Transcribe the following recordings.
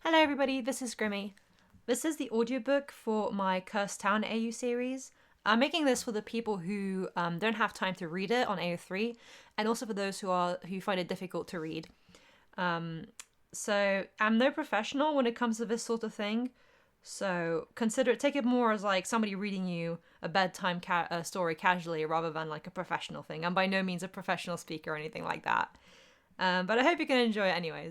Hello everybody, this is Grimmy. This is the audiobook for my Cursed Town AU series. I'm making this for the people who don't have time to read it on AO3, and also for those who find it difficult to read. So I'm no professional when it comes to this sort of thing, so take it more as like somebody reading you a bedtime story casually rather than like a professional thing. I'm by no means a professional speaker or anything like that, but I hope you can enjoy it anyways.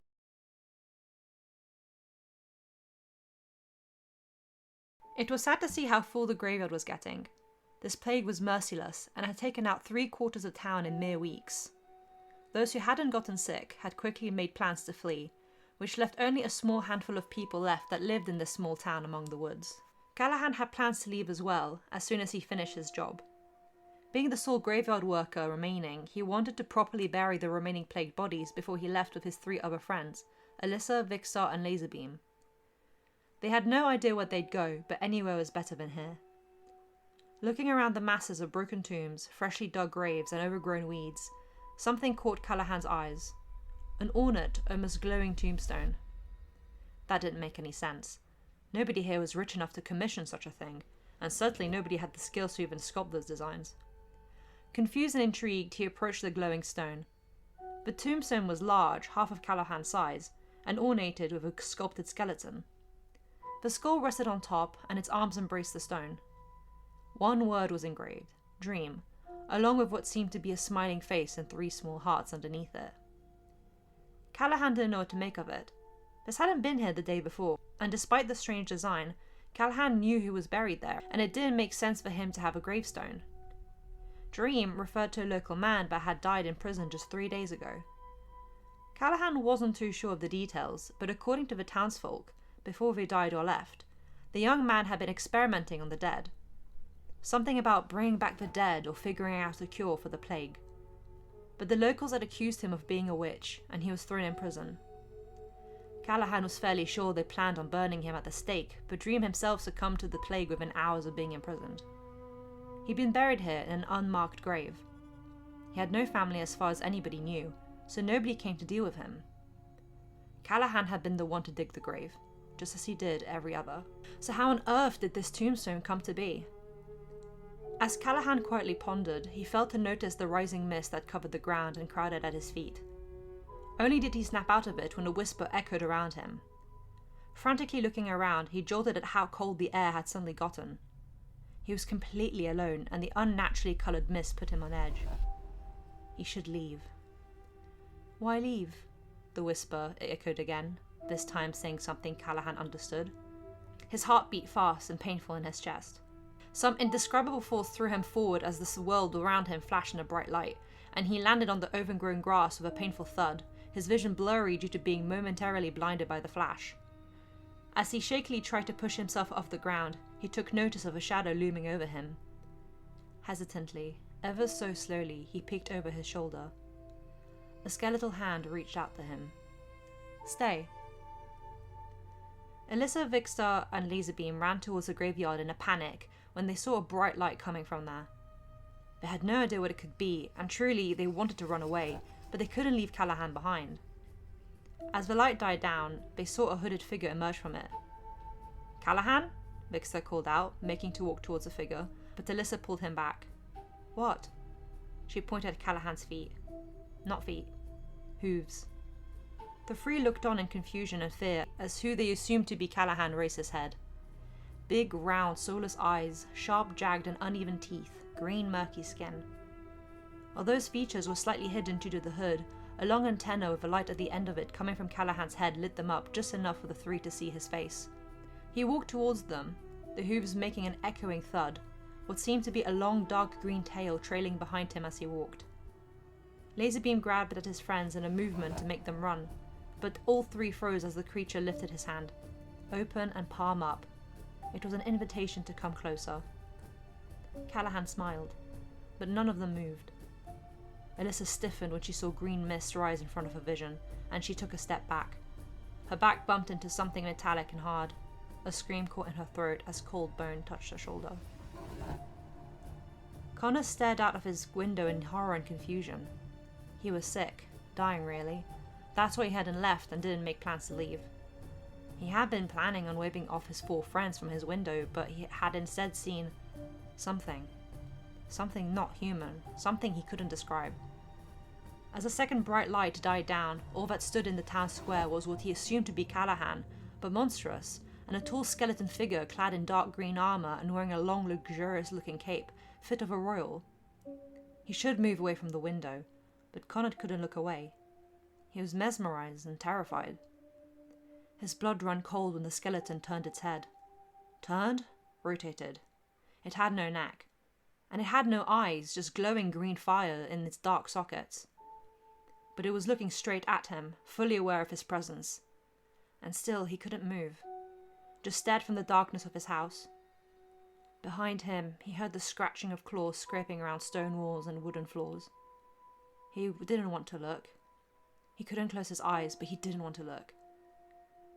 It was sad to see how full the graveyard was getting. This plague was merciless and had taken out 3/4 of town in mere weeks. Those who hadn't gotten sick had quickly made plans to flee, which left only a small handful of people left that lived in this small town among the woods. Callahan had plans to leave as well, as soon as he finished his job. Being the sole graveyard worker remaining, he wanted to properly bury the remaining plagued bodies before he left with his 3 other friends, Alyssa, Vixar and Laserbeam. They had no idea where they'd go, but anywhere was better than here. Looking around the masses of broken tombs, freshly dug graves and overgrown weeds, something caught Callahan's eyes. An ornate, almost glowing tombstone. That didn't make any sense. Nobody here was rich enough to commission such a thing, and certainly nobody had the skills to even sculpt those designs. Confused and intrigued, he approached the glowing stone. The tombstone was large, half of Callahan's size, and ornated with a sculpted skeleton. The skull rested on top, and its arms embraced the stone. One word was engraved, Dream, along with what seemed to be a smiling face and 3 small hearts underneath it. Callahan didn't know what to make of it. This hadn't been here the day before, and despite the strange design, Callahan knew who was buried there, and it didn't make sense for him to have a gravestone. Dream referred to a local man that had died in prison just 3 days ago. Callahan wasn't too sure of the details, but according to the townsfolk, before they died or left, the young man had been experimenting on the dead. Something about bringing back the dead or figuring out a cure for the plague. But the locals had accused him of being a witch, and he was thrown in prison. Callahan was fairly sure they planned on burning him at the stake, but Dream himself succumbed to the plague within hours of being imprisoned. He'd been buried here in an unmarked grave. He had no family as far as anybody knew, so nobody came to deal with him. Callahan had been the one to dig the grave, just as he did every other. So how on earth did this tombstone come to be? As Callahan quietly pondered, he failed to notice the rising mist that covered the ground and crowded at his feet. Only did he snap out of it when a whisper echoed around him. Frantically looking around, he jolted at how cold the air had suddenly gotten. He was completely alone, and the unnaturally coloured mist put him on edge. He should leave. Why leave? The whisper echoed again, this time saying something Callahan understood. His heart beat fast and painful in his chest. Some indescribable force threw him forward as the world around him flashed in a bright light, and he landed on the overgrown grass with a painful thud, his vision blurry due to being momentarily blinded by the flash. As he shakily tried to push himself off the ground, he took notice of a shadow looming over him. Hesitantly, ever so slowly, he peeked over his shoulder. A skeletal hand reached out to him. "Stay." Alyssa, Vixar, and Laserbeam ran towards the graveyard in a panic when they saw a bright light coming from there. They had no idea what it could be, and truly they wanted to run away, but they couldn't leave Callahan behind. As the light died down, they saw a hooded figure emerge from it. "Callahan?" Vixar called out, making to walk towards the figure, but Alyssa pulled him back. "What?" She pointed at Callahan's feet. Not feet. Hooves. The 3 looked on in confusion and fear as who they assumed to be Callahan raised his head. Big, round, soulless eyes, sharp, jagged and uneven teeth, green, murky skin. Although his features were slightly hidden due to the hood, a long antenna with a light at the end of it coming from Callahan's head lit them up just enough for the 3 to see his face. He walked towards them, the hooves making an echoing thud, what seemed to be a long dark green tail trailing behind him as he walked. Laserbeam grabbed at his friends in a movement to make them run, but all 3 froze as the creature lifted his hand, open and palm up. It was an invitation to come closer. Callahan smiled, but none of them moved. Alyssa stiffened when she saw green mist rise in front of her vision, and she took a step back. Her back bumped into something metallic and hard. A scream caught in her throat as cold bone touched her shoulder. Connor stared out of his window in horror and confusion. He was sick, dying really. That's why he hadn't left and didn't make plans to leave. He had been planning on waving off his 4 friends from his window, but he had instead seen something. Something not human, something he couldn't describe. As the second bright light died down, all that stood in the town square was what he assumed to be Callahan, but monstrous, and a tall skeleton figure clad in dark green armour and wearing a long, luxurious-looking cape, fit of a royal. He should move away from the window, but Connor couldn't look away. He was mesmerised and terrified. His blood ran cold when the skeleton turned its head. Turned? Rotated. It had no neck. And it had no eyes, just glowing green fire in its dark sockets. But it was looking straight at him, fully aware of his presence. And still he couldn't move. Just stared from the darkness of his house. Behind him, he heard the scratching of claws scraping around stone walls and wooden floors. He didn't want to look. He couldn't close his eyes, but he didn't want to look.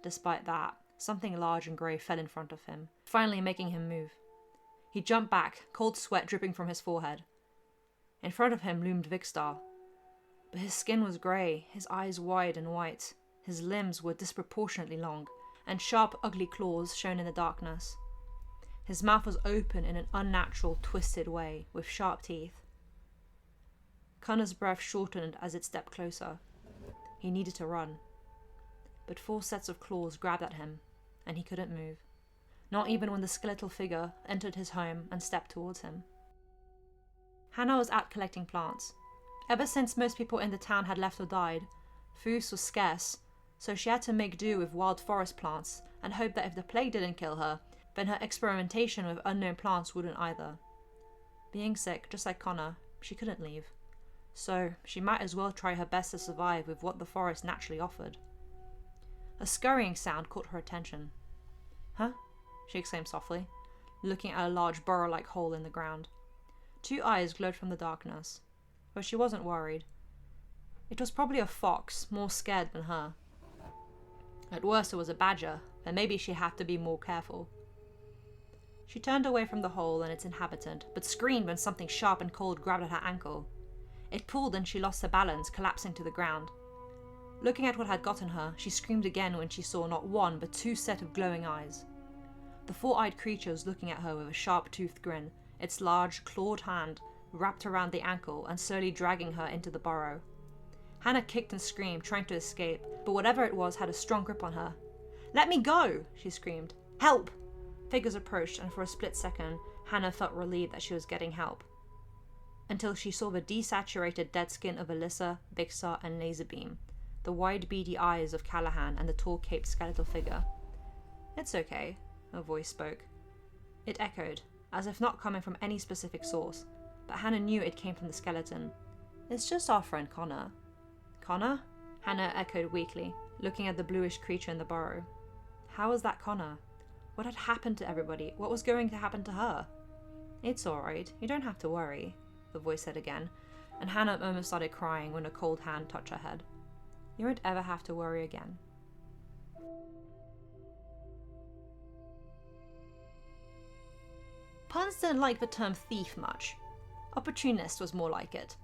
Despite that, something large and grey fell in front of him, finally making him move. He jumped back, cold sweat dripping from his forehead. In front of him loomed Vicstar. But his skin was grey, his eyes wide and white. His limbs were disproportionately long, and sharp, ugly claws shone in the darkness. His mouth was open in an unnatural, twisted way, with sharp teeth. Connor's breath shortened as it stepped closer. He needed to run. But 4 sets of claws grabbed at him, and he couldn't move. Not even when the skeletal figure entered his home and stepped towards him. Hannah was out collecting plants. Ever since most people in the town had left or died, food was scarce, so she had to make do with wild forest plants and hope that if the plague didn't kill her, then her experimentation with unknown plants wouldn't either. Being sick, just like Connor, she couldn't leave. So she might as well try her best to survive with what the forest naturally offered. A scurrying sound caught her attention. "Huh?" she exclaimed softly, looking at a large burrow-like hole in the ground. 2 eyes glowed from the darkness, but she wasn't worried. It was probably a fox, more scared than her. At worst it was a badger, and maybe she had to be more careful. She turned away from the hole and its inhabitant, but screamed when something sharp and cold grabbed at her ankle. It pulled and she lost her balance, collapsing to the ground. Looking at what had gotten her, she screamed again when she saw not 1 but 2 sets of glowing eyes. The 4-eyed creature was looking at her with a sharp-toothed grin, its large, clawed hand wrapped around the ankle and slowly dragging her into the burrow. Hannah kicked and screamed, trying to escape, but whatever it was had a strong grip on her. "Let me go!" she screamed. "Help!" Figures approached, and for a split second, Hannah felt relieved that she was getting help. Until she saw the desaturated dead skin of Alyssa, Vicstar, and Laserbeam, the wide beady eyes of Callahan, and the tall caped skeletal figure. "It's okay," a voice spoke. It echoed, as if not coming from any specific source, but Hannah knew it came from the skeleton. "It's just our friend Connor." "Connor?" Hannah echoed weakly, looking at the bluish creature in the burrow. How was that Connor? What had happened to everybody? What was going to happen to her? "It's alright, you don't have to worry," the voice said again, and Hannah almost started crying when a cold hand touched her head. "You won't ever have to worry again." Punz didn't like the term thief much. Opportunist was more like it.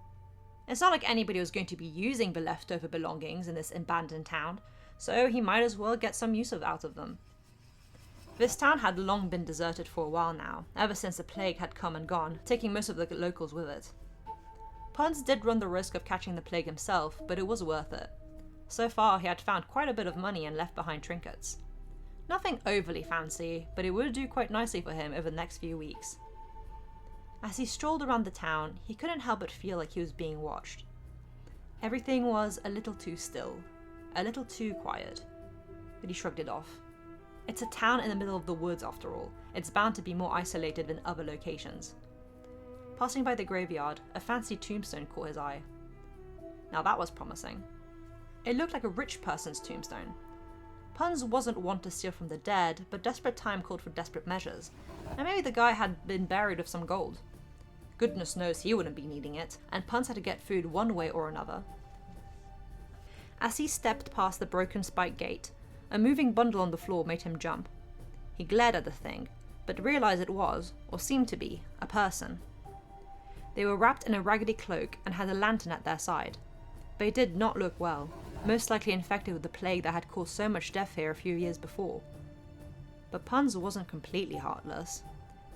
It's not like anybody was going to be using the leftover belongings in this abandoned town, so he might as well get some use out of them. This town had long been deserted for a while now, ever since the plague had come and gone, taking most of the locals with it. Punz did run the risk of catching the plague himself, but it was worth it. So far he had found quite a bit of money and left behind trinkets. Nothing overly fancy, but it would do quite nicely for him over the next few weeks. As he strolled around the town, he couldn't help but feel like he was being watched. Everything was a little too still, a little too quiet, but he shrugged it off. It's a town in the middle of the woods after all. It's bound to be more isolated than other locations. Passing by the graveyard, a fancy tombstone caught his eye. Now that was promising. It looked like a rich person's tombstone. Punz wasn't one to steal from the dead, but desperate time called for desperate measures, and maybe the guy had been buried with some gold. Goodness knows he wouldn't be needing it, and Punz had to get food one way or another. As he stepped past the broken spike gate, a moving bundle on the floor made him jump. He glared at the thing, but realized it was, or seemed to be, a person. They were wrapped in a raggedy cloak and had a lantern at their side. They did not look well. most likely infected with the plague that had caused so much death here a few years before. But Punz wasn't completely heartless.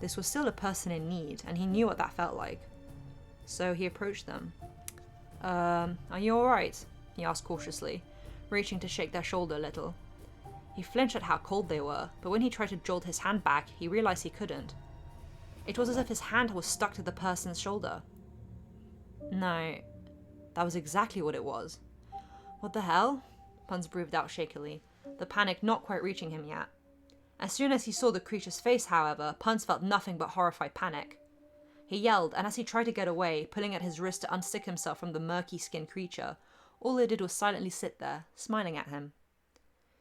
This was still a person in need, and he knew what that felt like. So he approached them. Are you alright? He asked cautiously, reaching to shake their shoulder a little. He flinched at how cold they were, but when he tried to jolt his hand back, he realized he couldn't. It was as if his hand was stuck to the person's shoulder. No, that was exactly what it was. What the hell? Punz breathed out shakily, the panic not quite reaching him yet. As soon as he saw the creature's face, however, Punz felt nothing but horrified panic. He yelled, and as he tried to get away, pulling at his wrist to unstick himself from the murky-skinned creature, all it did was silently sit there, smiling at him.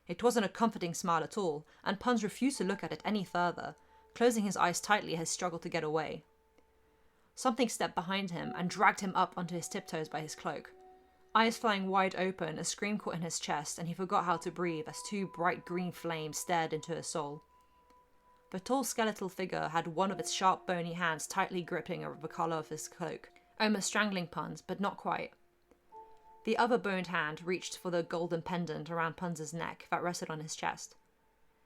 It wasn't a comforting smile at all, and Punz refused to look at it any further, closing his eyes tightly as he struggled to get away. Something stepped behind him and dragged him up onto his tiptoes by his cloak. Eyes flying wide open, a scream caught in his chest, and he forgot how to breathe as two bright green flames stared into his soul. The tall skeletal figure had one of its sharp bony hands tightly gripping over the collar of his cloak, almost strangling Punz, but not quite. The other boned hand reached for the golden pendant around Punz's neck that rested on his chest.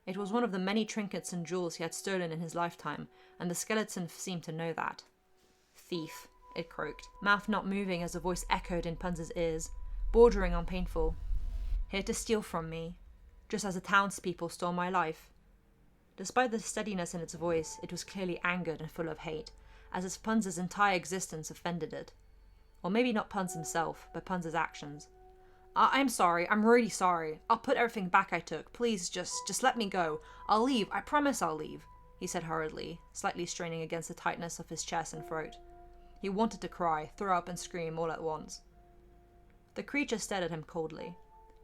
It was one of the many trinkets and jewels he had stolen in his lifetime, and the skeleton seemed to know that. Thief, it croaked, mouth not moving as the voice echoed in Punz's ears, bordering on painful. Here to steal from me, just as the townspeople stole my life. Despite the steadiness in its voice, it was clearly angered and full of hate, as if Punz's entire existence offended it. Or maybe not Punz himself, but Punz's actions. I'm sorry, I'm really sorry. I'll put everything back I took. Please, just let me go. I'll leave, I promise I'll leave, he said hurriedly, slightly straining against the tightness of his chest and throat. He wanted to cry, throw up and scream all at once. The creature stared at him coldly.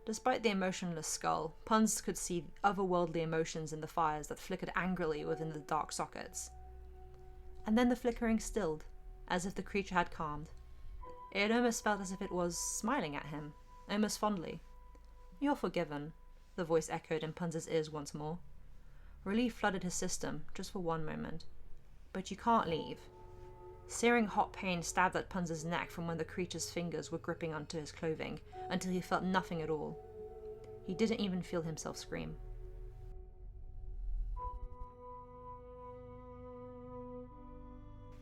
Despite the emotionless skull, Punz could see otherworldly emotions in the fires that flickered angrily within the dark sockets. And then the flickering stilled, as if the creature had calmed. It almost felt as if it was smiling at him, almost fondly. You're forgiven, the voice echoed in Punz's ears once more. Relief flooded his system, just for one moment. But you can't leave. Searing hot pain stabbed at Punz's neck from when the creature's fingers were gripping onto his clothing, until he felt nothing at all. He didn't even feel himself scream.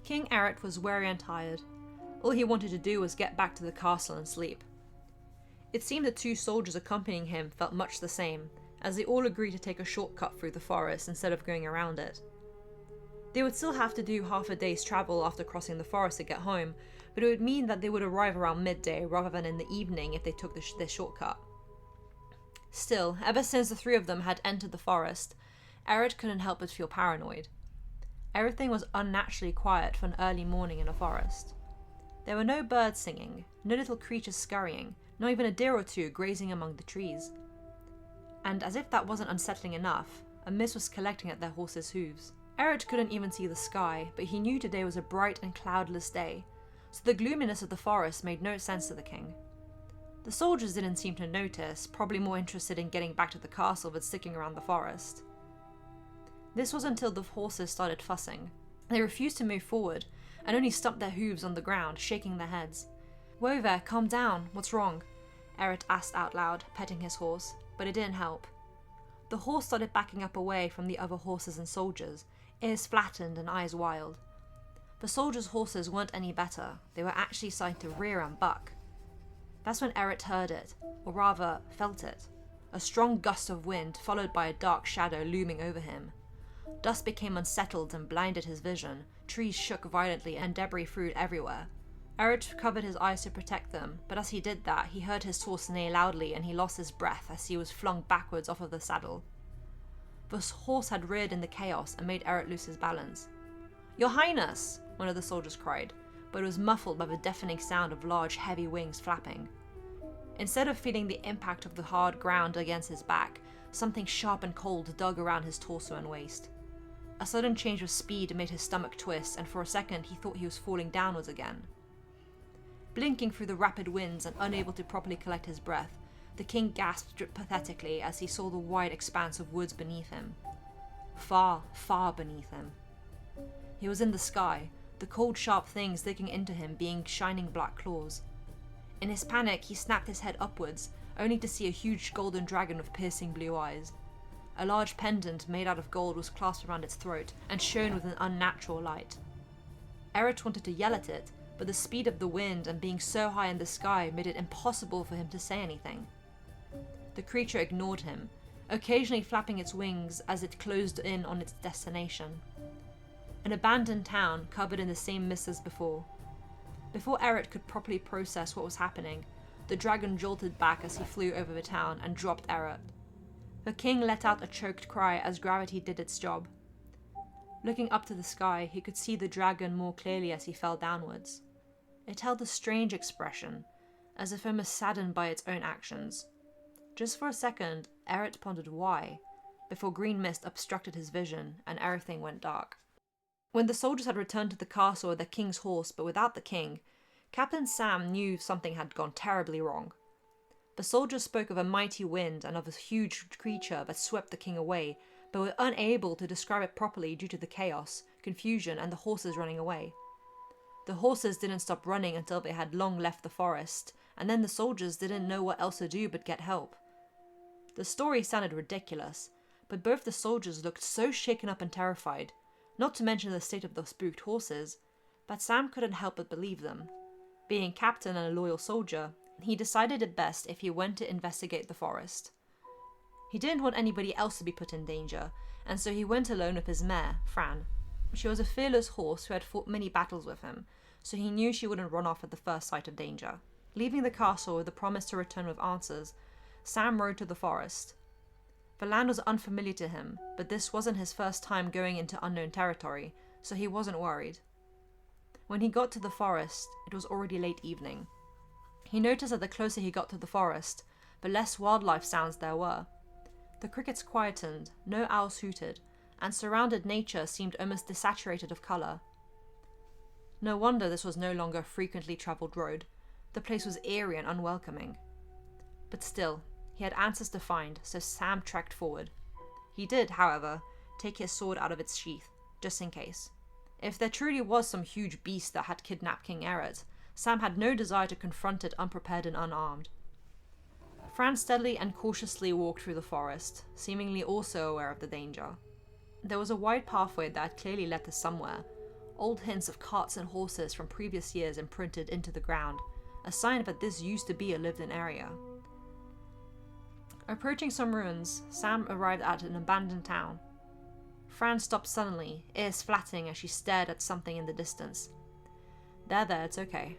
King Eret was weary and tired. All he wanted to do was get back to the castle and sleep. It seemed the two soldiers accompanying him felt much the same, as they all agreed to take a shortcut through the forest instead of going around it. They would still have to do half a day's travel after crossing the forest to get home, but it would mean that they would arrive around midday rather than in the evening if they took this shortcut. Still, ever since the three of them had entered the forest, Eret couldn't help but feel paranoid. Everything was unnaturally quiet for an early morning in a forest. There were no birds singing, no little creatures scurrying, not even a deer or two grazing among the trees. And as if that wasn't unsettling enough, a mist was collecting at their horses' hooves. Eret couldn't even see the sky, but he knew today was a bright and cloudless day, so the gloominess of the forest made no sense to the king. The soldiers didn't seem to notice, probably more interested in getting back to the castle than sticking around the forest. This was until the horses started fussing. They refused to move forward, and only stumped their hooves on the ground, shaking their heads. Whoa there, calm down, what's wrong? Eret asked out loud, petting his horse, but it didn't help. The horse started backing up away from the other horses and soldiers, ears flattened and eyes wild. The soldiers' horses weren't any better, they were actually starting to rear and buck. That's when Eret heard it, or rather, felt it. A strong gust of wind, followed by a dark shadow looming over him. Dust became unsettled and blinded his vision, trees shook violently and debris flew everywhere. Eret covered his eyes to protect them, but as he did that, he heard his horse neigh loudly and he lost his breath as he was flung backwards off of the saddle. The horse had reared in the chaos and made Eret lose his balance. "Your Highness!" one of the soldiers cried, but it was muffled by the deafening sound of large, heavy wings flapping. Instead of feeling the impact of the hard ground against his back, something sharp and cold dug around his torso and waist. A sudden change of speed made his stomach twist, and for a second he thought he was falling downwards again. Blinking through the rapid winds and unable to properly collect his breath, the king gasped pathetically as he saw the wide expanse of woods beneath him. Far, far beneath him. He was in the sky, the cold sharp things digging into him being shining black claws. In his panic, he snapped his head upwards, only to see a huge golden dragon with piercing blue eyes. A large pendant made out of gold was clasped around its throat and shone with an unnatural light. Eret wanted to yell at it, but the speed of the wind and being so high in the sky made it impossible for him to say anything. The creature ignored him, occasionally flapping its wings as it closed in on its destination. An abandoned town covered in the same mist as before. Before Eret could properly process what was happening, the dragon jolted back as he flew over the town and dropped Eret. The king let out a choked cry as gravity did its job. Looking up to the sky, he could see the dragon more clearly as he fell downwards. It held a strange expression, as if almost saddened by its own actions. Just for a second, Eret pondered why, before green mist obstructed his vision and everything went dark. When the soldiers had returned to the castle with the king's horse but without the king, Captain Sam knew something had gone terribly wrong. The soldiers spoke of a mighty wind and of a huge creature that swept the king away, but were unable to describe it properly due to the chaos, confusion, and the horses running away. The horses didn't stop running until they had long left the forest, and then the soldiers didn't know what else to do but get help. The story sounded ridiculous, but both the soldiers looked so shaken up and terrified, not to mention the state of the spooked horses, that Sam couldn't help but believe them. Being captain and a loyal soldier, he decided it best if he went to investigate the forest. He didn't want anybody else to be put in danger, and so he went alone with his mare, Fran. She was a fearless horse who had fought many battles with him, so he knew she wouldn't run off at the first sight of danger. Leaving the castle with the promise to return with answers, Sam rode to the forest. The land was unfamiliar to him, but this wasn't his first time going into unknown territory, so he wasn't worried. When he got to the forest, it was already late evening. He noticed that the closer he got to the forest, the less wildlife sounds there were. The crickets quietened, no owls hooted, and surrounded nature seemed almost desaturated of colour. No wonder this was no longer a frequently travelled road. The place was eerie and unwelcoming. But still, he had answers to find, so Sam trekked forward. He did, however, take his sword out of its sheath, just in case. If there truly was some huge beast that had kidnapped King Eret, Sam had no desire to confront it unprepared and unarmed. Fran steadily and cautiously walked through the forest, seemingly also aware of the danger. There was a wide pathway that had clearly led to somewhere, old hints of carts and horses from previous years imprinted into the ground, a sign that this used to be a lived-in area. Approaching some ruins, Sam arrived at an abandoned town. Fran stopped suddenly, ears flattening as she stared at something in the distance. There, it's okay,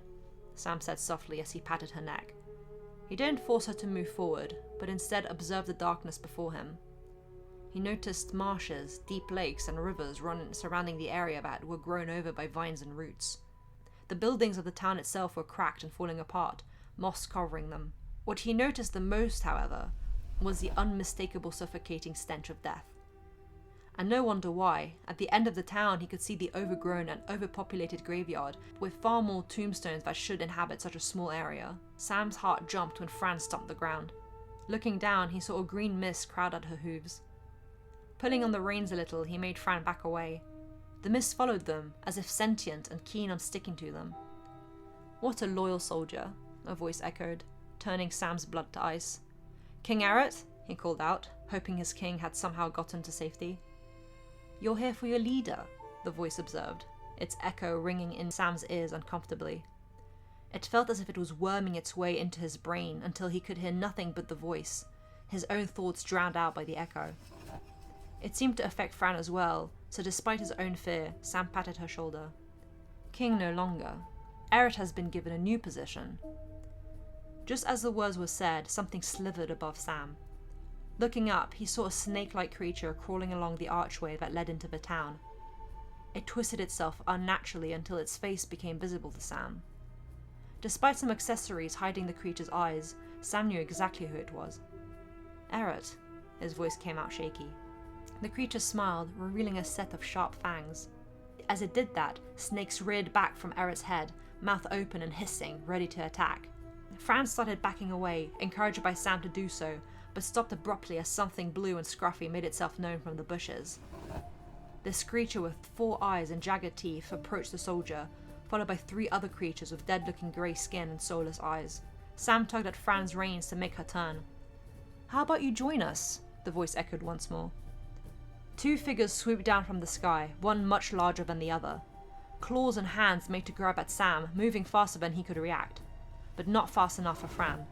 Sam said softly as he patted her neck. He didn't force her to move forward, but instead observed the darkness before him. He noticed marshes, deep lakes, and rivers surrounding the area that were grown over by vines and roots. The buildings of the town itself were cracked and falling apart, moss covering them. What he noticed the most, however, was the unmistakable suffocating stench of death. And no wonder why. At the end of the town he could see the overgrown and overpopulated graveyard, with far more tombstones that should inhabit such a small area. Sam's heart jumped when Fran stomped the ground. Looking down, he saw a green mist crowd at her hooves. Pulling on the reins a little, he made Fran back away. The mist followed them, as if sentient and keen on sticking to them. What a loyal soldier, a voice echoed, turning Sam's blood to ice. King Eret, he called out, hoping his king had somehow gotten to safety. You're here for your leader, the voice observed, its echo ringing in Sam's ears uncomfortably. It felt as if it was worming its way into his brain until he could hear nothing but the voice, his own thoughts drowned out by the echo. It seemed to affect Fran as well, so despite his own fear, Sam patted her shoulder. King no longer. Eret has been given a new position. Just as the words were said, something slithered above Sam. Looking up, he saw a snake-like creature crawling along the archway that led into the town. It twisted itself unnaturally until its face became visible to Sam. Despite some accessories hiding the creature's eyes, Sam knew exactly who it was. Eret, his voice came out shaky. The creature smiled, revealing a set of sharp fangs. As it did that, snakes reared back from Eret's head, mouth open and hissing, ready to attack. Fran started backing away, encouraged by Sam to do so, but stopped abruptly as something blue and scruffy made itself known from the bushes. This creature with 4 eyes and jagged teeth approached the soldier, followed by 3 other creatures with dead-looking grey skin and soulless eyes. Sam tugged at Fran's reins to make her turn. "How about you join us?" the voice echoed once more. Two figures swooped down from the sky, one much larger than the other. Claws and hands made to grab at Sam, moving faster than he could react, but not fast enough for Fran.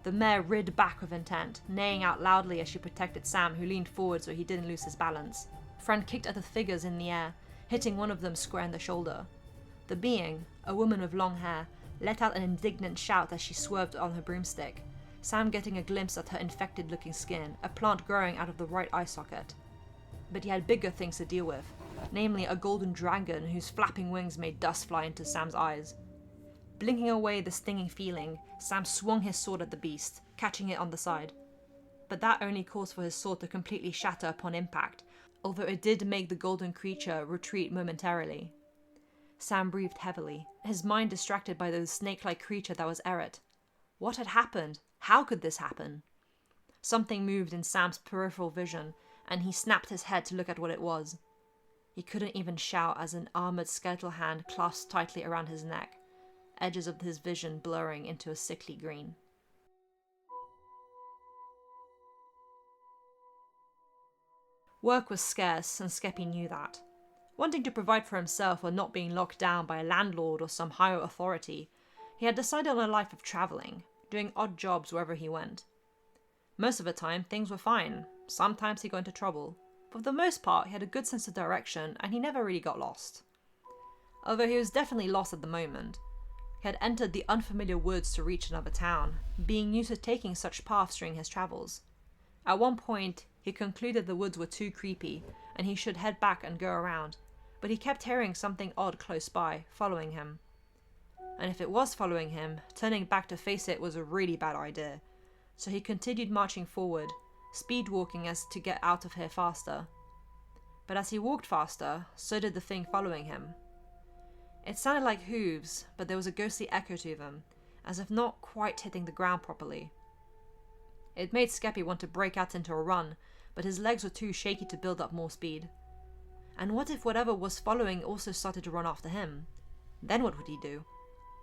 The mare reared back with intent, neighing out loudly as she protected Sam, who leaned forward so he didn't lose his balance. Fran kicked at the figures in the air, hitting one of them square in the shoulder. The being, a woman with long hair, let out an indignant shout as she swerved on her broomstick, Sam getting a glimpse at her infected-looking skin, a plant growing out of the right eye socket. But he had bigger things to deal with, namely a golden dragon whose flapping wings made dust fly into Sam's eyes. Blinking away the stinging feeling, Sam swung his sword at the beast, catching it on the side. But that only caused for his sword to completely shatter upon impact, although it did make the golden creature retreat momentarily. Sam breathed heavily, his mind distracted by the snake-like creature that was Eret. What had happened? How could this happen? Something moved in Sam's peripheral vision, and he snapped his head to look at what it was. He couldn't even shout as an armoured skeletal hand clasped tightly around his neck, edges of his vision blurring into a sickly green. Work was scarce, and Skeppy knew that. Wanting to provide for himself while not being locked down by a landlord or some higher authority, he had decided on a life of travelling, doing odd jobs wherever he went. Most of the time, things were fine. Sometimes he got into trouble, but for the most part, he had a good sense of direction and he never really got lost. Although he was definitely lost at the moment. He had entered the unfamiliar woods to reach another town, being used to taking such paths during his travels. At one point, he concluded the woods were too creepy and he should head back and go around, but he kept hearing something odd close by, following him. And if it was following him, turning back to face it was a really bad idea, so he continued marching forward, speed walking as to get out of here faster. But as he walked faster, so did the thing following him. It sounded like hooves, but there was a ghostly echo to them, as if not quite hitting the ground properly. It made Skeppy want to break out into a run, but his legs were too shaky to build up more speed. And what if whatever was following also started to run after him? Then what would he do?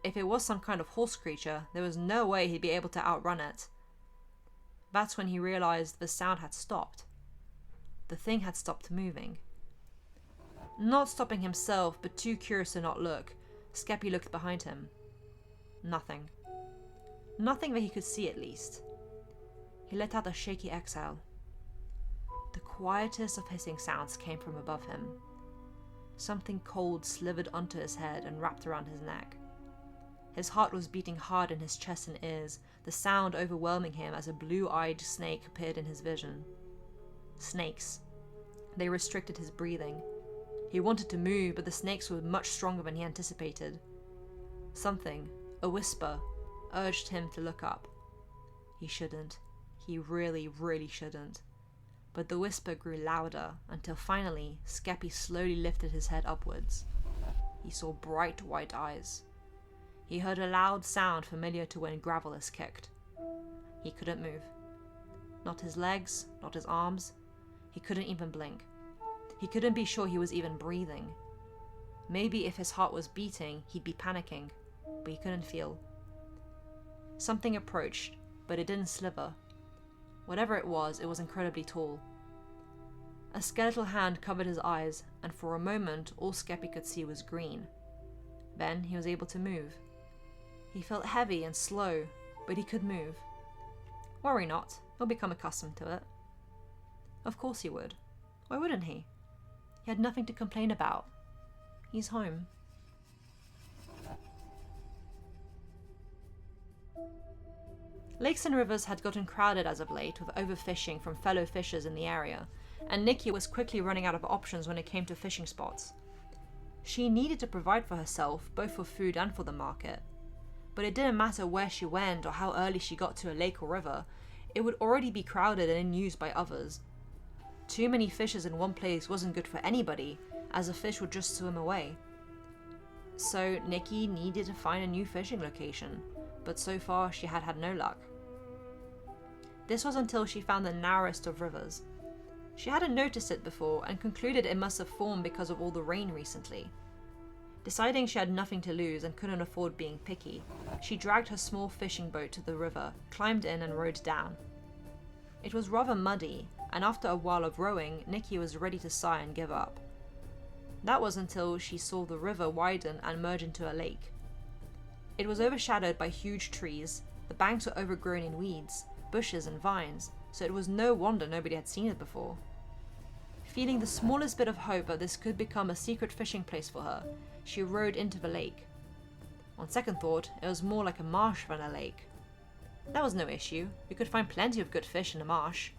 If it was some kind of horse creature, there was no way he'd be able to outrun it. That's when he realized the sound had stopped. The thing had stopped moving. Not stopping himself, but too curious to not look, Skeppy looked behind him. Nothing. Nothing that he could see, at least. He let out a shaky exhale. The quietest of hissing sounds came from above him. Something cold slithered onto his head and wrapped around his neck. His heart was beating hard in his chest and ears, the sound overwhelming him as a blue-eyed snake appeared in his vision. Snakes. They restricted his breathing. He wanted to move, but the snakes were much stronger than he anticipated. Something, a whisper, urged him to look up. He shouldn't. He really, really shouldn't. But the whisper grew louder, until finally, Skeppy slowly lifted his head upwards. He saw bright white eyes. He heard a loud sound familiar to when gravel is kicked. He couldn't move. Not his legs, not his arms. He couldn't even blink. He couldn't be sure he was even breathing. Maybe if his heart was beating, he'd be panicking, but he couldn't feel. Something approached, but it didn't slither. Whatever it was incredibly tall. A skeletal hand covered his eyes, and for a moment all Skeppy could see was green. Then he was able to move. He felt heavy and slow, but he could move. Worry not, he'll become accustomed to it. Of course he would. Why wouldn't he? He had nothing to complain about. He's home. Lakes and rivers had gotten crowded as of late with overfishing from fellow fishers in the area, and Nikki was quickly running out of options when it came to fishing spots. She needed to provide for herself, both for food and for the market. But it didn't matter where she went or how early she got to a lake or river, it would already be crowded and in use by others. Too many fishers in one place wasn't good for anybody, as the fish would just swim away. So Nikki needed to find a new fishing location, but so far she had had no luck. This was until she found the narrowest of rivers. She hadn't noticed it before and concluded it must have formed because of all the rain recently. Deciding she had nothing to lose and couldn't afford being picky, she dragged her small fishing boat to the river, climbed in and rowed down. It was rather muddy, and after a while of rowing, Nikki was ready to sigh and give up. That was until she saw the river widen and merge into a lake. It was overshadowed by huge trees, the banks were overgrown in weeds, bushes and vines, so it was no wonder nobody had seen it before. Feeling the smallest bit of hope that this could become a secret fishing place for her, she rowed into the lake. On second thought, it was more like a marsh than a lake. That was no issue, you could find plenty of good fish in a marsh.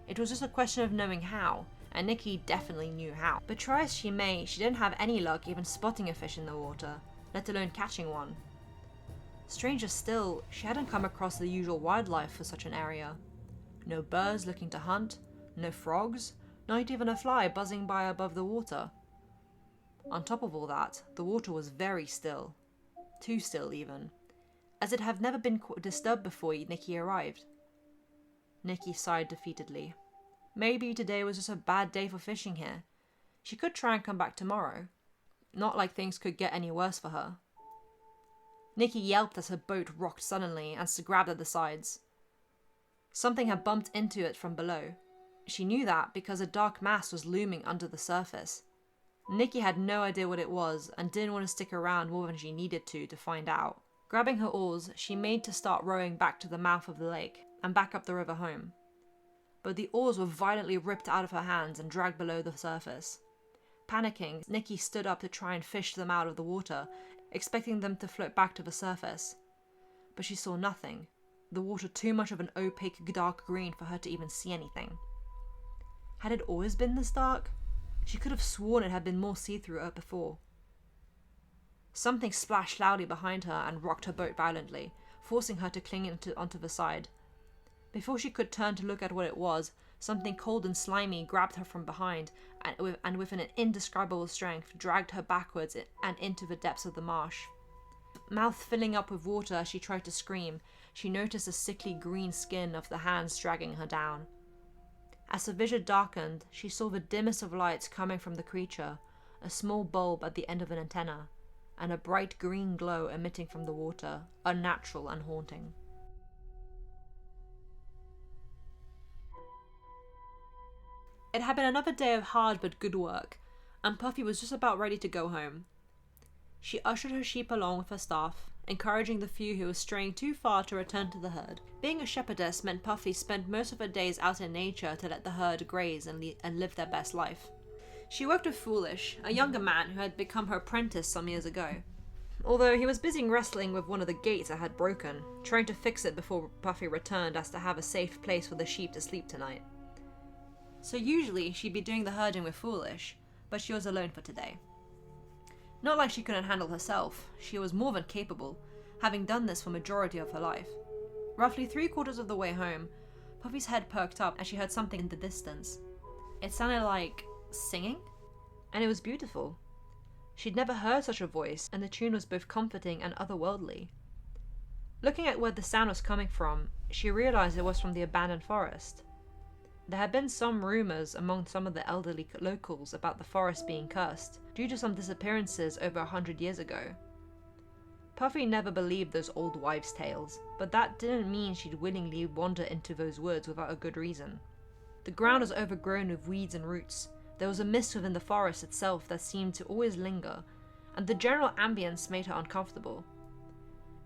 It was just a question of knowing how, and Nikki definitely knew how. But try as she may, she didn't have any luck even spotting a fish in the water, let alone catching one. Stranger still, she hadn't come across the usual wildlife for such an area. No birds looking to hunt, no frogs, not even a fly buzzing by above the water. On top of all that, the water was very still. Too still even, as it had never been disturbed before Nikki arrived. Nikki sighed defeatedly. Maybe today was just a bad day for fishing here. She could try and come back tomorrow. Not like things could get any worse for her. Nikki yelped as her boat rocked suddenly and grabbed at the sides. Something had bumped into it from below. She knew that because a dark mass was looming under the surface. Nikki had no idea what it was and didn't want to stick around more than she needed to find out. Grabbing her oars, she made to start rowing back to the mouth of the lake and back up the river home. But the oars were violently ripped out of her hands and dragged below the surface. Panicking, Nikki stood up to try and fish them out of the water, expecting them to float back to the surface. But she saw nothing, the water too much of an opaque dark green for her to even see anything. Had it always been this dark? She could have sworn it had been more see-through before. Something splashed loudly behind her and rocked her boat violently, forcing her to cling onto the side. Before she could turn to look at what it was, something cold and slimy grabbed her from behind and with an indescribable strength dragged her backwards and into the depths of the marsh. Mouth filling up with water as she tried to scream, she noticed the sickly green skin of the hands dragging her down. As her vision darkened, she saw the dimmest of lights coming from the creature, a small bulb at the end of an antenna, and a bright green glow emitting from the water, unnatural and haunting. It had been another day of hard but good work, and Puffy was just about ready to go home. She ushered her sheep along with her staff, encouraging the few who were straying too far to return to the herd. Being a shepherdess meant Puffy spent most of her days out in nature to let the herd graze and live their best life. She worked with Foolish, a younger man who had become her apprentice some years ago. Although he was busy wrestling with one of the gates that had broken, trying to fix it before Puffy returned as to have a safe place for the sheep to sleep tonight. So usually she'd be doing the herding with Foolish, but she was alone for today. Not like she couldn't handle herself, she was more than capable, having done this for majority of her life. Roughly 3/4 of the way home, Puffy's head perked up as she heard something in the distance. It sounded like singing, and it was beautiful. She'd never heard such a voice, and the tune was both comforting and otherworldly. Looking at where the sound was coming from, she realized it was from the abandoned forest. There had been some rumors among some of the elderly locals about the forest being cursed, due to some disappearances over 100 years ago. Puffy never believed those old wives' tales, but that didn't mean she'd willingly wander into those woods without a good reason. The ground was overgrown with weeds and roots, there was a mist within the forest itself that seemed to always linger, and the general ambience made her uncomfortable.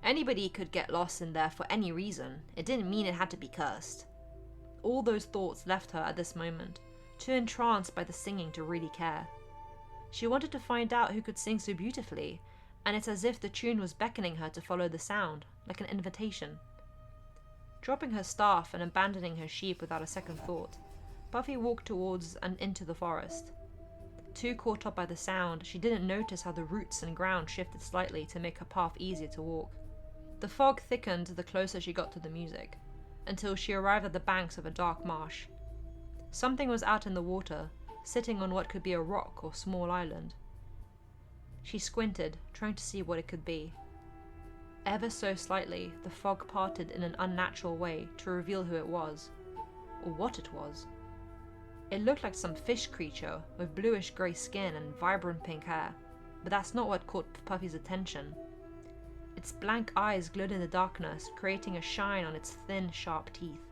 Anybody could get lost in there for any reason, it didn't mean it had to be cursed. All those thoughts left her at this moment, too entranced by the singing to really care. She wanted to find out who could sing so beautifully, and it's as if the tune was beckoning her to follow the sound, like an invitation. Dropping her staff and abandoning her sheep without a second thought, Puffy walked towards and into the forest. Too caught up by the sound, she didn't notice how the roots and ground shifted slightly to make her path easier to walk. The fog thickened the closer she got to the music, until she arrived at the banks of a dark marsh. Something was out in the water, sitting on what could be a rock or small island. She squinted, trying to see what it could be. Ever so slightly, the fog parted in an unnatural way to reveal who it was, or what it was. It looked like some fish creature with bluish grey skin and vibrant pink hair. but that's not what caught Puffy's attention. Its blank eyes glowed in the darkness, creating a shine on its thin, sharp teeth.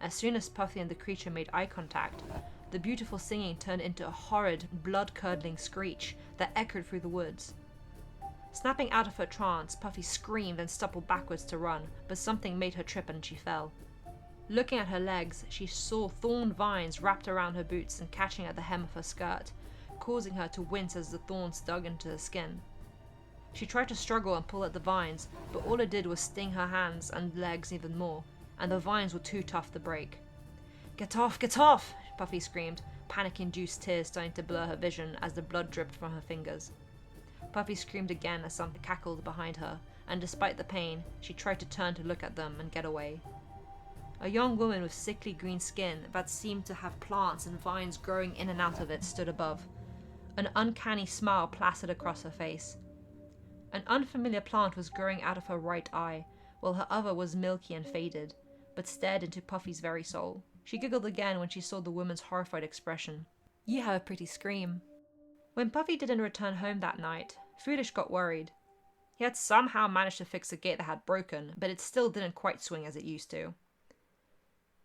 As soon as Puffy and the creature made eye contact, the beautiful singing turned into a horrid, blood-curdling screech that echoed through the woods. Snapping out of her trance, Puffy screamed and stumbled backwards to run, but something made her trip and she fell. Looking at her legs, she saw thorn vines wrapped around her boots and catching at the hem of her skirt, causing her to wince as the thorns dug into her skin. She tried to struggle and pull at the vines, but all it did was sting her hands and legs even more, and the vines were too tough to break. Get off, Puffy screamed, panic-induced tears starting to blur her vision as the blood dripped from her fingers. Puffy screamed again as something cackled behind her, and despite the pain, she tried to turn to look at them and get away. A young woman with sickly green skin that seemed to have plants and vines growing in and out of it stood above. An uncanny smile plastered across her face. An unfamiliar plant was growing out of her right eye, while her other was milky and faded, but stared into Puffy's very soul. She giggled again when she saw the woman's horrified expression. "You have a pretty scream." When Puffy didn't return home that night, Foolish got worried. He had somehow managed to fix a gate that had broken, but it still didn't quite swing as it used to.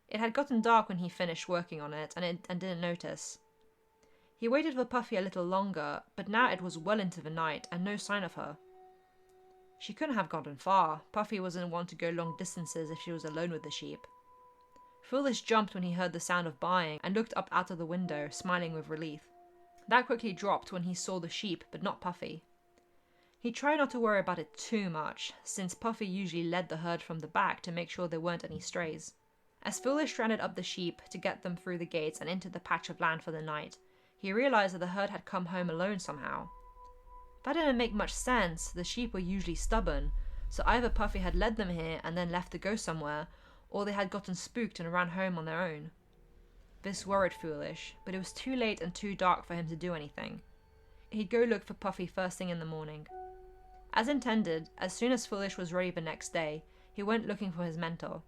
It had gotten dark when he finished working on it, and didn't notice. He waited for Puffy a little longer, but now it was well into the night, and no sign of her. She couldn't have gotten far. Puffy wasn't one to go long distances if she was alone with the sheep. Foolish jumped when he heard the sound of buying, and looked up out of the window, smiling with relief. That quickly dropped when he saw the sheep, but not Puffy. He tried not to worry about it too much, since Puffy usually led the herd from the back to make sure there weren't any strays. As Foolish rounded up the sheep to get them through the gates and into the patch of land for the night, he realized that the herd had come home alone somehow. That didn't make much sense. The sheep were usually stubborn, so either Puffy had led them here and then left to go somewhere, or they had gotten spooked and ran home on their own. This worried Foolish, but it was too late and too dark for him to do anything. He'd go look for Puffy first thing in the morning. As intended, as soon as Foolish was ready the next day, he went looking for his mentor.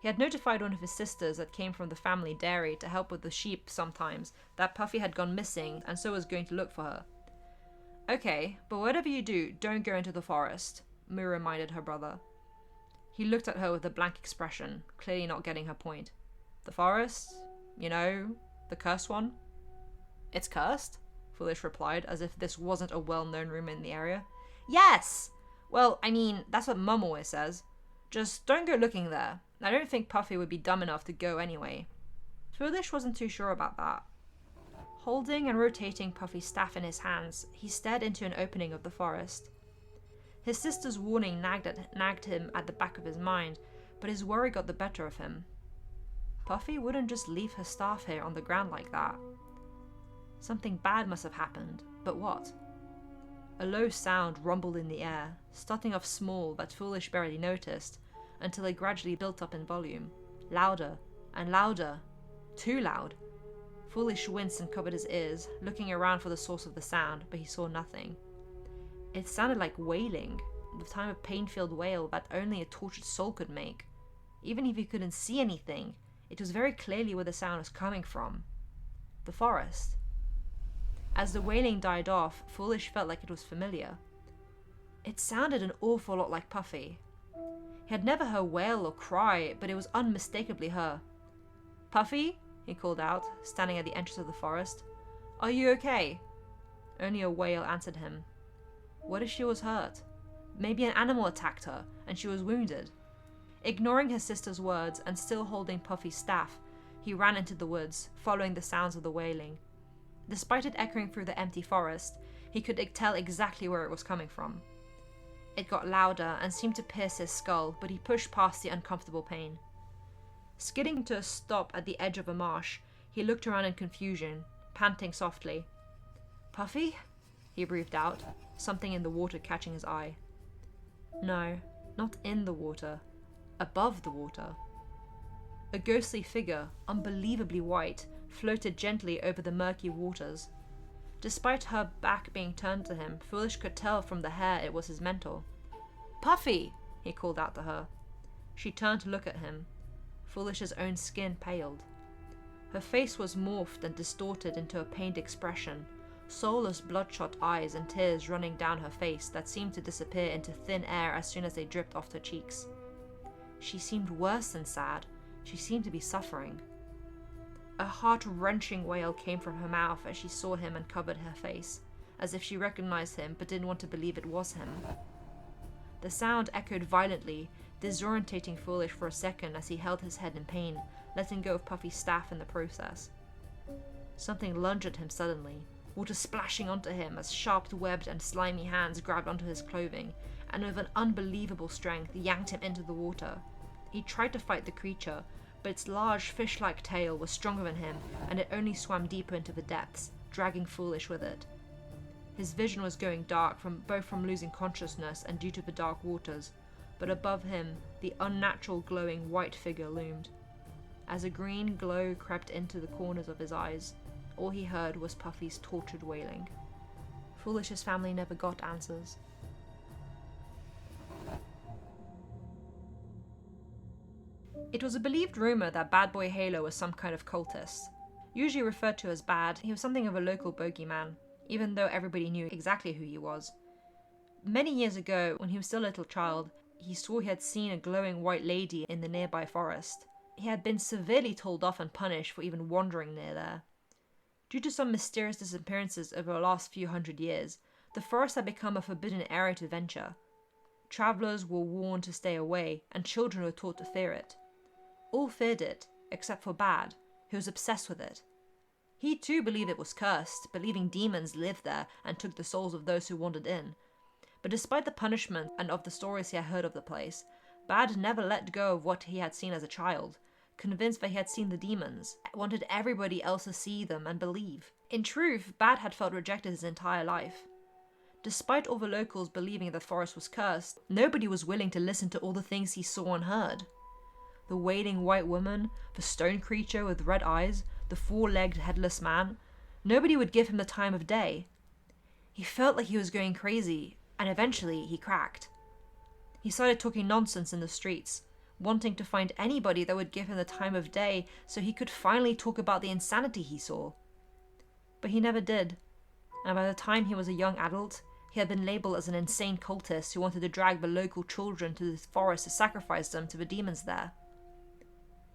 He had notified one of his sisters that came from the family dairy to help with the sheep sometimes that Puffy had gone missing and so was going to look for her. "Okay, but whatever you do, don't go into the forest," Moo reminded her brother. He looked at her with a blank expression, clearly not getting her point. "The forest? You know, the cursed one?" "It's cursed?" Foolish replied, as if this wasn't a well-known rumor in the area. "Yes! Well, I mean, that's what Mum always says. Just don't go looking there. I don't think Puffy would be dumb enough to go anyway." Foolish wasn't too sure about that. Holding and rotating Puffy's staff in his hands, he stared into an opening of the forest. His sister's warning nagged him at the back of his mind, but his worry got the better of him. Puffy wouldn't just leave her staff here on the ground like that. Something bad must have happened, but what? A low sound rumbled in the air, starting off small that Foolish barely noticed, until it gradually built up in volume. Louder and louder. Too loud. Foolish winced and covered his ears, looking around for the source of the sound, but he saw nothing. It sounded like wailing, the type of pain-filled wail that only a tortured soul could make. Even if he couldn't see anything, it was very clearly where the sound was coming from. The forest. As the wailing died off, Foolish felt like it was familiar. It sounded an awful lot like Puffy. He had never heard wail or cry, but it was unmistakably her. "Puffy?" he called out, standing at the entrance of the forest. "Are you okay?" Only a wail answered him. What if she was hurt? Maybe an animal attacked her, and she was wounded. Ignoring his sister's words, and still holding Puffy's staff, he ran into the woods, following the sounds of the wailing. Despite it echoing through the empty forest, he could tell exactly where it was coming from. It got louder and seemed to pierce his skull, but he pushed past the uncomfortable pain. Skidding to a stop at the edge of a marsh, he looked around in confusion, panting softly. "Puffy?" he breathed out, something in the water catching his eye. No, not in the water. Above the water. A ghostly figure, unbelievably white, floated gently over the murky waters. Despite her back being turned to him, Foolish could tell from the hair it was his mentor. "Puffy!" he called out to her. She turned to look at him. Foolish's own skin paled. Her face was morphed and distorted into a pained expression, soulless bloodshot eyes and tears running down her face that seemed to disappear into thin air as soon as they dripped off her cheeks. She seemed worse than sad. She seemed to be suffering. A heart-wrenching wail came from her mouth as she saw him and covered her face, as if she recognized him but didn't want to believe it was him. The sound echoed violently, disorientating Foolish for a second as he held his head in pain, letting go of Puffy's staff in the process. Something lunged at him suddenly, water splashing onto him as sharp, webbed and slimy hands grabbed onto his clothing, and with an unbelievable strength yanked him into the water. He tried to fight the creature, but its large fish-like tail was stronger than him, and it only swam deeper into the depths, dragging Foolish with it. His vision was going dark, both from losing consciousness and due to the dark waters, but above him the unnatural glowing white figure loomed. As a green glow crept into the corners of his eyes, all he heard was Puffy's tortured wailing. Foolish's family never got answers. It was a believed rumor that Bad Boy Halo was some kind of cultist. Usually referred to as Bad, he was something of a local bogeyman, even though everybody knew exactly who he was. Many years ago, when he was still a little child, he swore he had seen a glowing white lady in the nearby forest. He had been severely told off and punished for even wandering near there. Due to some mysterious disappearances over the last few hundred years, the forest had become a forbidden area to venture. Travelers were warned to stay away, and children were taught to fear it. All feared it, except for Bad, who was obsessed with it. He too believed it was cursed, believing demons lived there and took the souls of those who wandered in. But despite the punishment and of the stories he had heard of the place, Bad never let go of what he had seen as a child, convinced that he had seen the demons, wanted everybody else to see them and believe. In truth, Bad had felt rejected his entire life. Despite all the locals believing the forest was cursed, nobody was willing to listen to all the things he saw and heard. The wailing white woman, the stone creature with red eyes, the four-legged headless man, nobody would give him the time of day. He felt like he was going crazy, and eventually he cracked. He started talking nonsense in the streets, wanting to find anybody that would give him the time of day so he could finally talk about the insanity he saw. But he never did, and by the time he was a young adult, he had been labelled as an insane cultist who wanted to drag the local children to the forest to sacrifice them to the demons there.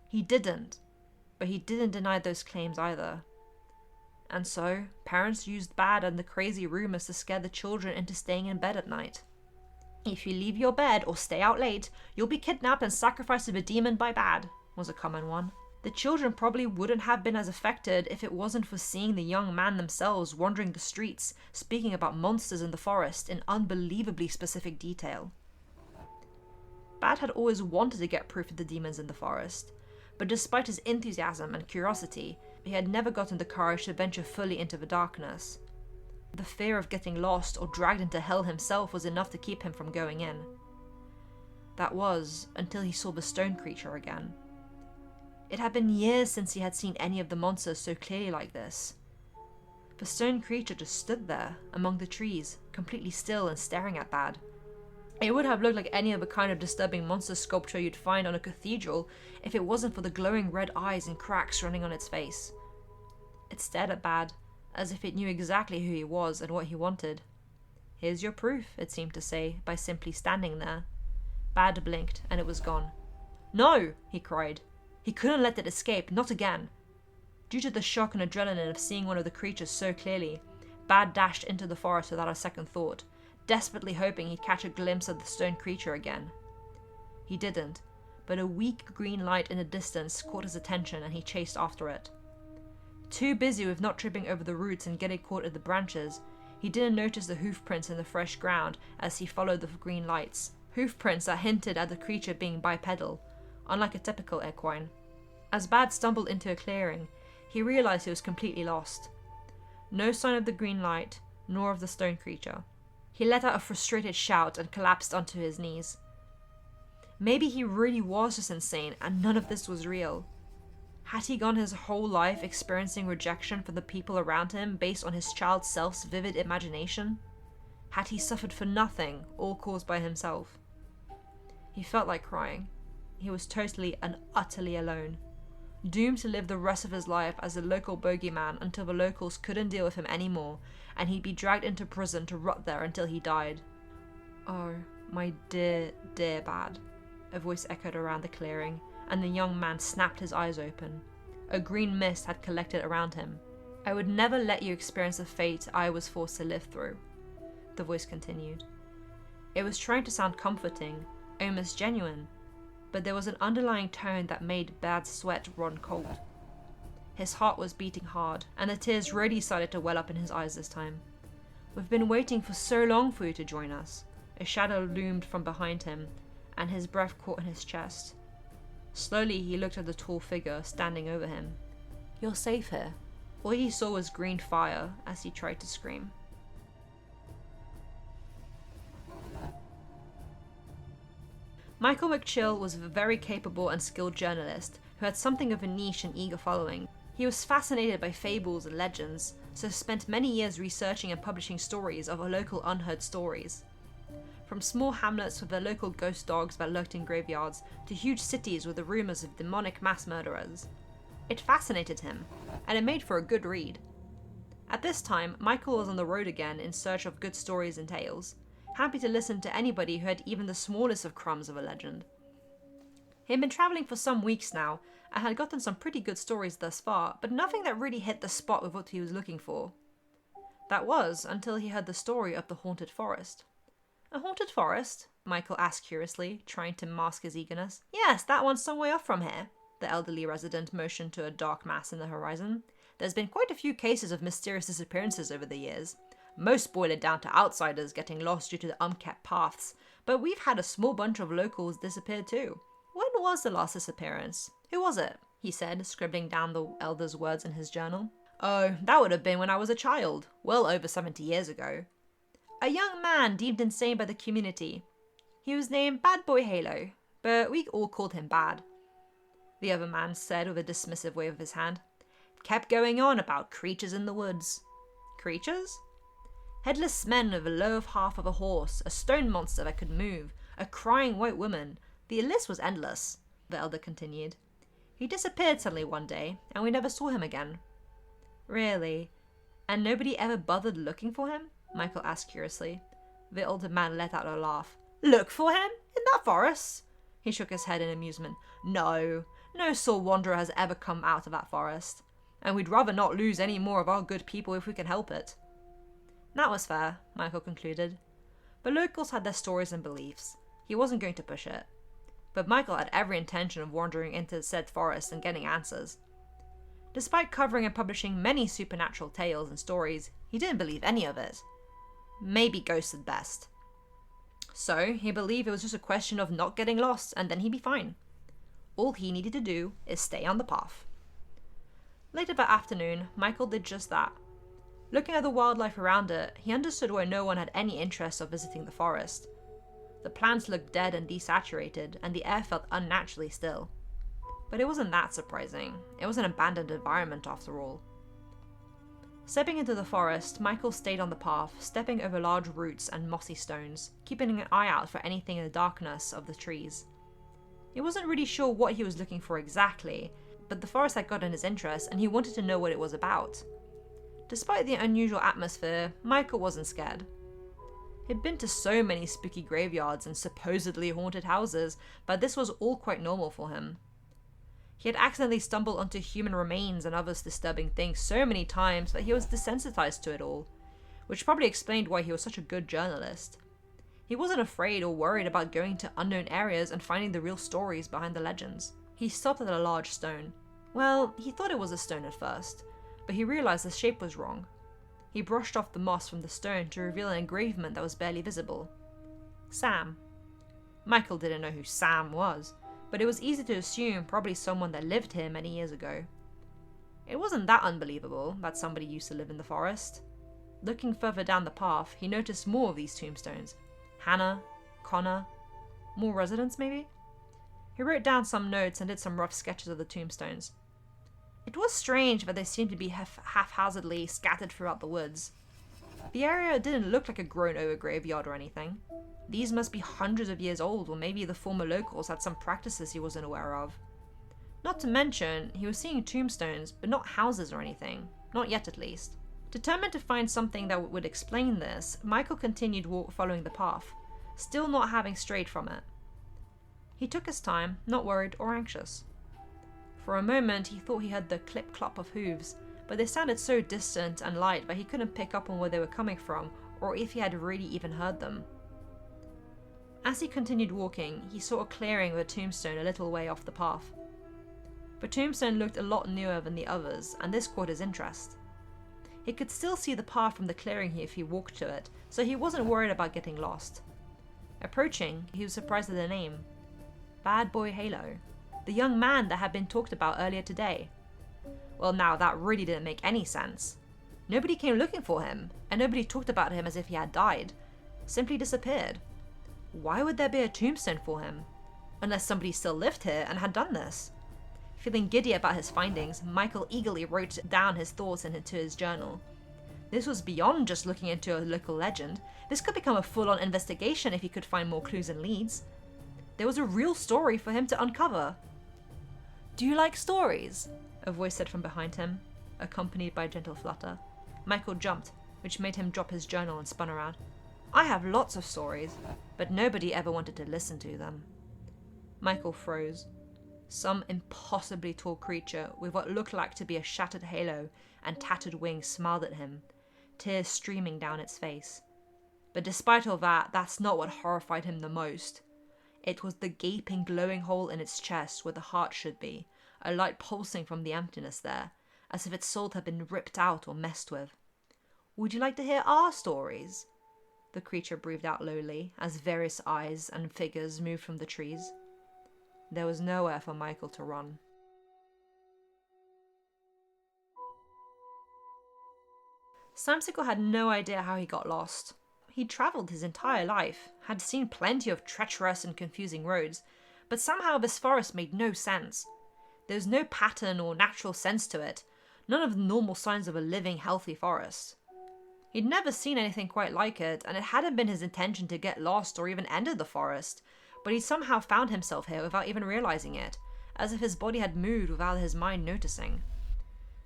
He didn't, but he didn't deny those claims either. And so, parents used Bad and the crazy rumours to scare the children into staying in bed at night. If you leave your bed or stay out late, you'll be kidnapped and sacrificed to the demon by Bad, was a common one. The children probably wouldn't have been as affected if it wasn't for seeing the young man themselves wandering the streets, speaking about monsters in the forest in unbelievably specific detail. Bad had always wanted to get proof of the demons in the forest, but despite his enthusiasm and curiosity, he had never gotten the courage to venture fully into the darkness. The fear of getting lost or dragged into hell himself was enough to keep him from going in. That was, until he saw the stone creature again. It had been years since he had seen any of the monsters so clearly like this. The stone creature just stood there, among the trees, completely still and staring at Bad. It would have looked like any other kind of disturbing monster sculpture you'd find on a cathedral if it wasn't for the glowing red eyes and cracks running on its face. It stared at Bad, as if it knew exactly who he was and what he wanted. "Here's your proof," it seemed to say, by simply standing there. Bad blinked, and it was gone. "No!" he cried. He couldn't let it escape, not again. Due to the shock and adrenaline of seeing one of the creatures so clearly, Bad dashed into the forest without a second thought, desperately hoping he'd catch a glimpse of the stone creature again. He didn't, but a weak green light in the distance caught his attention and he chased after it. Too busy with not tripping over the roots and getting caught in the branches, he didn't notice the hoof prints in the fresh ground as he followed the green lights, hoof prints that hinted at the creature being bipedal, unlike a typical equine. As Bad stumbled into a clearing, he realized he was completely lost. No sign of the green light, nor of the stone creature. He let out a frustrated shout and collapsed onto his knees. Maybe he really was just insane and none of this was real. Had he gone his whole life experiencing rejection from the people around him based on his child self's vivid imagination? Had he suffered for nothing, all caused by himself? He felt like crying. He was totally and utterly alone. doomed to live the rest of his life as a local bogeyman until the locals couldn't deal with him anymore, and he'd be dragged into prison to rot there until he died. "Oh, my dear, dear Bad," a voice echoed around the clearing, and the young man snapped his eyes open. A green mist had collected around him. "I would never let you experience the fate I was forced to live through," the voice continued. It was trying to sound comforting, almost genuine, but there was an underlying tone that made Bad's sweat run cold. His heart was beating hard, and the tears really started to well up in his eyes this time. "We've been waiting for so long for you to join us." A shadow loomed from behind him, and his breath caught in his chest. Slowly he looked at the tall figure standing over him. "You're safe here." All he saw was green fire as he tried to scream. Michael McChill was a very capable and skilled journalist who had something of a niche and eager following. He was fascinated by fables and legends, so spent many years researching and publishing stories of local unheard stories. From small hamlets with their local ghost dogs that lurked in graveyards, to huge cities with the rumours of demonic mass murderers. It fascinated him, and it made for a good read. At this time, Michael was on the road again in search of good stories and tales, happy to listen to anybody who had even the smallest of crumbs of a legend. He had been travelling for some weeks now, and had gotten some pretty good stories thus far, but nothing that really hit the spot with what he was looking for. That was until he heard the story of the haunted forest. "A haunted forest?" Michael asked curiously, trying to mask his eagerness. "Yes, that one's some way off from here." The elderly resident motioned to a dark mass in the horizon. "There's been quite a few cases of mysterious disappearances over the years. Most boil it down to outsiders getting lost due to the unkept paths, but we've had a small bunch of locals disappear too." "When was the last disappearance? Who was it?" he said, scribbling down the elder's words in his journal. "Oh, that would have been when I was a child, well over 70 years ago. A young man deemed insane by the community. He was named Bad Boy Halo, but we all called him Bad," the other man said with a dismissive wave of his hand. "Kept going on about creatures in the woods." "Creatures?" "Headless men with the lower half of a horse, a stone monster that could move, a crying white woman. The list was endless," the elder continued. "He disappeared suddenly one day, and we never saw him again." "Really? And nobody ever bothered looking for him?" Michael asked curiously. The older man let out a laugh. "Look for him? In that forest?" He shook his head in amusement. No soul wanderer has ever come out of that forest. And we'd rather not lose any more of our good people if we can help it." That was fair, Michael concluded. The locals had their stories and beliefs. He wasn't going to push it. But Michael had every intention of wandering into said forest and getting answers. Despite covering and publishing many supernatural tales and stories, he didn't believe any of it. Maybe ghosts at best. So he believed it was just a question of not getting lost, and then he'd be fine. All he needed to do is stay on the path. Later that afternoon, Michael did just that. Looking at the wildlife around it, he understood why no one had any interest of visiting the forest. The plants looked dead and desaturated, and the air felt unnaturally still. But it wasn't that surprising. It was an abandoned environment after all. Stepping into the forest, Michael stayed on the path, stepping over large roots and mossy stones, keeping an eye out for anything in the darkness of the trees. He wasn't really sure what he was looking for exactly, but the forest had gotten his interest and he wanted to know what it was about. Despite the unusual atmosphere, Michael wasn't scared. He'd been to so many spooky graveyards and supposedly haunted houses, but this was all quite normal for him. He had accidentally stumbled onto human remains and other disturbing things so many times that he was desensitized to it all, which probably explained why he was such a good journalist. He wasn't afraid or worried about going to unknown areas and finding the real stories behind the legends. He stopped at a large stone. Well, he thought it was a stone at first, but he realized the shape was wrong. He brushed off the moss from the stone to reveal an engravement that was barely visible. Sam. Michael didn't know who Sam was, but it was easy to assume probably someone that lived here many years ago. It wasn't that unbelievable that somebody used to live in the forest. Looking further down the path, he noticed more of these tombstones. Hannah, Connor, more residents maybe? He wrote down some notes and did some rough sketches of the tombstones. It was strange that they seemed to be haphazardly scattered throughout the woods. The area didn't look like a grown-over graveyard or anything. These must be hundreds of years old, or maybe the former locals had some practices he wasn't aware of. Not to mention, he was seeing tombstones, but not houses or anything. Not yet, at least. Determined to find something that would explain this, Michael continued following the path, still not having strayed from it. He took his time, not worried or anxious. For a moment, he thought he heard the clip-clop of hooves, but they sounded so distant and light that he couldn't pick up on where they were coming from, or if he had really even heard them. As he continued walking, he saw a clearing with a tombstone a little way off the path. The tombstone looked a lot newer than the others, and this caught his interest. He could still see the path from the clearing if he walked to it, so he wasn't worried about getting lost. Approaching, he was surprised at the name. Bad Boy Halo. The young man that had been talked about earlier today. Well, now that really didn't make any sense. Nobody came looking for him, and nobody talked about him as if he had died. Simply disappeared. Why would there be a tombstone for him? Unless somebody still lived here and had done this. Feeling giddy about his findings, Michael eagerly wrote down his thoughts into his journal. This was beyond just looking into a local legend. This could become a full-on investigation if he could find more clues and leads. There was a real story for him to uncover. "Do you like stories?" a voice said from behind him, accompanied by a gentle flutter. Michael jumped, which made him drop his journal and spun around. "I have lots of stories, but nobody ever wanted to listen to them." Michael froze. Some impossibly tall creature with what looked like to be a shattered halo and tattered wings smiled at him, tears streaming down its face. But despite all that, that's not what horrified him the most. It was the gaping, glowing hole in its chest where the heart should be, a light pulsing from the emptiness there, as if its soul had been ripped out or messed with. "Would you like to hear our stories?" the creature breathed out lowly, as various eyes and figures moved from the trees. There was nowhere for Michael to run. Slimecicle had no idea how he got lost. He'd travelled his entire life, had seen plenty of treacherous and confusing roads, but somehow this forest made no sense. There was no pattern or natural sense to it, none of the normal signs of a living, healthy forest. He'd never seen anything quite like it, and it hadn't been his intention to get lost or even enter the forest, but he somehow found himself here without even realizing it, as if his body had moved without his mind noticing.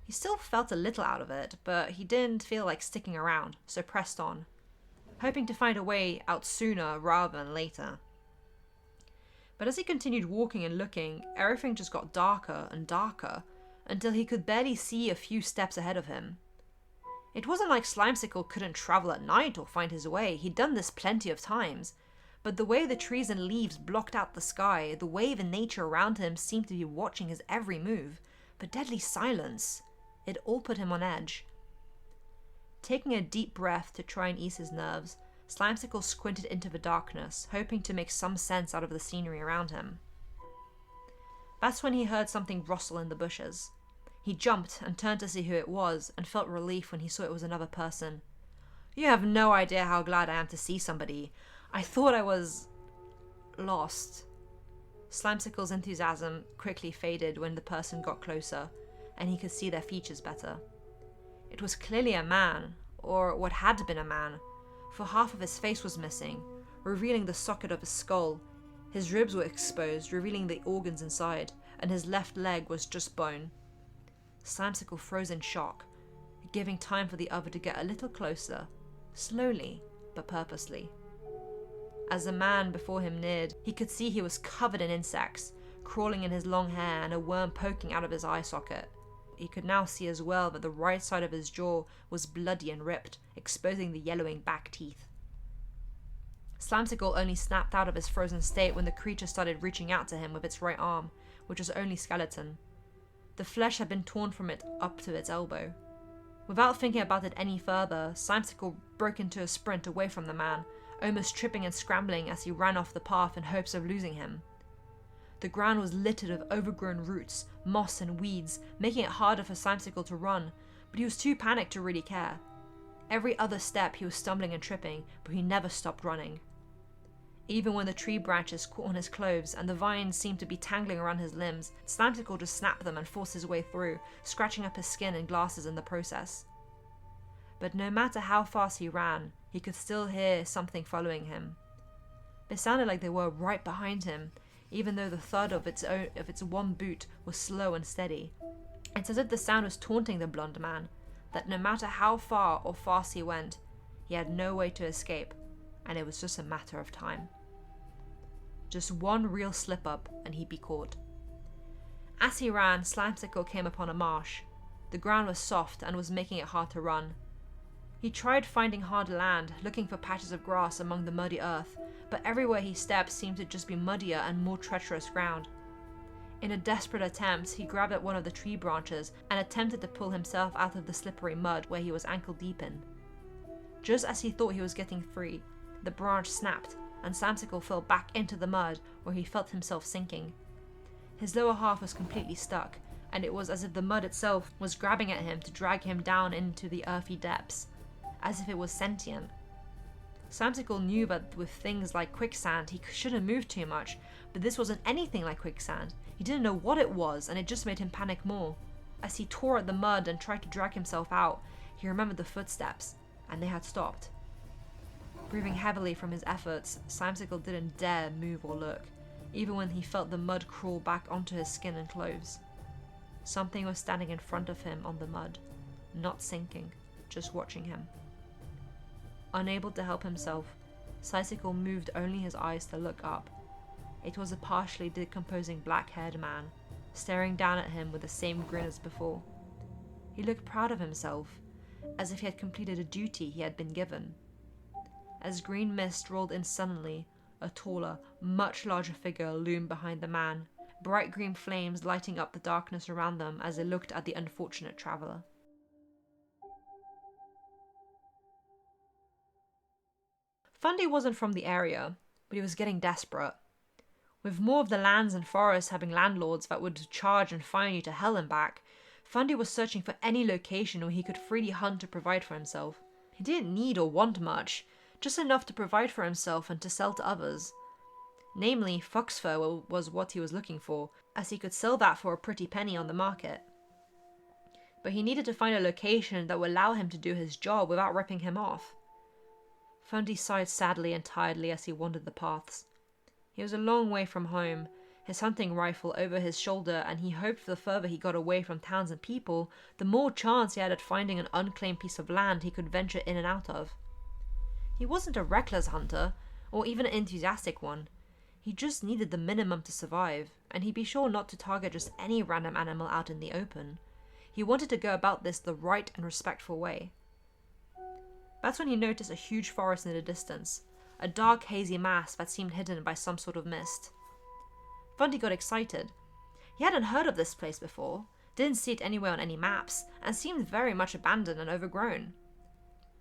He still felt a little out of it, but he didn't feel like sticking around, so pressed on, hoping to find a way out sooner rather than later. But as he continued walking and looking, everything just got darker and darker, until he could barely see a few steps ahead of him. It wasn't like Slimecicle couldn't travel at night or find his way. He'd done this plenty of times. But the way the trees and leaves blocked out the sky, the way the nature around him seemed to be watching his every move, the deadly silence, it all put him on edge. Taking a deep breath to try and ease his nerves, Slimecicle squinted into the darkness, hoping to make some sense out of the scenery around him. That's when he heard something rustle in the bushes. He jumped and turned to see who it was, and felt relief when he saw it was another person. "You have no idea how glad I am to see somebody. I thought I was lost." Slimecicle's enthusiasm quickly faded when the person got closer, and he could see their features better. It was clearly a man, or what had been a man, for half of his face was missing, revealing the socket of his skull. His ribs were exposed, revealing the organs inside, and his left leg was just bone. Slimecicle froze in shock, giving time for the other to get a little closer, slowly but purposely. As the man before him neared, he could see he was covered in insects, crawling in his long hair and a worm poking out of his eye socket. He could now see as well that the right side of his jaw was bloody and ripped, exposing the yellowing back teeth. Slimecicle only snapped out of his frozen state when the creature started reaching out to him with its right arm, which was only skeleton. The flesh had been torn from it up to its elbow. Without thinking about it any further, Slimecicle broke into a sprint away from the man, almost tripping and scrambling as he ran off the path in hopes of losing him. The ground was littered with overgrown roots, moss and weeds, making it harder for Slimecicle to run, but he was too panicked to really care. Every other step he was stumbling and tripping, but he never stopped running. Even when the tree branches caught on his clothes and the vines seemed to be tangling around his limbs, Slimecicle just snapped them and forced his way through, scratching up his skin and glasses in the process. But no matter how fast he ran, he could still hear something following him. It sounded like they were right behind him, even though the thud of its one boot was slow and steady. It's as if the sound was taunting the blonde man, that no matter how far or fast he went, he had no way to escape, and it was just a matter of time. Just one real slip-up and he'd be caught. As he ran, Slimecicle came upon a marsh. The ground was soft and was making it hard to run. He tried finding hard land, looking for patches of grass among the muddy earth, but everywhere he stepped seemed to just be muddier and more treacherous ground. In a desperate attempt, he grabbed at one of the tree branches and attempted to pull himself out of the slippery mud where he was ankle deep in. Just as he thought he was getting free, the branch snapped, and Slimecicle fell back into the mud where he felt himself sinking. His lower half was completely stuck, and it was as if the mud itself was grabbing at him to drag him down into the earthy depths, as if it was sentient. Slimecicle knew that with things like quicksand he shouldn't move too much, but this wasn't anything like quicksand. He didn't know what it was, and it just made him panic more. As he tore at the mud and tried to drag himself out, he remembered the footsteps, and they had stopped. Breathing heavily from his efforts, Slimecicle didn't dare move or look, even when he felt the mud crawl back onto his skin and clothes. Something was standing in front of him on the mud, not sinking, just watching him. Unable to help himself, Slimecicle moved only his eyes to look up. It was a partially decomposing black-haired man, staring down at him with the same grin as before. He looked proud of himself, as if he had completed a duty he had been given. As green mist rolled in suddenly, a taller, much larger figure loomed behind the man, bright green flames lighting up the darkness around them as they looked at the unfortunate traveller. Fundy wasn't from the area, but he was getting desperate. With more of the lands and forests having landlords that would charge and fine you to hell and back, Fundy was searching for any location where he could freely hunt to provide for himself. He didn't need or want much, just enough to provide for himself and to sell to others. Namely, fox fur was what he was looking for, as he could sell that for a pretty penny on the market. But he needed to find a location that would allow him to do his job without ripping him off. Fundy sighed sadly and tiredly as he wandered the paths. He was a long way from home, his hunting rifle over his shoulder, and he hoped the further he got away from towns and people, the more chance he had at finding an unclaimed piece of land he could venture in and out of. He wasn't a reckless hunter, or even an enthusiastic one. He just needed the minimum to survive, and he'd be sure not to target just any random animal out in the open. He wanted to go about this the right and respectful way. That's when he noticed a huge forest in the distance, a dark hazy mass that seemed hidden by some sort of mist. Fundy got excited. He hadn't heard of this place before, didn't see it anywhere on any maps, and seemed very much abandoned and overgrown.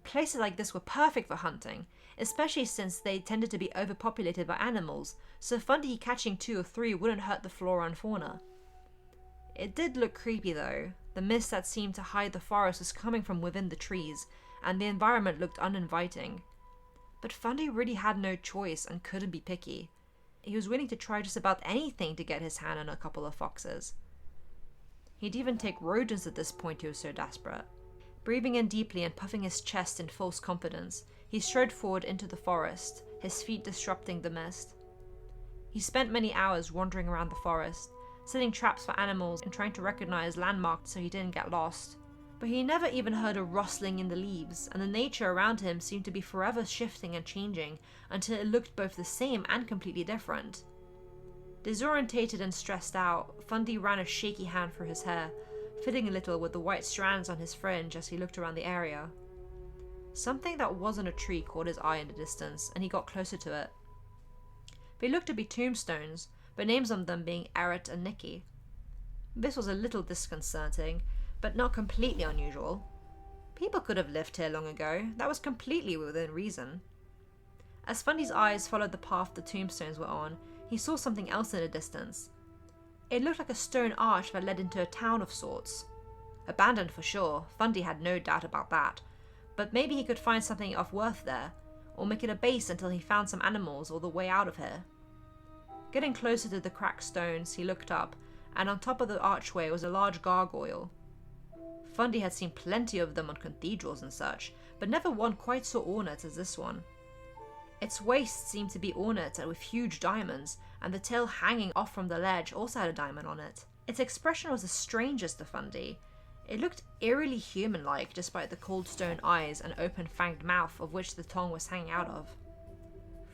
Places like this were perfect for hunting, especially since they tended to be overpopulated by animals, so Fundy catching 2 or 3 wouldn't hurt the flora and fauna. It did look creepy though. The mist that seemed to hide the forest was coming from within the trees, and the environment looked uninviting. But Fundy really had no choice and couldn't be picky. He was willing to try just about anything to get his hand on a couple of foxes. He'd even take rodents at this point, he was so desperate. Breathing in deeply and puffing his chest in false confidence, he strode forward into the forest, his feet disrupting the mist. He spent many hours wandering around the forest, setting traps for animals and trying to recognize landmarks so he didn't get lost. But he never even heard a rustling in the leaves, and the nature around him seemed to be forever shifting and changing until it looked both the same and completely different. Disorientated and stressed out, Fundy ran a shaky hand through his hair, fiddling a little with the white strands on his fringe as he looked around the area. Something that wasn't a tree caught his eye in the distance, and he got closer to it. They looked to be tombstones, but names on them being Eret and Nikki. This was a little disconcerting, but not completely unusual. People could have lived here long ago, that was completely within reason. As Fundy's eyes followed the path the tombstones were on, he saw something else in the distance. It looked like a stone arch that led into a town of sorts. Abandoned for sure, Fundy had no doubt about that, but maybe he could find something of worth there, or make it a base until he found some animals or the way out of here. Getting closer to the cracked stones, he looked up, and on top of the archway was a large gargoyle. Fundy had seen plenty of them on cathedrals and such, but never one quite so ornate as this one. Its waist seemed to be ornate with huge diamonds, and the tail hanging off from the ledge also had a diamond on it. Its expression was the strangest to Fundy. It looked eerily human-like despite the cold stone eyes and open fanged mouth of which the tongue was hanging out of.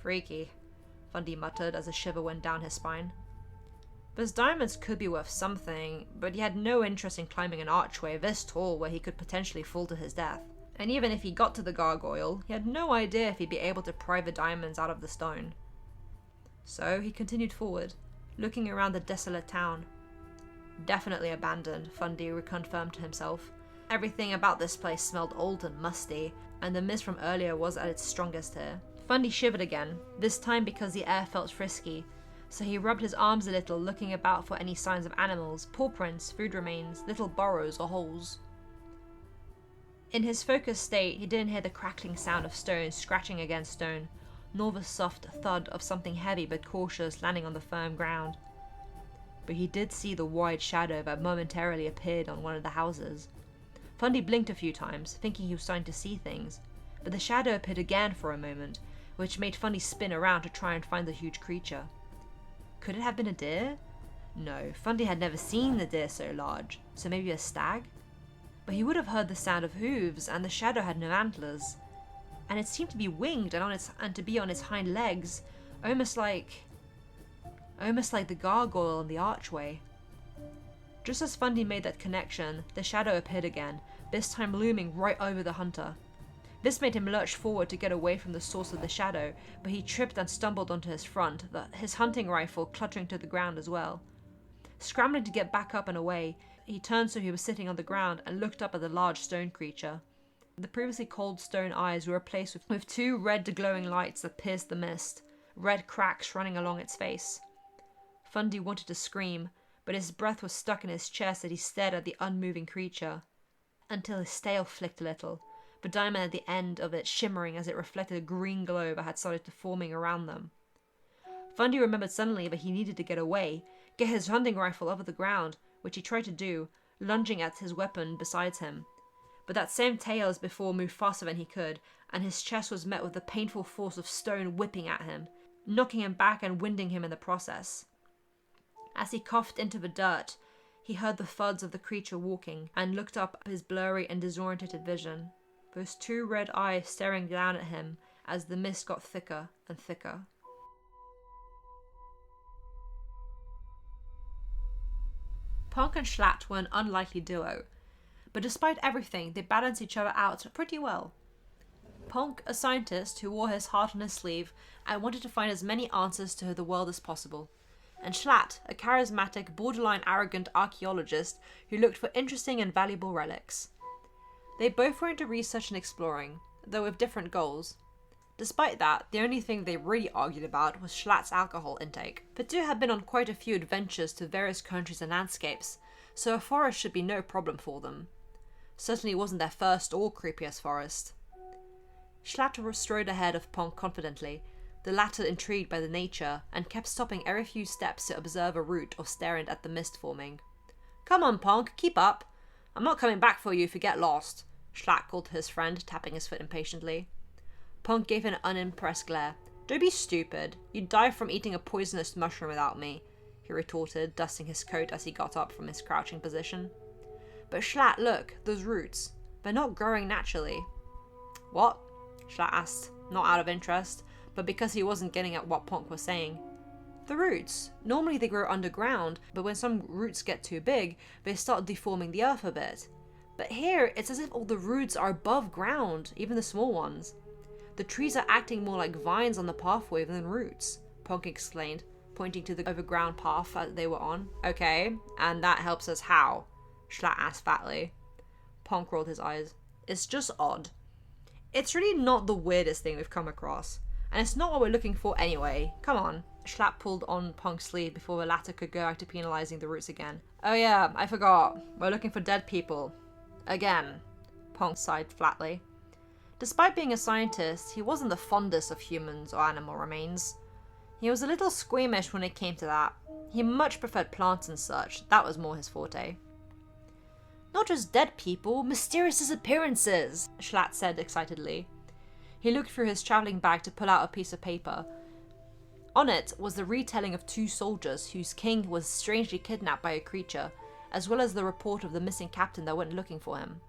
Freaky, Fundy muttered as a shiver went down his spine. Those diamonds could be worth something, but he had no interest in climbing an archway this tall where he could potentially fall to his death. And even if he got to the gargoyle, he had no idea if he'd be able to pry the diamonds out of the stone. So he continued forward, looking around the desolate town. Definitely abandoned, Fundy reconfirmed to himself. Everything about this place smelled old and musty, and the mist from earlier was at its strongest here. Fundy shivered again, this time because the air felt frisky, so he rubbed his arms a little, looking about for any signs of animals, paw prints, food remains, little burrows or holes. In his focused state, he didn't hear the crackling sound of stone scratching against stone, nor the soft thud of something heavy but cautious landing on the firm ground. But he did see the wide shadow that momentarily appeared on one of the houses. Fundy blinked a few times, thinking he was starting to see things, but the shadow appeared again for a moment, which made Fundy spin around to try and find the huge creature. Could it have been a deer? No, Fundy had never seen the deer so large, so maybe a stag? But he would have heard the sound of hooves, and the shadow had no antlers. And it seemed to be winged and to be on its hind legs, almost like the gargoyle in the archway. Just as Fundy made that connection, the shadow appeared again, this time looming right over the hunter. This made him lurch forward to get away from the source of the shadow, but he tripped and stumbled onto his front, his hunting rifle cluttering to the ground as well. Scrambling to get back up and away, he turned so he was sitting on the ground and looked up at the large stone creature. The previously cold stone eyes were replaced with two red glowing lights that pierced the mist, red cracks running along its face. Fundy wanted to scream, but his breath was stuck in his chest as he stared at the unmoving creature, until his tail flicked a little, the diamond at the end of it shimmering as it reflected a green glow that had started forming around them. Fundy remembered suddenly that he needed to get away, get his hunting rifle off the ground, which he tried to do, lunging at his weapon beside him. But that same tail as before moved faster than he could, and his chest was met with the painful force of stone whipping at him, knocking him back and winding him in the process. As he coughed into the dirt, he heard the thuds of the creature walking, and looked up his blurry and disorientated vision, those two red eyes staring down at him as the mist got thicker and thicker. Ponc and Schlatt were an unlikely duo, but despite everything, they balanced each other out pretty well. Ponc, a scientist who wore his heart on his sleeve and wanted to find as many answers to the world as possible, and Schlatt, a charismatic, borderline arrogant archaeologist who looked for interesting and valuable relics. They both were into research and exploring, though with different goals. Despite that, the only thing they really argued about was Schlatt's alcohol intake. The two had been on quite a few adventures to various countries and landscapes, so a forest should be no problem for them. Certainly wasn't their first or creepiest forest. Schlatt strode ahead of Ponc confidently, the latter intrigued by the nature, and kept stopping every few steps to observe a route or staring at the mist forming. "Come on, Ponc, keep up. I'm not coming back for you if you get lost," Schlatt called to his friend, tapping his foot impatiently. Ponc gave an unimpressed glare. "Don't be stupid. You'd die from eating a poisonous mushroom without me," he retorted, dusting his coat as he got up from his crouching position. "But Schlatt, look, those roots. They're not growing naturally." "What?" Schlatt asked, not out of interest, but because he wasn't getting at what Ponc was saying. "The roots. Normally they grow underground, but when some roots get too big, they start deforming the earth a bit. But here, it's as if all the roots are above ground, even the small ones. The trees are acting more like vines on the pathway than roots," Ponc explained, pointing to the overground path that they were on. "Okay, and that helps us how?" Schlatt asked fatly. Ponc rolled his eyes. "It's just odd. It's really not the weirdest thing we've come across, and it's not what we're looking for anyway. Come on." Schlatt pulled on Ponc's sleeve before the latter could go back to penalizing the roots again. "Oh yeah, I forgot. We're looking for dead people. Again." Ponc sighed flatly. Despite being a scientist, he wasn't the fondest of humans or animal remains. He was a little squeamish when it came to that. He much preferred plants and such. That was more his forte. "Not just dead people, mysterious disappearances," Schlatt said excitedly. He looked through his travelling bag to pull out a piece of paper. On it was the retelling of 2 soldiers whose king was strangely kidnapped by a creature, as well as the report of the missing captain that went looking for him.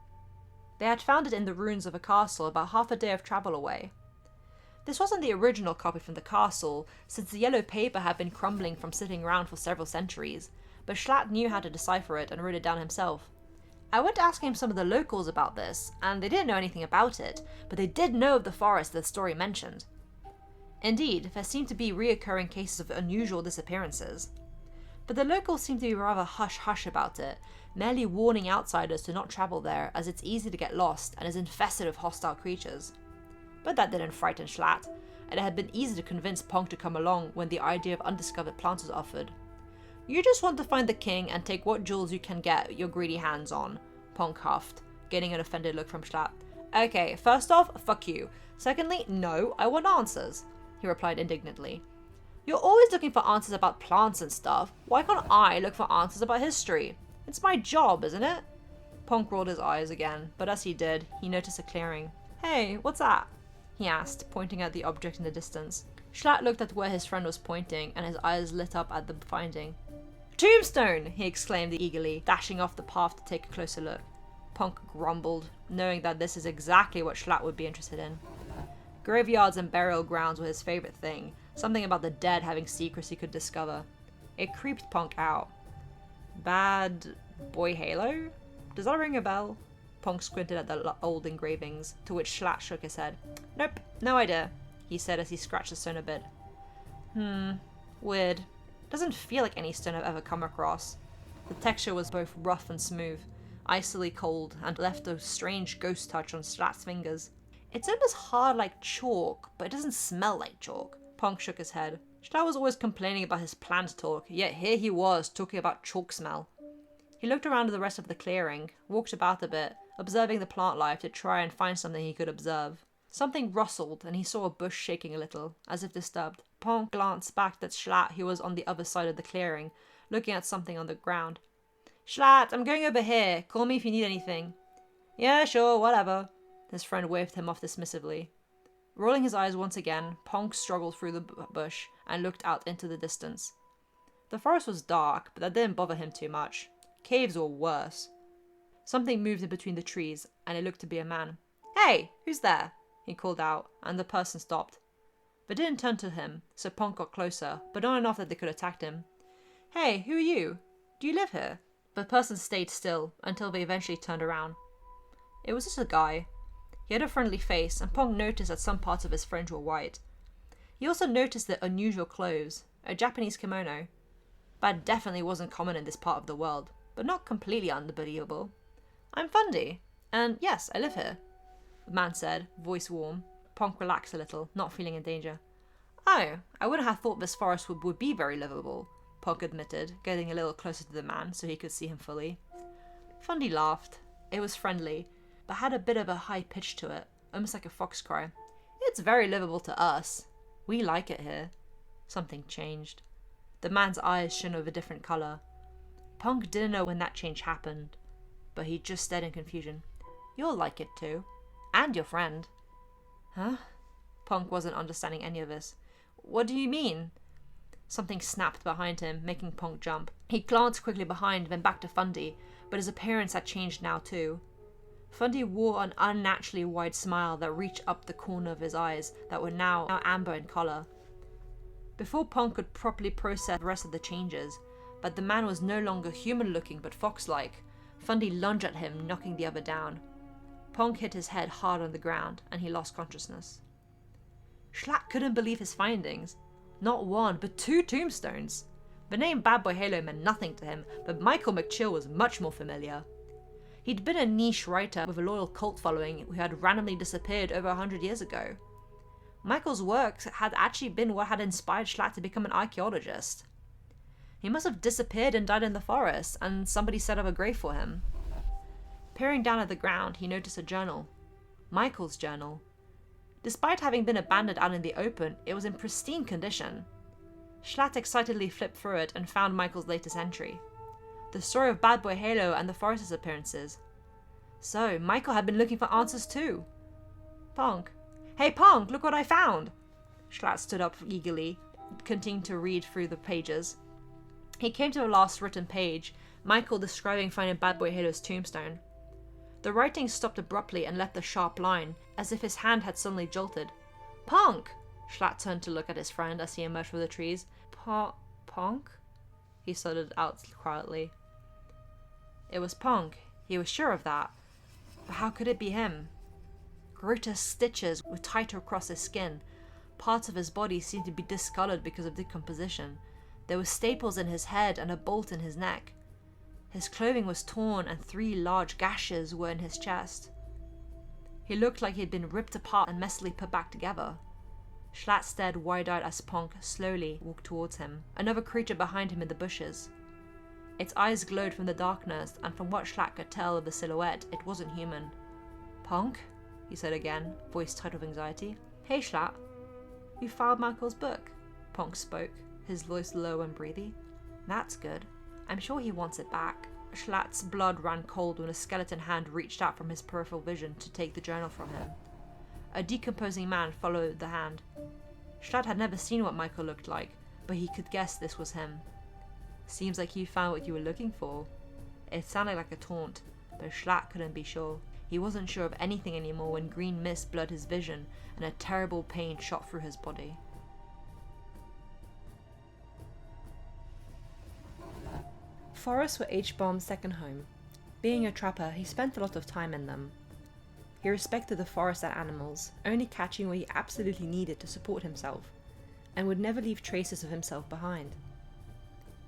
They had found it in the ruins of a castle about half a day of travel away. This wasn't the original copy from the castle, since the yellow paper had been crumbling from sitting around for several centuries, but Schlatt knew how to decipher it and wrote it down himself. I went asking some of the locals about this, and they didn't know anything about it, but they did know of the forest the story mentioned. Indeed, there seemed to be reoccurring cases of unusual disappearances. But the locals seemed to be rather hush-hush about it, merely warning outsiders to not travel there as it's easy to get lost and is infested with hostile creatures. But that didn't frighten Schlatt, and it had been easy to convince Ponc to come along when the idea of undiscovered plants was offered. "You just want to find the king and take what jewels you can get your greedy hands on," Ponc huffed, getting an offended look from Schlatt. "Okay, first off, fuck you. Secondly, no, I want answers," he replied indignantly. "You're always looking for answers about plants and stuff. Why can't I look for answers about history? It's my job, isn't it?" Ponc rolled his eyes again, but as he did, he noticed a clearing. "Hey, what's that?" he asked, pointing at the object in the distance. Schlatt looked at where his friend was pointing, and his eyes lit up at the finding. "Tombstone!" he exclaimed eagerly, dashing off the path to take a closer look. Ponc grumbled, knowing that this is exactly what Schlatt would be interested in. Graveyards and burial grounds were his favourite thing, something about the dead having secrets he could discover. It creeped Ponc out. Bad Boy Halo? Does that ring a bell? Ponc squinted at the old engravings, to which Schlatt shook his head. "Nope, no idea," he said as he scratched the stone a bit. Weird. Doesn't feel like any stone I've ever come across. The texture was both rough and smooth, icily cold, and left a strange ghost touch on Schlatt's fingers. "It's almost hard like chalk, but it doesn't smell like chalk." Ponc shook his head. Schlatt was always complaining about his plant talk, yet here he was talking about chalk smell. He looked around at the rest of the clearing, walked about a bit, observing the plant life to try and find something he could observe. Something rustled, and he saw a bush shaking a little, as if disturbed. Ponc glanced back at Schlatt, who was on the other side of the clearing, looking at something on the ground. "Schlatt, I'm going over here. Call me if you need anything." "Yeah, sure, whatever." His friend waved him off dismissively. Rolling his eyes once again, Ponc struggled through the bush and looked out into the distance. The forest was dark, but that didn't bother him too much. Caves were worse. Something moved in between the trees, and it looked to be a man. "Hey, who's there?" he called out, and the person stopped. They didn't turn to him, so Ponc got closer, but not enough that they could attack him. "Hey, who are you? Do you live here?" The person stayed still until they eventually turned around. It was just a guy. He had a friendly face, and Ponc noticed that some parts of his fringe were white. He also noticed the unusual clothes, a Japanese kimono. That definitely wasn't common in this part of the world, but not completely unbelievable. "I'm Fundy, and yes, I live here," the man said, voice warm. Ponc relaxed a little, not feeling in danger. "Oh, I wouldn't have thought this forest would be very livable," Ponc admitted, getting a little closer to the man so he could see him fully. Fundy laughed. It was friendly, but had a bit of a high pitch to it, almost like a fox cry. "It's very livable to us. We like it here." Something changed. The man's eyes shone of a different colour. Ponc didn't know when that change happened, but he just stared in confusion. "You'll like it too. And your friend." "Huh?" Ponc wasn't understanding any of this. "What do you mean?" Something snapped behind him, making Ponc jump. He glanced quickly behind, then back to Fundy, but his appearance had changed now too. Fundy wore an unnaturally wide smile that reached up the corner of his eyes that were now amber in colour. Before Ponc could properly process the rest of the changes, but the man was no longer human-looking but fox-like, Fundy lunged at him, knocking the other down. Ponc hit his head hard on the ground, and he lost consciousness. Schlatt couldn't believe his findings. Not one, but 2 tombstones. The name Bad Boy Halo meant nothing to him, but Michael McChill was much more familiar. He'd been a niche writer with a loyal cult following who had randomly disappeared over 100 years ago. Michael's works had actually been what had inspired Schlatt to become an archaeologist. He must have disappeared and died in the forest, and somebody set up a grave for him. Peering down at the ground, he noticed a journal. Michael's journal. Despite having been abandoned out in the open, it was in pristine condition. Schlatt excitedly flipped through it and found Michael's latest entry. The story of Bad Boy Halo and the forest's appearances. So, Michael had been looking for answers too. "Ponc, Hey Ponc, look what I found! Schlatt stood up eagerly, continuing to read through the pages. He came to the last written page, Michael describing finding Bad Boy Halo's tombstone. The writing stopped abruptly and left a sharp line, as if his hand had suddenly jolted. Ponc! Schlatt turned to look at his friend as he emerged from the trees. Ponc? He stuttered out quietly. It was Ponc. He was sure of that. But how could it be him? Grotesque stitches were tighter across his skin. Parts of his body seemed to be discolored because of decomposition. There were staples in his head and a bolt in his neck. His clothing was torn and 3 large gashes were in his chest. He looked like he had been ripped apart and messily put back together. Schlatt stared wide-eyed as Ponc slowly walked towards him, another creature behind him in the bushes. Its eyes glowed from the darkness, and from what Schlatt could tell of the silhouette, it wasn't human. Ponc? He said again, voice tight with anxiety. Hey Schlatt, you found Michael's book? Ponc spoke, his voice low and breathy. That's good. I'm sure he wants it back. Schlatt's blood ran cold when a skeleton hand reached out from his peripheral vision to take the journal from him. A decomposing man followed the hand. Schlatt had never seen what Michael looked like, but he could guess this was him. Seems like you found what you were looking for. It sounded like a taunt, but Schlatt couldn't be sure. He wasn't sure of anything anymore when green mist blurred his vision and a terrible pain shot through his body. Forests were H-Bomb's second home. Being a trapper, he spent a lot of time in them. He respected the forest and animals, only catching what he absolutely needed to support himself, and would never leave traces of himself behind.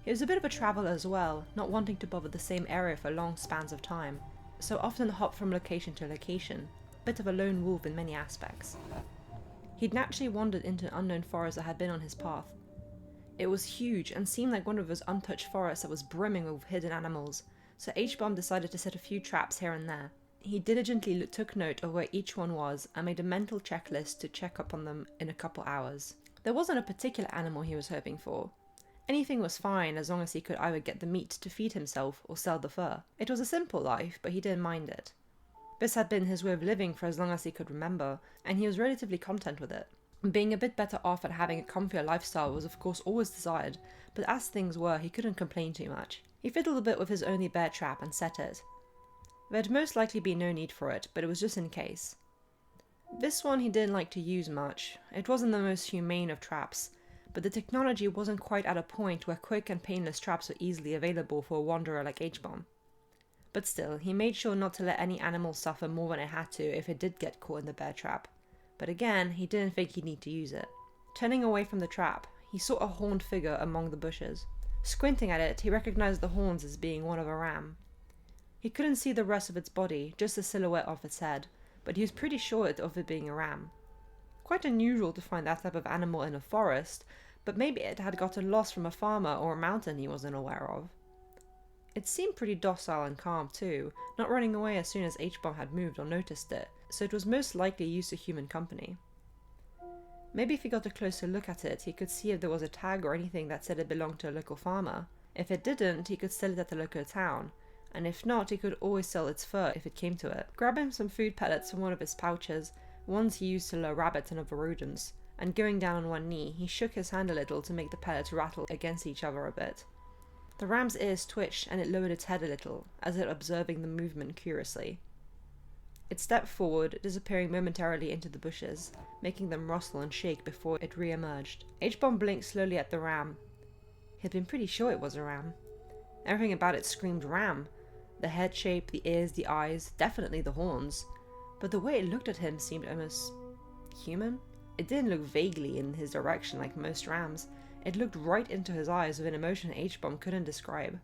He was a bit of a traveller as well, not wanting to bother the same area for long spans of time, so often hopped from location to location, a bit of a lone wolf in many aspects. He'd naturally wandered into an unknown forest that had been on his path. It was huge and seemed like one of those untouched forests that was brimming with hidden animals, so H-Bomb decided to set a few traps here and there. He diligently took note of where each one was and made a mental checklist to check up on them in a couple hours. There wasn't a particular animal he was hoping for. Anything was fine as long as he could either get the meat to feed himself or sell the fur. It was a simple life, but he didn't mind it. This had been his way of living for as long as he could remember, and he was relatively content with it. Being a bit better off at having a comfier lifestyle was of course always desired, but as things were, he couldn't complain too much. He fiddled a bit with his only bear trap and set it. There'd most likely be no need for it, but it was just in case. This one he didn't like to use much. It wasn't the most humane of traps, but the technology wasn't quite at a point where quick and painless traps were easily available for a wanderer like H-Bomb. But still, he made sure not to let any animal suffer more than it had to if it did get caught in the bear trap. But again, he didn't think he'd need to use it. Turning away from the trap, he saw a horned figure among the bushes. Squinting at it, he recognized the horns as being one of a ram. He couldn't see the rest of its body, just the silhouette of its head, but he was pretty sure of it being a ram. Quite unusual to find that type of animal in a forest, but maybe it had gotten lost from a farmer or a mountain he wasn't aware of. It seemed pretty docile and calm too, not running away as soon as H-Bomb had moved or noticed it, so it was most likely used to human company. Maybe if he got a closer look at it, he could see if there was a tag or anything that said it belonged to a local farmer. If it didn't, he could sell it at the local town, and if not, he could always sell its fur if it came to it. Grabbing some food pellets from one of his pouches, ones he used to lure rabbits and other rodents, and going down on one knee, he shook his hand a little to make the pellets rattle against each other a bit. The ram's ears twitched and it lowered its head a little, as if observing the movement curiously. It stepped forward, disappearing momentarily into the bushes, making them rustle and shake before it re-emerged. H-Bomb blinked slowly at the ram. He had been pretty sure it was a ram. Everything about it screamed ram. The head shape, the ears, the eyes, definitely the horns. But the way it looked at him seemed almost human. It didn't look vaguely in his direction like most rams. It looked right into his eyes with an emotion H-Bomb couldn't describe.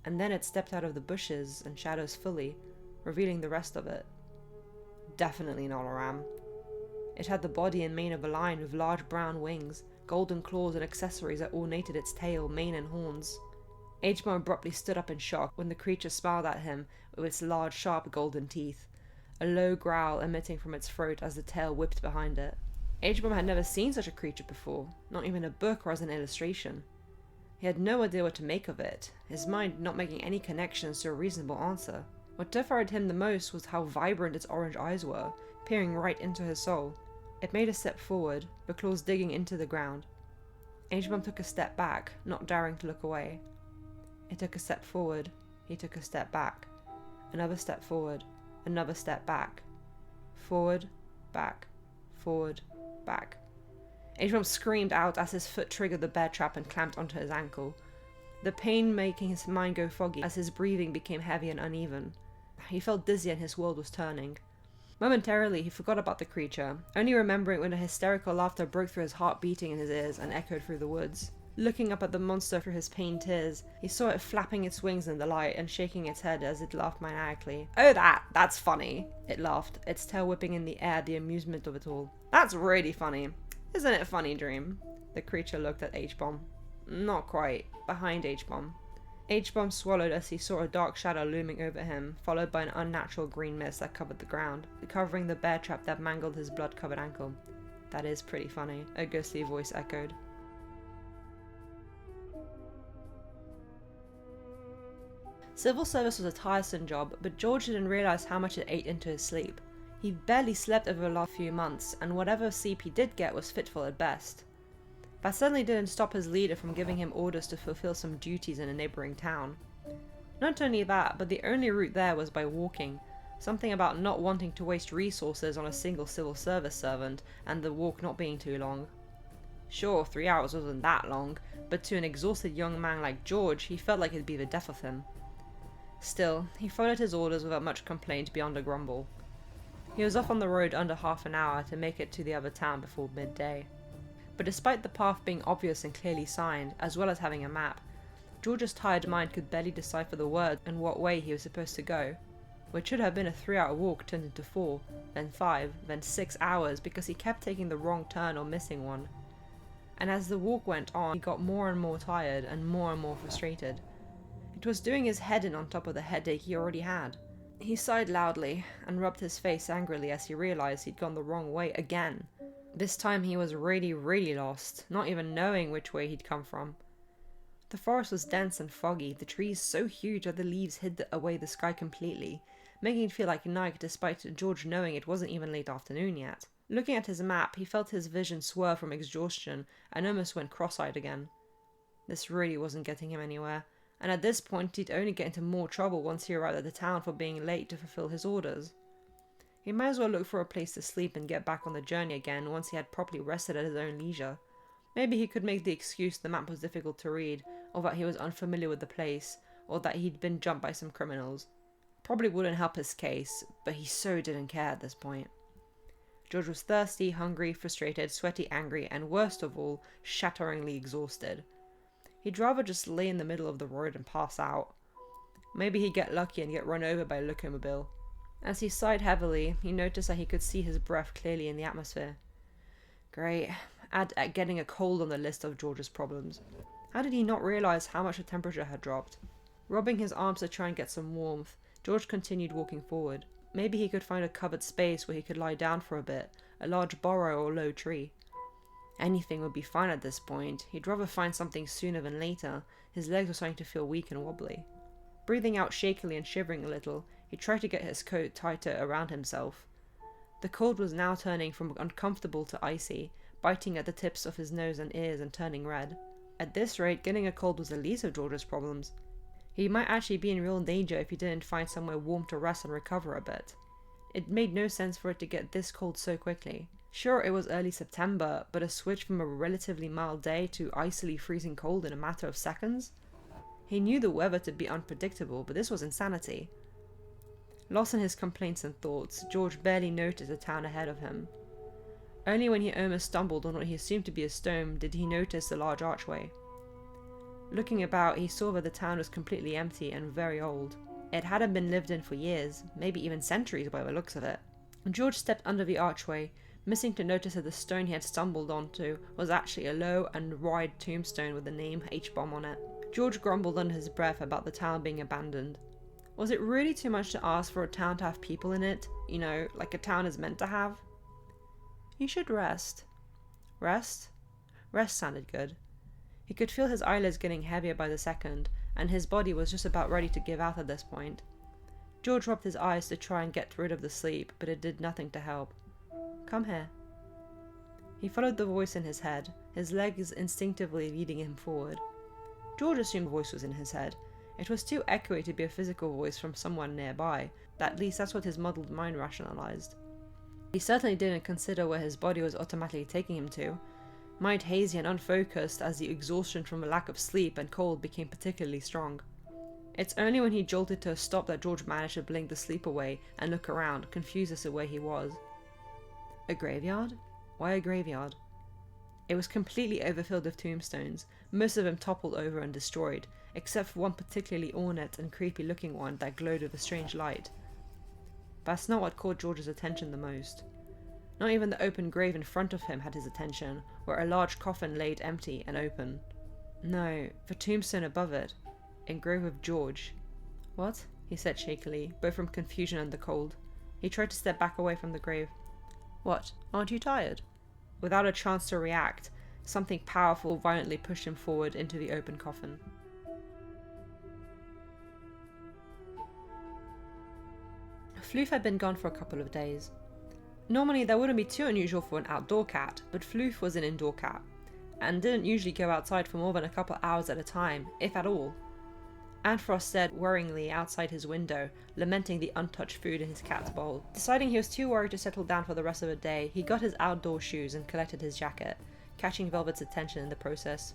And then it stepped out of the bushes and shadows fully, revealing the rest of it. Definitely not a ram. It had the body and mane of a lion with large brown wings, golden claws and accessories that ornated its tail, mane and horns. H-Bomb abruptly stood up in shock when the creature smiled at him with its large sharp golden teeth, a low growl emitting from its throat as the tail whipped behind it. H-Bomb had never seen such a creature before, not even in a book or as an illustration. He had no idea what to make of it, his mind not making any connections to a reasonable answer. What terrified him the most was how vibrant its orange eyes were, peering right into his soul. It made a step forward, the claws digging into the ground. H-Bomb took a step back, not daring to look away. It took a step forward, he took a step back. Another step forward, another step back. Forward, back, forward, back. H-Bomb screamed out as his foot triggered the bear trap and clamped onto his ankle, the pain making his mind go foggy as his breathing became heavy and uneven. He felt dizzy and his world was turning. Momentarily, he forgot about the creature, only remembering when a hysterical laughter broke through his heart beating in his ears and echoed through the woods. Looking up at the monster through his pained tears, he saw it flapping its wings in the light and shaking its head as it laughed maniacally. "Oh, that's funny," it laughed, its tail whipping in the air, the amusement of it all. "That's really funny. Isn't it funny, Dream?" The creature looked at H-Bomb. Not quite. Behind H-Bomb. H-Bomb swallowed as he saw a dark shadow looming over him, followed by an unnatural green mist that covered the ground, covering the bear trap that mangled his blood-covered ankle. "That is pretty funny," a ghostly voice echoed. Civil service was a tiresome job, but George didn't realize how much it ate into his sleep. He barely slept over the last few months, and whatever sleep he did get was fitful at best. That certainly didn't stop his leader from giving him orders to fulfill some duties in a neighbouring town. Not only that, but the only route there was by walking, something about not wanting to waste resources on a single civil service servant, and the walk not being too long. Sure, 3 hours wasn't that long, but to an exhausted young man like George, he felt like it'd be the death of him. Still, he followed his orders without much complaint beyond a grumble. He was off on the road under half an hour to make it to the other town before midday. But despite the path being obvious and clearly signed, as well as having a map, George's tired mind could barely decipher the words and what way he was supposed to go. What should have been a 3-hour walk turned into 4, then 5, then 6 hours because he kept taking the wrong turn or missing one. And as the walk went on, he got more and more tired and more frustrated. It was doing his head in on top of the headache he already had. He sighed loudly and rubbed his face angrily as he realized he'd gone the wrong way again. This time he was really lost, not even knowing which way he'd come from. The forest was dense and foggy, the trees so huge that the leaves hid away the sky completely, making it feel like night despite George knowing it wasn't even late afternoon yet. Looking at his map, he felt his vision swerve from exhaustion and almost went cross-eyed again. This really wasn't getting him anywhere, and at this point he'd only get into more trouble once he arrived at the town for being late to fulfill his orders. He might as well look for a place to sleep and get back on the journey again once he had properly rested at his own leisure. Maybe he could make the excuse the map was difficult to read, or that he was unfamiliar with the place, or that he'd been jumped by some criminals. Probably wouldn't help his case, but he so didn't care at this point. George was thirsty, hungry, frustrated, sweaty, angry, and worst of all, shatteringly exhausted. He'd rather just lay in the middle of the road and pass out. Maybe he'd get lucky and get run over by a locomobile. As he sighed heavily, he noticed that he could see his breath clearly in the atmosphere. Great. Add getting a cold on the list of George's problems. How did he not realize how much the temperature had dropped? Rubbing his arms to try and get some warmth, George continued walking forward. Maybe he could find a covered space where he could lie down for a bit, a large burrow or low tree. Anything would be fine at this point. He'd rather find something sooner than later. His legs were starting to feel weak and wobbly. Breathing out shakily and shivering a little, he tried to get his coat tighter around himself. The cold was now turning from uncomfortable to icy, biting at the tips of his nose and ears and turning red. At this rate, getting a cold was the least of George's problems. He might actually be in real danger if he didn't find somewhere warm to rest and recover a bit. It made no sense for it to get this cold so quickly. Sure, it was early September, but a switch from a relatively mild day to icily freezing cold in a matter of seconds? He knew the weather to be unpredictable, but this was insanity. Lost in his complaints and thoughts, George barely noticed the town ahead of him. Only when he almost stumbled on what he assumed to be a stone did he notice the large archway. Looking about, he saw that the town was completely empty and very old. It hadn't been lived in for years, maybe even centuries by the looks of it. George stepped under the archway, missing to notice that the stone he had stumbled onto was actually a low and wide tombstone with the name H-Bomb on it. George grumbled under his breath about the town being abandoned. Was it really too much to ask for a town to have people in it? You know, like a town is meant to have? You should rest. Rest? Rest sounded good. He could feel his eyelids getting heavier by the second, and his body was just about ready to give out at this point. George rubbed his eyes to try and get rid of the sleep, but it did nothing to help. "Come here." He followed the voice in his head, his legs instinctively leading him forward. George assumed the voice was in his head. It was too echoey to be a physical voice from someone nearby. At least that's what his muddled mind rationalized. He certainly didn't consider where his body was automatically taking him to. Mind hazy and unfocused as the exhaustion from a lack of sleep and cold became particularly strong. It's only when he jolted to a stop that George managed to blink the sleep away and look around, confused as to where he was. A graveyard? Why a graveyard? It was completely overfilled with tombstones, most of them toppled over and destroyed, except for one particularly ornate and creepy looking one that glowed with a strange light. That's not what caught George's attention the most. Not even the open grave in front of him had his attention, where a large coffin laid empty and open. No, the tombstone above it, engraved with George. "What?" he said shakily, both from confusion and the cold. He tried to step back away from the grave. "What? Aren't you tired?" Without a chance to react, something powerful violently pushed him forward into the open coffin. Floof had been gone for a couple of days. Normally that wouldn't be too unusual for an outdoor cat, but Floof was an indoor cat, and didn't usually go outside for more than a couple hours at a time, if at all. Anfrost stared worryingly outside his window, lamenting the untouched food in his cat's bowl. Deciding he was too worried to settle down for the rest of the day, he got his outdoor shoes and collected his jacket, catching Velvet's attention in the process.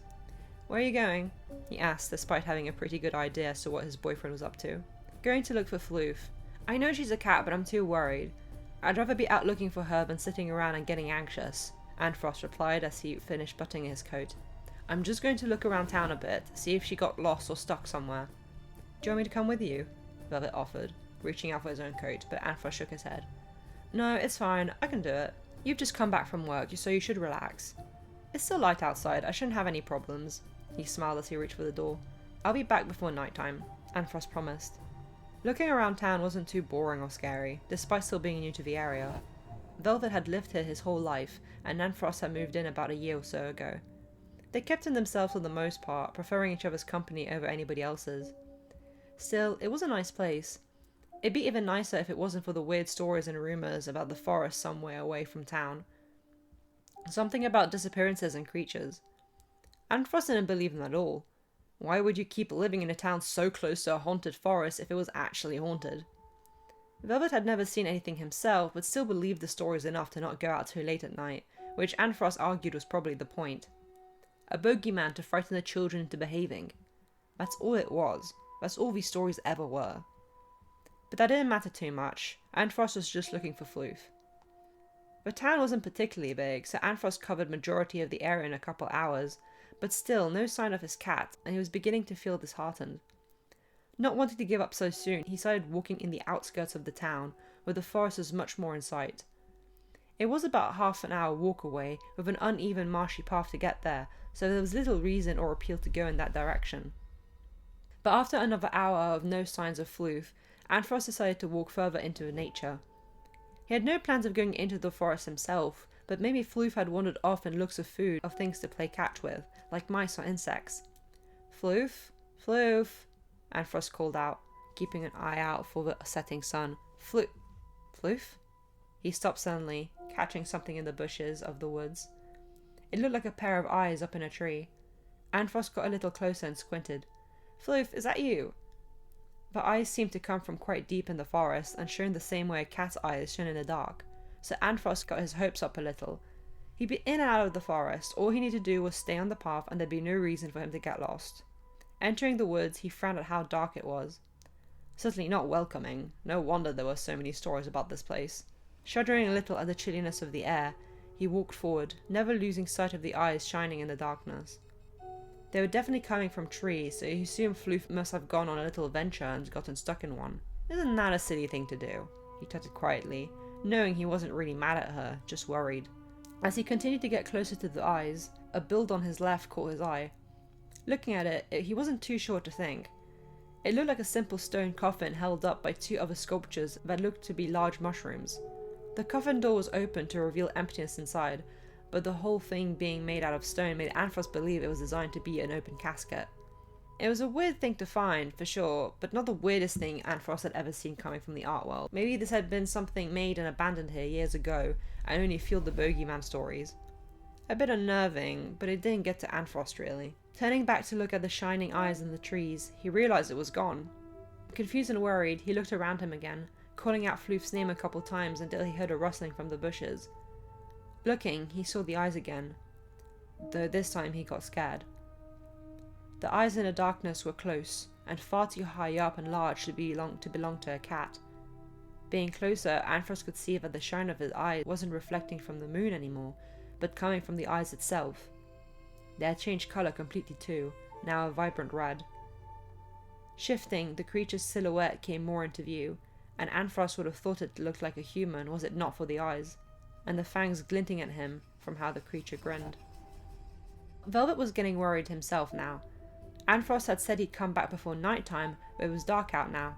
"Where are you going?" he asked, despite having a pretty good idea as to what his boyfriend was up to. "Going to look for Floof. I know she's a cat, but I'm too worried. I'd rather be out looking for her than sitting around and getting anxious," Anfrost replied as he finished buttoning his coat. "I'm just going to look around town a bit, see if she got lost or stuck somewhere." "Do you want me to come with you?" Velvet offered, reaching out for his own coat, but Anfrost shook his head. "No, it's fine, I can do it. You've just come back from work, so you should relax. It's still light outside, I shouldn't have any problems." He smiled as he reached for the door. "I'll be back before nighttime," Anfrost promised. Looking around town wasn't too boring or scary, despite still being new to the area. Velvet had lived here his whole life, and Anfrost had moved in about a year or so ago. They kept to themselves for the most part, preferring each other's company over anybody else's. Still, it was a nice place. It'd be even nicer if it wasn't for the weird stories and rumours about the forest somewhere away from town. Something about disappearances and creatures. Anfrost didn't believe them at all. Why would you keep living in a town so close to a haunted forest if it was actually haunted? Velvet had never seen anything himself, but still believed the stories enough to not go out too late at night, which Anfrost argued was probably the point. A bogeyman to frighten the children into behaving. That's all it was. That's all these stories ever were. But that didn't matter too much. Anfrost was just looking for Floof. The town wasn't particularly big, so Anfrost covered majority of the area in a couple hours, but still no sign of his cat, and he was beginning to feel disheartened. Not wanting to give up so soon, he started walking in the outskirts of the town, where the forest was much more in sight. It was about half an hour walk away, with an uneven marshy path to get there, so there was little reason or appeal to go in that direction. But after another hour of no signs of Floof, Anfrost decided to walk further into nature. He had no plans of going into the forest himself, but maybe Floof had wandered off in looks of food or things to play catch with, like mice or insects. "Floof? Floof?" Anfrost called out, keeping an eye out for the setting sun. Floof? He stopped suddenly, catching something in the bushes of the woods. It looked like a pair of eyes up in a tree. Anfrost got a little closer and squinted. "Floof, is that you?" The eyes seemed to come from quite deep in the forest and shone the same way a cat's eyes shone in the dark, so Anfrost got his hopes up a little. He'd be in and out of the forest, all he needed to do was stay on the path and there'd be no reason for him to get lost. Entering the woods, he frowned at how dark it was. Certainly not welcoming, no wonder there were so many stories about this place. Shuddering a little at the chilliness of the air, he walked forward, never losing sight of the eyes shining in the darkness. They were definitely coming from trees, so he assumed Floof must have gone on a little venture and gotten stuck in one. "Isn't that a silly thing to do?" he tutted quietly, knowing he wasn't really mad at her, just worried. As he continued to get closer to the eyes, a build on his left caught his eye. Looking at it, he wasn't too sure what to think. It looked like a simple stone coffin held up by two other sculptures that looked to be large mushrooms. The coffin door was open to reveal emptiness inside, but the whole thing being made out of stone made Anfrost believe it was designed to be an open casket. It was a weird thing to find, for sure, but not the weirdest thing Anfrost had ever seen coming from the art world. Maybe this had been something made and abandoned here years ago, and only fueled the bogeyman stories. A bit unnerving, but it didn't get to Anfrost really. Turning back to look at the shining eyes in the trees, he realised it was gone. Confused and worried, he looked around him again, calling out Floof's name a couple times until he heard a rustling from the bushes. Looking, he saw the eyes again, though this time he got scared. The eyes in the darkness were close, and far too high up and large to belong to a cat. Being closer, Anfrost could see that the shine of his eyes wasn't reflecting from the moon anymore, but coming from the eyes itself. They had changed colour completely too, now a vibrant red. Shifting, the creature's silhouette came more into view, and Anfrost would have thought it looked like a human was it not for the eyes, and the fangs glinting at him from how the creature grinned. Velvet was getting worried himself now. Anfrost had said he'd come back before nighttime, but it was dark out now.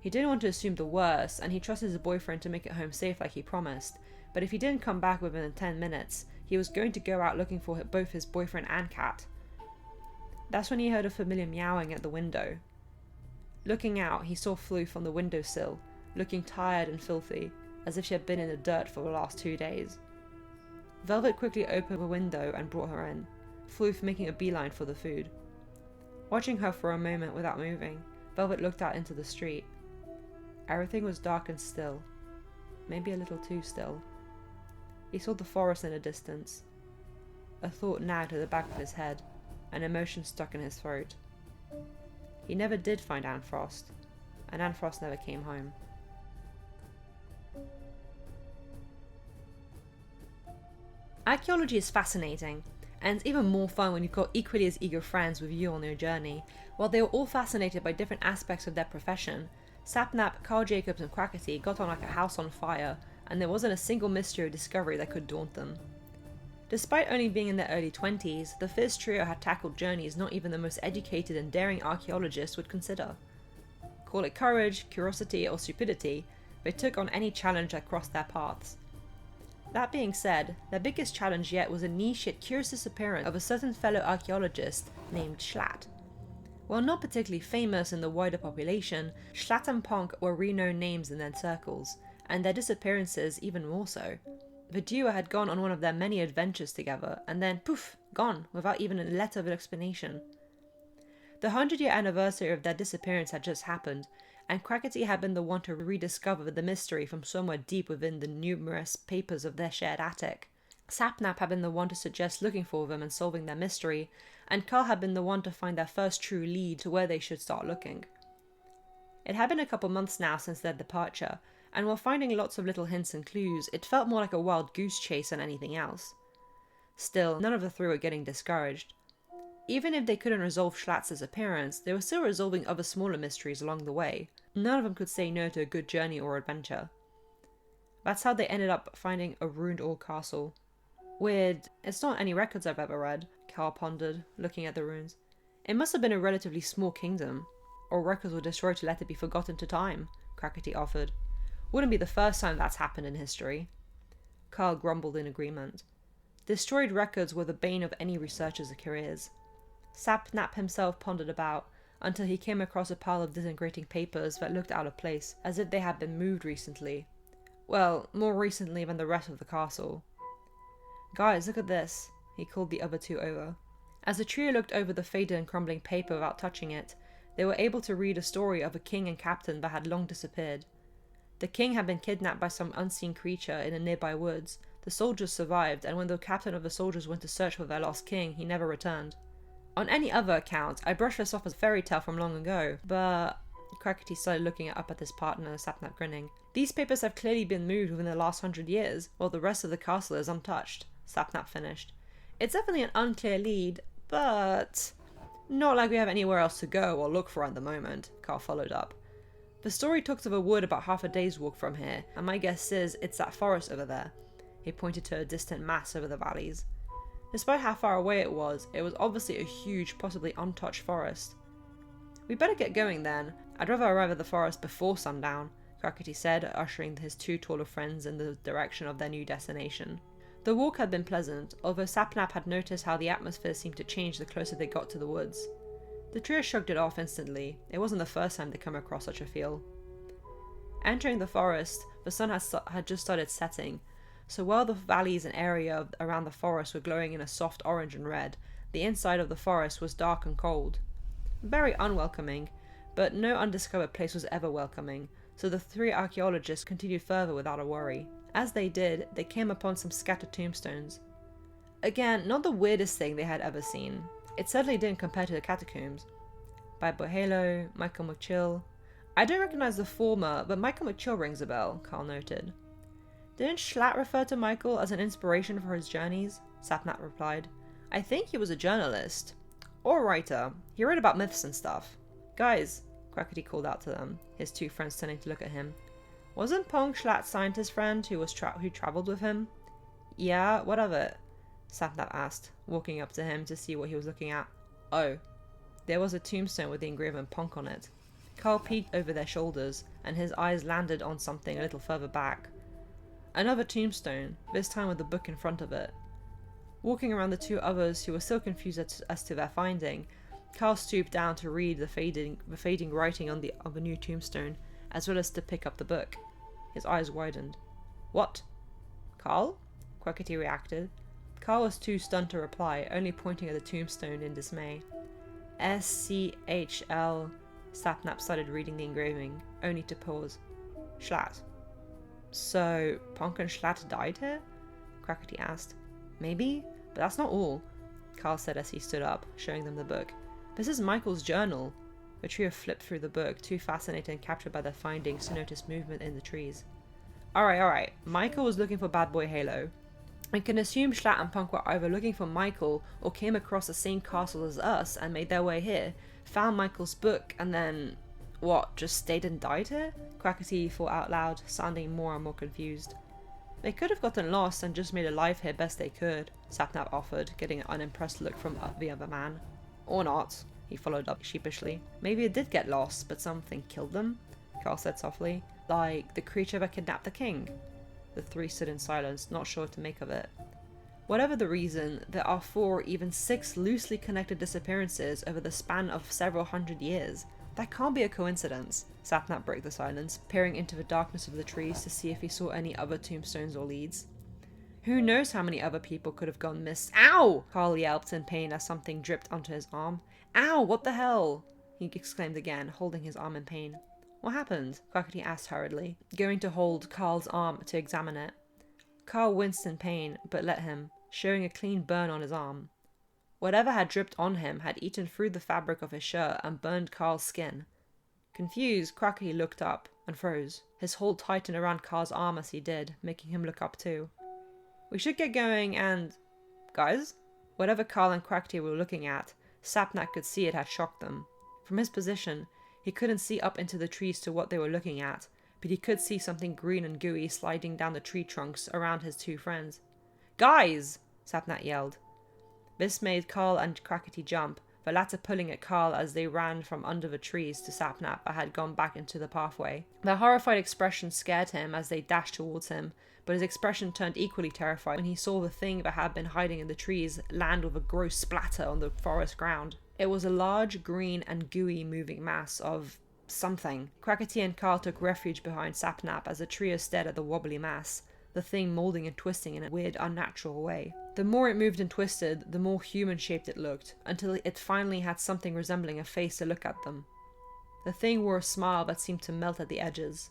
He didn't want to assume the worst, and he trusted his boyfriend to make it home safe like he promised, but if he didn't come back within 10 minutes, he was going to go out looking for both his boyfriend and cat. That's when he heard a familiar meowing at the window. Looking out, he saw Floof on the windowsill, looking tired and filthy, as if she had been in the dirt for the last 2 days. Velvet quickly opened the window and brought her in, Floof making a beeline for the food. Watching her for a moment without moving, Velvet looked out into the street. Everything was dark and still. Maybe a little too still. He saw the forest in the distance. A thought nagged at the back of his head, an emotion stuck in his throat. He never did find Anfrost, and Anfrost never came home. Archaeology is fascinating, and it's even more fun when you've got equally as eager friends with you on your journey. While they were all fascinated by different aspects of their profession, Sapnap, Carl Jacobs and Quackity got on like a house on fire, and there wasn't a single mystery or discovery that could daunt them. Despite only being in their early 20s, the Fizz trio had tackled journeys not even the most educated and daring archaeologists would consider. Call it courage, curiosity or stupidity, they took on any challenge that crossed their paths. That being said, their biggest challenge yet was a niche yet curious disappearance of a certain fellow archaeologist named Schlatt. While not particularly famous in the wider population, Schlatt and Ponc were renowned names in their circles, and their disappearances even more so. The duo had gone on one of their many adventures together, and then poof, gone, without even a letter of explanation. The 100-year anniversary of their disappearance had just happened, and Quackity had been the one to rediscover the mystery from somewhere deep within the numerous papers of their shared attic. Sapnap had been the one to suggest looking for them and solving their mystery, and Carl had been the one to find their first true lead to where they should start looking. It had been a couple months now since their departure, and while finding lots of little hints and clues, it felt more like a wild goose chase than anything else. Still, none of the three were getting discouraged. Even if they couldn't resolve Schlatt's disappearance, they were still resolving other smaller mysteries along the way. None of them could say no to a good journey or adventure. That's how they ended up finding a ruined old castle. Weird, it's not any records I've ever read, Carl pondered, looking at the ruins. It must have been a relatively small kingdom. Or records were destroyed to let it be forgotten to time, Quackity offered. Wouldn't be the first time that's happened in history. Carl grumbled in agreement. Destroyed records were the bane of any researcher's careers. Sapnap himself pondered about, until he came across a pile of disintegrating papers that looked out of place, as if they had been moved recently. Well, more recently than the rest of the castle. Guys, look at this, he called the other two over. As the trio looked over the faded and crumbling paper without touching it, they were able to read a story of a king and captain that had long disappeared. The king had been kidnapped by some unseen creature in the nearby woods. The soldiers survived, and when the captain of the soldiers went to search for their lost king, he never returned. On any other account, I brushed this off as a fairy tale from long ago, but... Quackity started looking up at his partner, Sapnap grinning. These papers have clearly been moved within the last 100 years, while the rest of the castle is untouched, Sapnap finished. It's definitely an unclear lead, but... not like we have anywhere else to go or look for at the moment, Carl followed up. The story talks of a wood about half a day's walk from here, and my guess is it's that forest over there. He pointed to a distant mass over the valleys. Despite how far away it was obviously a huge, possibly untouched forest. We better get going then. I'd rather arrive at the forest before sundown, Quackity said, ushering his two taller friends in the direction of their new destination. The walk had been pleasant, although Sapnap had noticed how the atmosphere seemed to change the closer they got to the woods. The trio shrugged it off instantly. It wasn't the first time they'd come across such a feel. Entering the forest, the sun had just started setting, so while the valleys and area around the forest were glowing in a soft orange and red, the inside of the forest was dark and cold. Very unwelcoming, but no undiscovered place was ever welcoming, so the three archaeologists continued further without a worry. As they did, they came upon some scattered tombstones. Again, not the weirdest thing they had ever seen. It certainly didn't compare to the catacombs. Bad Boy Halo, Michael McChill. I don't recognize the former, but Michael McChill rings a bell, Carl noted. Didn't Schlatt refer to Michael as an inspiration for his journeys? Sapnap replied. I think he was a journalist. Or a writer. He wrote about myths and stuff. Guys, Quackity called out to them, his two friends turning to look at him. Wasn't Ponc Schlatt's scientist friend who travelled with him? Yeah, what of it? Sapnap asked, walking up to him to see what he was looking at. Oh. There was a tombstone with the engraving Ponc on it. Carl peeked over their shoulders, and his eyes landed on something a little further back. Another tombstone, this time with a book in front of it. Walking around the two others who were still confused as to their finding, Carl stooped down to read the fading writing on the new tombstone, as well as to pick up the book. His eyes widened. What? Carl? Quackity reacted. Carl was too stunned to reply, only pointing at the tombstone in dismay. SCHL. Sapnap started reading the engraving, only to pause. Schlatt. So, Ponc and Schlatt died here? Quackity asked. Maybe, but that's not all, Carl said as he stood up, showing them the book. This is Michael's journal. The trio flipped through the book, too fascinated and captured by their findings to notice movement in the trees. Alright. Michael was looking for Bad Boy Halo. I can assume Schlatt and Ponc were either looking for Michael or came across the same castle as us and made their way here, found Michael's book, and then, what, just stayed and died here? Quackity thought out loud, sounding more and more confused. They could have gotten lost and just made a life here best they could, Sapnap offered, getting an unimpressed look from the other man. Or not, he followed up sheepishly. Maybe it did get lost, but something killed them, Carl said softly. Like the creature that kidnapped the king. The three stood in silence, not sure what to make of it. Whatever the reason, there are 4 or even 6 loosely connected disappearances over the span of several hundred years. That can't be a coincidence. Sapnap broke the silence, peering into the darkness of the trees to see if he saw any other tombstones or leads. Who knows how many other people could have gone missing? Ow! Carl yelped in pain as something dripped onto his arm. Ow, what the hell? He exclaimed again, holding his arm in pain. What happened? Quackity asked hurriedly, going to hold Carl's arm to examine it. Carl winced in pain, but let him, showing a clean burn on his arm. Whatever had dripped on him had eaten through the fabric of his shirt and burned Carl's skin. Confused, Quackity looked up and froze. His hold tightened around Carl's arm as he did, making him look up too. We should get going and... Guys? Whatever Carl and Quackity were looking at, Sapnap could see it had shocked them. From his position, he couldn't see up into the trees to what they were looking at, but he could see something green and gooey sliding down the tree trunks around his two friends. Guys! Sapnap yelled. This made Carl and Quackity jump, the latter pulling at Carl as they ran from under the trees to Sapnap that had gone back into the pathway. Their horrified expression scared him as they dashed towards him, but his expression turned equally terrified when he saw the thing that had been hiding in the trees land with a gross splatter on the forest ground. It was a large, green and gooey moving mass of... something. Quackity and Carl took refuge behind Sapnap as the trio stared at the wobbly mass, the thing moulding and twisting in a weird, unnatural way. The more it moved and twisted, the more human-shaped it looked, until it finally had something resembling a face to look at them. The thing wore a smile that seemed to melt at the edges.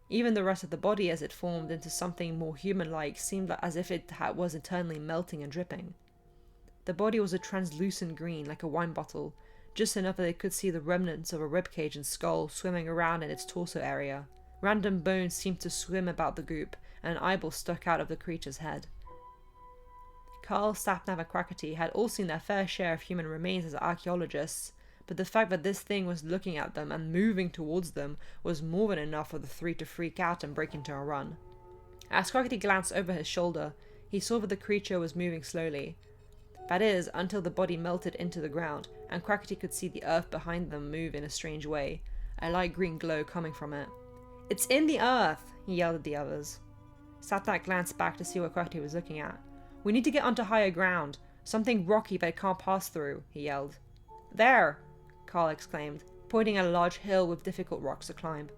Even the rest of the body as it formed into something more human-like seemed as if it was eternally melting and dripping. The body was a translucent green, like a wine bottle, just enough that they could see the remnants of a ribcage and skull swimming around in its torso area. Random bones seemed to swim about the group, and an eyeball stuck out of the creature's head. Carl, Sapnap and Quackity had all seen their fair share of human remains as archaeologists, but the fact that this thing was looking at them and moving towards them was more than enough for the 3 to freak out and break into a run. As Quackity glanced over his shoulder, he saw that the creature was moving slowly. That is, until the body melted into the ground, and Quackity could see the earth behind them move in a strange way, a light green glow coming from it. "It's in the earth!" he yelled at the others. Sapnap glanced back to see what Quackity was looking at. "We need to get onto higher ground. Something rocky that it can't pass through," he yelled. "There!" Carl exclaimed, pointing at a large hill with difficult rocks to climb.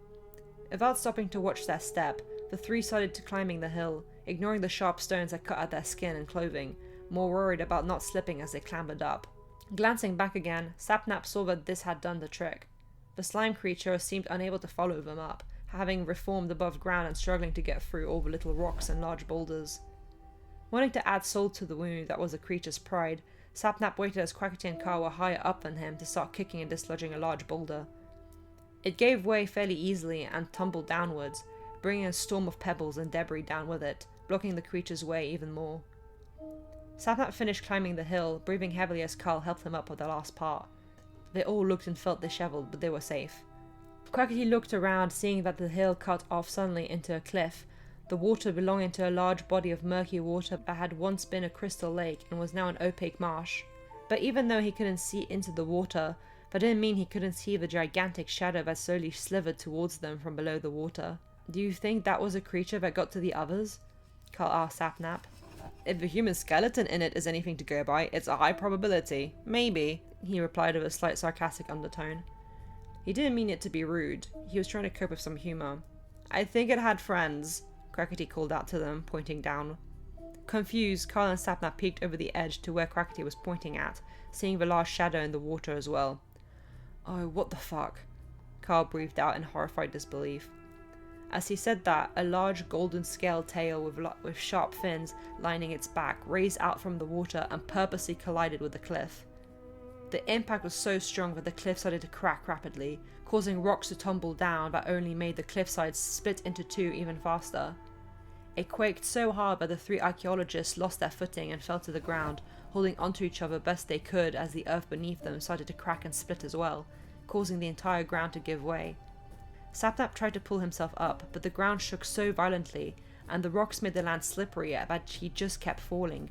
Without stopping to watch their step, the three started to climbing the hill, ignoring the sharp stones that cut at their skin and clothing, more worried about not slipping as they clambered up. Glancing back again, Sapnap saw that this had done the trick. The slime creature seemed unable to follow them up, having reformed above ground and struggling to get through all the little rocks and large boulders. Wanting to add salt to the wound that was the creature's pride, Sapnap waited as Quackity and Carl were higher up than him to start kicking and dislodging a large boulder. It gave way fairly easily and tumbled downwards, bringing a storm of pebbles and debris down with it, blocking the creature's way even more. Sapnap finished climbing the hill, breathing heavily as Carl helped him up with the last part. They all looked and felt disheveled, but they were safe. Quackity looked around, seeing that the hill cut off suddenly into a cliff, the water belonging to a large body of murky water that had once been a crystal lake and was now an opaque marsh. But even though he couldn't see into the water, that didn't mean he couldn't see the gigantic shadow that slowly slithered towards them from below the water. "Do you think that was a creature that got to the others?" Carl asked Sapnap. "If the human skeleton in it is anything to go by, it's a high probability. Maybe," he replied with a slight sarcastic undertone. He didn't mean it to be rude. He was trying to cope with some humor. "I think it had friends," Quackity called out to them, pointing down. Confused, Carl and Sapnap peeked over the edge to where Quackity was pointing at, seeing the large shadow in the water as well. "Oh, what the fuck?" Carl breathed out in horrified disbelief. As he said that, a large golden scaled tail with sharp fins lining its back raised out from the water and purposely collided with the cliff. The impact was so strong that the cliff started to crack rapidly, causing rocks to tumble down that only made the cliffsides split into two even faster. It quaked so hard that the three archaeologists lost their footing and fell to the ground, holding onto each other best they could as the earth beneath them started to crack and split as well, causing the entire ground to give way. Sapnap tried to pull himself up, but the ground shook so violently, and the rocks made the land slippery that he just kept falling.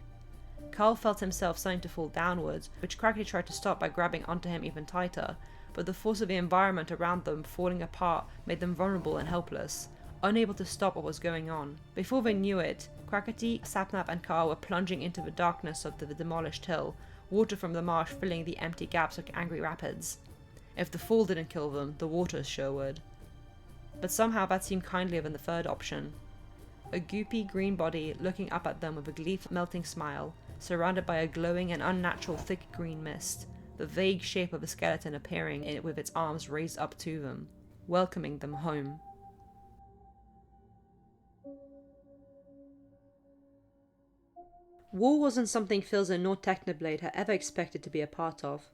Carl felt himself starting to fall downwards, which Quackity tried to stop by grabbing onto him even tighter, but the force of the environment around them falling apart made them vulnerable and helpless, unable to stop what was going on. Before they knew it, Quackity, Sapnap and Carl were plunging into the darkness of the demolished hill, water from the marsh filling the empty gaps like angry rapids. If the fall didn't kill them, the water sure would. But somehow that seemed kindlier than the third option. A goopy green body looking up at them with a gleeful-melting smile, surrounded by a glowing and unnatural thick green mist, the vague shape of a skeleton appearing in it with its arms raised up to them, welcoming them home. War wasn't something Philza nor Technoblade had ever expected to be a part of.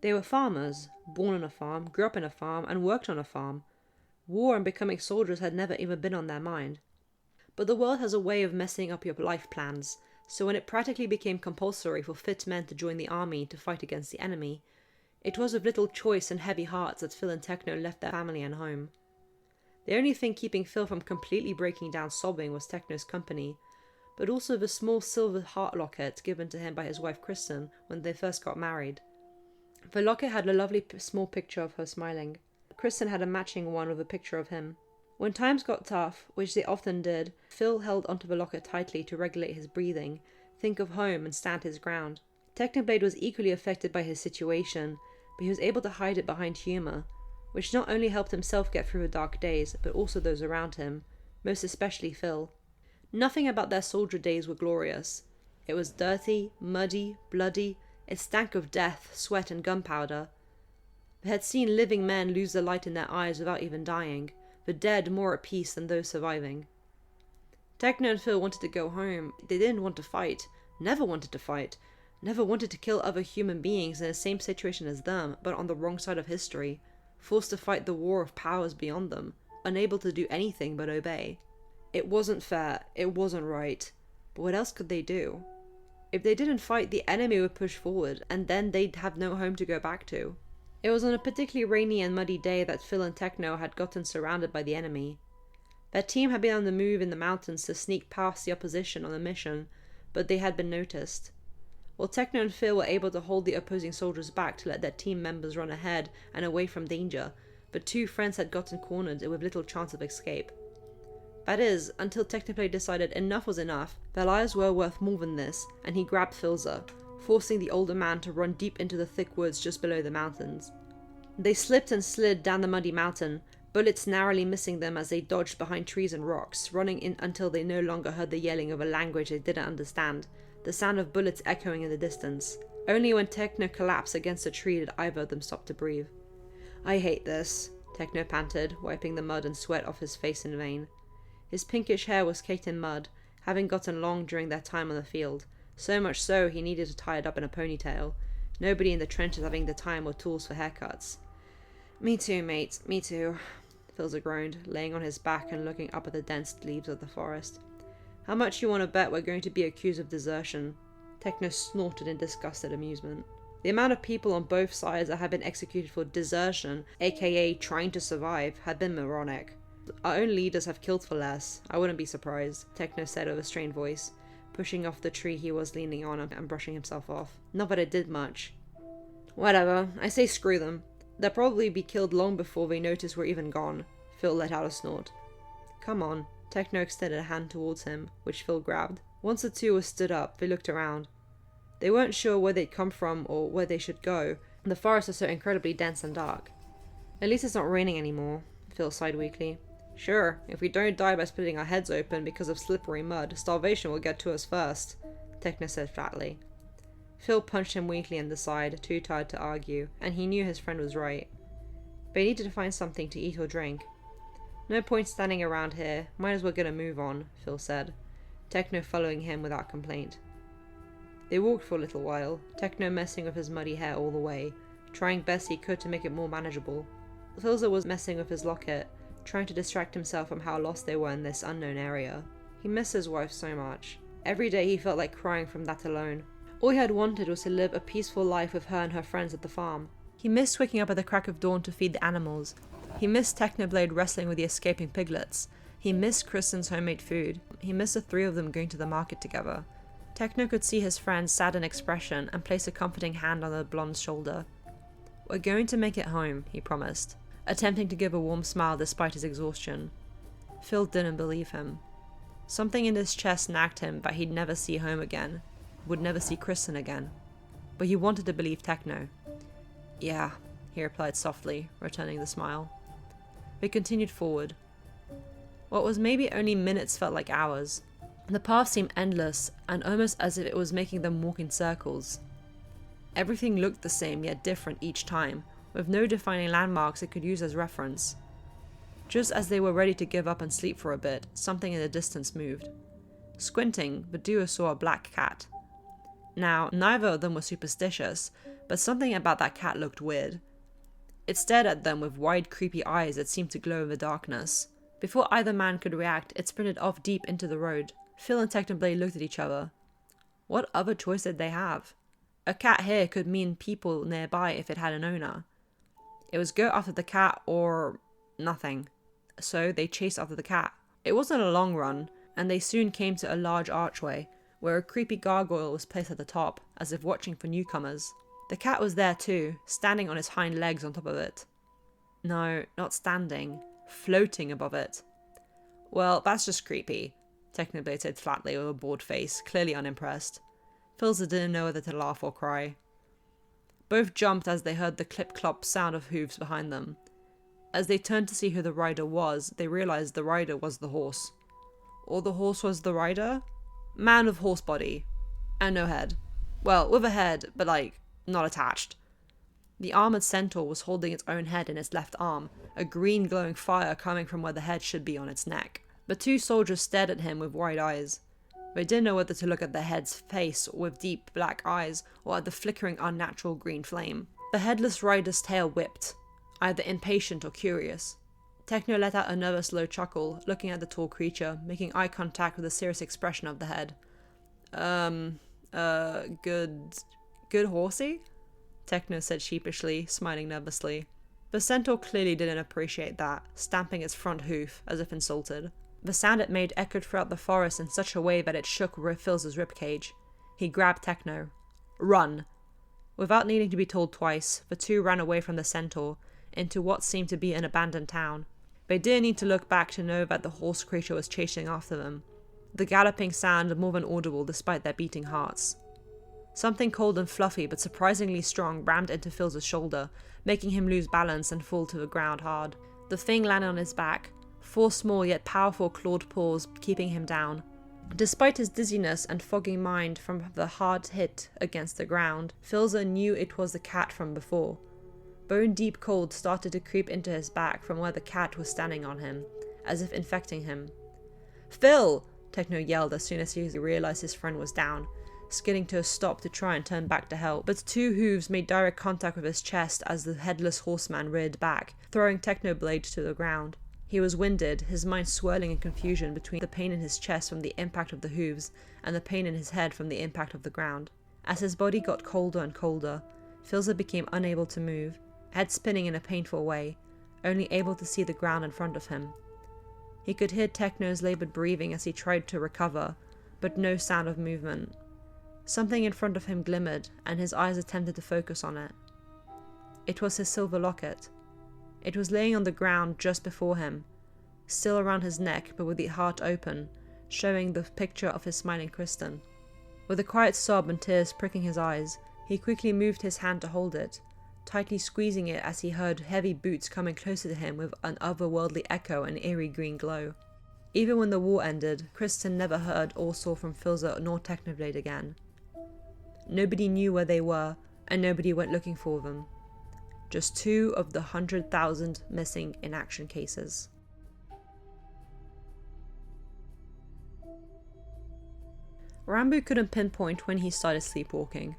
They were farmers, born on a farm, grew up in a farm, and worked on a farm. War and becoming soldiers had never even been on their mind. But the world has a way of messing up your life plans, so when it practically became compulsory for fit men to join the army to fight against the enemy, it was with little choice and heavy hearts that Phil and Techno left their family and home. The only thing keeping Phil from completely breaking down sobbing was Techno's company, but also the small silver heart locket given to him by his wife Kristen when they first got married. The locket had a lovely small picture of her smiling. Kristen had a matching one with a picture of him. When times got tough, which they often did, Phil held onto the locket tightly to regulate his breathing, think of home and stand his ground. Technoblade was equally affected by his situation, but he was able to hide it behind humour, which not only helped himself get through the dark days, but also those around him, most especially Phil. Nothing about their soldier days were glorious. It was dirty, muddy, bloody, it stank of death, sweat and gunpowder. They had seen living men lose the light in their eyes without even dying, the dead more at peace than those surviving. Techno and Phil wanted to go home. They didn't want to fight, never wanted to kill other human beings in the same situation as them, but on the wrong side of history, forced to fight the war of powers beyond them, unable to do anything but obey. It wasn't fair, it wasn't right, but what else could they do? If they didn't fight, the enemy would push forward, and then they'd have no home to go back to. It was on a particularly rainy and muddy day that Phil and Techno had gotten surrounded by the enemy. Their team had been on the move in the mountains to sneak past the opposition on a mission, but they had been noticed. While Techno and Phil were able to hold the opposing soldiers back to let their team members run ahead and away from danger, but two friends had gotten cornered with little chance of escape. That is, until Technoblade decided enough was enough, their lives were worth more than this, and he grabbed Philza, forcing the older man to run deep into the thick woods just below the mountains. They slipped and slid down the muddy mountain, bullets narrowly missing them as they dodged behind trees and rocks, running in until they no longer heard the yelling of a language they didn't understand, the sound of bullets echoing in the distance. Only when Techno collapsed against a tree did either of them stop to breathe. "I hate this," Techno panted, wiping the mud and sweat off his face in vain. His pinkish hair was caked in mud, having gotten long during their time on the field, so much so he needed to tie it up in a ponytail, nobody in the trenches having the time or tools for haircuts. "Me too, mate, me too," Philza groaned, laying on his back and looking up at the dense leaves of the forest. "How much you want to bet we're going to be accused of desertion?" Techno snorted in disgusted amusement. The amount of people on both sides that had been executed for desertion, aka trying to survive, had been moronic. "Our own leaders have killed for less. I wouldn't be surprised," Techno said with a strained voice, pushing off the tree he was leaning on and brushing himself off. "Not that it did much." "Whatever, I say screw them. They'll probably be killed long before they notice we're even gone." Phil let out a snort. "Come on." Techno extended a hand towards him, which Phil grabbed. Once the two were stood up, they looked around. They weren't sure where they'd come from or where they should go. The forest was so incredibly dense and dark. "At least it's not raining anymore," Phil sighed weakly. "Sure, if we don't die by splitting our heads open because of slippery mud, starvation will get to us first," Techno said flatly. Phil punched him weakly in the side, too tired to argue, and he knew his friend was right. They needed to find something to eat or drink. "No point standing around here, might as well get a move on," Phil said, Techno following him without complaint. They walked for a little while, Techno messing with his muddy hair all the way, trying best he could to make it more manageable. Philza was messing with his locket, trying to distract himself from how lost they were in this unknown area. He missed his wife so much. Every day he felt like crying from that alone. All he had wanted was to live a peaceful life with her and her friends at the farm. He missed waking up at the crack of dawn to feed the animals. He missed Technoblade wrestling with the escaping piglets. He missed Kristen's homemade food. He missed the three of them going to the market together. Techno could see his friend's saddened expression and place a comforting hand on the blonde's shoulder. "We're going to make it home," he promised, attempting to give a warm smile despite his exhaustion. Phil didn't believe him. Something in his chest nagged him that he'd never see home again, would never see Kristen again. But he wanted to believe Techno. "Yeah," he replied softly, returning the smile. They continued forward. What was maybe only minutes felt like hours. The path seemed endless, and almost as if it was making them walk in circles. Everything looked the same yet different each time, with no defining landmarks it could use as reference. Just as they were ready to give up and sleep for a bit, something in the distance moved. Squinting, the duo saw a black cat. Now, neither of them was superstitious, but something about that cat looked weird. It stared at them with wide, creepy eyes that seemed to glow in the darkness. Before either man could react, it sprinted off deep into the road. Phil and Technoblade looked at each other. What other choice did they have? A cat here could mean people nearby if it had an owner. It was go after the cat or nothing. So they chased after the cat. It wasn't a long run, and they soon came to a large archway, where a creepy gargoyle was placed at the top, as if watching for newcomers. The cat was there too, standing on its hind legs on top of it. No, not standing. Floating above it. "Well, that's just creepy," Technoblade said flatly with a bored face, clearly unimpressed. Philza didn't know whether to laugh or cry. Both jumped as they heard the clip-clop sound of hooves behind them. As they turned to see who the rider was, they realized the rider was the horse. Or the horse was the rider? Man with horse body. And no head. Well, with a head, but not attached. The armored centaur was holding its own head in its left arm, a green glowing fire coming from where the head should be on its neck. The two soldiers stared at him with wide eyes. They didn't know whether to look at the head's face with deep black eyes or at the flickering unnatural green flame. The headless rider's tail whipped, either impatient or curious. Techno let out a nervous low chuckle, looking at the tall creature, making eye contact with the serious expression of the head. Good horsey?" Techno said sheepishly, smiling nervously. The centaur clearly didn't appreciate that, stamping its front hoof, as if insulted. The sound it made echoed throughout the forest in such a way that it shook Philza's ribcage. He grabbed Techno. "Run!" Without needing to be told twice, the two ran away from the centaur, into what seemed to be an abandoned town. They didn't need to look back to know that the horse creature was chasing after them. The galloping sound more than audible despite their beating hearts. Something cold and fluffy but surprisingly strong rammed into Phil's shoulder, making him lose balance and fall to the ground hard. The thing landed on his back, 4 small yet powerful clawed paws keeping him down. Despite his dizziness and fogging mind from the hard hit against the ground, Philza knew it was the cat from before. Bone-deep cold started to creep into his back from where the cat was standing on him, as if infecting him. "Phil!" Techno yelled as soon as he realized his friend was down, skidding to a stop to try and turn back to help, but 2 hooves made direct contact with his chest as the headless horseman reared back, throwing Technoblade to the ground. He was winded, his mind swirling in confusion between the pain in his chest from the impact of the hooves and the pain in his head from the impact of the ground. As his body got colder and colder, Philza became unable to move, head spinning in a painful way, only able to see the ground in front of him. He could hear Techno's laboured breathing as he tried to recover, but no sound of movement. Something in front of him glimmered, and his eyes attempted to focus on it. It was his silver locket. It was laying on the ground just before him, still around his neck but with the heart open, showing the picture of his smiling Kristen. With a quiet sob and tears pricking his eyes, he quickly moved his hand to hold it, tightly squeezing it as he heard heavy boots coming closer to him with an otherworldly echo and eerie green glow. Even when the war ended, Kristen never heard or saw from Philza nor Technoblade again. Nobody knew where they were, and nobody went looking for them. Just 2 of the 100,000 missing in action cases. Rambo couldn't pinpoint when he started sleepwalking.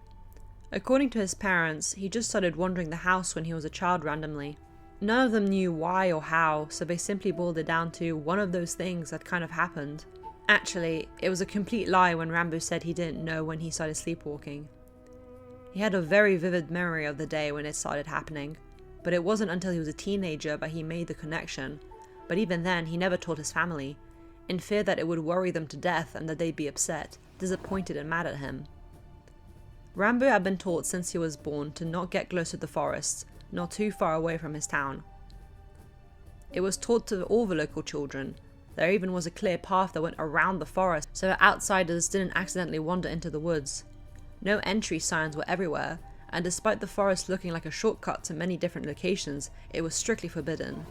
According to his parents, he just started wandering the house when he was a child randomly. None of them knew why or how, so they simply boiled it down to one of those things that kind of happened. Actually, it was a complete lie when Rambo said he didn't know when he started sleepwalking. He had a very vivid memory of the day when it started happening, but it wasn't until he was a teenager that he made the connection. But even then, he never told his family, in fear that it would worry them to death and that they'd be upset, disappointed and mad at him. Rambo had been taught since he was born to not get close to the forest, not too far away from his town. It was taught to all the local children. There even was a clear path that went around the forest so that outsiders didn't accidentally wander into the woods. No entry signs were everywhere, and despite the forest looking like a shortcut to many different locations, it was strictly forbidden.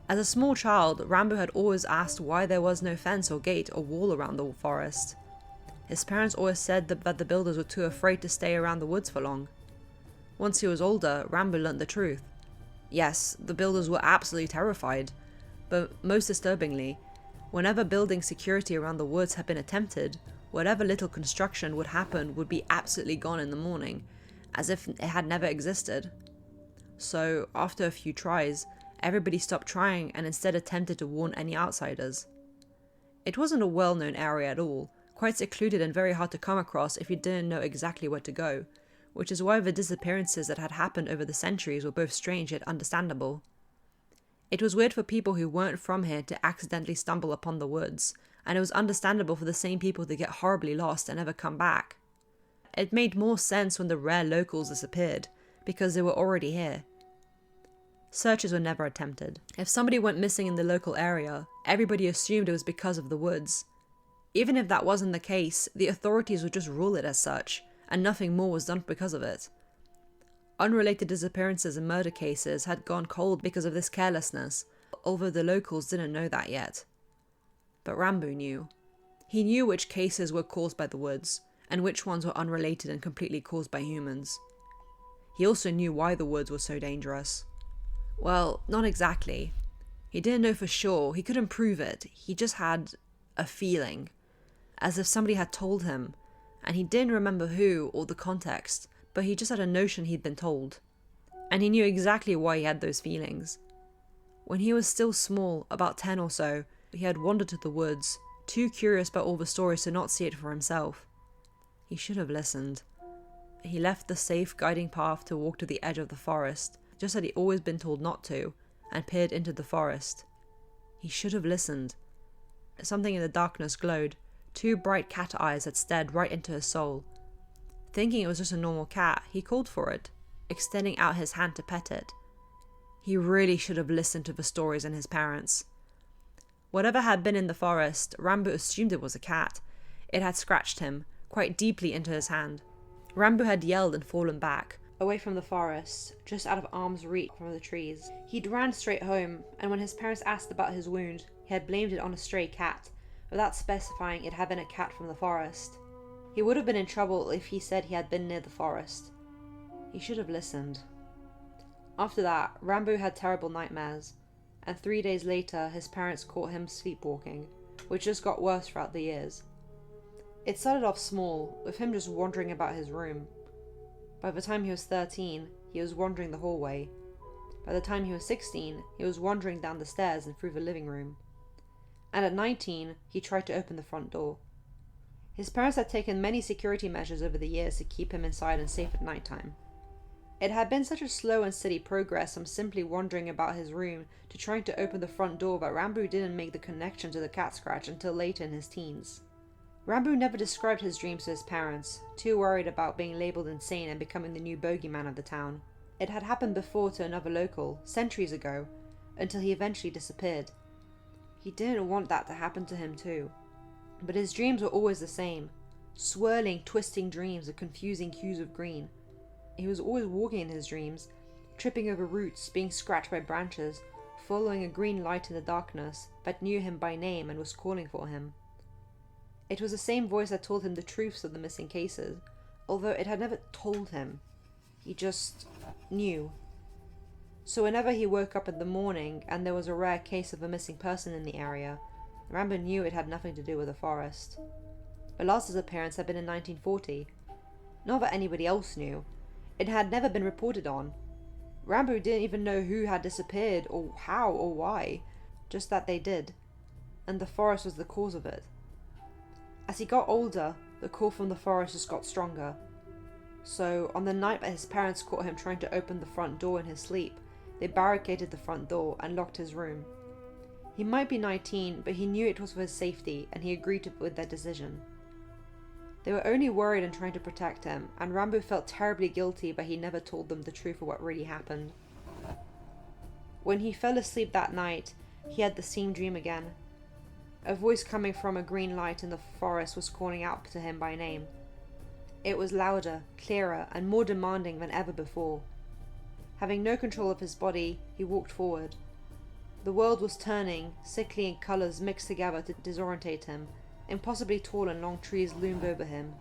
As a small child, Rambo had always asked why there was no fence or gate or wall around the forest. His parents always said that the builders were too afraid to stay around the woods for long. Once he was older, Rambo learnt the truth. Yes, the builders were absolutely terrified, but most disturbingly, whenever building security around the woods had been attempted, whatever little construction would happen would be absolutely gone in the morning, as if it had never existed. So, after a few tries, everybody stopped trying and instead attempted to warn any outsiders. It wasn't a well-known area at all, quite secluded and very hard to come across if you didn't know exactly where to go, which is why the disappearances that had happened over the centuries were both strange yet understandable. It was weird for people who weren't from here to accidentally stumble upon the woods, and it was understandable for the same people to get horribly lost and never come back. It made more sense when the rare locals disappeared, because they were already here. Searches were never attempted. If somebody went missing in the local area, everybody assumed it was because of the woods. Even if that wasn't the case, the authorities would just rule it as such, and nothing more was done because of it. Unrelated disappearances and murder cases had gone cold because of this carelessness, although the locals didn't know that yet. But Rambo knew. He knew which cases were caused by the woods, and which ones were unrelated and completely caused by humans. He also knew why the woods were so dangerous. Well, not exactly. He didn't know for sure, he couldn't prove it, he just had a feeling, as if somebody had told him, and he didn't remember who or the context, but he just had a notion he'd been told. And he knew exactly why he had those feelings. When he was still small, about 10 or so, he had wandered to the woods, too curious about all the stories to not see it for himself. He should have listened. He left the safe guiding path to walk to the edge of the forest, just as he'd always been told not to, and peered into the forest. He should have listened. Something in the darkness glowed, 2 bright cat eyes that stared right into his soul. Thinking it was just a normal cat, he called for it, extending out his hand to pet it. He really should have listened to the stories and his parents. Whatever had been in the forest, Rambo assumed it was a cat. It had scratched him, quite deeply into his hand. Rambo had yelled and fallen back, away from the forest, just out of arm's reach from the trees. He'd ran straight home, and when his parents asked about his wound, he had blamed it on a stray cat, without specifying it had been a cat from the forest. He would have been in trouble if he said he had been near the forest. He should have listened. After that, Rambo had terrible nightmares, and 3 days later his parents caught him sleepwalking, which just got worse throughout the years. It started off small, with him just wandering about his room. By the time he was 13, he was wandering the hallway. By the time he was 16, he was wandering down the stairs and through the living room. And at 19, he tried to open the front door. His parents had taken many security measures over the years to keep him inside and safe at nighttime. It had been such a slow and steady progress from simply wandering about his room to trying to open the front door that Rambo didn't make the connection to the cat scratch until later in his teens. Rambo never described his dreams to his parents, too worried about being labelled insane and becoming the new bogeyman of the town. It had happened before to another local, centuries ago, until he eventually disappeared. He didn't want that to happen to him too. But his dreams were always the same, swirling, twisting dreams of confusing hues of green. He was always walking in his dreams, tripping over roots, being scratched by branches, following a green light in the darkness that knew him by name and was calling for him. It was the same voice that told him the truths of the missing cases, although it had never told him. He just knew. So whenever he woke up in the morning and there was a rare case of a missing person in the area, Rambo knew it had nothing to do with the forest. The last disappearance had been in 1940. Not that anybody else knew. It had never been reported on. Rambo didn't even know who had disappeared or how or why, just that they did, and the forest was the cause of it. As he got older, the call from the forest just got stronger. So, on the night that his parents caught him trying to open the front door in his sleep, they barricaded the front door and locked his room. He might be 19, but he knew it was for his safety, and he agreed with their decision. They were only worried and trying to protect him, and Rambo felt terribly guilty but he never told them the truth of what really happened. When he fell asleep that night, he had the same dream again. A voice coming from a green light in the forest was calling out to him by name. It was louder, clearer, and more demanding than ever before. Having no control of his body, he walked forward. The world was turning, sickly in colours mixed together to disorientate him. Impossibly tall and long trees loomed over him.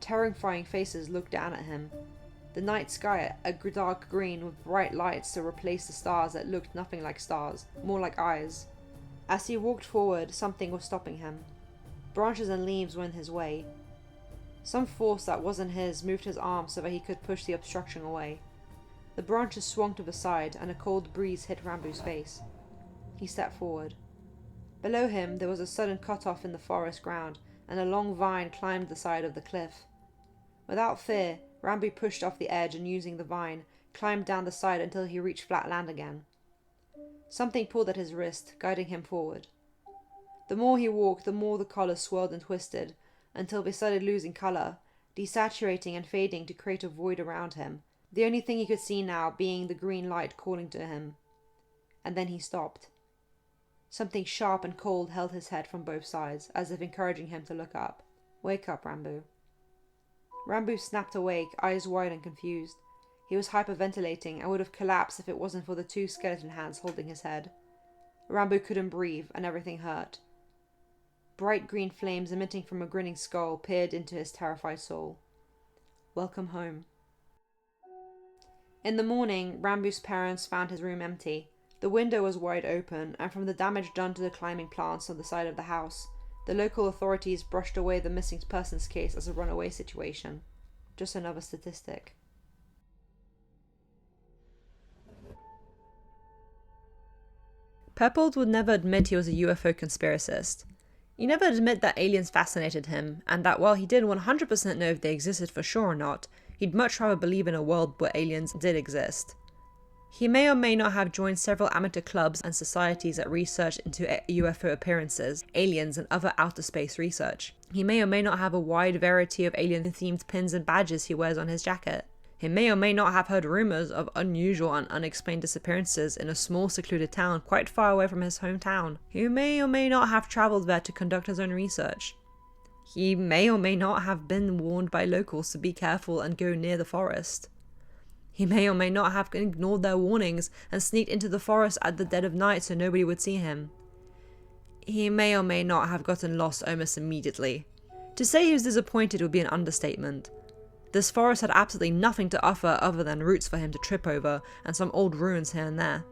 Terrifying faces looked down at him. The night sky a dark green with bright lights to replace the stars that looked nothing like stars, more like eyes. As he walked forward, something was stopping him. Branches and leaves were in his way. Some force that wasn't his moved his arm so that he could push the obstruction away. The branches swung to the side and a cold breeze hit Rambo's face. He stepped forward. Below him there was a sudden cut-off in the forest ground, and a long vine climbed the side of the cliff. Without fear, Rambo pushed off the edge and using the vine, climbed down the side until he reached flat land again. Something pulled at his wrist, guiding him forward. The more he walked, the more the collars swirled and twisted, until they started losing colour, desaturating and fading to create a void around him, the only thing he could see now being the green light calling to him. And then he stopped. Something sharp and cold held his head from both sides, as if encouraging him to look up. "Wake up, Rambo." Rambo snapped awake, eyes wide and confused. He was hyperventilating and would have collapsed if it wasn't for the two skeleton hands holding his head. Rambo couldn't breathe, and everything hurt. Bright green flames emitting from a grinning skull peered into his terrified soul. Welcome home. In the morning, Rambo's parents found his room empty. The window was wide open, and from the damage done to the climbing plants on the side of the house, the local authorities brushed away the missing persons case as a runaway situation. Just another statistic. Peppold would never admit he was a UFO conspiracist. He never admitted that aliens fascinated him, and that while he didn't 100% know if they existed for sure or not, he'd much rather believe in a world where aliens did exist. He may or may not have joined several amateur clubs and societies that researched into UFO appearances, aliens, and other outer space research. He may or may not have a wide variety of alien-themed pins and badges he wears on his jacket. He may or may not have heard rumours of unusual and unexplained disappearances in a small secluded town quite far away from his hometown. He may or may not have travelled there to conduct his own research. He may or may not have been warned by locals to be careful and go near the forest. He may or may not have ignored their warnings and sneaked into the forest at the dead of night so nobody would see him. He may or may not have gotten lost almost immediately. To say he was disappointed would be an understatement. This forest had absolutely nothing to offer other than roots for him to trip over and some old ruins here and there.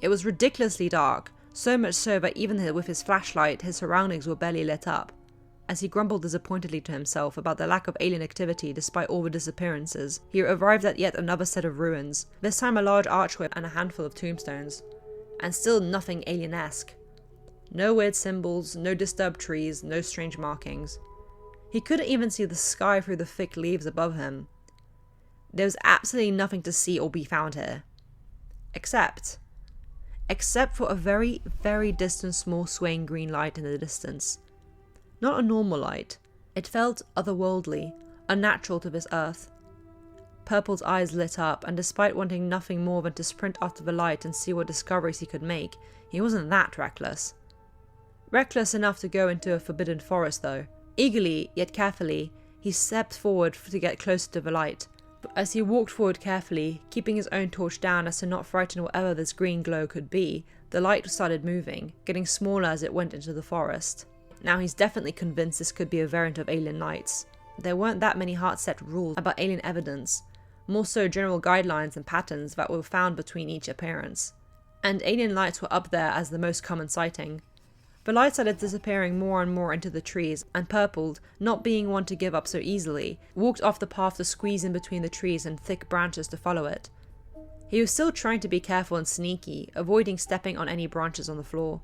It was ridiculously dark, so much so that even with his flashlight, his surroundings were barely lit up. As he grumbled disappointedly to himself about the lack of alien activity despite all the disappearances, he arrived at yet another set of ruins, this time a large archway and a handful of tombstones. And still nothing alien-esque. No weird symbols, no disturbed trees, no strange markings. He couldn't even see the sky through the thick leaves above him. There was absolutely nothing to see or be found here. Except for a very, very distant small swaying green light in the distance. Not a normal light. It felt otherworldly, unnatural to this earth. Purple's eyes lit up, and despite wanting nothing more than to sprint after the light and see what discoveries he could make, he wasn't that reckless. Reckless enough to go into a forbidden forest, though. Eagerly, yet carefully, he stepped forward to get closer to the light. But as he walked forward carefully, keeping his own torch down as to not frighten whatever this green glow could be, the light started moving, getting smaller as it went into the forest. Now he's definitely convinced this could be a variant of alien lights. There weren't that many hard-set rules about alien evidence, more so general guidelines and patterns that were found between each appearance. And alien lights were up there as the most common sighting. The light started disappearing more and more into the trees, and Purpled, not being one to give up so easily, walked off the path to squeeze in between the trees and thick branches to follow it. He was still trying to be careful and sneaky, avoiding stepping on any branches on the floor.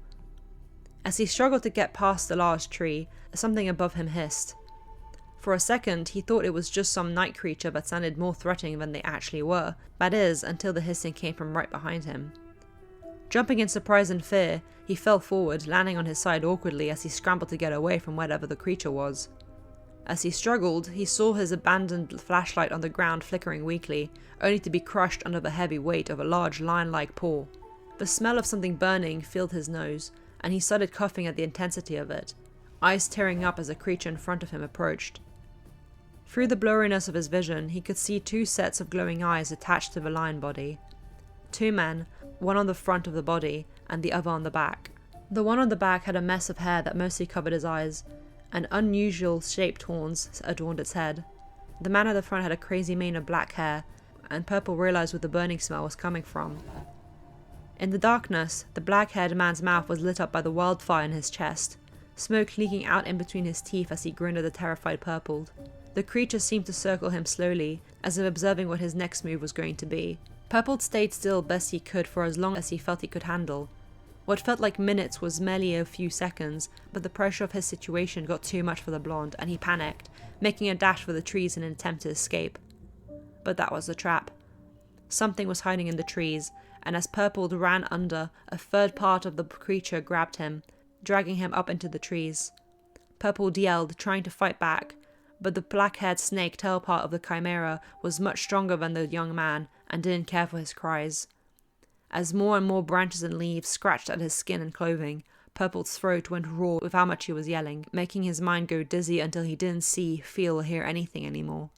As he struggled to get past the large tree, something above him hissed. For a second, he thought it was just some night creature that sounded more threatening than they actually were, that is, until the hissing came from right behind him. Jumping in surprise and fear, he fell forward, landing on his side awkwardly as he scrambled to get away from whatever the creature was. As he struggled, he saw his abandoned flashlight on the ground flickering weakly, only to be crushed under the heavy weight of a large lion-like paw. The smell of something burning filled his nose, and he started coughing at the intensity of it, eyes tearing up as the creature in front of him approached. Through the blurriness of his vision, he could see two sets of glowing eyes attached to the lion body. Two men, one on the front of the body, and the other on the back. The one on the back had a mess of hair that mostly covered his eyes, and unusual shaped horns adorned its head. The man at the front had a crazy mane of black hair, and Purple realized where the burning smell was coming from. In the darkness, the black-haired man's mouth was lit up by the wildfire in his chest, smoke leaking out in between his teeth as he grinned at the terrified Purple. The creature seemed to circle him slowly, as if observing what his next move was going to be. Purple stayed still best he could for as long as he felt he could handle. What felt like minutes was merely a few seconds, but the pressure of his situation got too much for the blonde, and he panicked, making a dash for the trees in an attempt to escape. But that was the trap. Something was hiding in the trees, and as Purple ran under, a third part of the creature grabbed him, dragging him up into the trees. Purple yelled, trying to fight back, but the black-haired snake tail part of the chimera was much stronger than the young man, and didn't care for his cries. As more and more branches and leaves scratched at his skin and clothing, Purple's throat went raw with how much he was yelling, making his mind go dizzy until he didn't see, feel, or hear anything anymore.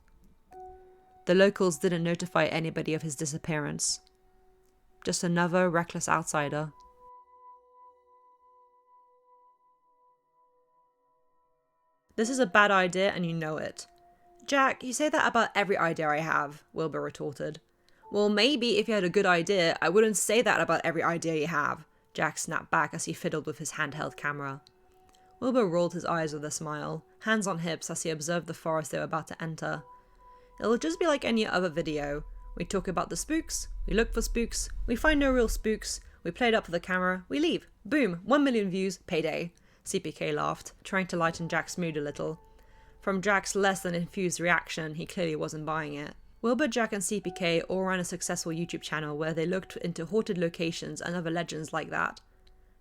The locals didn't notify anybody of his disappearance. Just another reckless outsider. This is a bad idea and you know it. Jack, you say that about every idea I have, Wilbur retorted. Well, maybe if you had a good idea, I wouldn't say that about every idea you have, Jack snapped back as he fiddled with his handheld camera. Wilbur rolled his eyes with a smile, hands on hips as he observed the forest they were about to enter. It'll just be like any other video. We talk about the spooks, we look for spooks, we find no real spooks, we play it up for the camera, we leave. Boom, 1 million views, payday. CPK laughed, trying to lighten Jack's mood a little. From Jack's less than infused reaction, he clearly wasn't buying it. Wilbur, Jack and CPK all ran a successful YouTube channel where they looked into haunted locations and other legends like that.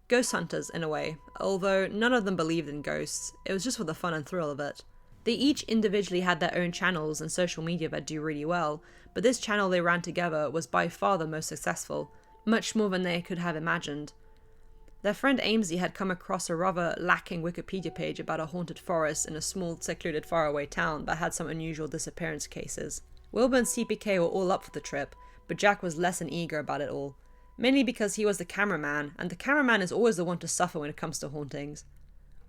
Ghost hunters, in a way, although none of them believed in ghosts, it was just for the fun and thrill of it. They each individually had their own channels and social media that do really well, but this channel they ran together was by far the most successful, much more than they could have imagined. Their friend Amesy had come across a rather lacking Wikipedia page about a haunted forest in a small, secluded, faraway town that had some unusual disappearance cases. Wilbur and CPK were all up for the trip, but Jack was less than eager about it all. Mainly because he was the cameraman, and the cameraman is always the one to suffer when it comes to hauntings.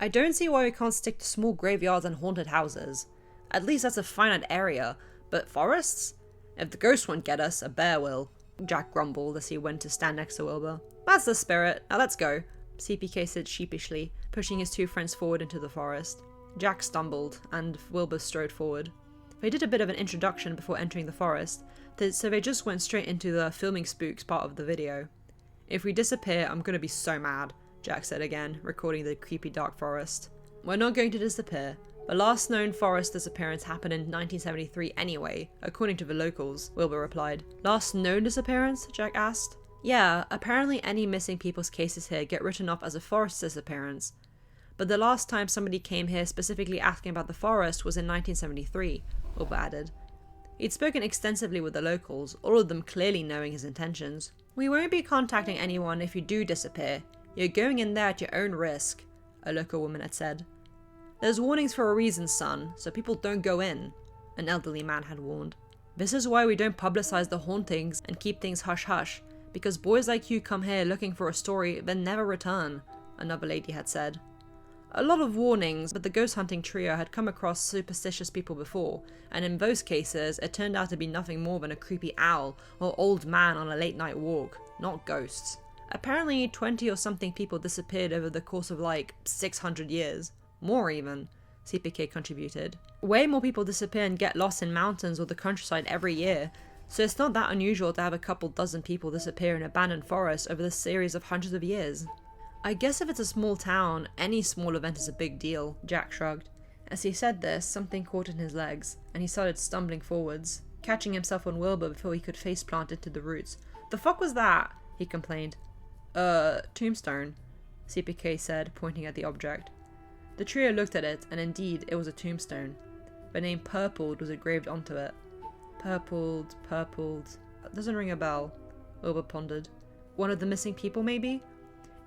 I don't see why we can't stick to small graveyards and haunted houses. At least that's a finite area, but forests? If the ghost won't get us, a bear will, Jack grumbled as he went to stand next to Wilbur. That's the spirit, now let's go, CPK said sheepishly, pushing his two friends forward into the forest. Jack stumbled, and Wilbur strode forward. They did a bit of an introduction before entering the forest, so they just went straight into the filming spooks part of the video. If we disappear, I'm gonna be so mad, Jack said again, recording the creepy dark forest. We're not going to disappear. The last known forest disappearance happened in 1973 anyway, according to the locals, Wilbur replied. Last known disappearance? Jack asked. Yeah, apparently any missing people's cases here get written off as a forest disappearance. But the last time somebody came here specifically asking about the forest was in 1973, Wilbur added. He'd spoken extensively with the locals, all of them clearly knowing his intentions. We won't be contacting anyone if you do disappear. You're going in there at your own risk, a local woman had said. There's warnings for a reason, son, so people don't go in, an elderly man had warned. This is why we don't publicize the hauntings and keep things hush-hush, because boys like you come here looking for a story then never return, another lady had said. A lot of warnings, but the ghost hunting trio had come across superstitious people before, and in those cases it turned out to be nothing more than a creepy owl or old man on a late night walk, not ghosts. Apparently 20 or something people disappeared over the course of like 600 years. More even, CPK contributed. Way more people disappear and get lost in mountains or the countryside every year, so it's not that unusual to have a couple dozen people disappear in abandoned forests over the series of hundreds of years. I guess if it's a small town, any small event is a big deal, Jack shrugged. As he said this, something caught in his legs, and he started stumbling forwards, catching himself on Wilbur before he could faceplant into the roots. The fuck was that? He complained. Tombstone, CPK said, pointing at the object. The trio looked at it, and indeed, it was a tombstone. The name Purpled was engraved onto it. Purpled. That doesn't ring a bell, Wilbur pondered. One of the missing people, maybe?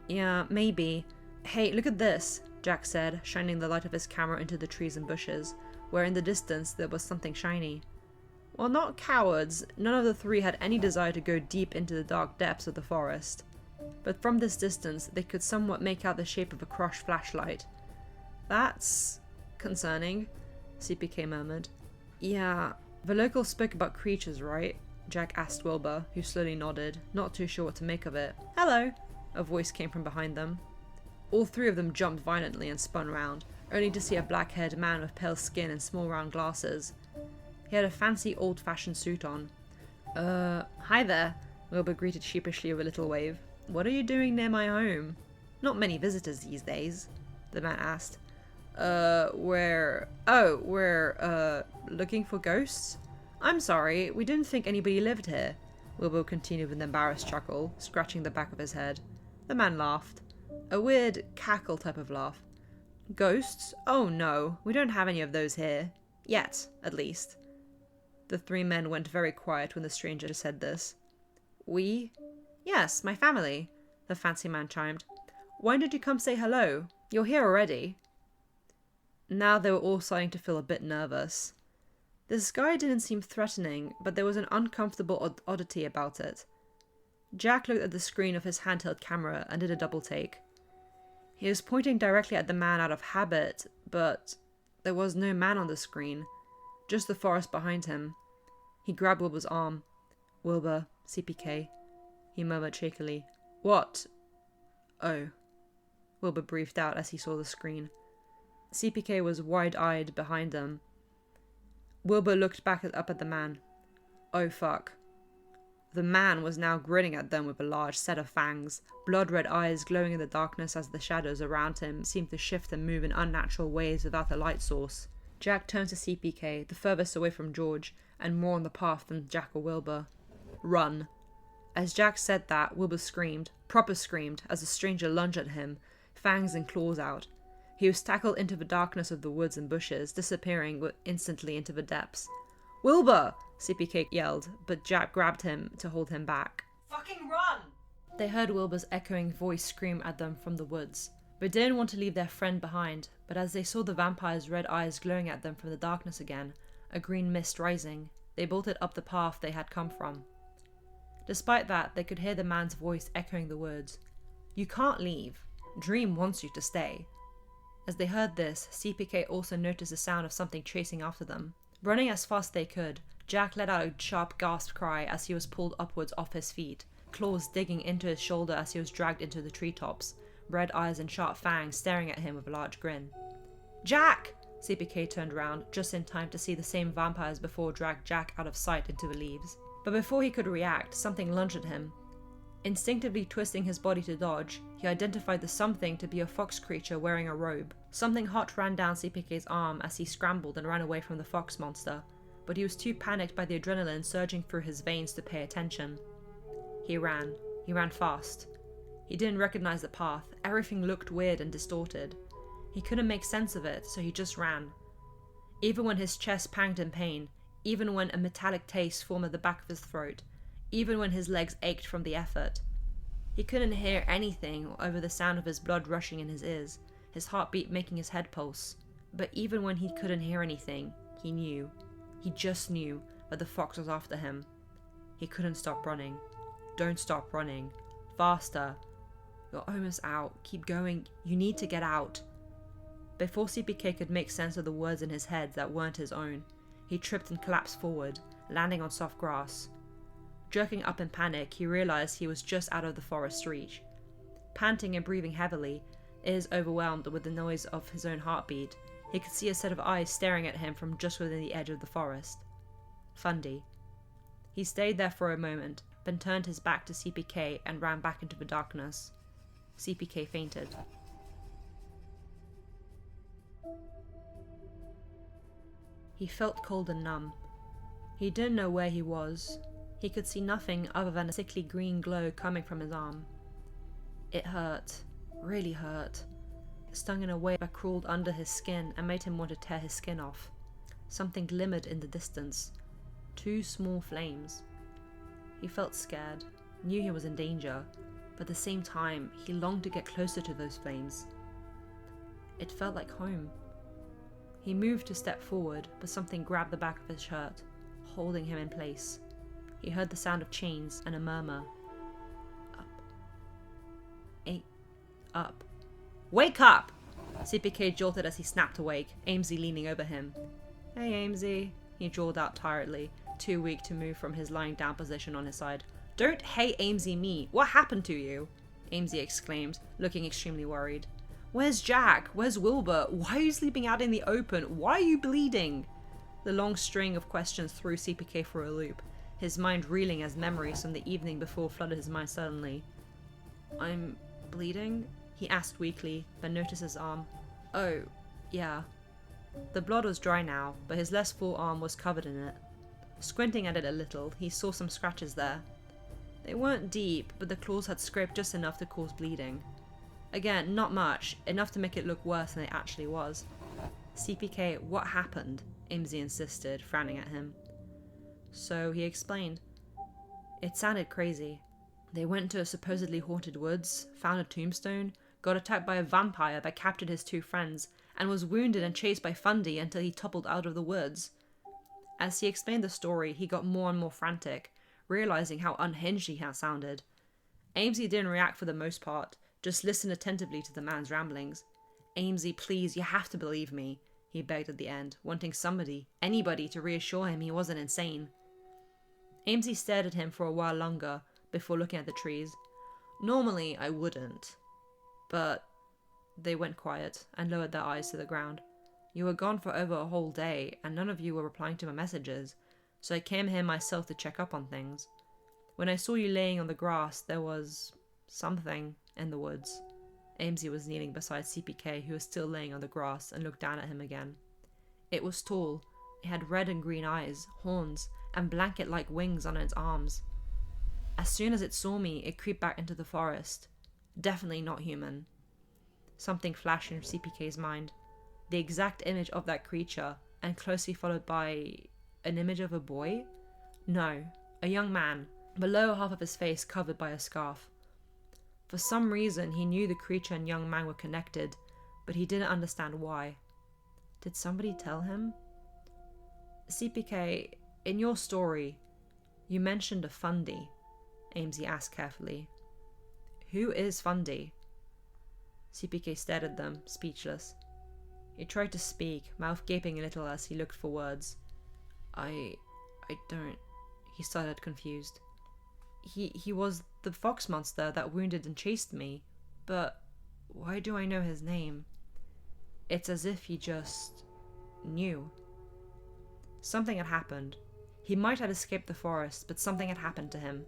Yeah, maybe. Hey, look at this, Jack said, shining the light of his camera into the trees and bushes, where in the distance there was something shiny. While not cowards, none of the three had any desire to go deep into the dark depths of the forest. But from this distance, they could somewhat make out the shape of a crushed flashlight. That's concerning, CPK murmured. Yeah, the locals spoke about creatures, right? Jack asked Wilbur, who slowly nodded, not too sure what to make of it. Hello, a voice came from behind them. All three of them jumped violently and spun round, only to see a black-haired man with pale skin and small round glasses. He had a fancy old-fashioned suit on. Hi there, Wilbur greeted sheepishly with a little wave. What are you doing near my home? Not many visitors these days, the man asked. We're looking for ghosts? I'm sorry, we didn't think anybody lived here, Wilbur continued with an embarrassed chuckle, scratching the back of his head. The man laughed. A weird cackle type of laugh. Ghosts? Oh no, we don't have any of those here. Yet, at least. The three men went very quiet when the stranger said this. We? Yes, my family, the fancy man chimed. Why don't you come say hello? You're here already. Now they were all starting to feel a bit nervous. The sky didn't seem threatening, but there was an uncomfortable oddity about it. Jack looked at the screen of his handheld camera and did a double take. He was pointing directly at the man out of habit, but there was no man on the screen, just the forest behind him. He grabbed Wilbur's arm. Wilbur, CPK, he murmured shakily. What? Oh, Wilbur breathed out as he saw the screen. CPK was wide-eyed behind them. Wilbur looked back up at the man. Oh fuck. The man was now grinning at them with a large set of fangs, blood-red eyes glowing in the darkness as the shadows around him seemed to shift and move in unnatural ways without a light source. Jack turned to CPK, the furthest away from George, and more on the path than Jack or Wilbur. Run. As Jack said that, Wilbur screamed, proper screamed, as the stranger lunged at him, fangs and claws out. He was tackled into the darkness of the woods and bushes, disappearing instantly into the depths. Wilbur! CPK yelled, but Jack grabbed him to hold him back. Fucking run! They heard Wilbur's echoing voice scream at them from the woods. They didn't want to leave their friend behind, but as they saw the vampire's red eyes glowing at them from the darkness again, a green mist rising, they bolted up the path they had come from. Despite that, they could hear the man's voice echoing the words, "You can't leave. Dream wants you to stay." As they heard this, CPK also noticed the sound of something chasing after them. Running as fast as they could, Jack let out a sharp gasp cry as he was pulled upwards off his feet, claws digging into his shoulder as he was dragged into the treetops, red eyes and sharp fangs staring at him with a large grin. "Jack!" CPK turned around, just in time to see the same vampires before drag Jack out of sight into the leaves. But before he could react, something lunged at him. Instinctively twisting his body to dodge, he identified the something to be a fox creature wearing a robe. Something hot ran down CPK's arm as he scrambled and ran away from the fox monster, but he was too panicked by the adrenaline surging through his veins to pay attention. He ran fast. He didn't recognize the path, everything looked weird and distorted. He couldn't make sense of it, so he just ran. Even when his chest panged in pain, even when a metallic taste formed at the back of his throat, even when his legs ached from the effort. He couldn't hear anything over the sound of his blood rushing in his ears, his heartbeat making his head pulse. But even when he couldn't hear anything, he knew. He just knew that the fox was after him. He couldn't stop running. Don't stop running. Faster. You're almost out. Keep going. You need to get out. Before CPK could make sense of the words in his head that weren't his own, he tripped and collapsed forward, landing on soft grass. Jerking up in panic, he realized he was just out of the forest's reach. Panting and breathing heavily, ears overwhelmed with the noise of his own heartbeat, he could see a set of eyes staring at him from just within the edge of the forest. Fundy. He stayed there for a moment, then turned his back to CPK and ran back into the darkness. CPK fainted. He felt cold and numb. He didn't know where he was. He could see nothing other than a sickly green glow coming from his arm. It hurt. Really hurt. It stung in a way that crawled under his skin and made him want to tear his skin off. Something glimmered in the distance. 2 small flames. He felt scared, knew he was in danger, but at the same time, he longed to get closer to those flames. It felt like home. He moved to step forward, but something grabbed the back of his shirt, holding him in place. He heard the sound of chains and a murmur. Up. 8. Up. Wake up! CPK jolted as he snapped awake, Amesy leaning over him. Hey, Amesy, he drawled out tiredly, too weak to move from his lying down position on his side. Don't hey Amesy me, what happened to you? Amesy exclaimed, looking extremely worried. Where's Jack? Where's Wilbur? Why are you sleeping out in the open? Why are you bleeding? The long string of questions threw CPK for a loop, his mind reeling as memories from the evening before flooded his mind suddenly. I'm bleeding? He asked weakly, then noticed his arm. Oh, yeah. The blood was dry now, but his less full arm was covered in it. Squinting at it a little, he saw some scratches there. They weren't deep, but the claws had scraped just enough to cause bleeding. Again, not much, enough to make it look worse than it actually was. CPK, what happened? Amesy insisted, frowning at him. So he explained. It sounded crazy. They went to a supposedly haunted woods, found a tombstone, got attacked by a vampire that captured his 2 friends, and was wounded and chased by Fundy until he toppled out of the woods. As he explained the story, he got more and more frantic, realizing how unhinged he had sounded. Amesy didn't react for the most part, just listened attentively to the man's ramblings. Amesy, please, you have to believe me, he begged at the end, wanting somebody, anybody, to reassure him he wasn't insane. Amesy stared at him for a while longer, before looking at the trees. Normally, I wouldn't. But they went quiet and lowered their eyes to the ground. You were gone for over a whole day, and none of you were replying to my messages, so I came here myself to check up on things. When I saw you laying on the grass, there was something in the woods. Amesy was kneeling beside CPK, who was still laying on the grass, and looked down at him again. It was tall. It had red and green eyes, horns, and blanket-like wings on its arms. As soon as it saw me, it creeped back into the forest. Definitely not human. Something flashed in CPK's mind. The exact image of that creature, and closely followed by an image of a boy? No, a young man, the lower half of his face covered by a scarf. For some reason, he knew the creature and young man were connected, but he didn't understand why. Did somebody tell him? CPK, in your story, you mentioned a Fundy, Amesy asked carefully. Who is Fundy? CPK stared at them, speechless. He tried to speak, mouth gaping a little as he looked for words. I don't... He started, confused. He was the fox monster that wounded and chased me, but why do I know his name? It's as if he just knew. Something had happened. He might have escaped the forest, but something had happened to him.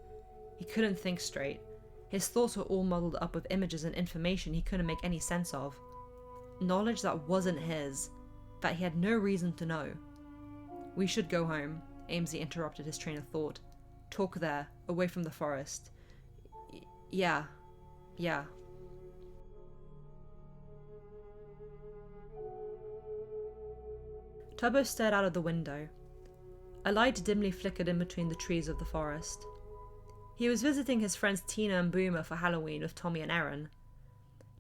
He couldn't think straight. His thoughts were all muddled up with images and information he couldn't make any sense of. Knowledge that wasn't his, that he had no reason to know. We should go home, Amesy interrupted his train of thought. Talk there, away from the forest. Yeah. Tubbo stared out of the window. A light dimly flickered in between the trees of the forest. He was visiting his friends Tina and Boomer for Halloween with Tommy and Erin.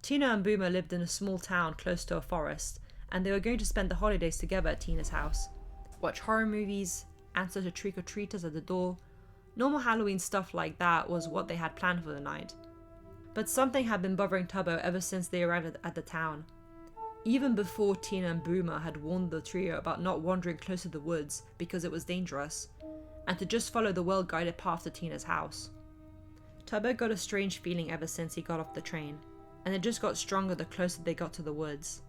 Tina and Boomer lived in a small town close to a forest, and they were going to spend the holidays together at Tina's house. Watch horror movies, answer to trick-or-treaters at the door. Normal Halloween stuff like that was what they had planned for the night. But something had been bothering Tubbo ever since they arrived at the town. Even before Tina and Boomer had warned the trio about not wandering close to the woods because it was dangerous, and to just follow the well-guided path to Tina's house. Tubbo got a strange feeling ever since he got off the train, and it just got stronger the closer they got to the woods.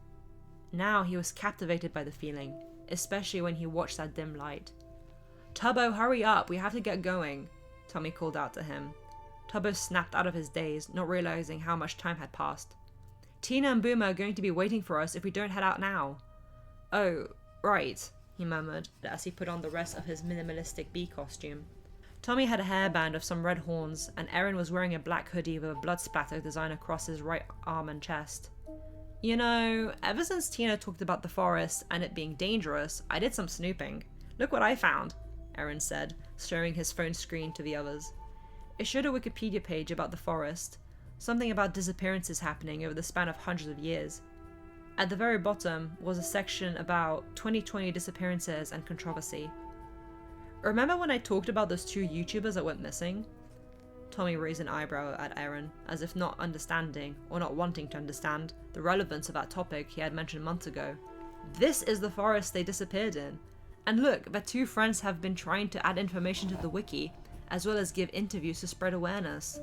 Now he was captivated by the feeling, especially when he watched that dim light. Tubbo, hurry up, we have to get going, Tommy called out to him. Tubbo snapped out of his daze, not realizing how much time had passed. Tina and Boomer are going to be waiting for us if we don't head out now. Oh, right, he murmured as he put on the rest of his minimalistic bee costume. Tommy had a hairband of some red horns, and Erin was wearing a black hoodie with a blood splatter design across his right arm and chest. You know, ever since Tina talked about the forest and it being dangerous, I did some snooping. Look what I found, Erin said, showing his phone screen to the others. It showed a Wikipedia page about the forest, something about disappearances happening over the span of hundreds of years. At the very bottom was a section about 2020 disappearances and controversy. Remember when I talked about those two YouTubers that went missing? Tommy raised an eyebrow at Erin, as if not understanding, or not wanting to understand, the relevance of that topic he had mentioned months ago. This is the forest they disappeared in. And look, their two friends have been trying to add information to the wiki, as well as give interviews to spread awareness.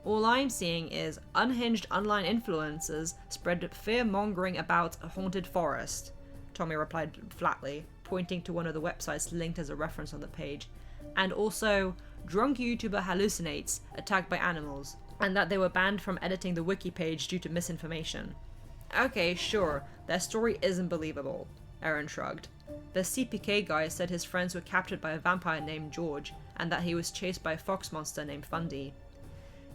All I'm seeing is unhinged online influencers spread fear-mongering about a haunted forest, Tommy replied flatly, pointing to one of the websites linked as a reference on the page, and also drunk YouTuber hallucinates attacked by animals, and that they were banned from editing the wiki page due to misinformation. Okay, sure, their story isn't believable, Erin shrugged. The CPK guy said his friends were captured by a vampire named George, and that he was chased by a fox monster named Fundy.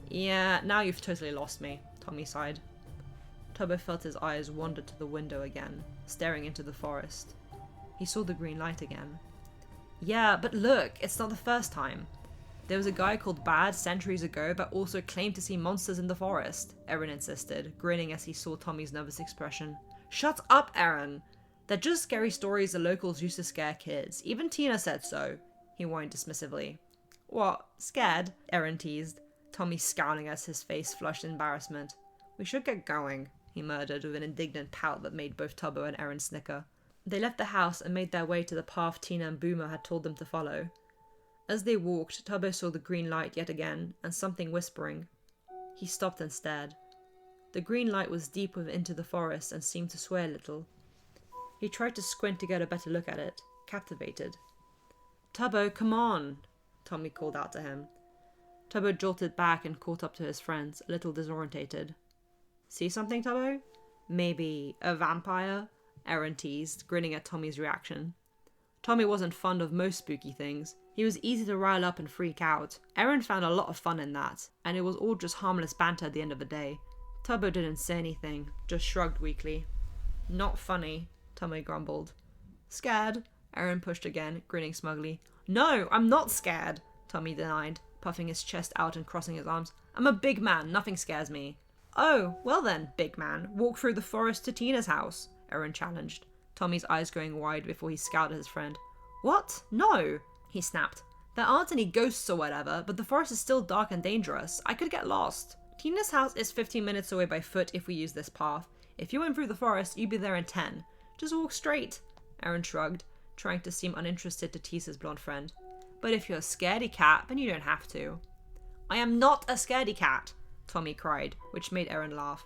Yeah, now you've totally lost me, Tommy sighed. Tubbo felt his eyes wander to the window again, staring into the forest. He saw the green light again. Yeah, but look, it's not the first time. There was a guy called Bad centuries ago that also claimed to see monsters in the forest, Erin insisted, grinning as he saw Tommy's nervous expression. Shut up, Erin! They're just scary stories the locals used to scare kids. Even Tina said so, he whined dismissively. What, scared? Erin teased, Tommy scowling as his face flushed in embarrassment. We should get going, he murmured with an indignant pout that made both Tubbo and Erin snicker. They left the house and made their way to the path Tina and Boomer had told them to follow. As they walked, Tubbo saw the green light yet again, and something whispering. He stopped and stared. The green light was deep into the forest and seemed to sway a little. He tried to squint to get a better look at it, captivated. Tubbo, come on, Tommy called out to him. Tubbo jolted back and caught up to his friends, a little disorientated. See something, Tubbo? Maybe a vampire? Erin teased, grinning at Tommy's reaction. Tommy wasn't fond of most spooky things. He was easy to rile up and freak out. Erin found a lot of fun in that, and it was all just harmless banter at the end of the day. Tubbo didn't say anything, just shrugged weakly. Not funny, Tommy grumbled. Scared? Erin pushed again, grinning smugly. No, I'm not scared, Tommy denied, puffing his chest out and crossing his arms. I'm a big man, nothing scares me. Oh, well then, big man, walk through the forest to Tina's house, Aaron challenged, Tommy's eyes going wide before he scowled at his friend. What? No, he snapped. There aren't any ghosts or whatever, but the forest is still dark and dangerous. I could get lost. Tina's house is 15 minutes away by foot if we use this path. If you went through the forest, you'd be there in 10. Just walk straight, Aaron shrugged, trying to seem uninterested to tease his blonde friend. But if you're a scaredy cat, then you don't have to. I am not a scaredy cat, Tommy cried, which made Aaron laugh.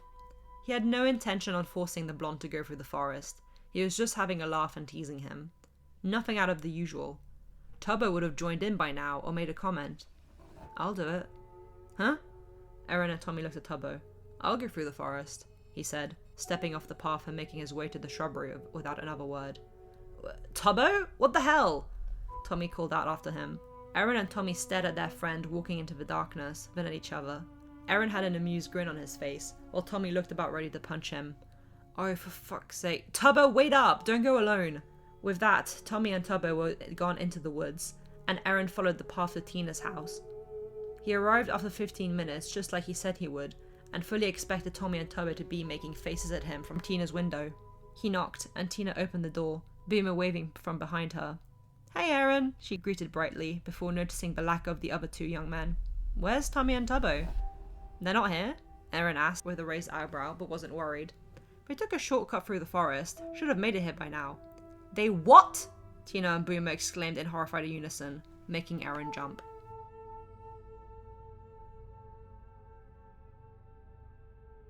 He had no intention on forcing the blonde to go through the forest. He was just having a laugh and teasing him. Nothing out of the usual. Tubbo would have joined in by now or made a comment. I'll do it. Huh? Aaron and Tommy looked at Tubbo. I'll go through the forest, he said, stepping off the path and making his way to the shrubbery without another word. Tubbo? What the hell? Tommy called out after him. Aaron and Tommy stared at their friend walking into the darkness, then at each other. Aaron had an amused grin on his face, while Tommy looked about ready to punch him. Oh, for fuck's sake. Tubbo, wait up! Don't go alone! With that, Tommy and Tubbo were gone into the woods, and Aaron followed the path to Tina's house. He arrived after 15 minutes, just like he said he would, and fully expected Tommy and Tubbo to be making faces at him from Tina's window. He knocked, and Tina opened the door, Boomer waving from behind her. Hey Aaron, she greeted brightly, before noticing the lack of the other two young men. Where's Tommy and Tubbo? They're not here? Aaron asked with a raised eyebrow, but wasn't worried. They took a shortcut through the forest. Should have made it here by now. They what? Tina and Boomer exclaimed in horrified unison, making Aaron jump.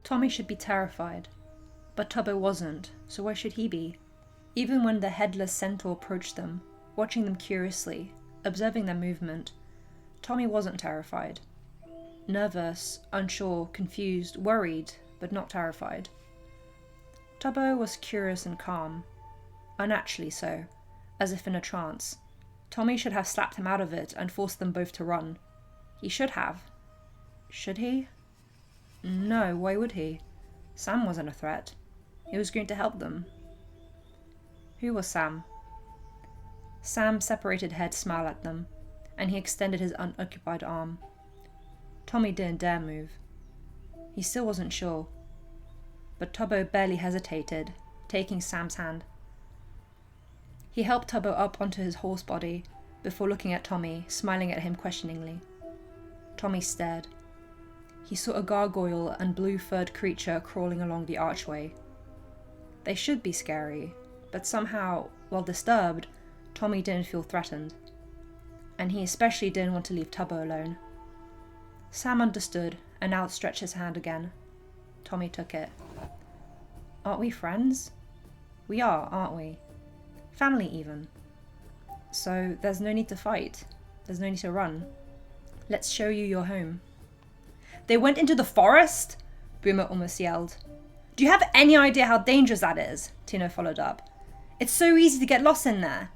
Tommy should be terrified, but Tubbo wasn't, so why should he be? Even when the headless centaur approached them, watching them curiously, observing their movement, Tommy wasn't terrified. Nervous, unsure, confused, worried, but not terrified. Tubbo was curious and calm, unnaturally so, as if in a trance. Tommy should have slapped him out of it and forced them both to run. He should have. Should he? No, why would he? Sam wasn't a threat. He was going to help them. Who was Sam? Sam's separated head smiled at them, and he extended his unoccupied arm. Tommy didn't dare move. He still wasn't sure, but Tubbo barely hesitated, taking Sam's hand. He helped Tubbo up onto his horse body, before looking at Tommy, smiling at him questioningly. Tommy stared. He saw a gargoyle and blue-furred creature crawling along the archway. They should be scary, but somehow, while disturbed, Tommy didn't feel threatened. And he especially didn't want to leave Tubbo alone. Sam understood and outstretched his hand again. Tommy took it. Aren't we friends? We are, aren't we? Family even. So there's no need to fight. There's no need to run. Let's show you your home. They went into the forest? Boomer almost yelled. Do you have any idea how dangerous that is? Tina followed up. It's so easy to get lost in there.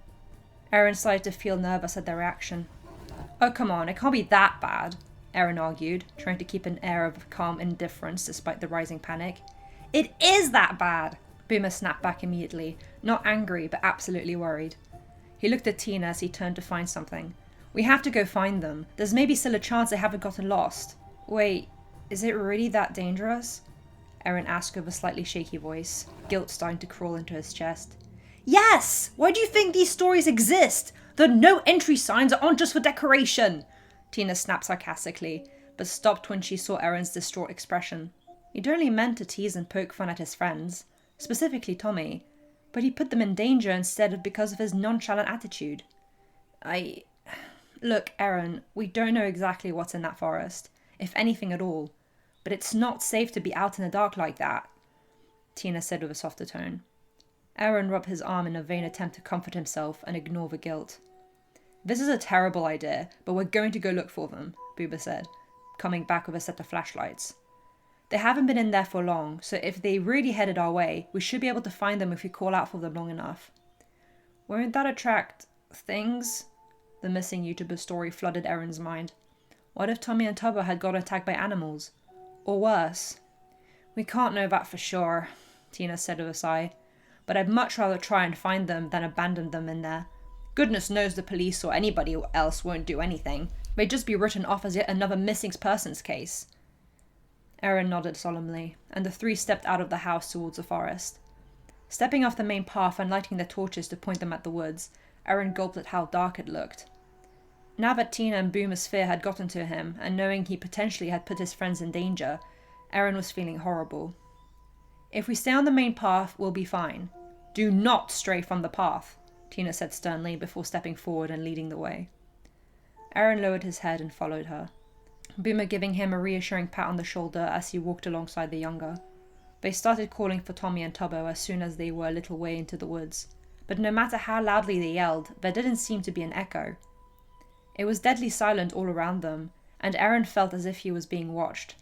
Aaron started to feel nervous at their reaction. Oh, come on, it can't be that bad, Aaron argued, trying to keep an air of calm indifference despite the rising panic. It is that bad, Boomer snapped back immediately, not angry but absolutely worried. He looked at Tina as he turned to find something. We have to go find them. There's maybe still a chance they haven't gotten lost. Wait, is it really that dangerous? Aaron asked with a slightly shaky voice, guilt starting to crawl into his chest. Yes! Why do you think these stories exist? The no entry signs aren't just for decoration! Tina snapped sarcastically, but stopped when she saw Aaron's distraught expression. He'd only meant to tease and poke fun at his friends, specifically Tommy, but he put them in danger instead because of his nonchalant attitude. Look, Aaron, we don't know exactly what's in that forest, if anything at all, but it's not safe to be out in the dark like that, Tina said with a softer tone. Aaron rubbed his arm in a vain attempt to comfort himself and ignore the guilt. This is a terrible idea, but we're going to go look for them, Boomer said, coming back with a set of flashlights. They haven't been in there for long, so if they really headed our way, we should be able to find them if we call out for them long enough. Won't that attract things? The missing YouTuber story flooded Aaron's mind. What if Tommy and Tubbo had got attacked by animals? Or worse? We can't know that for sure, Tina said with a sigh, but I'd much rather try and find them than abandon them in there. Goodness knows the police or anybody else won't do anything. They'd just be written off as yet another missing persons case. Aaron nodded solemnly, and the three stepped out of the house towards the forest. Stepping off the main path and lighting their torches to point them at the woods, Aaron gulped at how dark it looked. Now that Tina and Boomer's fear had gotten to him, and knowing he potentially had put his friends in danger, Aaron was feeling horrible. "If we stay on the main path, we'll be fine. Do not stray from the path," Tina said sternly before stepping forward and leading the way. Aaron lowered his head and followed her, Boomer giving him a reassuring pat on the shoulder as he walked alongside the younger. They started calling for Tommy and Tubbo as soon as they were a little way into the woods, but no matter how loudly they yelled, there didn't seem to be an echo. It was deadly silent all around them, and Aaron felt as if he was being watched.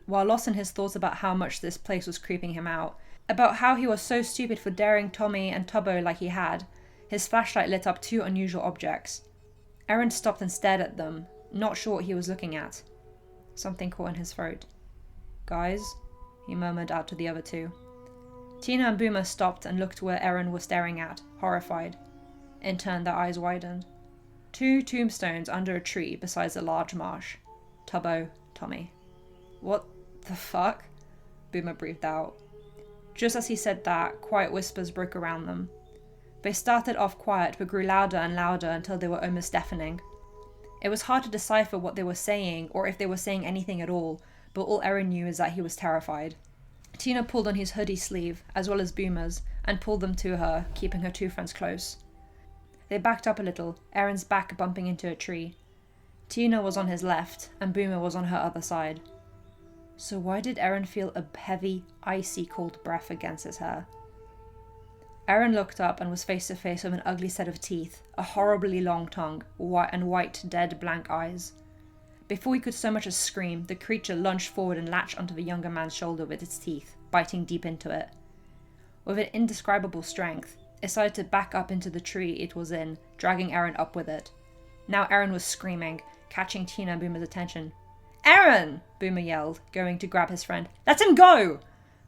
While lost in his thoughts about how much this place was creeping him out, about how he was so stupid for daring Tommy and Tubbo like he had, his flashlight lit up two unusual objects. Aaron stopped and stared at them, not sure what he was looking at. Something caught in his throat. "Guys," he murmured out to the other two. Tina and Boomer stopped and looked where Aaron was staring at, horrified. In turn, their eyes widened. Two tombstones under a tree besides a large marsh. Tubbo, Tommy. "What the fuck?" Boomer breathed out. Just as he said that, quiet whispers broke around them. They started off quiet but grew louder and louder until they were almost deafening. It was hard to decipher what they were saying or if they were saying anything at all, but all Aaron knew is that he was terrified. Tina pulled on his hoodie sleeve, as well as Boomer's, and pulled them to her, keeping her two friends close. They backed up a little, Aaron's back bumping into a tree. Tina was on his left, and Boomer was on her other side. So why did Aaron feel a heavy, icy cold breath against his hair? Aaron looked up and was face to face with an ugly set of teeth, a horribly long tongue, and white, dead, blank eyes. Before he could so much as scream, the creature lunged forward and latched onto the younger man's shoulder with its teeth, biting deep into it. With an indescribable strength, it started to back up into the tree it was in, dragging Aaron up with it. Now Aaron was screaming, catching Tina and Boomer's attention. "Aaron!" Boomer yelled, going to grab his friend. "Let him go!"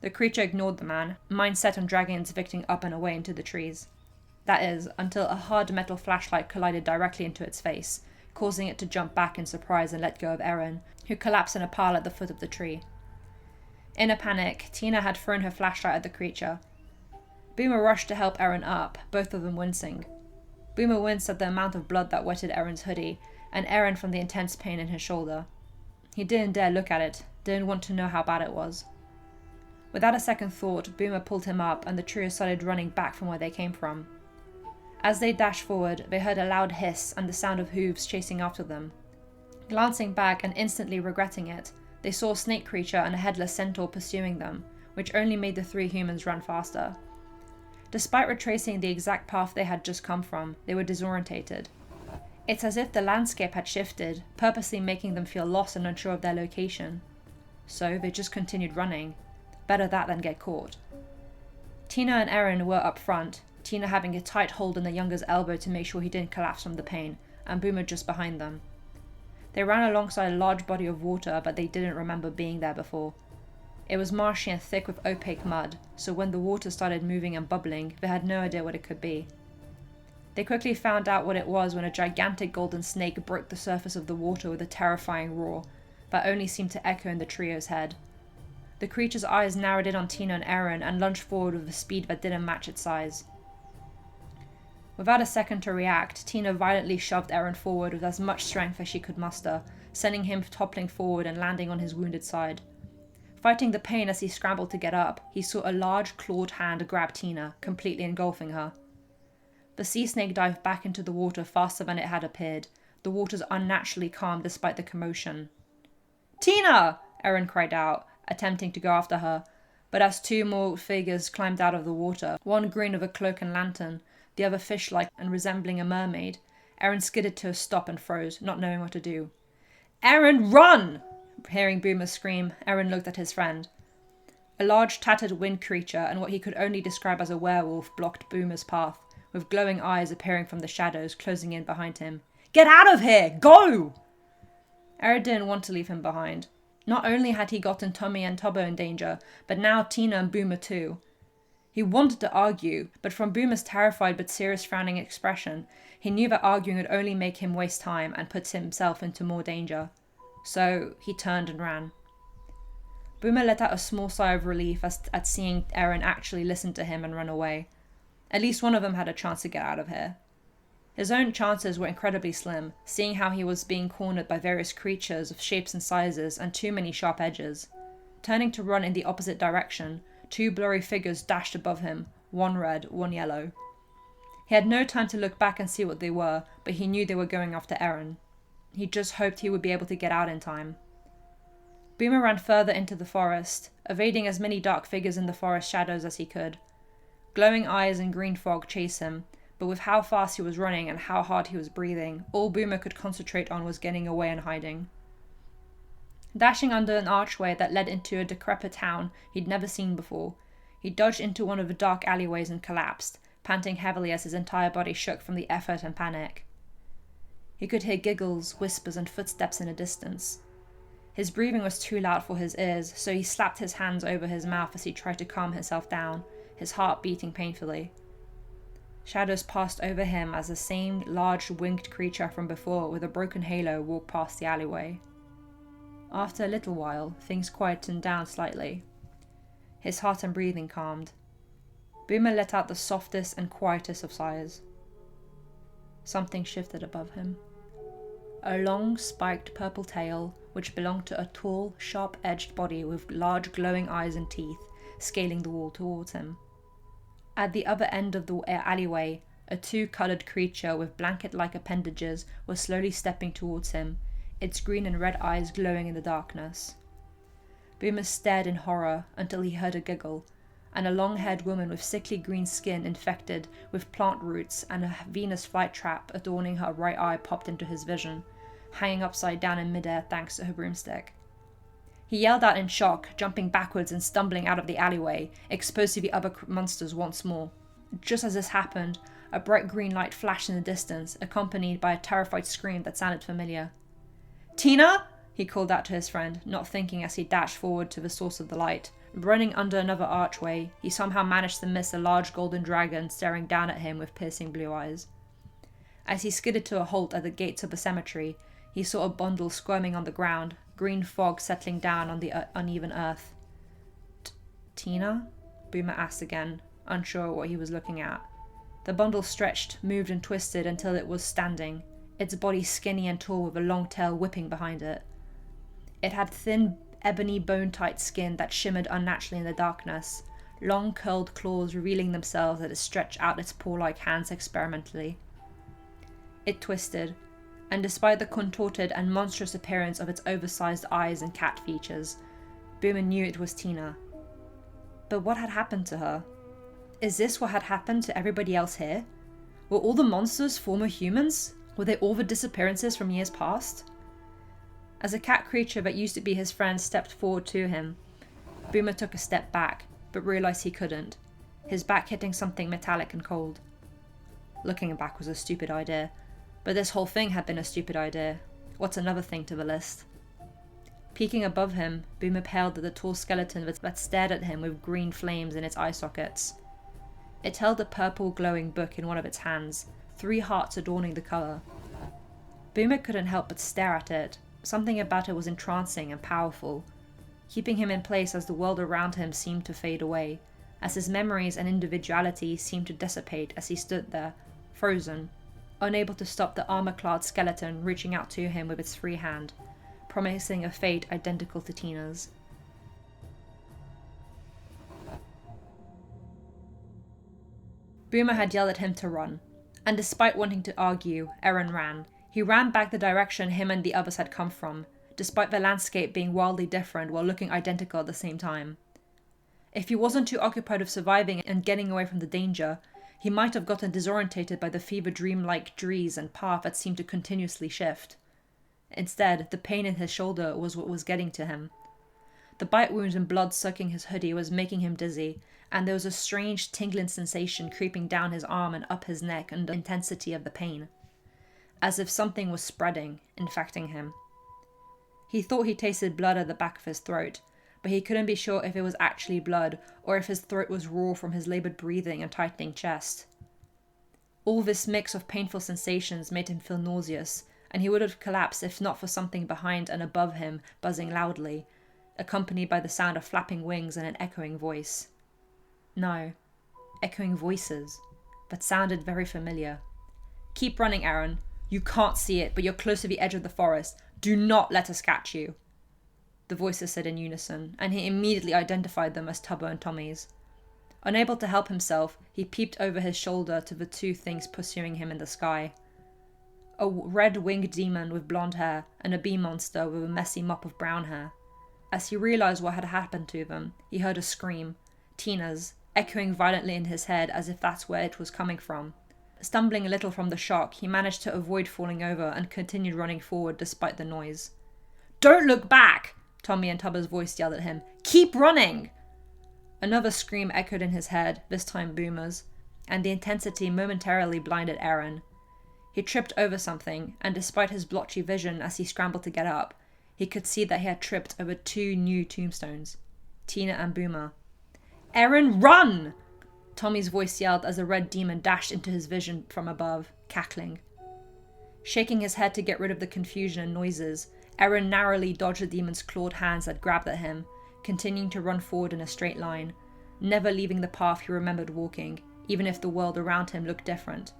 The creature ignored the man, mind set on dragging its victim up and away into the trees. That is, until a hard metal flashlight collided directly into its face, causing it to jump back in surprise and let go of Aaron, who collapsed in a pile at the foot of the tree. In a panic, Tina had thrown her flashlight at the creature. Boomer rushed to help Aaron up, both of them wincing. Boomer winced at the amount of blood that wetted Aaron's hoodie, and Aaron from the intense pain in his shoulder. He didn't dare look at it, didn't want to know how bad it was. Without a second thought, Boomer pulled him up and the trio started running back from where they came from. As they dashed forward, they heard a loud hiss and the sound of hooves chasing after them. Glancing back and instantly regretting it, they saw a snake creature and a headless centaur pursuing them, which only made the three humans run faster. Despite retracing the exact path they had just come from, they were disorientated. It's as if the landscape had shifted, purposely making them feel lost and unsure of their location. So they just continued running. Better that than get caught. Tina and Aaron were up front, Tina having a tight hold on the younger's elbow to make sure he didn't collapse from the pain, and Boomer just behind them. They ran alongside a large body of water, but they didn't remember being there before. It was marshy and thick with opaque mud, so when the water started moving and bubbling, they had no idea what it could be. They quickly found out what it was when a gigantic golden snake broke the surface of the water with a terrifying roar, that only seemed to echo in the trio's head. The creature's eyes narrowed in on Tina and Aaron and lunged forward with a speed that didn't match its size. Without a second to react, Tina violently shoved Aaron forward with as much strength as she could muster, sending him toppling forward and landing on his wounded side. Fighting the pain as he scrambled to get up, he saw a large clawed hand grab Tina, completely engulfing her. The sea snake dived back into the water faster than it had appeared, the waters unnaturally calm despite the commotion. "Tina!" Aaron cried out, attempting to go after her, but as two more figures climbed out of the water, one green with a cloak and lantern, the other fish-like and resembling a mermaid, Aaron skidded to a stop and froze, not knowing what to do. "Aaron, run!" Hearing Boomer scream, Aaron looked at his friend. A large tattered wind creature and what he could only describe as a werewolf blocked Boomer's path, with glowing eyes appearing from the shadows closing in behind him. "Get out of here! Go!" Aaron didn't want to leave him behind. Not only had he gotten Tommy and Tubbo in danger, but now Tina and Boomer too. He wanted to argue, but from Boomer's terrified but serious frowning expression, he knew that arguing would only make him waste time and put himself into more danger. So he turned and ran. Boomer let out a small sigh of relief at seeing Eren actually listen to him and run away. At least one of them had a chance to get out of here. His own chances were incredibly slim, seeing how he was being cornered by various creatures of shapes and sizes and too many sharp edges. Turning to run in the opposite direction, 2 blurry figures dashed above him, one red, one yellow. He had no time to look back and see what they were, but he knew they were going after Eren. He just hoped he would be able to get out in time. Boomer ran further into the forest, evading as many dark figures in the forest shadows as he could. Glowing eyes and green fog chased him, but with how fast he was running and how hard he was breathing, all Boomer could concentrate on was getting away and hiding. Dashing under an archway that led into a decrepit town he'd never seen before, he dodged into one of the dark alleyways and collapsed, panting heavily as his entire body shook from the effort and panic. He could hear giggles, whispers, and footsteps in the distance. His breathing was too loud for his ears, so he slapped his hands over his mouth as he tried to calm himself down, his heart beating painfully. Shadows passed over him as the same large winged creature from before with a broken halo walked past the alleyway. After a little while, things quietened down slightly. His heart and breathing calmed. Boomer let out the softest and quietest of sighs. Something shifted above him. A long, spiked purple tail, which belonged to a tall, sharp-edged body with large glowing eyes and teeth, scaling the wall towards him. At the other end of the alleyway, a 2-coloured creature with blanket-like appendages was slowly stepping towards him, its green and red eyes glowing in the darkness. Boomer stared in horror until he heard a giggle, and a long-haired woman with sickly green skin infected with plant roots and a Venus flytrap adorning her right eye popped into his vision, hanging upside down in midair thanks to her broomstick. He yelled out in shock, jumping backwards and stumbling out of the alleyway, exposed to the other monsters once more. Just as this happened, a bright green light flashed in the distance, accompanied by a terrified scream that sounded familiar. "Tina!" he called out to his friend, not thinking as he dashed forward to the source of the light. Running under another archway, he somehow managed to miss a large golden dragon staring down at him with piercing blue eyes. As he skidded to a halt at the gates of the cemetery, he saw a bundle squirming on the ground, green fog settling down on the uneven earth. "Tina?" Boomer asked again, unsure what he was looking at. The bundle stretched, moved and twisted until it was standing, its body skinny and tall with a long tail whipping behind it. It had thin, ebony bone-tight skin that shimmered unnaturally in the darkness, long curled claws revealing themselves as it stretched out its paw-like hands experimentally. It twisted, and despite the contorted and monstrous appearance of its oversized eyes and cat features, Boomer knew it was Tina. But what had happened to her? Is this what had happened to everybody else here? Were all the monsters former humans? Were they all the disappearances from years past? As a cat creature that used to be his friend stepped forward to him, Boomer took a step back, but realized he couldn't, his back hitting something metallic and cold. Looking back was a stupid idea, but this whole thing had been a stupid idea. What's another thing to the list? Peeking above him, Boomer paled at the tall skeleton that stared at him with green flames in its eye sockets. It held a purple glowing book in one of its hands, 3 hearts adorning the cover. Boomer couldn't help but stare at it. Something about it was entrancing and powerful, keeping him in place as the world around him seemed to fade away, as his memories and individuality seemed to dissipate as he stood there, frozen, unable to stop the armor-clad skeleton reaching out to him with its free hand, promising a fate identical to Tina's. Boomer had yelled at him to run, and despite wanting to argue, Eren ran. He ran back the direction him and the others had come from, despite the landscape being wildly different while looking identical at the same time. If he wasn't too occupied with surviving and getting away from the danger, he might have gotten disorientated by the fever dream-like trees and path that seemed to continuously shift. Instead, the pain in his shoulder was what was getting to him. The bite wounds and blood soaking his hoodie was making him dizzy, and there was a strange tingling sensation creeping down his arm and up his neck under the intensity of the pain, as if something was spreading, infecting him. He thought he tasted blood at the back of his throat, but he couldn't be sure if it was actually blood or if his throat was raw from his laboured breathing and tightening chest. All this mix of painful sensations made him feel nauseous, and he would have collapsed if not for something behind and above him buzzing loudly, accompanied by the sound of flapping wings and an echoing voice. No, echoing voices, but sounded very familiar. "Keep running, Aaron. You can't see it, but you're close to the edge of the forest. Do not let us catch you." The voices said in unison, and he immediately identified them as Tubbo and Tommy's. Unable to help himself, he peeped over his shoulder to the two things pursuing him in the sky. A red-winged demon with blonde hair and a bee monster with a messy mop of brown hair. As he realised what had happened to them, he heard a scream, Tina's, echoing violently in his head as if that's where it was coming from. Stumbling a little from the shock, he managed to avoid falling over and continued running forward despite the noise. "Don't look back!" Tommy and Tubbo's voice yelled at him. "Keep running!" Another scream echoed in his head, this time Boomer's, and the intensity momentarily blinded Aaron. He tripped over something, and despite his blotchy vision as he scrambled to get up, he could see that he had tripped over two new tombstones. Tina and Boomer. "Aaron, run!" Tommy's voice yelled as a red demon dashed into his vision from above, cackling. Shaking his head to get rid of the confusion and noises, Aaron narrowly dodged the demon's clawed hands that grabbed at him, continuing to run forward in a straight line, never leaving the path he remembered walking, even if the world around him looked different.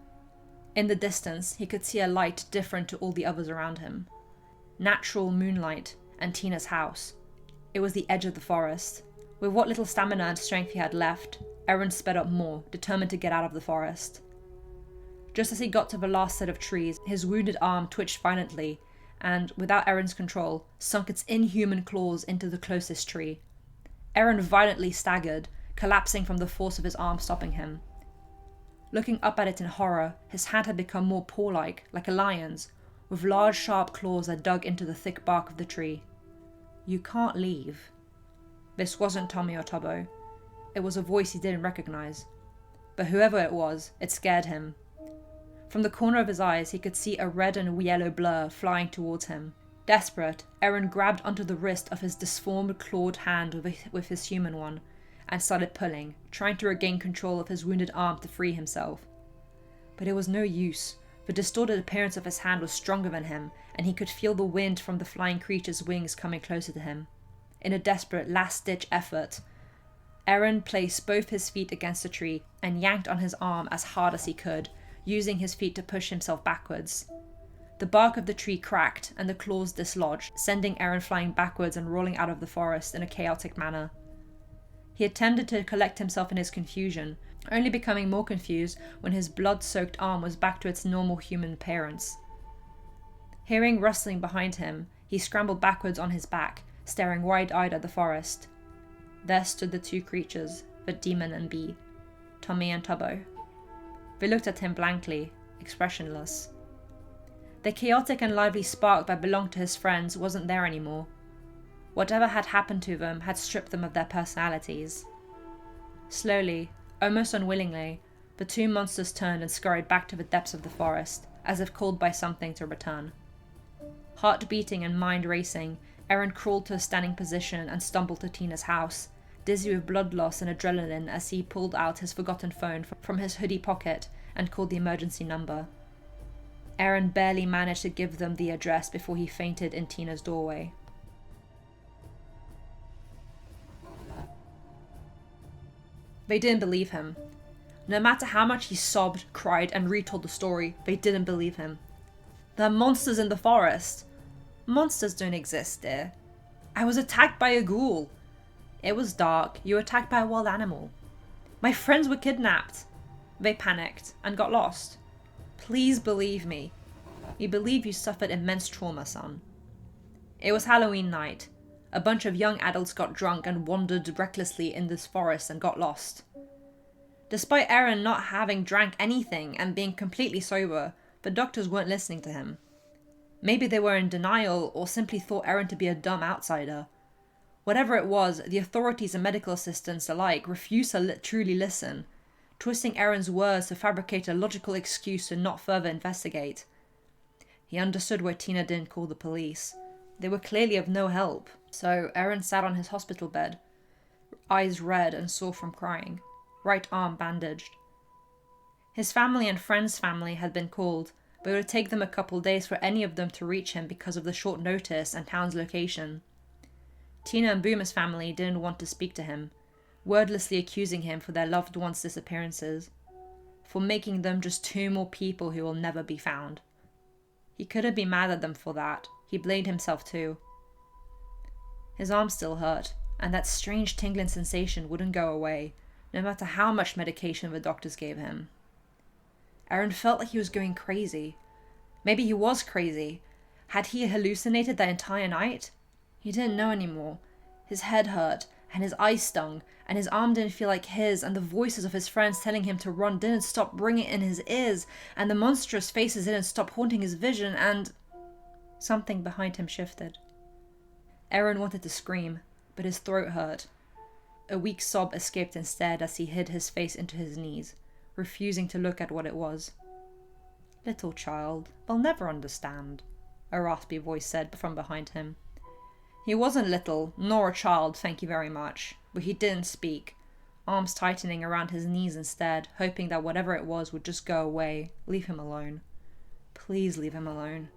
In the distance, he could see a light different to all the others around him. Natural moonlight and Tina's house. It was the edge of the forest. With what little stamina and strength he had left, Aaron sped up more, determined to get out of the forest. Just as he got to the last set of trees, his wounded arm twitched violently and, without Aaron's control, sunk its inhuman claws into the closest tree. Aaron violently staggered, collapsing from the force of his arm stopping him. Looking up at it in horror, his hand had become more paw-like, like a lion's, with large sharp claws that dug into the thick bark of the tree. "You can't leave." This wasn't Tommy or Tubbo. It was a voice he didn't recognize. But whoever it was, it scared him. From the corner of his eyes, he could see a red and yellow blur flying towards him. Desperate, Aaron grabbed onto the wrist of his disformed, clawed hand with his human one, and started pulling, trying to regain control of his wounded arm to free himself. But it was no use. The distorted appearance of his hand was stronger than him, and he could feel the wind from the flying creature's wings coming closer to him. In a desperate, last-ditch effort, Aaron placed both his feet against the tree and yanked on his arm as hard as he could, using his feet to push himself backwards. The bark of the tree cracked and the claws dislodged, sending Aaron flying backwards and rolling out of the forest in a chaotic manner. He attempted to collect himself in his confusion, only becoming more confused when his blood-soaked arm was back to its normal human appearance. Hearing rustling behind him, he scrambled backwards on his back, staring wide-eyed at the forest. There stood the two creatures, the demon and bee, Tommy and Tubbo. They looked at him blankly, expressionless. The chaotic and lively spark that belonged to his friends wasn't there anymore. Whatever had happened to them had stripped them of their personalities. Slowly, almost unwillingly, the two monsters turned and scurried back to the depths of the forest, as if called by something to return. Heart beating and mind racing, Aaron crawled to a standing position and stumbled to Tina's house, dizzy with blood loss and adrenaline as he pulled out his forgotten phone from his hoodie pocket and called the emergency number. Aaron barely managed to give them the address before he fainted in Tina's doorway. They didn't believe him. No matter how much he sobbed, cried, and retold the story, they didn't believe him. "There are monsters in the forest." "Monsters don't exist, dear." "I was attacked by a ghoul." "It was dark. You were attacked by a wild animal." "My friends were kidnapped." They panicked and got lost. "Please believe me." "We believe you suffered immense trauma, son." It was Halloween night. A bunch of young adults got drunk and wandered recklessly in this forest and got lost. Despite Aaron not having drank anything and being completely sober, the doctors weren't listening to him. Maybe they were in denial or simply thought Aaron to be a dumb outsider. Whatever it was, the authorities and medical assistants alike refused to truly listen, twisting Aaron's words to fabricate a logical excuse to not further investigate. He understood why Tina didn't call the police. They were clearly of no help. So Aaron sat on his hospital bed, eyes red and sore from crying, right arm bandaged. His family and friends' family had been called, but it would take them a couple days for any of them to reach him because of the short notice and town's location. Tina and Boomer's family didn't want to speak to him, wordlessly accusing him for their loved ones' disappearances, for making them just 2 more people who will never be found. He couldn't be mad at them for that. He blamed himself too. His arm still hurt, and that strange tingling sensation wouldn't go away, no matter how much medication the doctors gave him. Aaron felt like he was going crazy. Maybe he was crazy. Had he hallucinated that entire night? He didn't know anymore. His head hurt, and his eyes stung, and his arm didn't feel like his, and the voices of his friends telling him to run didn't stop ringing in his ears, and the monstrous faces didn't stop haunting his vision, and... Something behind him shifted. Aaron wanted to scream, but his throat hurt. A weak sob escaped instead as he hid his face into his knees, refusing to look at what it was. "Little child, they'll never understand," a raspy voice said from behind him. He wasn't little, nor a child, thank you very much, but he didn't speak, arms tightening around his knees instead, hoping that whatever it was would just go away, leave him alone. Please leave him alone.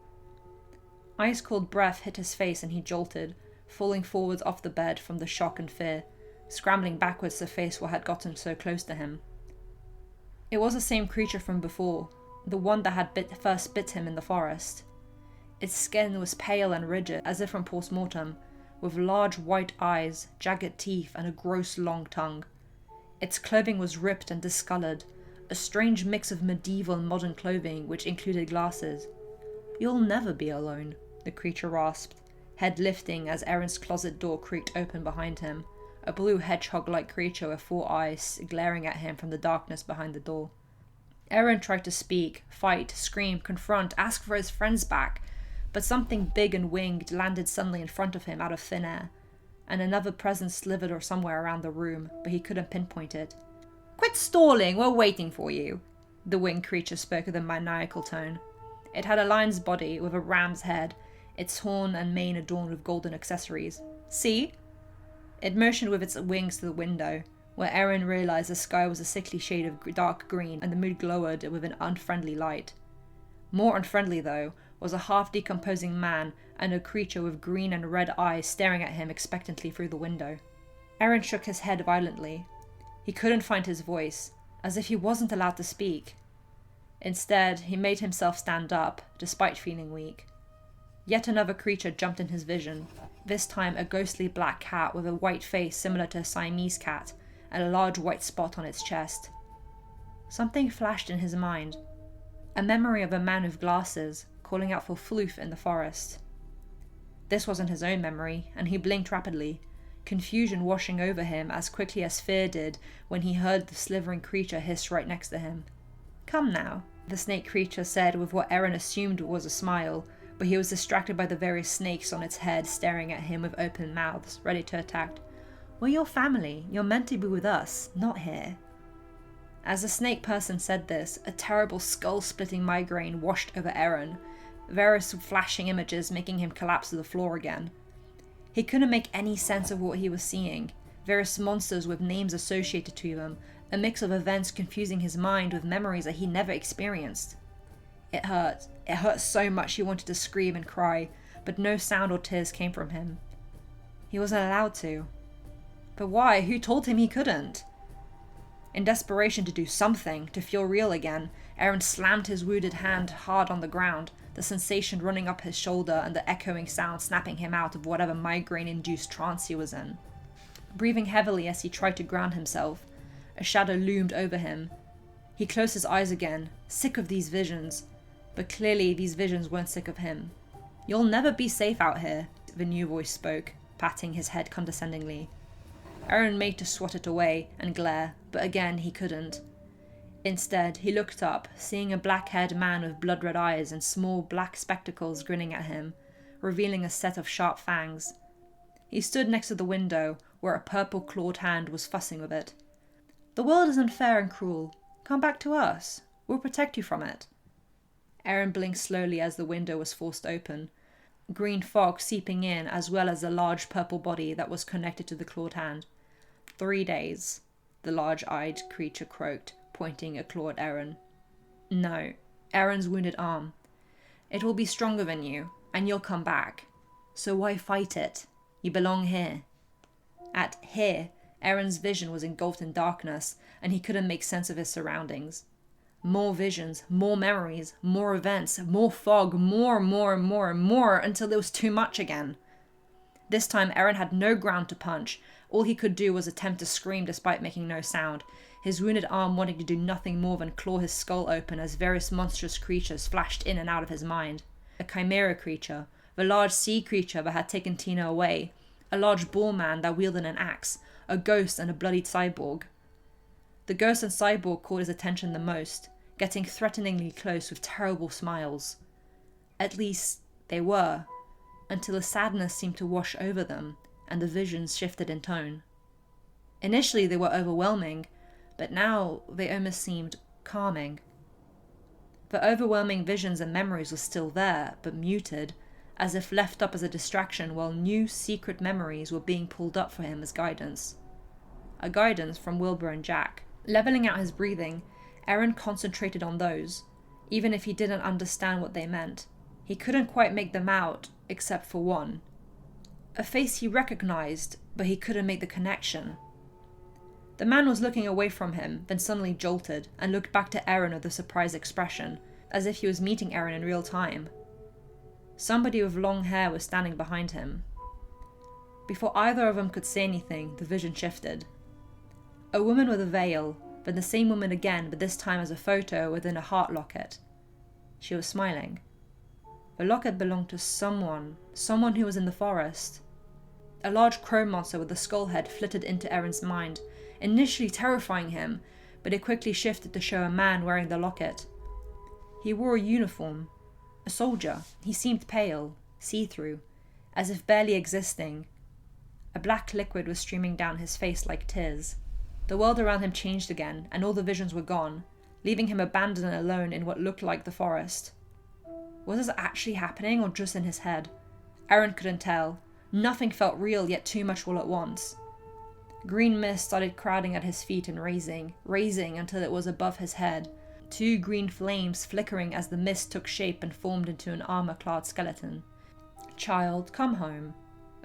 Ice-cold breath hit his face and he jolted, falling forwards off the bed from the shock and fear, scrambling backwards to face what had gotten so close to him. It was the same creature from before, the one that had first bit him in the forest. Its skin was pale and rigid, as if from post-mortem, with large white eyes, jagged teeth, and a gross long tongue. Its clothing was ripped and discolored, a strange mix of medieval and modern clothing which included glasses. "You'll never be alone," the creature rasped, head lifting as Aaron's closet door creaked open behind him, a blue hedgehog-like creature with 4 eyes glaring at him from the darkness behind the door. Aaron tried to speak, fight, scream, confront, ask for his friends back, but something big and winged landed suddenly in front of him out of thin air, and another presence slithered or somewhere around the room, but he couldn't pinpoint it. "Quit stalling, we're waiting for you," the winged creature spoke with a maniacal tone. It had a lion's body with a ram's head, its horn and mane adorned with golden accessories. "See?" It motioned with its wings to the window, where Aaron realized the sky was a sickly shade of dark green and the moon glowed with an unfriendly light. More unfriendly, though, was a half-decomposing man and a creature with green and red eyes staring at him expectantly through the window. Aaron shook his head violently. He couldn't find his voice, as if he wasn't allowed to speak. Instead, he made himself stand up, despite feeling weak. Yet another creature jumped in his vision, this time a ghostly black cat with a white face similar to a Siamese cat, and a large white spot on its chest. Something flashed in his mind. A memory of a man with glasses, calling out for Floof in the forest. This wasn't his own memory, and he blinked rapidly, confusion washing over him as quickly as fear did when he heard the slithering creature hiss right next to him. "Come now," the snake creature said with what Aaron assumed was a smile, but he was distracted by the various snakes on its head staring at him with open mouths, ready to attack. "We're your family. You're meant to be with us, not here." As the snake person said this, a terrible skull-splitting migraine washed over Aaron, various flashing images making him collapse to the floor again. He couldn't make any sense of what he was seeing, various monsters with names associated to them, a mix of events confusing his mind with memories that he never experienced. It hurt. It hurt so much he wanted to scream and cry, but no sound or tears came from him. He wasn't allowed to. But why? Who told him he couldn't? In desperation to do something, to feel real again, Aaron slammed his wounded hand hard on the ground, the sensation running up his shoulder and the echoing sound snapping him out of whatever migraine-induced trance he was in. Breathing heavily as he tried to ground himself, a shadow loomed over him. He closed his eyes again, sick of these visions, but clearly these visions weren't sick of him. "You'll never be safe out here," the new voice spoke, patting his head condescendingly. Aaron made to swat it away and glare, but again he couldn't. Instead, he looked up, seeing a black-haired man with blood-red eyes and small black spectacles grinning at him, revealing a set of sharp fangs. He stood next to the window, where a purple-clawed hand was fussing with it. "The world is unfair and cruel. Come back to us. We'll protect you from it." Aaron blinked slowly as the window was forced open, green fog seeping in as well as the large purple body that was connected to the clawed hand. 3 days, the large-eyed creature croaked, pointing a claw at Aaron. "No, Aaron's wounded arm. It will be stronger than you, and you'll come back. So why fight it? You belong here." At "here," Aaron's vision was engulfed in darkness, and he couldn't make sense of his surroundings. More visions, more memories, more events, more fog, more, until it was too much again. This time, Aaron had no ground to punch. All he could do was attempt to scream despite making no sound, his wounded arm wanting to do nothing more than claw his skull open as various monstrous creatures flashed in and out of his mind. A chimera creature, the large sea creature that had taken Tina away, a large bull man that wielded an axe, a ghost and a bloodied cyborg. The ghost and cyborg caught his attention the most, getting threateningly close with terrible smiles. At least, they were, until a sadness seemed to wash over them, and the visions shifted in tone. Initially they were overwhelming, but now they almost seemed calming. The overwhelming visions and memories were still there, but muted, as if left up as a distraction while new secret memories were being pulled up for him as guidance. A guidance from Wilbur and Jack. Leveling out his breathing, Aaron concentrated on those, even if he didn't understand what they meant. He couldn't quite make them out, except for one. A face he recognized, but he couldn't make the connection. The man was looking away from him, then suddenly jolted, and looked back to Aaron with a surprised expression, as if he was meeting Aaron in real time. Somebody with long hair was standing behind him. Before either of them could say anything, the vision shifted. A woman with a veil, then the same woman again, but this time as a photo within a heart locket. She was smiling. The locket belonged to someone who was in the forest. A large crow monster with a skull head flitted into Aaron's mind, initially terrifying him, but it quickly shifted to show a man wearing the locket. He wore a uniform. A soldier. He seemed pale, see-through, as if barely existing. A black liquid was streaming down his face like tears. The world around him changed again, and all the visions were gone, leaving him abandoned and alone in what looked like the forest. Was this actually happening or just in his head? Aaron couldn't tell. Nothing felt real, yet too much all at once. Green mist started crowding at his feet and raising until it was above his head. 2 green flames flickering as the mist took shape and formed into an armor-clad skeleton. "Child, come home,"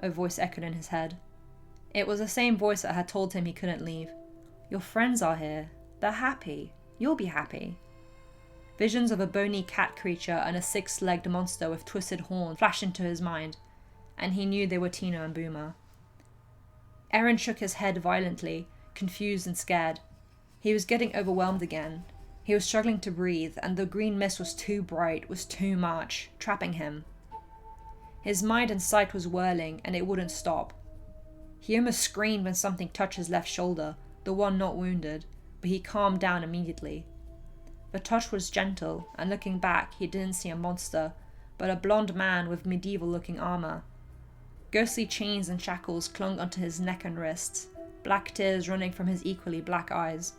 a voice echoed in his head. It was the same voice that had told him he couldn't leave. "Your friends are here. They're happy. You'll be happy." Visions of a bony cat creature and a 6-legged monster with twisted horns flashed into his mind, and he knew they were Tina and Boomer. Aaron shook his head violently, confused and scared. He was getting overwhelmed again. He was struggling to breathe, and the green mist was too bright, was too much, trapping him. His mind and sight was whirling, and it wouldn't stop. He almost screamed when something touched his left shoulder, the one not wounded, but he calmed down immediately. The touch was gentle, and looking back, he didn't see a monster, but a blond man with medieval-looking armor. Ghostly chains and shackles clung onto his neck and wrists, black tears running from his equally black eyes.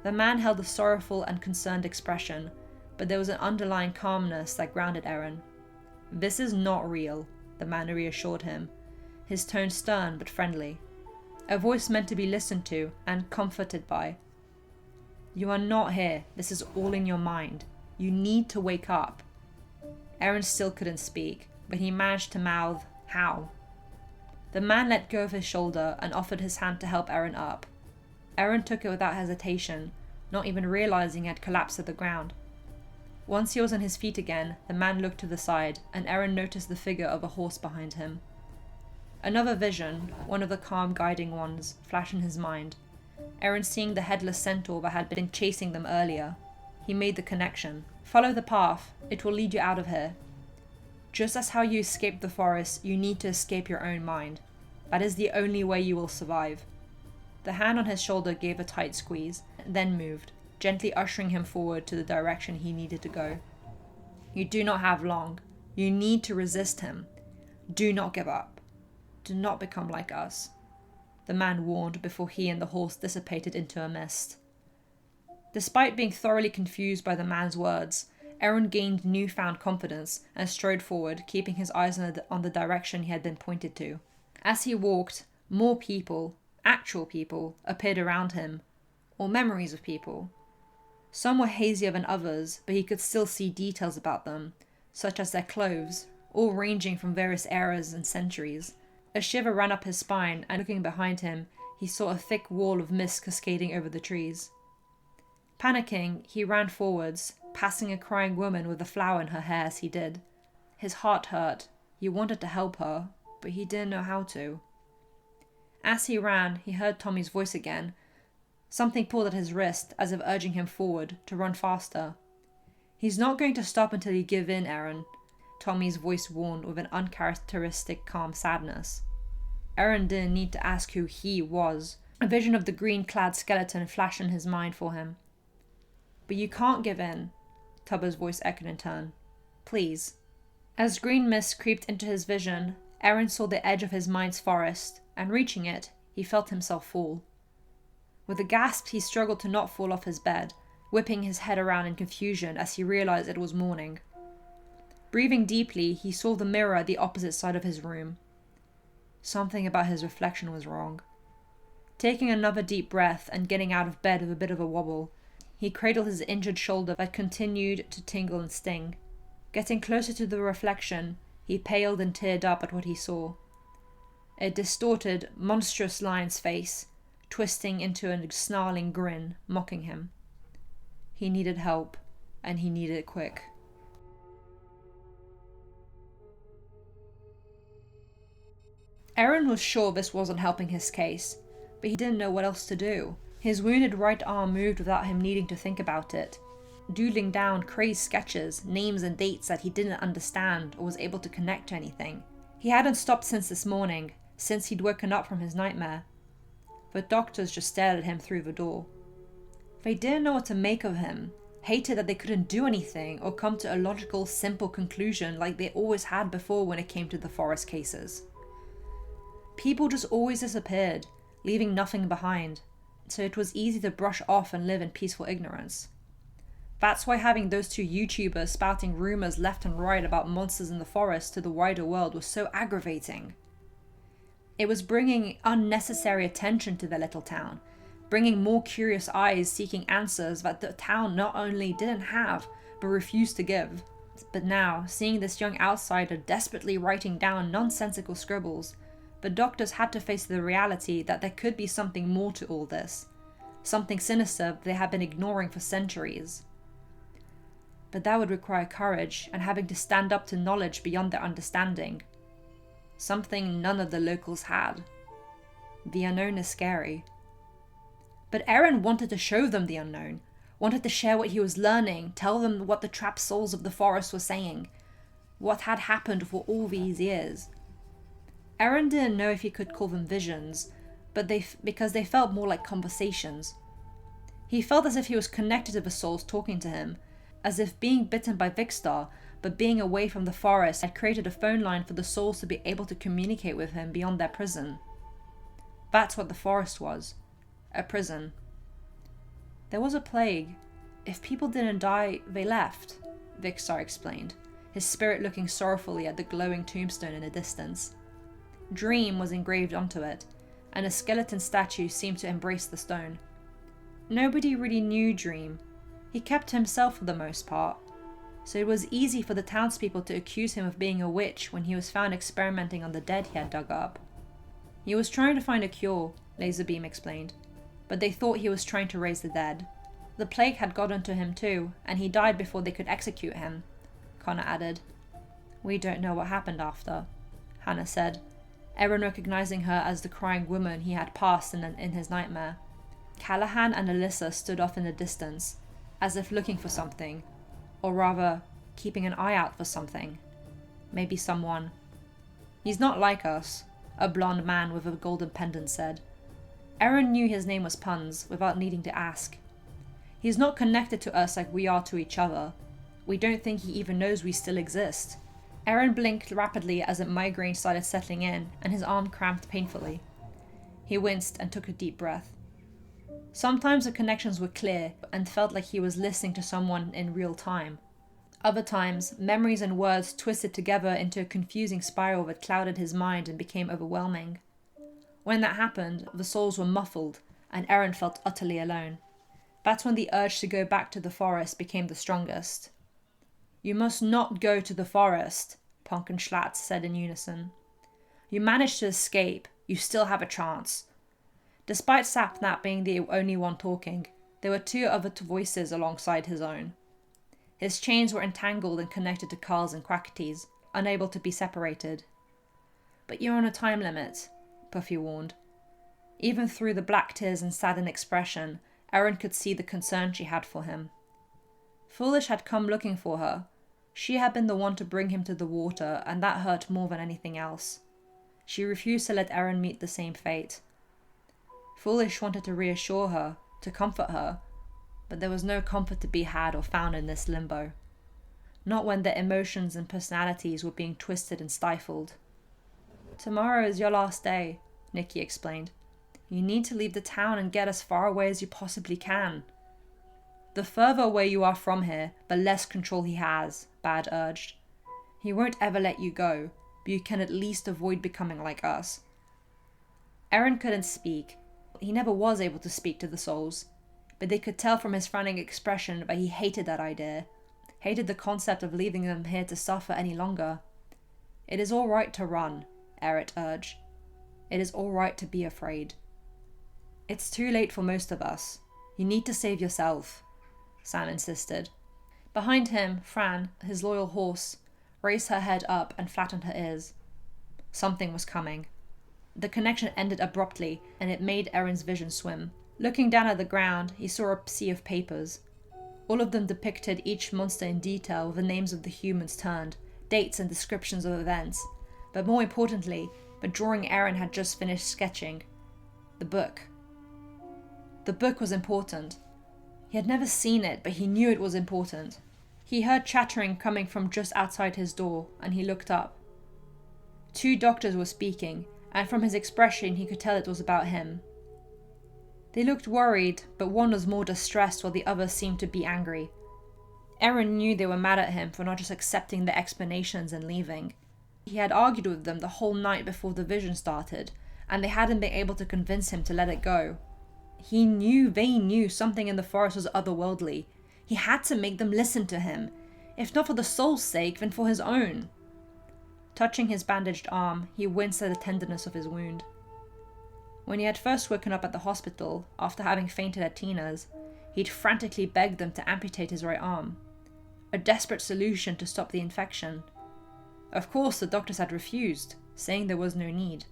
The man held a sorrowful and concerned expression, but there was an underlying calmness that grounded Aaron. "This is not real," the man reassured him, his tone stern but friendly. A voice meant to be listened to and comforted by. "You are not here. This is all in your mind. You need to wake up." Aaron still couldn't speak, but he managed to mouth, "How?" The man let go of his shoulder and offered his hand to help Aaron up. Aaron took it without hesitation, not even realizing he had collapsed to the ground. Once he was on his feet again, the man looked to the side, and Aaron noticed the figure of a horse behind him. Another vision, one of the calm guiding ones, flashed in his mind. Aaron seeing the headless centaur that had been chasing them earlier. He made the connection. "Follow the path. It will lead you out of here. Just as how you escaped the forest, you need to escape your own mind. That is the only way you will survive." The hand on his shoulder gave a tight squeeze, then moved, gently ushering him forward to the direction he needed to go. "You do not have long. You need to resist him. Do not give up. Do not become like us," the man warned before he and the horse dissipated into a mist. Despite being thoroughly confused by the man's words, Aaron gained newfound confidence and strode forward, keeping his eyes on the direction he had been pointed to. As he walked, more people, actual people, appeared around him, or memories of people. Some were hazier than others, but he could still see details about them, such as their clothes, all ranging from various eras and centuries. A shiver ran up his spine, and looking behind him, he saw a thick wall of mist cascading over the trees. Panicking, he ran forwards, passing a crying woman with a flower in her hair as he did. His heart hurt. He wanted to help her, but he didn't know how to. As he ran, he heard Tommy's voice again. Something pulled at his wrist, as if urging him forward, to run faster. "He's not going to stop until you give in, Aaron," Tommy's voice warned with an uncharacteristic calm sadness. Aaron didn't need to ask who he was. A vision of the green-clad skeleton flashed in his mind for him. "But you can't give in," Tubber's voice echoed in turn. "Please." As green mist creeped into his vision, Aaron saw the edge of his mind's forest, and reaching it, he felt himself fall. With a gasp, he struggled to not fall off his bed, whipping his head around in confusion as he realized it was morning. Breathing deeply, he saw the mirror at the opposite side of his room. Something about his reflection was wrong. Taking another deep breath and getting out of bed with a bit of a wobble, he cradled his injured shoulder that continued to tingle and sting. Getting closer to the reflection, he paled and teared up at what he saw. A distorted, monstrous lion's face, twisting into a snarling grin, mocking him. He needed help, and he needed it quick. Aaron was sure this wasn't helping his case, but he didn't know what else to do. His wounded right arm moved without him needing to think about it, doodling down crazed sketches, names and dates that he didn't understand or was able to connect to anything. He hadn't stopped since this morning, since he'd woken up from his nightmare. The doctors just stared at him through the door. They didn't know what to make of him, hated that they couldn't do anything or come to a logical, simple conclusion like they always had before when it came to the forest cases. People just always disappeared, leaving nothing behind, so it was easy to brush off and live in peaceful ignorance. That's why having those two YouTubers spouting rumors left and right about monsters in the forest to the wider world was so aggravating. It was bringing unnecessary attention to their little town, bringing more curious eyes seeking answers that the town not only didn't have, but refused to give. But now, seeing this young outsider desperately writing down nonsensical scribbles, the doctors had to face the reality that there could be something more to all this, something sinister they had been ignoring for centuries. But that would require courage and having to stand up to knowledge beyond their understanding, something none of the locals had. The unknown is scary. But Aaron wanted to show them the unknown, wanted to share what he was learning, tell them what the trapped souls of the forest were saying, what had happened for all these years. Aaron didn't know if he could call them visions, but because they felt more like conversations. He felt as if he was connected to the souls talking to him, as if being bitten by Vicstar, but being away from the forest had created a phone line for the souls to be able to communicate with him beyond their prison. That's what the forest was. A prison. There was a plague. If people didn't die, they left, Vicstar explained, his spirit looking sorrowfully at the glowing tombstone in the distance. Dream was engraved onto it, and a skeleton statue seemed to embrace the stone. Nobody really knew Dream. He kept to himself for the most part, so it was easy for the townspeople to accuse him of being a witch when he was found experimenting on the dead he had dug up. He was trying to find a cure, Laserbeam explained, but they thought he was trying to raise the dead. The plague had gotten to him too, and he died before they could execute him, Connor added. We don't know what happened after, Hannah said, Aaron recognizing her as the crying woman he had passed in his nightmare. Callahan and Alyssa stood off in the distance, as if looking for something, or rather, keeping an eye out for something. Maybe someone. He's not like us, a blonde man with a golden pendant said. Aaron knew his name was Punz without needing to ask. He's not connected to us like we are to each other. We don't think he even knows we still exist. Aaron blinked rapidly as a migraine started settling in and his arm cramped painfully. He winced and took a deep breath. Sometimes the connections were clear and felt like he was listening to someone in real time. Other times, memories and words twisted together into a confusing spiral that clouded his mind and became overwhelming. When that happened, the souls were muffled, and Aaron felt utterly alone. That's when the urge to go back to the forest became the strongest. You must not go to the forest, Ponc and Schlatt said in unison. You managed to escape. You still have a chance. Despite Sapnap being the only one talking, there were two other voices alongside his own. His chains were entangled and connected to Carl's and Quackity's, unable to be separated. But you're on a time limit, Puffy warned. Even through the black tears and saddened expression, Erin could see the concern she had for him. Foolish had come looking for her. She had been the one to bring him to the water, and that hurt more than anything else. She refused to let Erin meet the same fate. Foolish wanted to reassure her, to comfort her, but there was no comfort to be had or found in this limbo. Not when their emotions and personalities were being twisted and stifled. Tomorrow is your last day, Nikki explained. You need to leave the town and get as far away as you possibly can. The further away you are from here, the less control he has, Bad urged. He won't ever let you go, but you can at least avoid becoming like us. Erin couldn't speak. He never was able to speak to the souls, but they could tell from his frowning expression that he hated that idea, hated the concept of leaving them here to suffer any longer. It is all right to run, Erin urged. It is all right to be afraid. It's too late for most of us. You need to save yourself, Sam insisted. Behind him, Fran, his loyal horse, raised her head up and flattened her ears. Something was coming. The connection ended abruptly, and it made Erin's vision swim. Looking down at the ground, he saw a sea of papers. All of them depicted each monster in detail with the names of the humans turned, dates and descriptions of events. But more importantly, the drawing Erin had just finished sketching. The book. The book was important. He had never seen it, but he knew it was important. He heard chattering coming from just outside his door, and he looked up. Two doctors were speaking, and from his expression he could tell it was about him. They looked worried, but one was more distressed while the other seemed to be angry. Erin knew they were mad at him for not just accepting their explanations and leaving. He had argued with them the whole night before the vision started, and they hadn't been able to convince him to let it go. He knew they knew something in the forest was otherworldly. He had to make them listen to him, if not for the soul's sake, then for his own. Touching his bandaged arm, he winced at the tenderness of his wound. When he had first woken up at the hospital, after having fainted at Tina's, he'd frantically begged them to amputate his right arm. A desperate solution to stop the infection. Of course, the doctors had refused, saying there was no need.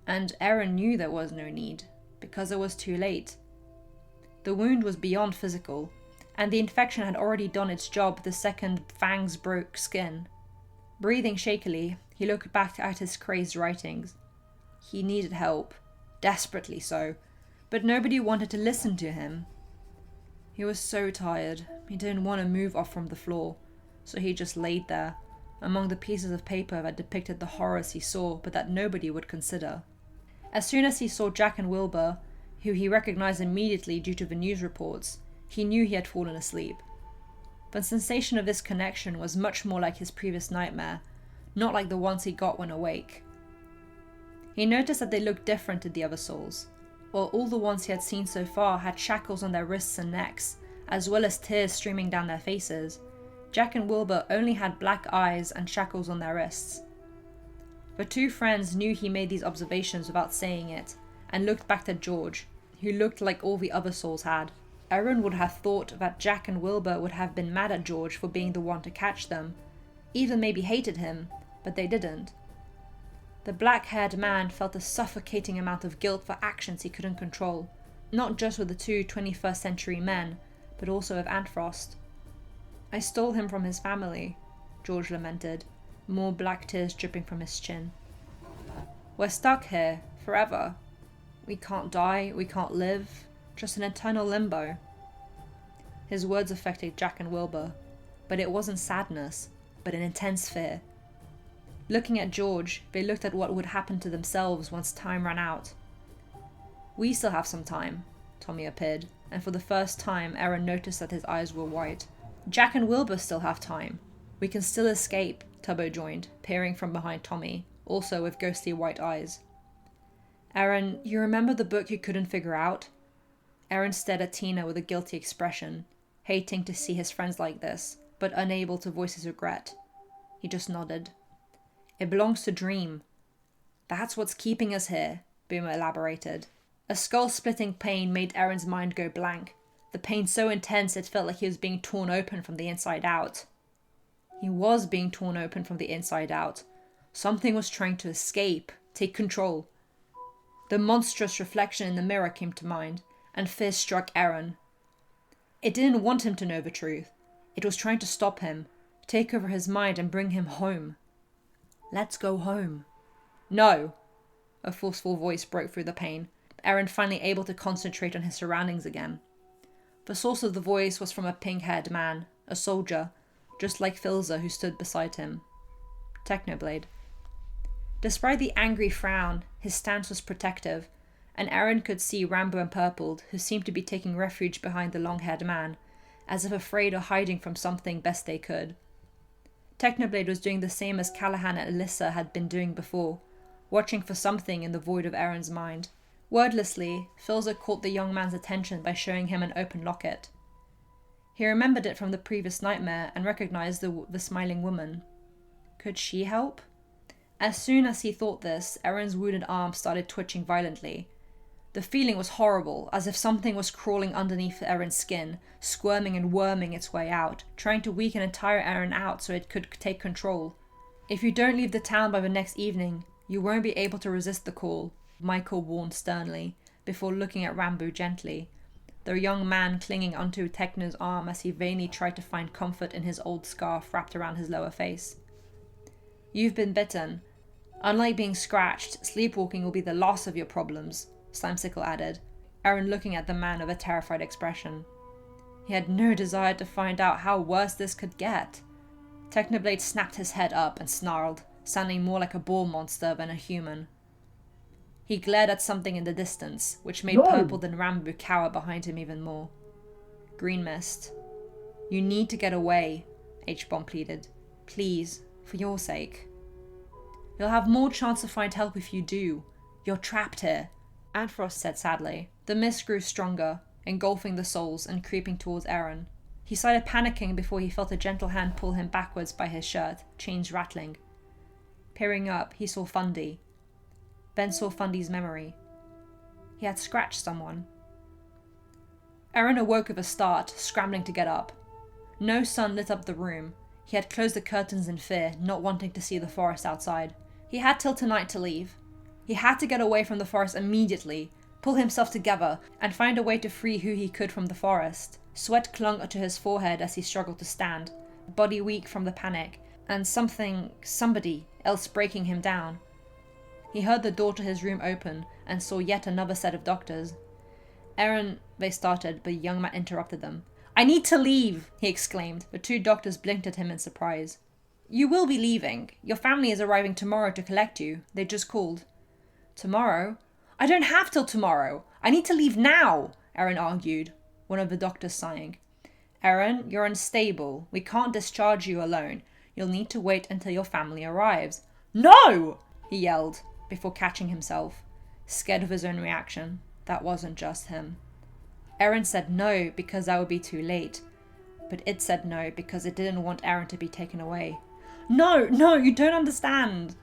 And Erin knew there was no need, because it was too late. The wound was beyond physical, and the infection had already done its job the second fangs broke skin. Breathing shakily, he looked back at his crazed writings. He needed help, desperately so, but nobody wanted to listen to him. He was so tired, he didn't want to move off from the floor, so he just laid there, among the pieces of paper that depicted the horrors he saw but that nobody would consider. As soon as he saw Jack and Wilbur, who he recognized immediately due to the news reports, he knew he had fallen asleep. The sensation of this connection was much more like his previous nightmare, not like the ones he got when awake. He noticed that they looked different to the other souls. While all the ones he had seen so far had shackles on their wrists and necks, as well as tears streaming down their faces, Jack and Wilbur only had black eyes and shackles on their wrists. The two friends knew he made these observations without saying it, and looked back at George, who looked like all the other souls had. Erin would have thought that Jack and Wilbur would have been mad at George for being the one to catch them, even maybe hated him, but they didn't. The black-haired man felt a suffocating amount of guilt for actions he couldn't control, not just with the two 21st century men, but also with Anfrost. I stole him from his family, George lamented, more black tears dripping from his chin. We're stuck here, forever. We can't die, we can't live, just an eternal limbo. His words affected Jack and Wilbur, but it wasn't sadness, but an intense fear. Looking at George, they looked at what would happen to themselves once time ran out. We still have some time, Tommy appeared, and for the first time Erin noticed that his eyes were white. Jack and Wilbur still have time. We can still escape, Tubbo joined, peering from behind Tommy, also with ghostly white eyes. Erin, you remember the book you couldn't figure out? Erin stared at Tina with a guilty expression, hating to see his friends like this, but unable to voice his regret. He just nodded. It belongs to Dream. That's what's keeping us here, Boomer elaborated. A skull-splitting pain made Aaron's mind go blank, the pain so intense it felt like he was being torn open from the inside out. He was being torn open from the inside out. Something was trying to escape, take control. The monstrous reflection in the mirror came to mind, and fear struck Aaron. It didn't want him to know the truth. It was trying to stop him, take over his mind and bring him home. Let's go home. No! A forceful voice broke through the pain, Aaron finally able to concentrate on his surroundings again. The source of the voice was from a pink-haired man, a soldier, just like Philza who stood beside him. Technoblade. Despite the angry frown, his stance was protective, and Aaron could see Rambo and Purpled, who seemed to be taking refuge behind the long-haired man, as if afraid or hiding from something best they could. Technoblade was doing the same as Callahan and Alyssa had been doing before, watching for something in the void of Aaron's mind. Wordlessly, Philza caught the young man's attention by showing him an open locket. He remembered it from the previous nightmare and recognized the smiling woman. Could she help? As soon as he thought this, Aaron's wounded arm started twitching violently. The feeling was horrible, as if something was crawling underneath Aaron's skin, squirming and worming its way out, trying to weaken and tire Aaron out so it could take control. If you don't leave the town by the next evening, you won't be able to resist the call, Michael warned sternly, before looking at Rambo gently, the young man clinging onto Techno's arm as he vainly tried to find comfort in his old scarf wrapped around his lower face. You've been bitten. Unlike being scratched, sleepwalking will be the last of your problems, Slimecicle added, Aaron looking at the man with a terrified expression. He had no desire to find out how worse this could get. Technoblade snapped his head up and snarled, sounding more like a bull monster than a human. He glared at something in the distance, which made Purple and Rambo cower behind him even more. Green mist. You need to get away, H-Bomb pleaded. Please, for your sake. You'll have more chance to find help if you do. You're trapped here, Anfrost said sadly. The mist grew stronger, engulfing the souls and creeping towards Aaron. He started panicking before he felt a gentle hand pull him backwards by his shirt, chains rattling. Peering up, he saw Fundy. Ben saw Fundy's memory. He had scratched someone. Aaron awoke with a start, scrambling to get up. No sun lit up the room. He had closed the curtains in fear, not wanting to see the forest outside. He had till tonight to leave. He had to get away from the forest immediately, pull himself together, and find a way to free who he could from the forest. Sweat clung to his forehead as he struggled to stand, body weak from the panic, and somebody else breaking him down. He heard the door to his room open, and saw yet another set of doctors. Aaron, they started, but the young man interrupted them. I need to leave, he exclaimed. The two doctors blinked at him in surprise. You will be leaving. Your family is arriving tomorrow to collect you. They just called. Tomorrow? I don't have till tomorrow. I need to leave now, Aaron argued, one of the doctors sighing. Aaron, you're unstable. We can't discharge you alone. You'll need to wait until your family arrives. No! He yelled, before catching himself, scared of his own reaction. That wasn't just him. Aaron said no because that would be too late, but it said no because it didn't want Aaron to be taken away. No, you don't understand.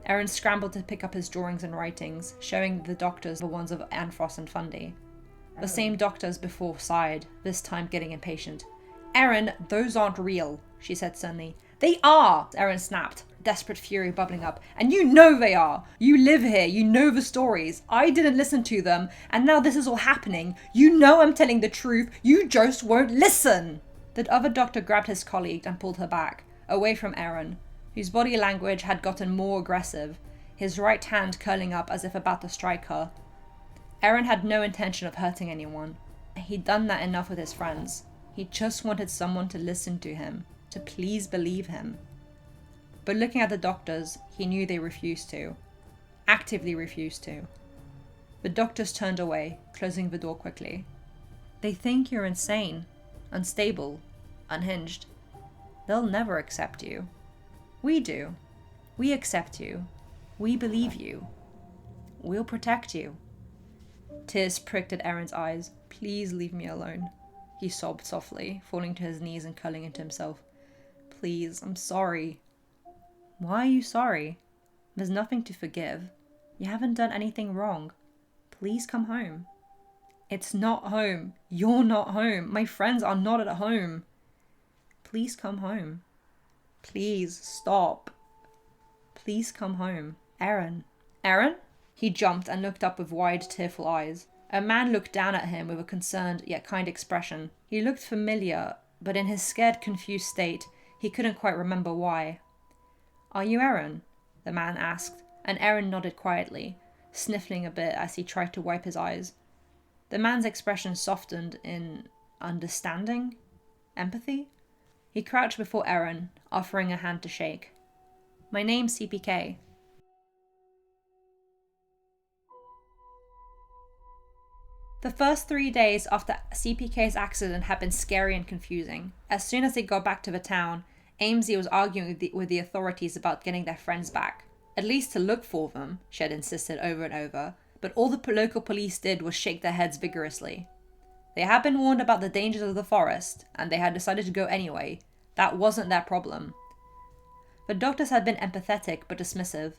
Aaron scrambled to pick up his drawings and writings, showing the doctors the ones of Anfrost and Fundy. The same doctors before sighed, this time getting impatient. Aaron, those aren't real, she said sternly. They are, Aaron snapped, desperate fury bubbling up. And you know they are. You live here, you know the stories. I didn't listen to them, and now this is all happening. You know I'm telling the truth, you just won't listen. The other doctor grabbed his colleague and pulled her back, away from Aaron, whose body language had gotten more aggressive, his right hand curling up as if about to strike her. Aaron had no intention of hurting anyone. He'd done that enough with his friends. He just wanted someone to listen to him, to please believe him. But looking at the doctors, he knew they refused to. Actively refused to. The doctors turned away, closing the door quickly. They think you're insane, unstable, unhinged. They'll never accept you. We do. We accept you. We believe you. We'll protect you. Tears pricked at Aaron's eyes. Please leave me alone. He sobbed softly, falling to his knees and curling into himself. Please, I'm sorry. Why are you sorry? There's nothing to forgive. You haven't done anything wrong. Please come home. It's not home. You're not home. My friends are not at home. Please come home. Please stop. Please come home. Aaron. Aaron? He jumped and looked up with wide, tearful eyes. A man looked down at him with a concerned yet kind expression. He looked familiar, but in his scared, confused state, he couldn't quite remember why. Are you Aaron? The man asked, and Aaron nodded quietly, sniffling a bit as he tried to wipe his eyes. The man's expression softened in understanding? Empathy? He crouched before Aaron, offering a hand to shake. My name's CPK. The first 3 days after CPK's accident had been scary and confusing. As soon as they got back to the town, Amesy was arguing with the authorities about getting their friends back. At least to look for them, she had insisted over and over, but all the local police did was shake their heads vigorously. They had been warned about the dangers of the forest, and they had decided to go anyway. That wasn't their problem. The doctors had been empathetic but dismissive.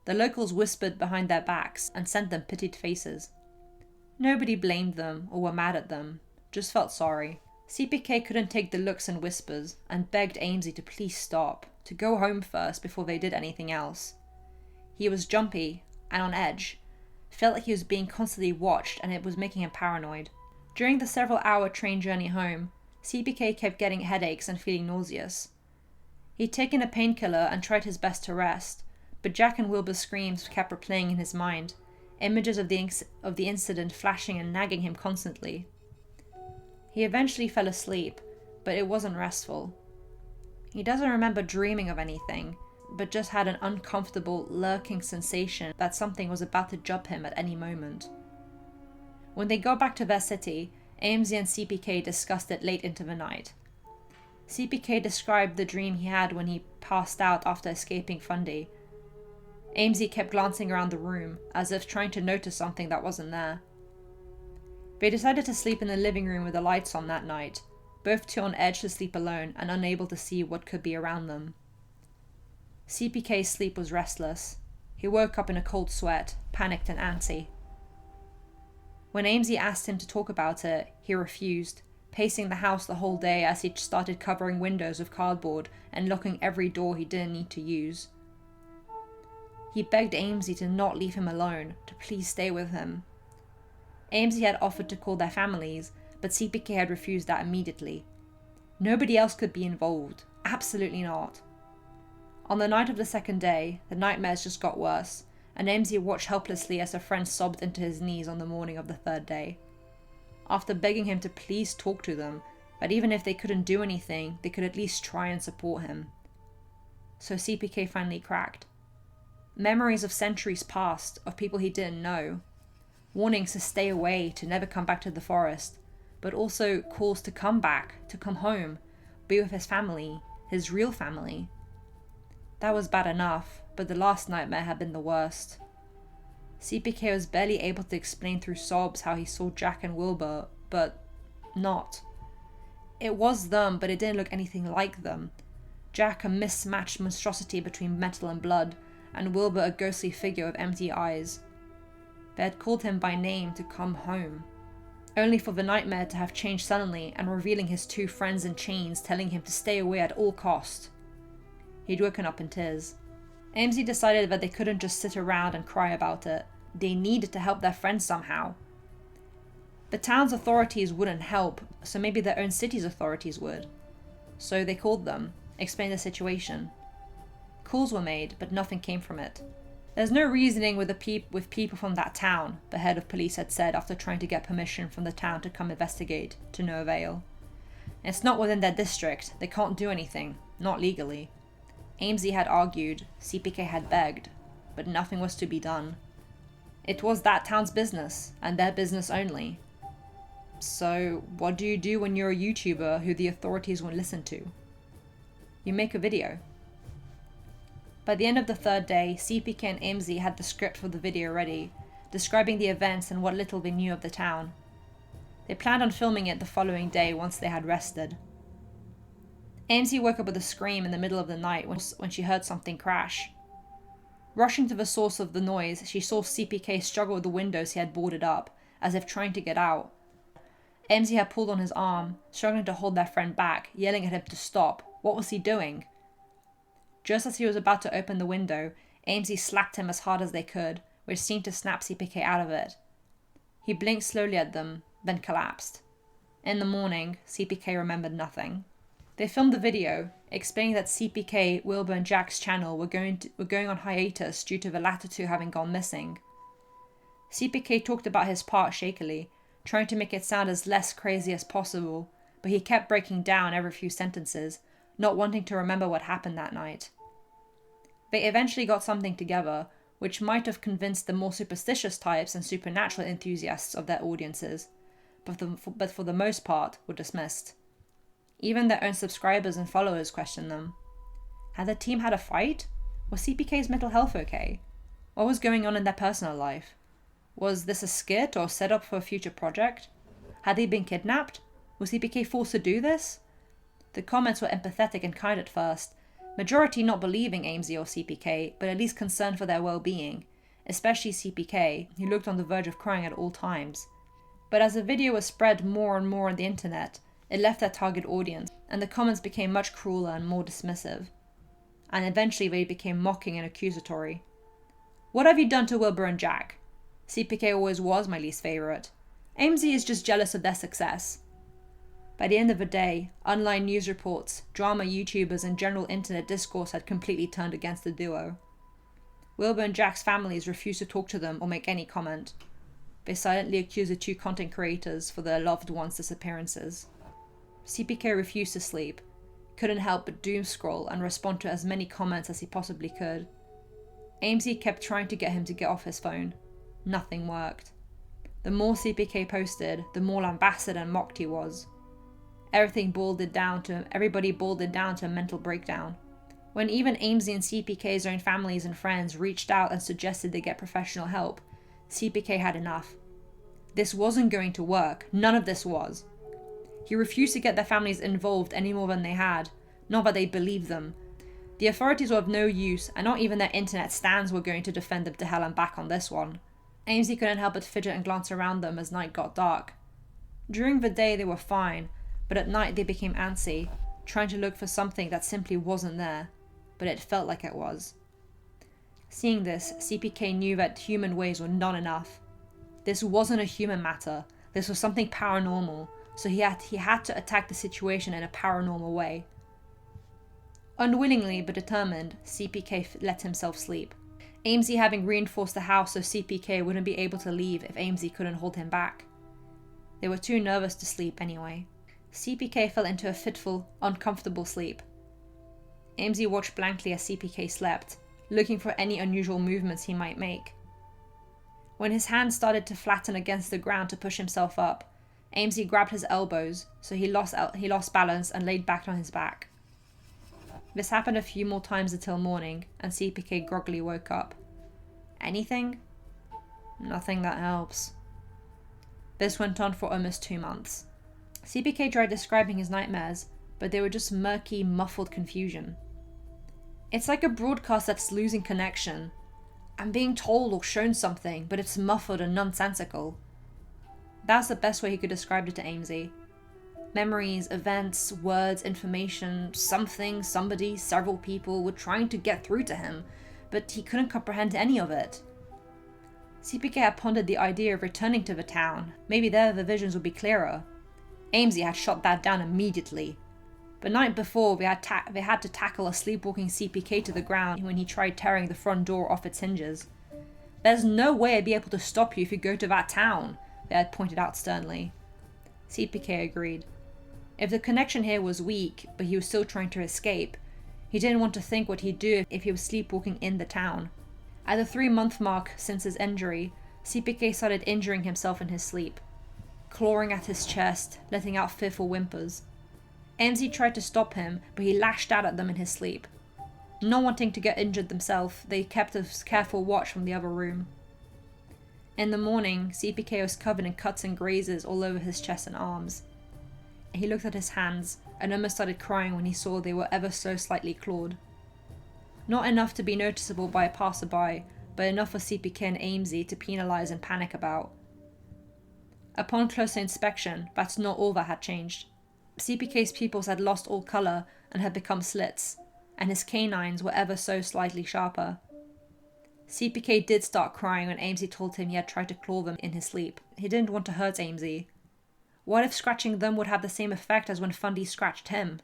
The locals whispered behind their backs and sent them pitied faces. Nobody blamed them or were mad at them, just felt sorry. CPK couldn't take the looks and whispers and begged Amesy to please stop, to go home first before they did anything else. He was jumpy and on edge, felt like he was being constantly watched and it was making him paranoid. During the several-hour train journey home, CPK kept getting headaches and feeling nauseous. He'd taken a painkiller and tried his best to rest, but Jack and Wilbur's screams kept replaying in his mind, images of the incident flashing and nagging him constantly. He eventually fell asleep, but it wasn't restful. He doesn't remember dreaming of anything, but just had an uncomfortable, lurking sensation that something was about to jump him at any moment. When they got back to their city, Amesy and CPK discussed it late into the night. CPK described the dream he had when he passed out after escaping Fundy. Amesy kept glancing around the room, as if trying to notice something that wasn't there. They decided to sleep in the living room with the lights on that night, both too on edge to sleep alone and unable to see what could be around them. CPK's sleep was restless. He woke up in a cold sweat, panicked and antsy. When Amesy asked him to talk about it, he refused, pacing the house the whole day as he started covering windows with cardboard and locking every door he didn't need to use. He begged Amesy to not leave him alone, to please stay with him. Amesy had offered to call their families, but CPK had refused that immediately. Nobody else could be involved. Absolutely not. On the night of the second day, the nightmares just got worse, and Amesy watched helplessly as her friend sobbed into his knees on the morning of the third day. After begging him to please talk to them, that even if they couldn't do anything, they could at least try and support him. So CPK finally cracked. Memories of centuries past, of people he didn't know. Warnings to stay away, to never come back to the forest, but also calls to come back, to come home, be with his family, his real family. That was bad enough, but the last nightmare had been the worst. CPK was barely able to explain through sobs how he saw Jack and Wilbur, but not. It was them, but it didn't look anything like them. Jack a mismatched monstrosity between metal and blood, and Wilbur a ghostly figure with empty eyes. They had called him by name to come home, only for the nightmare to have changed suddenly and revealing his two friends in chains telling him to stay away at all cost. He'd woken up in tears. Amesy decided that they couldn't just sit around and cry about it. They needed to help their friends somehow. The town's authorities wouldn't help, so maybe their own city's authorities would. So they called them, explained the situation. Calls were made, but nothing came from it. There's no reasoning with people from that town, the head of police had said after trying to get permission from the town to come investigate, to no avail. It's not within their district, they can't do anything, not legally. Amesy had argued, CPK had begged, but nothing was to be done. It was that town's business, and their business only. So, what do you do when you're a YouTuber who the authorities won't listen to? You make a video. By the end of the third day, CPK and Amesy had the script for the video ready, describing the events and what little they knew of the town. They planned on filming it the following day once they had rested. Amesy woke up with a scream in the middle of the night when she heard something crash. Rushing to the source of the noise, she saw CPK struggle with the windows he had boarded up, as if trying to get out. AMZ had pulled on his arm, struggling to hold their friend back, yelling at him to stop. What was he doing? Just as he was about to open the window, AMZ slapped him as hard as they could, which seemed to snap CPK out of it. He blinked slowly at them, then collapsed. In the morning, CPK remembered nothing. They filmed a video, explaining that CPK, Wilbur and Jack's channel were going on hiatus due to the latter two having gone missing. CPK talked about his part shakily, trying to make it sound as less crazy as possible, but he kept breaking down every few sentences, not wanting to remember what happened that night. They eventually got something together, which might have convinced the more superstitious types and supernatural enthusiasts of their audiences, but for the most part were dismissed. Even their own subscribers and followers questioned them. Had the team had a fight? Was CPK's mental health okay? What was going on in their personal life? Was this a skit or set up for a future project? Had they been kidnapped? Was CPK forced to do this? The comments were empathetic and kind at first, majority not believing AMZ or CPK, but at least concerned for their well-being, especially CPK, who looked on the verge of crying at all times. But as the video was spread more and more on the internet, it left their target audience, and the comments became much crueler and more dismissive. And eventually they became mocking and accusatory. What have you done to Wilbur and Jack? CPK always was my least favourite. AMZ is just jealous of their success. By the end of the day, online news reports, drama YouTubers and general internet discourse had completely turned against the duo. Wilbur and Jack's families refused to talk to them or make any comment. They silently accused the two content creators for their loved ones' disappearances. CPK refused to sleep, couldn't help but doom scroll and respond to as many comments as he possibly could. AMZ kept trying to get him to get off his phone. Nothing worked. The more CPK posted, the more lambasted and mocked he was. Everybody boiled it down to a mental breakdown. When even AMZ and CPK's own families and friends reached out and suggested they get professional help, CPK had enough. This wasn't going to work. None of this was. He refused to get their families involved any more than they had, not that they believed them. The authorities were of no use, and not even their internet stans were going to defend them to hell and back on this one. AMZ couldn't help but fidget and glance around them as night got dark. During the day they were fine, but at night they became antsy, trying to look for something that simply wasn't there, but it felt like it was. Seeing this, CPK knew that human ways were not enough. This wasn't a human matter, this was something paranormal, so he had to attack the situation in a paranormal way. Unwillingly but determined, CPK let himself sleep. AMZ having reinforced the house so CPK wouldn't be able to leave if AMZ couldn't hold him back. They were too nervous to sleep anyway. CPK fell into a fitful, uncomfortable sleep. AMZ watched blankly as CPK slept, looking for any unusual movements he might make. When his hand started to flatten against the ground to push himself up, AMZ grabbed his elbows, so he lost balance and laid back on his back. This happened a few more times until morning, and CPK groggily woke up. Anything? Nothing that helps. This went on for almost 2 months. CPK tried describing his nightmares, but they were just murky, muffled confusion. It's like a broadcast that's losing connection. I'm being told or shown something, but it's muffled and nonsensical. That's the best way he could describe it to AMZ. Memories, events, words, information, something, somebody, several people were trying to get through to him, but he couldn't comprehend any of it. CPK had pondered the idea of returning to the town. Maybe there the visions would be clearer. AMZ had shot that down immediately. The night before, they had to tackle a sleepwalking CPK to the ground when he tried tearing the front door off its hinges. There's no way I'd be able to stop you if you go to that town, they had pointed out sternly. CPK agreed. If the connection here was weak, but he was still trying to escape, he didn't want to think what he'd do if he was sleepwalking in the town. At the 3-month mark since his injury, CPK started injuring himself in his sleep, clawing at his chest, letting out fearful whimpers. AMZ tried to stop him, but he lashed out at them in his sleep. Not wanting to get injured themselves, they kept a careful watch from the other room. In the morning, CPK was covered in cuts and grazes all over his chest and arms. He looked at his hands and almost started crying when he saw they were ever so slightly clawed. Not enough to be noticeable by a passerby, but enough for CPK and Amesy to penalise and panic about. Upon closer inspection, that's not all that had changed. CPK's pupils had lost all colour and had become slits, and his canines were ever so slightly sharper. CPK did start crying when Amesy told him he had tried to claw them in his sleep. He didn't want to hurt Amesy. What if scratching them would have the same effect as when Fundy scratched him?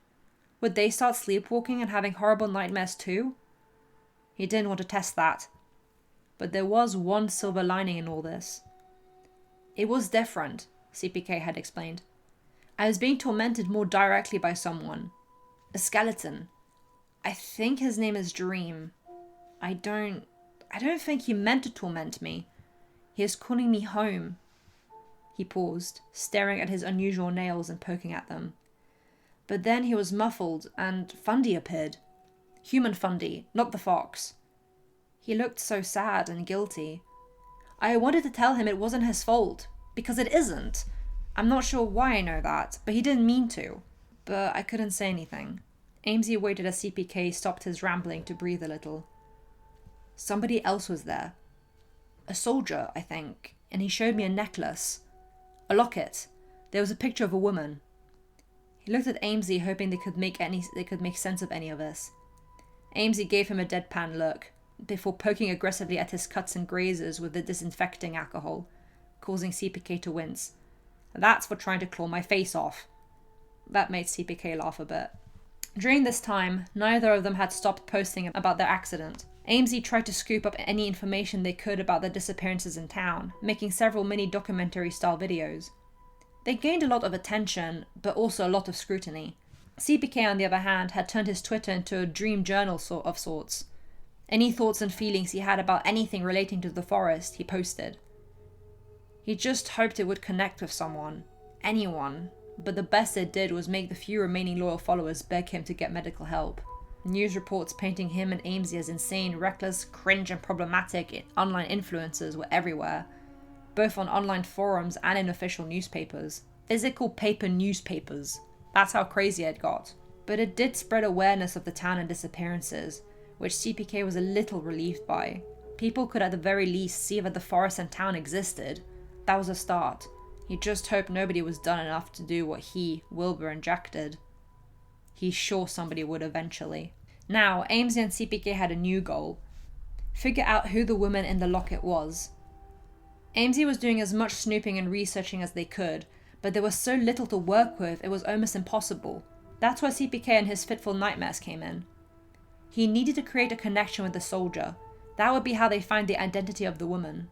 Would they start sleepwalking and having horrible nightmares too? He didn't want to test that. But there was one silver lining in all this. It was different, CPK had explained. I was being tormented more directly by someone. A skeleton. I think his name is Dream. I don't think he meant to torment me. He is calling me home. He paused, staring at his unusual nails and poking at them. But then he was muffled, and Fundy appeared. Human Fundy, not the fox. He looked so sad and guilty. I wanted to tell him it wasn't his fault, because it isn't. I'm not sure why I know that, but he didn't mean to. But I couldn't say anything. Amesy waited as CPK stopped his rambling to breathe a little. Somebody else was there. A soldier, I think, and he showed me a necklace. A locket. There was a picture of a woman. He looked at Amesy, hoping they could make sense of any of this. Amesy gave him a deadpan look, before poking aggressively at his cuts and grazes with the disinfecting alcohol, causing CPK to wince. That's for trying to claw my face off. That made CPK laugh a bit. During this time, neither of them had stopped posting about their accident. Amesy tried to scoop up any information they could about the disappearances in town, making several mini documentary-style videos. They gained a lot of attention, but also a lot of scrutiny. CPK, on the other hand, had turned his Twitter into a dream journal of sorts. Any thoughts and feelings he had about anything relating to the forest, he posted. He just hoped it would connect with someone. Anyone. But the best it did was make the few remaining loyal followers beg him to get medical help. News reports painting him and Amesy as insane, reckless, cringe and problematic online influencers were everywhere, both on online forums and in official newspapers. Physical paper newspapers. That's how crazy it got. But it did spread awareness of the town and disappearances, which CPK was a little relieved by. People could at the very least see that the forest and town existed. That was a start. He just hoped nobody was done enough to do what he, Wilbur, injected. He's sure somebody would eventually. Now, Amesy and CPK had a new goal. Figure out who the woman in the locket was. Amesy was doing as much snooping and researching as they could, but there was so little to work with it was almost impossible. That's where CPK and his fitful nightmares came in. He needed to create a connection with the soldier. That would be how they find the identity of the woman.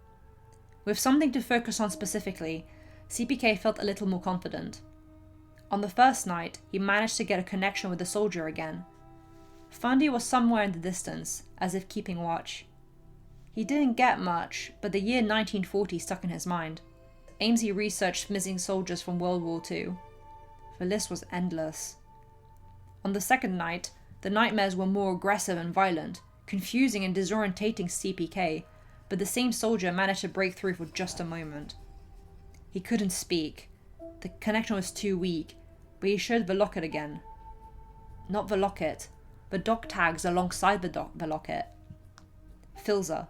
With something to focus on specifically, CPK felt a little more confident. On the first night, he managed to get a connection with the soldier again. Fundy was somewhere in the distance, as if keeping watch. He didn't get much, but the year 1940 stuck in his mind. Amesy researched missing soldiers from World War II. The list was endless. On the second night, the nightmares were more aggressive and violent, confusing and disorientating CPK, but the same soldier managed to break through for just a moment. He couldn't speak. The connection was too weak, but he showed the locket again. Not the locket, but dock tags alongside the locket. Philza.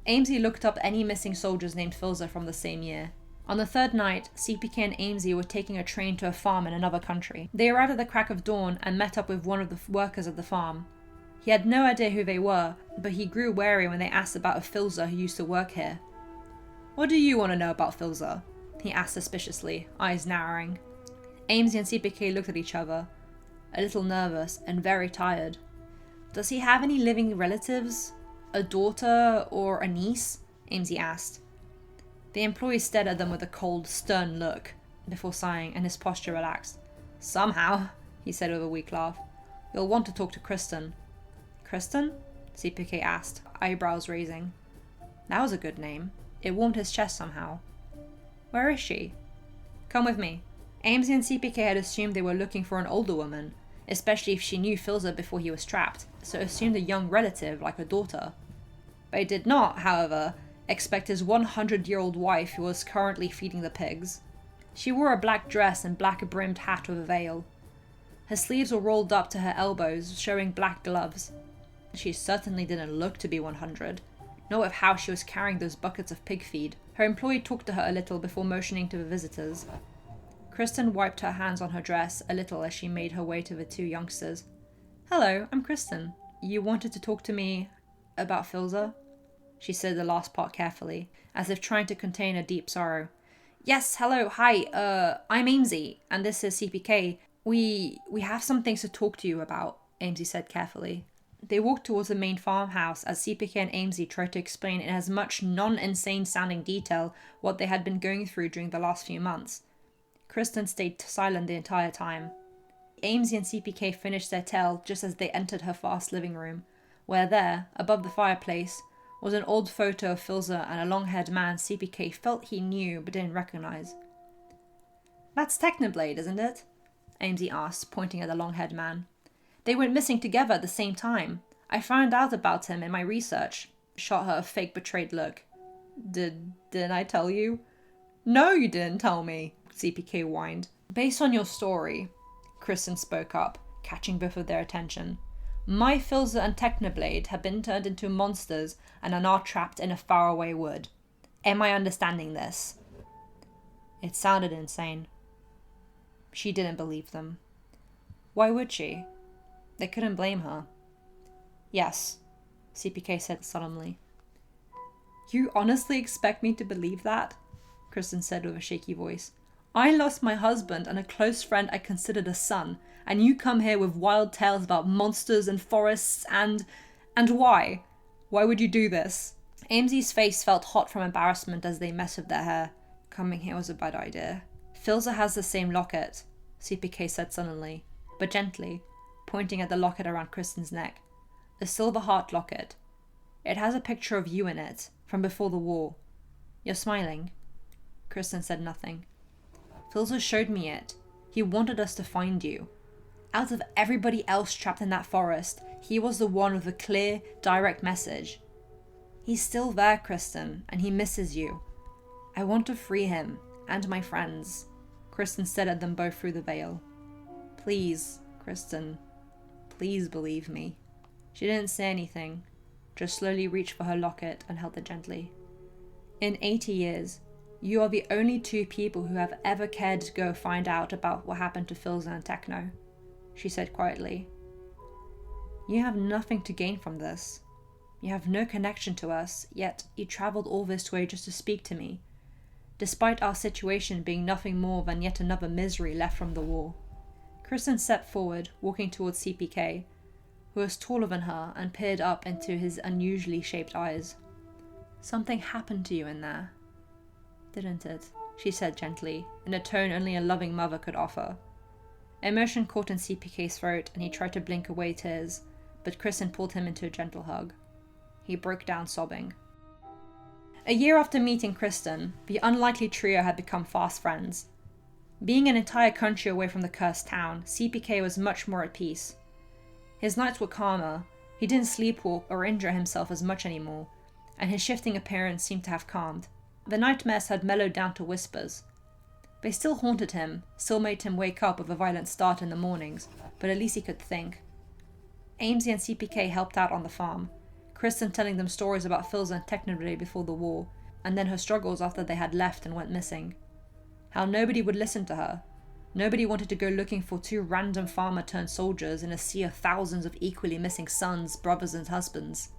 Amesy looked up any missing soldiers named Philza from the same year. On the third night, CPK and Amesy were taking a train to a farm in another country. They arrived at the crack of dawn and met up with one of the workers of the farm. He had no idea who they were, but he grew wary when they asked about a Philza who used to work here. "What do you want to know about Philza?" he asked suspiciously, eyes narrowing. Amesy and CPK looked at each other, a little nervous and very tired. "Does he have any living relatives? A daughter or a niece?" Amesy asked. The employee stared at them with a cold, stern look, before sighing, and his posture relaxed. "Somehow," he said with a weak laugh, "you'll want to talk to Kristen." "Kristen?" CPK asked, eyebrows raising. That was a good name. It warmed his chest somehow. "Where is she?" "Come with me." Amesy and CPK had assumed they were looking for an older woman, especially if she knew Philza before he was trapped, so assumed a young relative like a daughter. They did not, however, expect his 100-year-old wife who was currently feeding the pigs. She wore a black dress and black-brimmed hat with a veil. Her sleeves were rolled up to her elbows, showing black gloves. She certainly didn't look to be 100, not with how she was carrying those buckets of pig feed. Her employee talked to her a little before motioning to the visitors. Kristen wiped her hands on her dress a little as she made her way to the two youngsters. "Hello, I'm Kristen. You wanted to talk to me about Philza?" She said the last part carefully, as if trying to contain a deep sorrow. "Yes, hello, hi, I'm Amesy, and this is CPK. We have some things to talk to you about," Amesy said carefully. They walked towards the main farmhouse as CPK and Amesy tried to explain in as much non-insane sounding detail what they had been going through during the last few months. Kristen stayed silent the entire time. Amesy and CPK finished their tale just as they entered her vast living room, where there, above the fireplace, was an old photo of Philza and a long-haired man CPK felt he knew but didn't recognize. "That's Technoblade, isn't it?" Amesy asked, pointing at the long-haired man. "They went missing together at the same time. I found out about him in my research." Shot her a fake betrayed look. Didn't I tell you?" "No, you didn't tell me," CPK whined. "Based on your story," Kristen spoke up, catching both of their attention, "my Philza and Technoblade have been turned into monsters and are now trapped in a faraway wood. Am I understanding this?" It sounded insane. She didn't believe them. Why would she? They couldn't blame her. "Yes," CPK said solemnly. "You honestly expect me to believe that?" Kristen said with a shaky voice. "I lost my husband and a close friend I considered a son, and you come here with wild tales about monsters and forests and why? Why would you do this?" Amesy's face felt hot from embarrassment as they messed with their hair. "Coming here was a bad idea. Philza has the same locket," CPK said suddenly, but gently, pointing at the locket around Kristen's neck. "A silver heart locket. It has a picture of you in it, from before the war. You're smiling." Kristen said nothing. "Philza showed me it. He wanted us to find you. Out of everybody else trapped in that forest, he was the one with a clear, direct message. He's still there, Kristen, and he misses you. I want to free him, and my friends." Kristen stared at them both through the veil. "Please, Kristen, please believe me." She didn't say anything, just slowly reached for her locket and held it gently. "In 80 years, you are the only two people who have ever cared to go find out about what happened to Philza and Techno," she said quietly. "You have nothing to gain from this. You have no connection to us, yet you travelled all this way just to speak to me, despite our situation being nothing more than yet another misery left from the war." Kristen stepped forward, walking towards CPK, who was taller than her and peered up into his unusually shaped eyes. "Something happened to you in there, didn't it?" she said gently, in a tone only a loving mother could offer. Emotion caught in CPK's throat and he tried to blink away tears, but Kristen pulled him into a gentle hug. He broke down sobbing. A year after meeting Kristen, the unlikely trio had become fast friends. Being an entire country away from the cursed town, CPK was much more at peace. His nights were calmer, he didn't sleepwalk or injure himself as much anymore, and his shifting appearance seemed to have calmed. The nightmares had mellowed down to whispers. They still haunted him, still made him wake up with a violent start in the mornings, but at least he could think. Amesy and CPK helped out on the farm, Kristen telling them stories about Philza and Techno before the war, and then her struggles after they had left and went missing. How nobody would listen to her. Nobody wanted to go looking for two random farmer-turned-soldiers in a sea of thousands of equally missing sons, brothers and husbands.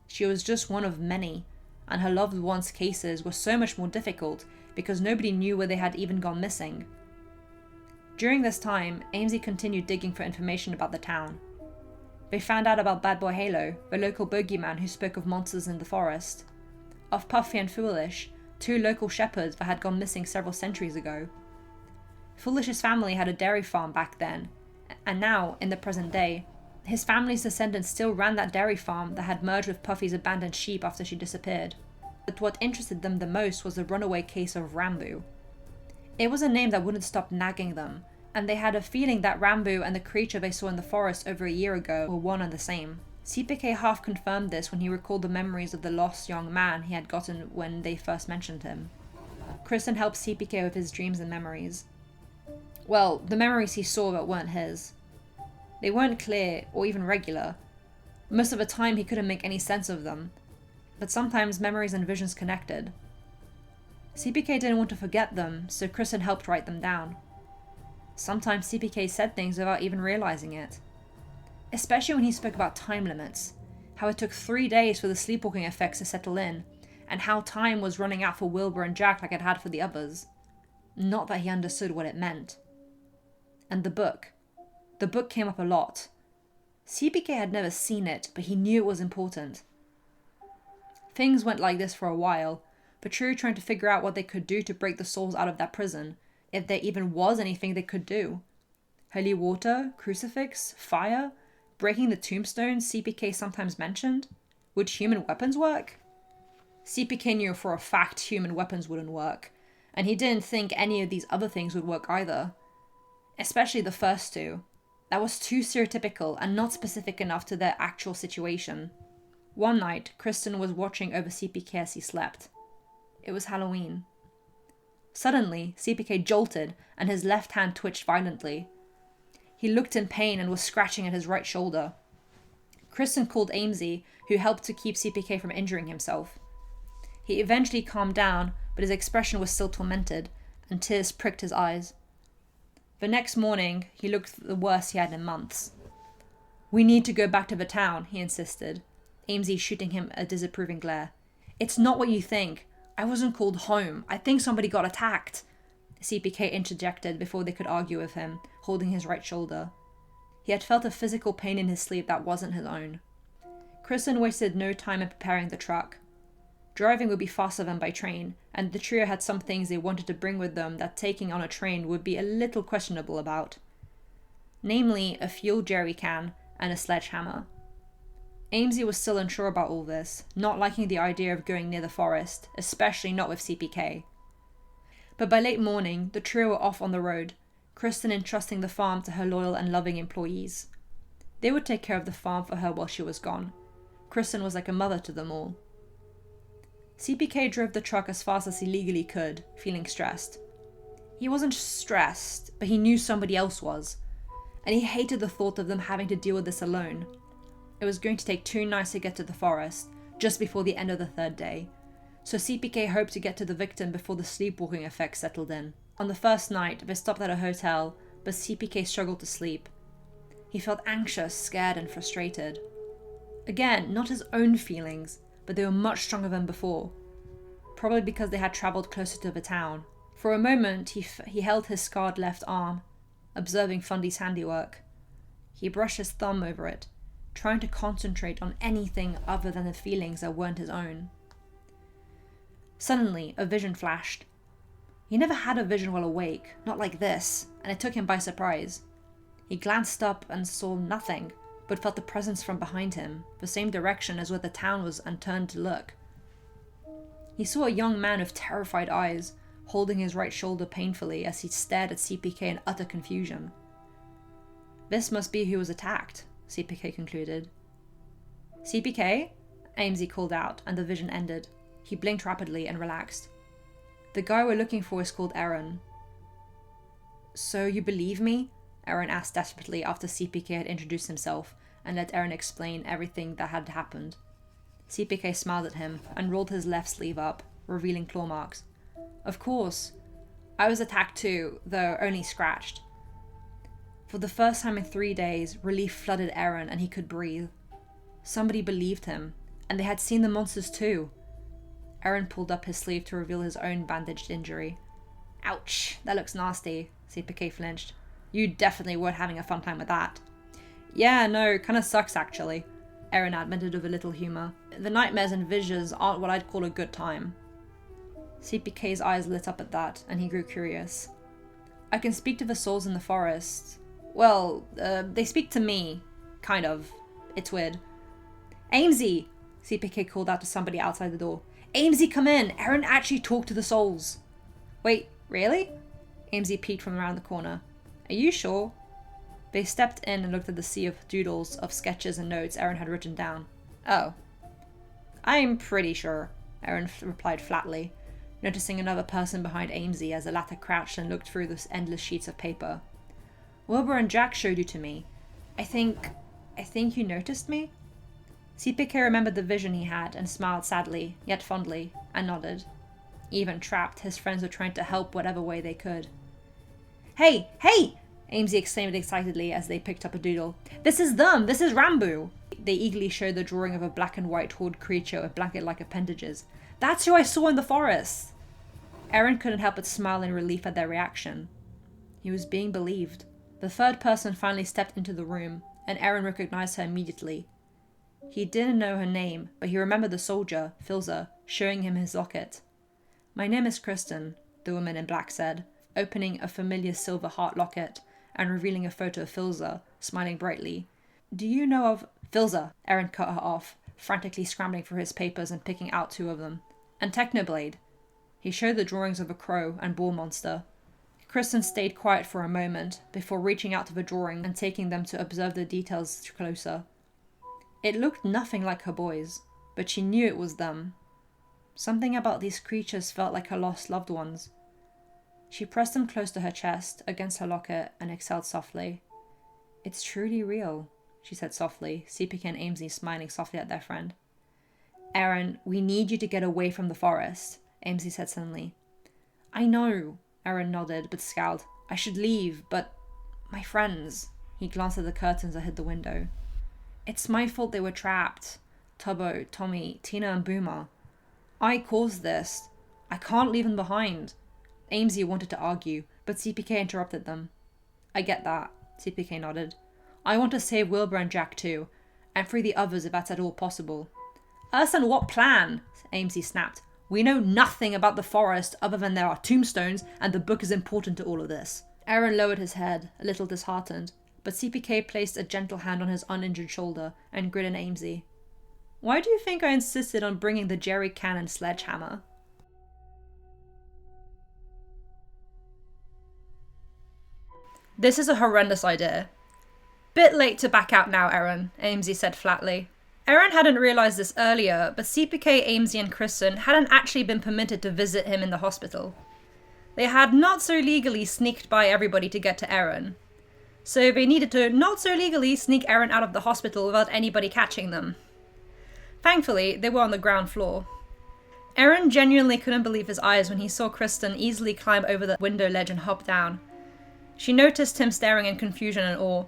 She was just one of many, and her loved ones' cases were so much more difficult because nobody knew where they had even gone missing. During this time, Amesy continued digging for information about the town. They found out about Bad Boy Halo, the local bogeyman who spoke of monsters in the forest. Of Puffy and Foolish, two local shepherds that had gone missing several centuries ago. Foolish's family had a dairy farm back then, and now, in the present day, his family's descendants still ran that dairy farm that had merged with Puffy's abandoned sheep after she disappeared. But what interested them the most was the runaway case of Rambo. It was a name that wouldn't stop nagging them, and they had a feeling that Rambo and the creature they saw in the forest over a year ago were one and the same. CPK half confirmed this when he recalled the memories of the lost young man he had gotten when they first mentioned him. Kristen helped CPK with his dreams and memories. Well, the memories he saw that weren't his. They weren't clear or even regular. Most of the time he couldn't make any sense of them, but sometimes memories and visions connected. CPK didn't want to forget them, so Kristen helped write them down. Sometimes CPK said things without even realizing it. Especially when he spoke about time limits, how it took 3 days for the sleepwalking effects to settle in, and how time was running out for Wilbur and Jack like it had for the others. Not that he understood what it meant. And the book. The book came up a lot. CPK had never seen it, but he knew it was important. Things went like this for a while, Petrie trying to figure out what they could do to break the souls out of that prison, if there even was anything they could do. Holy water, crucifix, fire, breaking the tombstones CPK sometimes mentioned? Would human weapons work? CPK knew for a fact human weapons wouldn't work, and he didn't think any of these other things would work either. Especially the first two. That was too stereotypical and not specific enough to their actual situation. One night, Kristen was watching over CPK as he slept. It was Halloween. Suddenly, CPK jolted and his left hand twitched violently. He looked in pain and was scratching at his right shoulder. Kristen called Amesy, who helped to keep CPK from injuring himself. He eventually calmed down, but his expression was still tormented, and tears pricked his eyes. The next morning, he looked the worst he had in months. "We need to go back to the town," he insisted, Amesy shooting him a disapproving glare. "It's not what you think. I wasn't called home. I think somebody got attacked," CPK interjected before they could argue with him, holding his right shoulder. He had felt a physical pain in his sleeve that wasn't his own. Kristen wasted no time in preparing the truck. Driving would be faster than by train, and the trio had some things they wanted to bring with them that taking on a train would be a little questionable about. Namely, a fuel jerry can and a sledgehammer. Amesy was still unsure about all this, not liking the idea of going near the forest, especially not with CPK. But by late morning, the trio were off on the road, Kristen entrusting the farm to her loyal and loving employees. They would take care of the farm for her while she was gone. Kristen was like a mother to them all. CPK drove the truck as fast as he legally could, feeling stressed. He wasn't stressed, but he knew somebody else was, and he hated the thought of them having to deal with this alone. It was going to take 2 nights to get to the forest, just before the end of the 3rd day, so CPK hoped to get to the victim before the sleepwalking effect settled in. On the first night, they stopped at a hotel, but CPK struggled to sleep. He felt anxious, scared, and frustrated. Again, not his own feelings, but they were much stronger than before. Probably because they had travelled closer to the town. For a moment, he held his scarred left arm, observing Fundy's handiwork. He brushed his thumb over it, trying to concentrate on anything other than the feelings that weren't his own. Suddenly, a vision flashed. He never had a vision while awake, not like this, and it took him by surprise. He glanced up and saw nothing, but felt the presence from behind him, the same direction as where the town was, and turned to look. He saw a young man with terrified eyes, holding his right shoulder painfully as he stared at CPK in utter confusion. This must be who was attacked, CPK concluded. "CPK?" Amesy called out, and the vision ended. He blinked rapidly and relaxed. "The guy we're looking for is called Aaron." "So you believe me?" Aaron asked desperately after CPK had introduced himself and let Aaron explain everything that had happened. CPK smiled at him and rolled his left sleeve up, revealing claw marks. "Of course. I was attacked too, though only scratched." For the first time in 3 days, relief flooded Aaron and he could breathe. Somebody believed him, and they had seen the monsters too. Aaron pulled up his sleeve to reveal his own bandaged injury. "Ouch, that looks nasty," CPK flinched. "You definitely weren't having a fun time with that." "Yeah, no, kinda sucks actually," Aaron admitted with a little humour. "The nightmares and visions aren't what I'd call a good time." CPK's eyes lit up at that, and he grew curious. "I can speak to the souls in the forest. Well, they speak to me. Kind of. It's weird." "Amesy!" CPK called out to somebody outside the door. "Amesy, come in! Aaron actually talked to the souls." "Wait, really?" Amesy peeked from around the corner. "Are you sure?" They stepped in and looked at the sea of doodles of sketches and notes Aaron had written down. "Oh. I'm pretty sure," Aaron replied flatly, noticing another person behind Amesy as the latter crouched and looked through those endless sheets of paper. "Wilbur and Jack showed you to me. I think you noticed me?" CPK remembered the vision he had and smiled sadly, yet fondly, and nodded. Even trapped, his friends were trying to help whatever way they could. "Hey! Hey!" Amesy exclaimed excitedly as they picked up a doodle. "This is them! This is Rambo!" They eagerly showed the drawing of a black and white horned creature with blanket-like appendages. "That's who I saw in the forest!" Aaron couldn't help but smile in relief at their reaction. He was being believed. The third person finally stepped into the room, and Aaron recognized her immediately. He didn't know her name, but he remembered the soldier, Philza, showing him his locket. "My name is Kristen," the woman in black said, opening a familiar silver heart locket and revealing a photo of Philza, smiling brightly. "Do you know of—" "Philza," Aaron cut her off, frantically scrambling for his papers and picking out two of them. "And Technoblade." He showed the drawings of a crow and bull monster. Kristen stayed quiet for a moment, before reaching out to the drawing and taking them to observe the details closer. It looked nothing like her boys, but she knew it was them. Something about these creatures felt like her lost loved ones. She pressed them close to her chest, against her locket, and exhaled softly. "It's truly real," she said softly, CPK and Amesy smiling softly at their friend. "Aaron, we need you to get away from the forest," Amesy said suddenly. "I know," Aaron nodded, but scowled. "I should leave, but my friends." He glanced at the curtains that hid the window. "It's my fault they were trapped. Tubbo, Tommy, Tina and Boomer. I caused this. I can't leave them behind." Amesy wanted to argue, but CPK interrupted them. "I get that," CPK nodded. "I want to save Wilbur and Jack too, and free the others if that's at all possible." "Us and what plan?" Amesy snapped. "We know nothing about the forest other than there are tombstones and the book is important to all of this." Aaron lowered his head, a little disheartened, but CPK placed a gentle hand on his uninjured shoulder and grinned at Amesy. "Why do you think I insisted on bringing the jerry can and sledgehammer?" "This is a horrendous idea." "Bit late to back out now, Aaron," Amesy said flatly. Aaron hadn't realised this earlier, but CPK, Amesy and Kristen hadn't actually been permitted to visit him in the hospital. They had not so legally sneaked by everybody to get to Aaron. So they needed to not so legally sneak Aaron out of the hospital without anybody catching them. Thankfully, they were on the ground floor. Aaron genuinely couldn't believe his eyes when he saw Kristen easily climb over the window ledge and hop down. She noticed him staring in confusion and awe.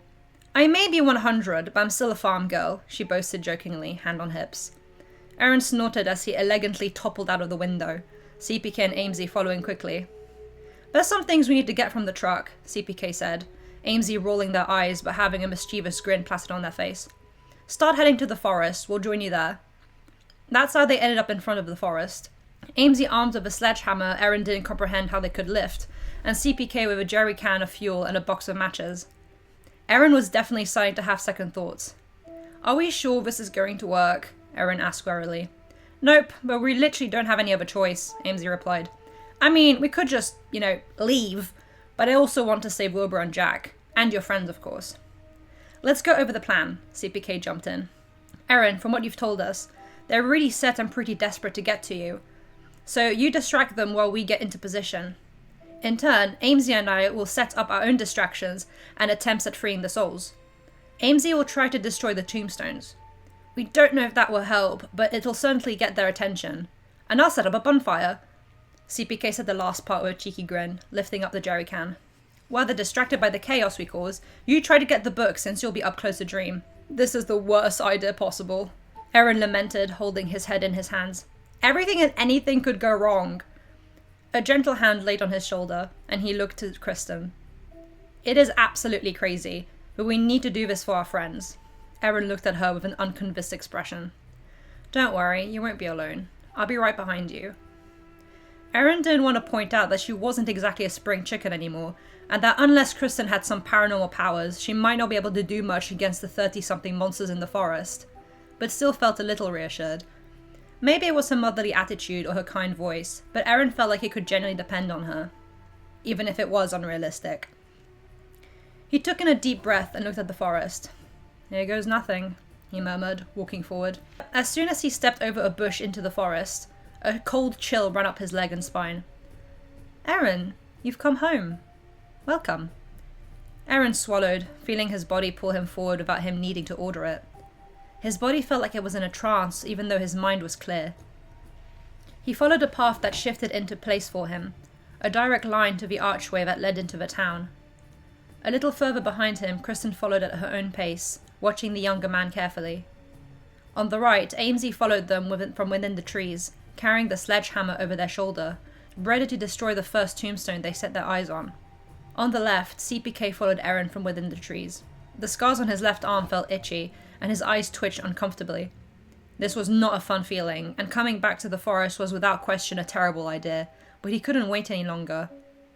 "I may be 100, but I'm still a farm girl," she boasted jokingly, hand on hips. Aaron snorted as he elegantly toppled out of the window, CPK and Amesy following quickly. "There's some things we need to get from the truck," CPK said, Amesy rolling their eyes but having a mischievous grin plastered on their face. "Start heading to the forest, we'll join you there." That's how they ended up in front of the forest. Amesy armed with a sledgehammer Aaron didn't comprehend how they could lift, and CPK with a jerry can of fuel and a box of matches. Aaron was definitely starting to have second thoughts. "Are we sure this is going to work?" Aaron asked warily. "Nope, but we literally don't have any other choice," Amesy replied. "I mean, we could just, leave, but I also want to save Wilbur and Jack. And your friends, of course." "Let's go over the plan," CPK jumped in. "Aaron, from what you've told us, they're really set and pretty desperate to get to you. So you distract them while we get into position. In turn, Amesy and I will set up our own distractions and attempts at freeing the souls. Amesy will try to destroy the tombstones. We don't know if that will help, but it'll certainly get their attention. And I'll set up a bonfire." CPK said the last part with a cheeky grin, lifting up the jerry can. "While they're distracted by the chaos we cause, you try to get the book since you'll be up close to Dream." "This is the worst idea possible," Aaron lamented, holding his head in his hands. "Everything and anything could go wrong." A gentle hand laid on his shoulder, and he looked to Kristen. "It is absolutely crazy, but we need to do this for our friends." Aaron looked at her with an unconvinced expression. "Don't worry, you won't be alone. I'll be right behind you." Aaron didn't want to point out that she wasn't exactly a spring chicken anymore, and that unless Kristen had some paranormal powers, she might not be able to do much against the 30-something monsters in the forest, but still felt a little reassured. Maybe it was her motherly attitude or her kind voice, but Aaron felt like he could genuinely depend on her, even if it was unrealistic. He took in a deep breath and looked at the forest. "Here goes nothing," he murmured, walking forward. As soon as he stepped over a bush into the forest, a cold chill ran up his leg and spine. "Aaron, you've come home. Welcome." Aaron swallowed, feeling his body pull him forward without him needing to order it. His body felt like it was in a trance, even though his mind was clear. He followed a path that shifted into place for him, a direct line to the archway that led into the town. A little further behind him, Kristen followed at her own pace, watching the younger man carefully. On the right, Amesy followed them from within the trees, carrying the sledgehammer over their shoulder, ready to destroy the first tombstone they set their eyes on. On the left, CPK followed Aaron from within the trees. The scars on his left arm felt itchy, and his eyes twitched uncomfortably. This was not a fun feeling, and coming back to the forest was without question a terrible idea, but he couldn't wait any longer.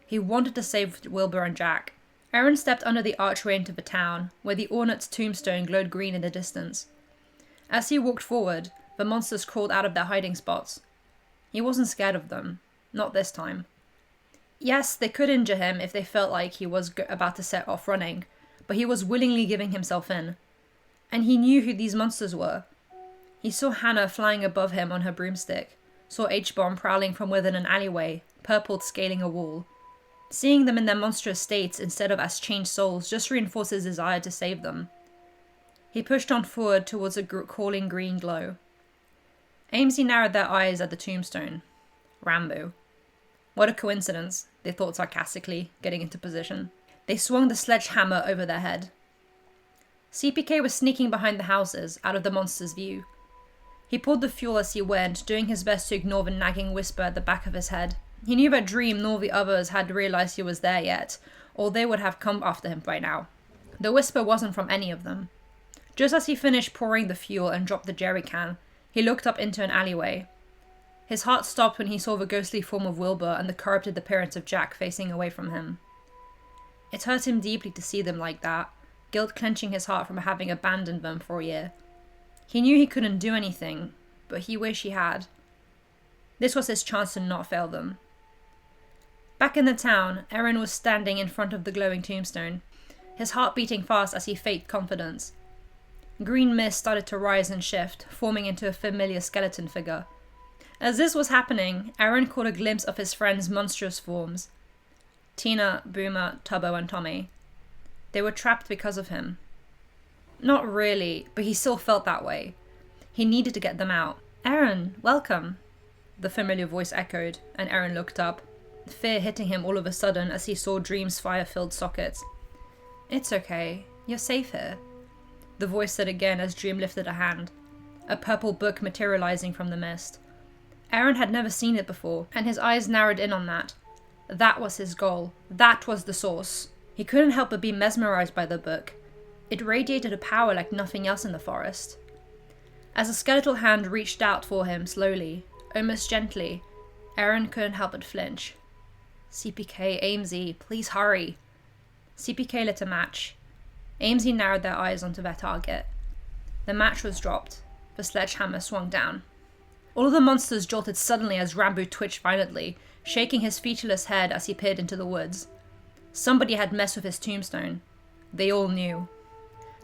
He wanted to save Wilbur and Jack. Aaron stepped under the archway into the town, where the ornate tombstone glowed green in the distance. As he walked forward, the monsters crawled out of their hiding spots. He wasn't scared of them. Not this time. Yes, they could injure him if they felt like he was about to set off running, but he was willingly giving himself in. And he knew who these monsters were. He saw Hannah flying above him on her broomstick, saw H-Bomb prowling from within an alleyway, Purpled scaling a wall. Seeing them in their monstrous states instead of as changed souls just reinforced his desire to save them. He pushed on forward towards a calling green glow. Amesy narrowed their eyes at the tombstone. Rambo. What a coincidence, they thought sarcastically, getting into position. They swung the sledgehammer over their head. CPK was sneaking behind the houses, out of the monster's view. He poured the fuel as he went, doing his best to ignore the nagging whisper at the back of his head. He knew that Dream nor the others had realized he was there yet, or they would have come after him by now. The whisper wasn't from any of them. Just as he finished pouring the fuel and dropped the jerry can, he looked up into an alleyway. His heart stopped when he saw the ghostly form of Wilbur and the corrupted appearance of Jack facing away from him. It hurt him deeply to see them like that, guilt clenching his heart from having abandoned them for a year. He knew he couldn't do anything, but he wished he had. This was his chance to not fail them. Back in the town, Aaron was standing in front of the glowing tombstone, his heart beating fast as he faked confidence. Green mist started to rise and shift, forming into a familiar skeleton figure. As this was happening, Aaron caught a glimpse of his friends' monstrous forms. Tina, Boomer, Tubbo, and Tommy. They were trapped because of him. Not really, but he still felt that way. He needed to get them out. "Aaron, welcome," the familiar voice echoed, and Aaron looked up, fear hitting him all of a sudden as he saw Dream's fire-filled sockets. "It's okay. You're safe here," the voice said again as Dream lifted a hand, a purple book materializing from the mist. Aaron had never seen it before, and his eyes narrowed in on that. That was his goal. That was the source. He couldn't help but be mesmerized by the book. It radiated a power like nothing else in the forest. As a skeletal hand reached out for him slowly, almost gently, Aaron couldn't help but flinch. "CPK, Amesy, please hurry." CPK lit a match. Amesy narrowed their eyes onto their target. The match was dropped. The sledgehammer swung down. All of the monsters jolted suddenly as Rambo twitched violently, shaking his featureless head as he peered into the woods. Somebody had messed with his tombstone. They all knew.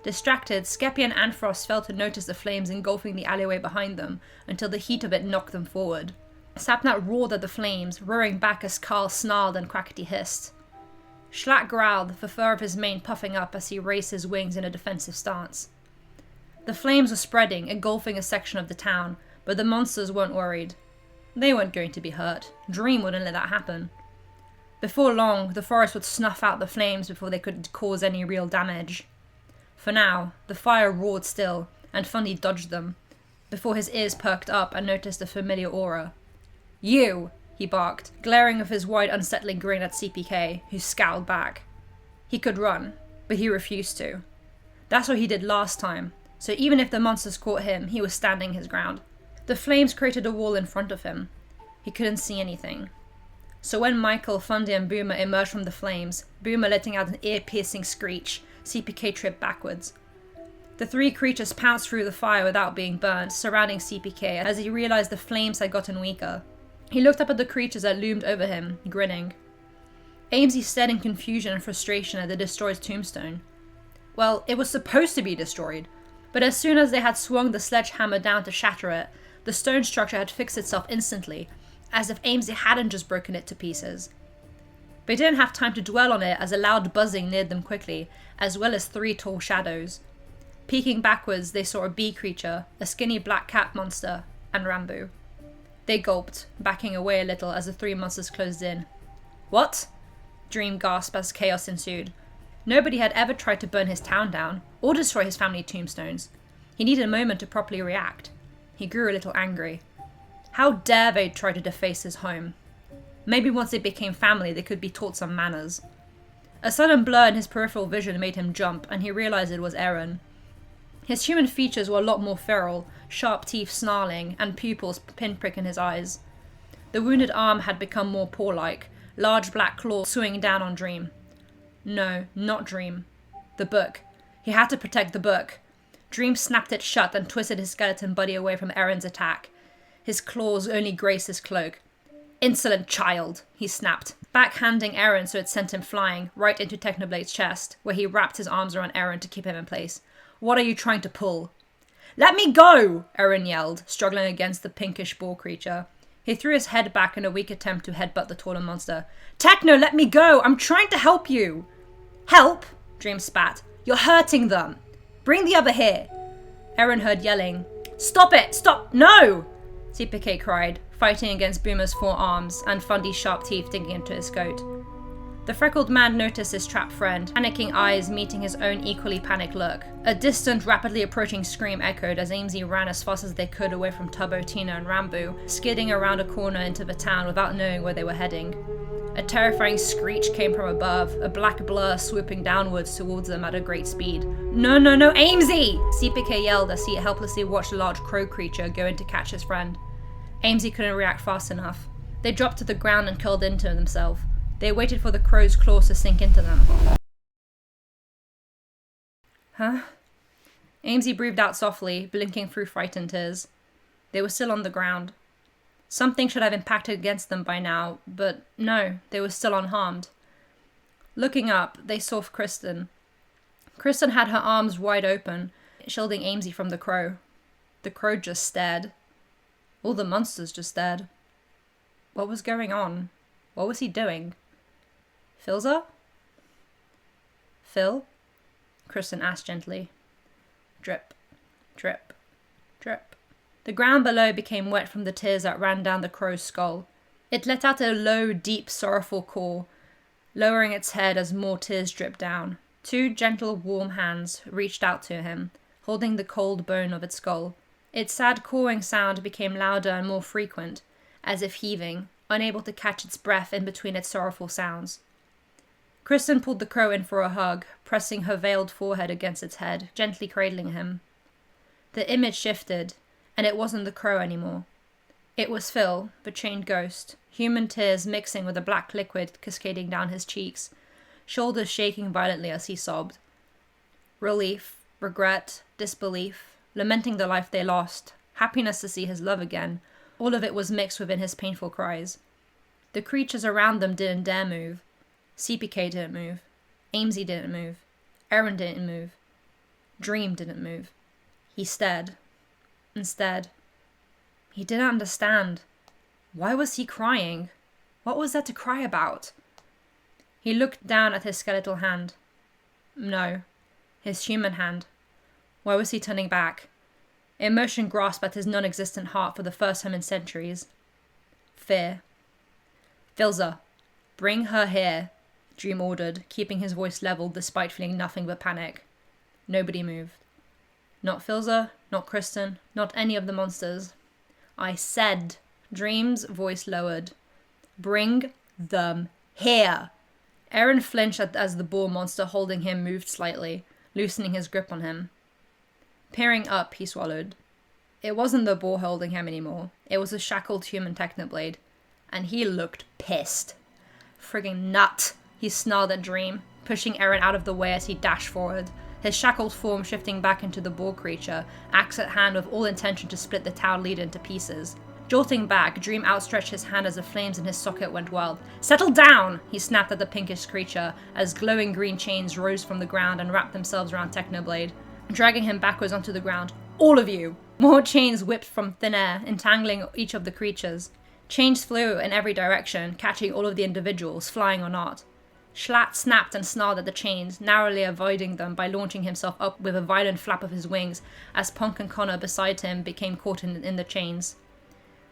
Distracted, Skeppy and Anfrost failed to notice the flames engulfing the alleyway behind them until the heat of it knocked them forward. Sapnap roared at the flames, roaring back as Carl snarled and Crackety hissed. Schlatt growled, the fur of his mane puffing up as he raised his wings in a defensive stance. The flames were spreading, engulfing a section of the town, but the monsters weren't worried. They weren't going to be hurt. Dream wouldn't let that happen. Before long, the forest would snuff out the flames before they could cause any real damage. For now, the fire roared still, and Fundy dodged them, before his ears perked up and noticed a familiar aura. "You!" he barked, glaring with his wide, unsettling grin at CPK, who scowled back. He could run, but he refused to. That's what he did last time, so even if the monsters caught him, he was standing his ground. The flames created a wall in front of him. He couldn't see anything. So when Michael, Fundy, and Boomer emerged from the flames, Boomer letting out an ear-piercing screech, CPK tripped backwards. The three creatures pounced through the fire without being burned, surrounding CPK as he realized the flames had gotten weaker. He looked up at the creatures that loomed over him, grinning. Amesy stared in confusion and frustration at the destroyed tombstone. Well, it was supposed to be destroyed, but as soon as they had swung the sledgehammer down to shatter it, the stone structure had fixed itself instantly, as if Amesy hadn't just broken it to pieces. They didn't have time to dwell on it as a loud buzzing neared them quickly, as well as three tall shadows. Peeking backwards, they saw a bee creature, a skinny black cat monster, and Rambo. They gulped, backing away a little as the three monsters closed in. "What?" Dream gasped as chaos ensued. Nobody had ever tried to burn his town down, or destroy his family tombstones. He needed a moment to properly react. He grew a little angry. How dare they try to deface his home? Maybe once they became family, they could be taught some manners. A sudden blur in his peripheral vision made him jump, and he realized it was Aaron. His human features were a lot more feral, sharp teeth snarling, and pupils pinprick in his eyes. The wounded arm had become more paw-like, large black claws swinging down on Dream. No, not Dream. The book. He had to protect the book. Dream snapped it shut and twisted his skeleton body away from Aaron's attack. His claws only grazed his cloak. "Insolent child," he snapped, backhanding Aaron so it sent him flying, right into Technoblade's chest, where he wrapped his arms around Aaron to keep him in place. "What are you trying to pull?" "Let me go!" Aaron yelled, struggling against the pinkish ball creature. He threw his head back in a weak attempt to headbutt the taller monster. "Techno, let me go! I'm trying to help you!" "Help?" Dream spat. "You're hurting them! Bring the other here!" Aaron heard yelling. "Stop it! Stop! No!" CPK cried, fighting against Boomer's forearms and Fundy's sharp teeth digging into his coat. The freckled man noticed his trapped friend, panicking eyes meeting his own equally panicked look. A distant, rapidly approaching scream echoed as Amesy ran as fast as they could away from Tubbo, Tina, and Rambo, skidding around a corner into the town without knowing where they were heading. A terrifying screech came from above, a black blur swooping downwards towards them at a great speed. "No, no, no, Amesy!" CPK yelled as he helplessly watched a large crow creature go in to catch his friend. Amesy couldn't react fast enough. They dropped to the ground and curled into themselves. They waited for the crow's claws to sink into them. Huh? Amesy breathed out softly, blinking through frightened tears. They were still on the ground. Something should have impacted against them by now, but no, they were still unharmed. Looking up, they saw Kristen. Kristen had her arms wide open, shielding Amesy from the crow. The crow just stared. All the monsters just stared. What was going on? What was he doing? "Philza?" "Phil?" Kristen asked gently. Drip, drip, drip. The ground below became wet from the tears that ran down the crow's skull. It let out a low, deep, sorrowful caw, lowering its head as more tears dripped down. Two gentle, warm hands reached out to him, holding the cold bone of its skull. Its sad cawing sound became louder and more frequent, as if heaving, unable to catch its breath in between its sorrowful sounds. Kristen pulled the crow in for a hug, pressing her veiled forehead against its head, gently cradling him. The image shifted, and it wasn't the crow anymore. It was Phil, the chained ghost, human tears mixing with the black liquid cascading down his cheeks, shoulders shaking violently as he sobbed. Relief, regret, disbelief, lamenting the life they lost, happiness to see his love again, all of it was mixed within his painful cries. The creatures around them didn't dare move. CPK didn't move. Amesy didn't move. Aaron didn't move. Dream didn't move. He stared. Instead, he didn't understand. Why was he crying? What was there to cry about? He looked down at his skeletal hand. No, his human hand. Why was he turning back? Emotion grasped at his non-existent heart for the first time in centuries. Fear. "Philza, bring her here," Dream ordered, keeping his voice leveled despite feeling nothing but panic. Nobody moved. Not Philza, not Kristen, not any of the monsters. "I said," Dream's voice lowered, "bring them here." Aaron flinched as the boar monster holding him moved slightly, loosening his grip on him. Peering up, he swallowed. It wasn't the boar holding him anymore. It was a shackled human Technoblade. And he looked pissed. "Friggin' nut," he snarled at Dream, pushing Aaron out of the way as he dashed forward, his shackled form shifting back into the boar creature, axe at hand with all intention to split the town leader into pieces. Jolting back, Dream outstretched his hand as the flames in his socket went wild. "Settle down!" he snapped at the pinkish creature as glowing green chains rose from the ground and wrapped themselves around Technoblade, dragging him backwards onto the ground. "All of you!" More chains whipped from thin air, entangling each of the creatures. Chains flew in every direction, catching all of the individuals, flying or not. Schlatt snapped and snarled at the chains, narrowly avoiding them by launching himself up with a violent flap of his wings as Ponc and Connor beside him became caught in the chains.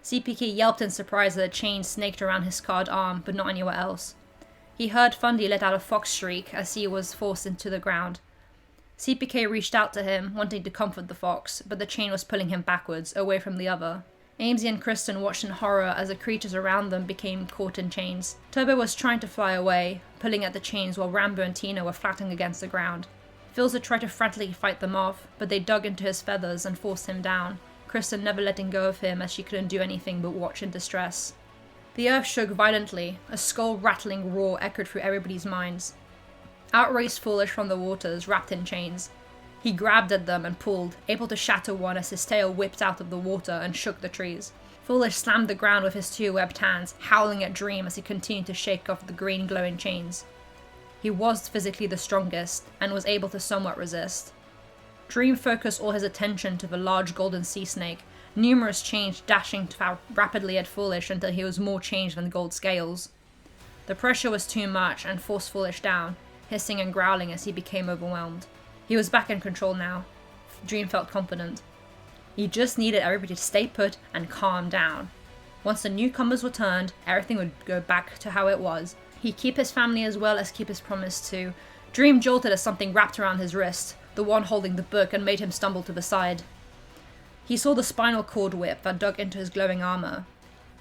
CPK yelped in surprise as the chain snaked around his scarred arm, but not anywhere else. He heard Fundy let out a fox shriek as he was forced into the ground. CPK reached out to him, wanting to comfort the fox, but the chain was pulling him backwards, away from the other. Amesy and Kristen watched in horror as the creatures around them became caught in chains. Turbo was trying to fly away, pulling at the chains while Rambo and Tina were flattening against the ground. Philza tried to frantically fight them off, but they dug into his feathers and forced him down, Kristen never letting go of him as she couldn't do anything but watch in distress. The earth shook violently, a skull-rattling roar echoed through everybody's minds. Out raced Foolish from the waters, wrapped in chains. He grabbed at them and pulled, able to shatter one as his tail whipped out of the water and shook the trees. Foolish slammed the ground with his two webbed hands, howling at Dream as he continued to shake off the green glowing chains. He was physically the strongest, and was able to somewhat resist. Dream focused all his attention to the large golden sea snake, numerous chains dashing rapidly at Foolish until he was more changed than gold scales. The pressure was too much and forced Foolish down, hissing and growling as he became overwhelmed. He was back in control now. Dream felt confident. He just needed everybody to stay put and calm down. Once the newcomers were turned, everything would go back to how it was. He'd keep his family as well as keep his promise to. Dream jolted as something wrapped around his wrist, the one holding the book, and made him stumble to the side. He saw the spinal cord whip that dug into his glowing armor.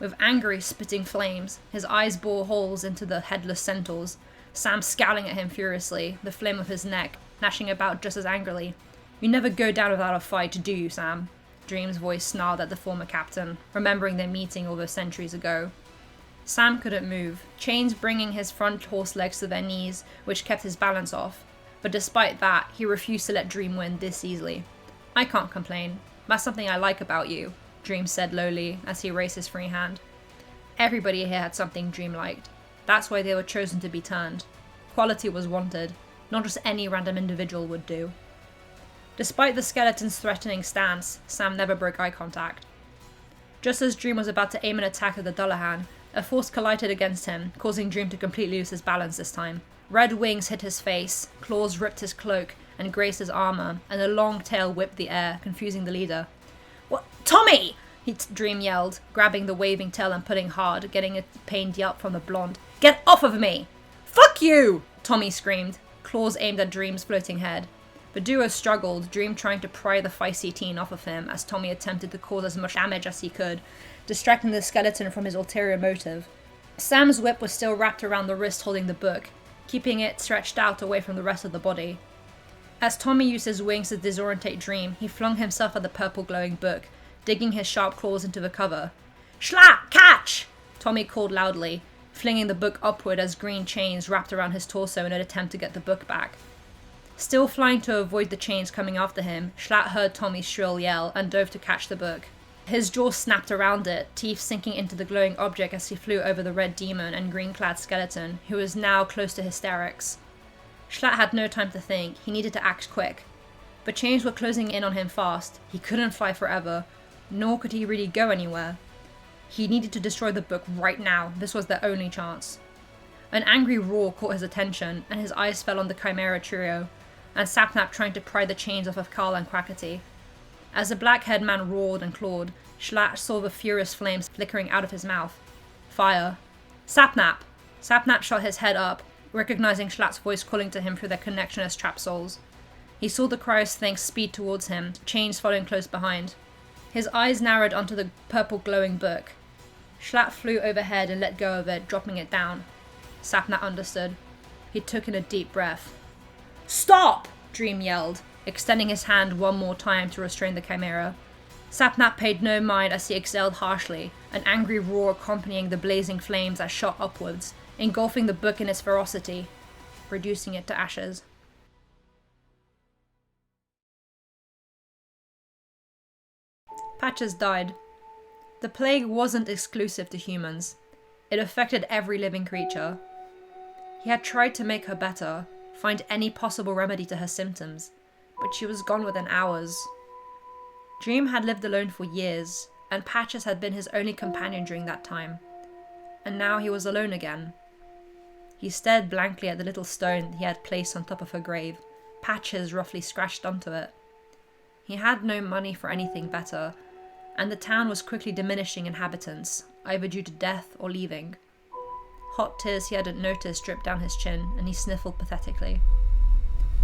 With angry, spitting flames, his eyes bore holes into the headless centaurs, Sam scowling at him furiously, the flame of his neck gnashing about just as angrily. "You never go down without a fight, do you, Sam?" Dream's voice snarled at the former captain, remembering their meeting over centuries ago. Sam couldn't move, chains bringing his front horse legs to their knees, which kept his balance off. But despite that, he refused to let Dream win this easily. "I can't complain. That's something I like about you," Dream said lowly as he raised his free hand. Everybody here had something Dream liked. That's why they were chosen to be turned. Quality was wanted. Not just any random individual would do. Despite the skeleton's threatening stance, Sam never broke eye contact. Just as Dream was about to aim an attack at the Callahan, a force collided against him, causing Dream to completely lose his balance this time. Red wings hit his face, claws ripped his cloak and grazed his armor, and a long tail whipped the air, confusing the leader. "What? Tommy!" Dream yelled, grabbing the waving tail and pulling hard, getting a pained yelp from the blonde. "Get off of me!" "Fuck you!" Tommy screamed, claws aimed at Dream's floating head. The duo struggled, Dream trying to pry the feisty teen off of him as Tommy attempted to cause as much damage as he could, distracting the skeleton from his ulterior motive. Sam's whip was still wrapped around the wrist holding the book, keeping it stretched out away from the rest of the body. As Tommy used his wings to disorientate Dream, he flung himself at the purple glowing book, digging his sharp claws into the cover. "Schlatt, catch!" Tommy called loudly, flinging the book upward as green chains wrapped around his torso in an attempt to get the book back. Still flying to avoid the chains coming after him, Schlatt heard Tommy's shrill yell and dove to catch the book. His jaw snapped around it, teeth sinking into the glowing object as he flew over the red demon and green-clad skeleton, who was now close to hysterics. Schlatt had no time to think, he needed to act quick. The chains were closing in on him fast, he couldn't fly forever, nor could he really go anywhere. He needed to destroy the book right now, this was their only chance. An angry roar caught his attention, and his eyes fell on the Chimera trio, and Sapnap trying to pry the chains off of Carl and Quackity. As the black-haired man roared and clawed, Schlatt saw the furious flames flickering out of his mouth. Fire. "Sapnap!" Sapnap shot his head up, recognizing Schlatt's voice calling to him through their connection as trap souls. He saw the Cryos thing speed towards him, chains following close behind. His eyes narrowed onto the purple glowing book. Schlatt flew overhead and let go of it, dropping it down. Sapnap understood. He took in a deep breath. "Stop!" Dream yelled, extending his hand one more time to restrain the Chimera. Sapnap paid no mind as he exhaled harshly, an angry roar accompanying the blazing flames that shot upwards, engulfing the book in its ferocity, reducing it to ashes. Patches died. The plague wasn't exclusive to humans. It affected every living creature. He had tried to make her better, find any possible remedy to her symptoms, but she was gone within hours. Dream had lived alone for years, and Patches had been his only companion during that time. And now he was alone again. He stared blankly at the little stone he had placed on top of her grave, patches roughly scratched onto it. He had no money for anything better, and the town was quickly diminishing inhabitants, either due to death or leaving. Hot tears he hadn't noticed dripped down his chin, and he sniffled pathetically.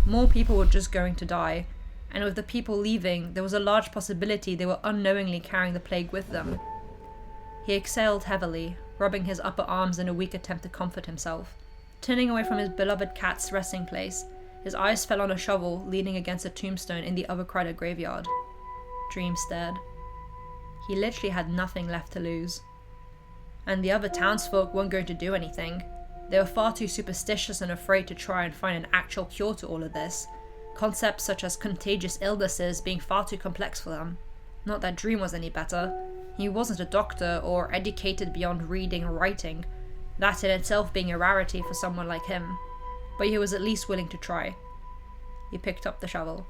More people were just going to die, and with the people leaving, there was a large possibility they were unknowingly carrying the plague with them. He exhaled heavily, rubbing his upper arms in a weak attempt to comfort himself. Turning away from his beloved cat's resting place, his eyes fell on a shovel leaning against a tombstone in the overcrowded graveyard. Dream stared. He literally had nothing left to lose. And the other townsfolk weren't going to do anything. They were far too superstitious and afraid to try and find an actual cure to all of this. Concepts such as contagious illnesses being far too complex for them. Not that Dream was any better. He wasn't a doctor or educated beyond reading or writing, that in itself being a rarity for someone like him. But he was at least willing to try. He picked up the shovel.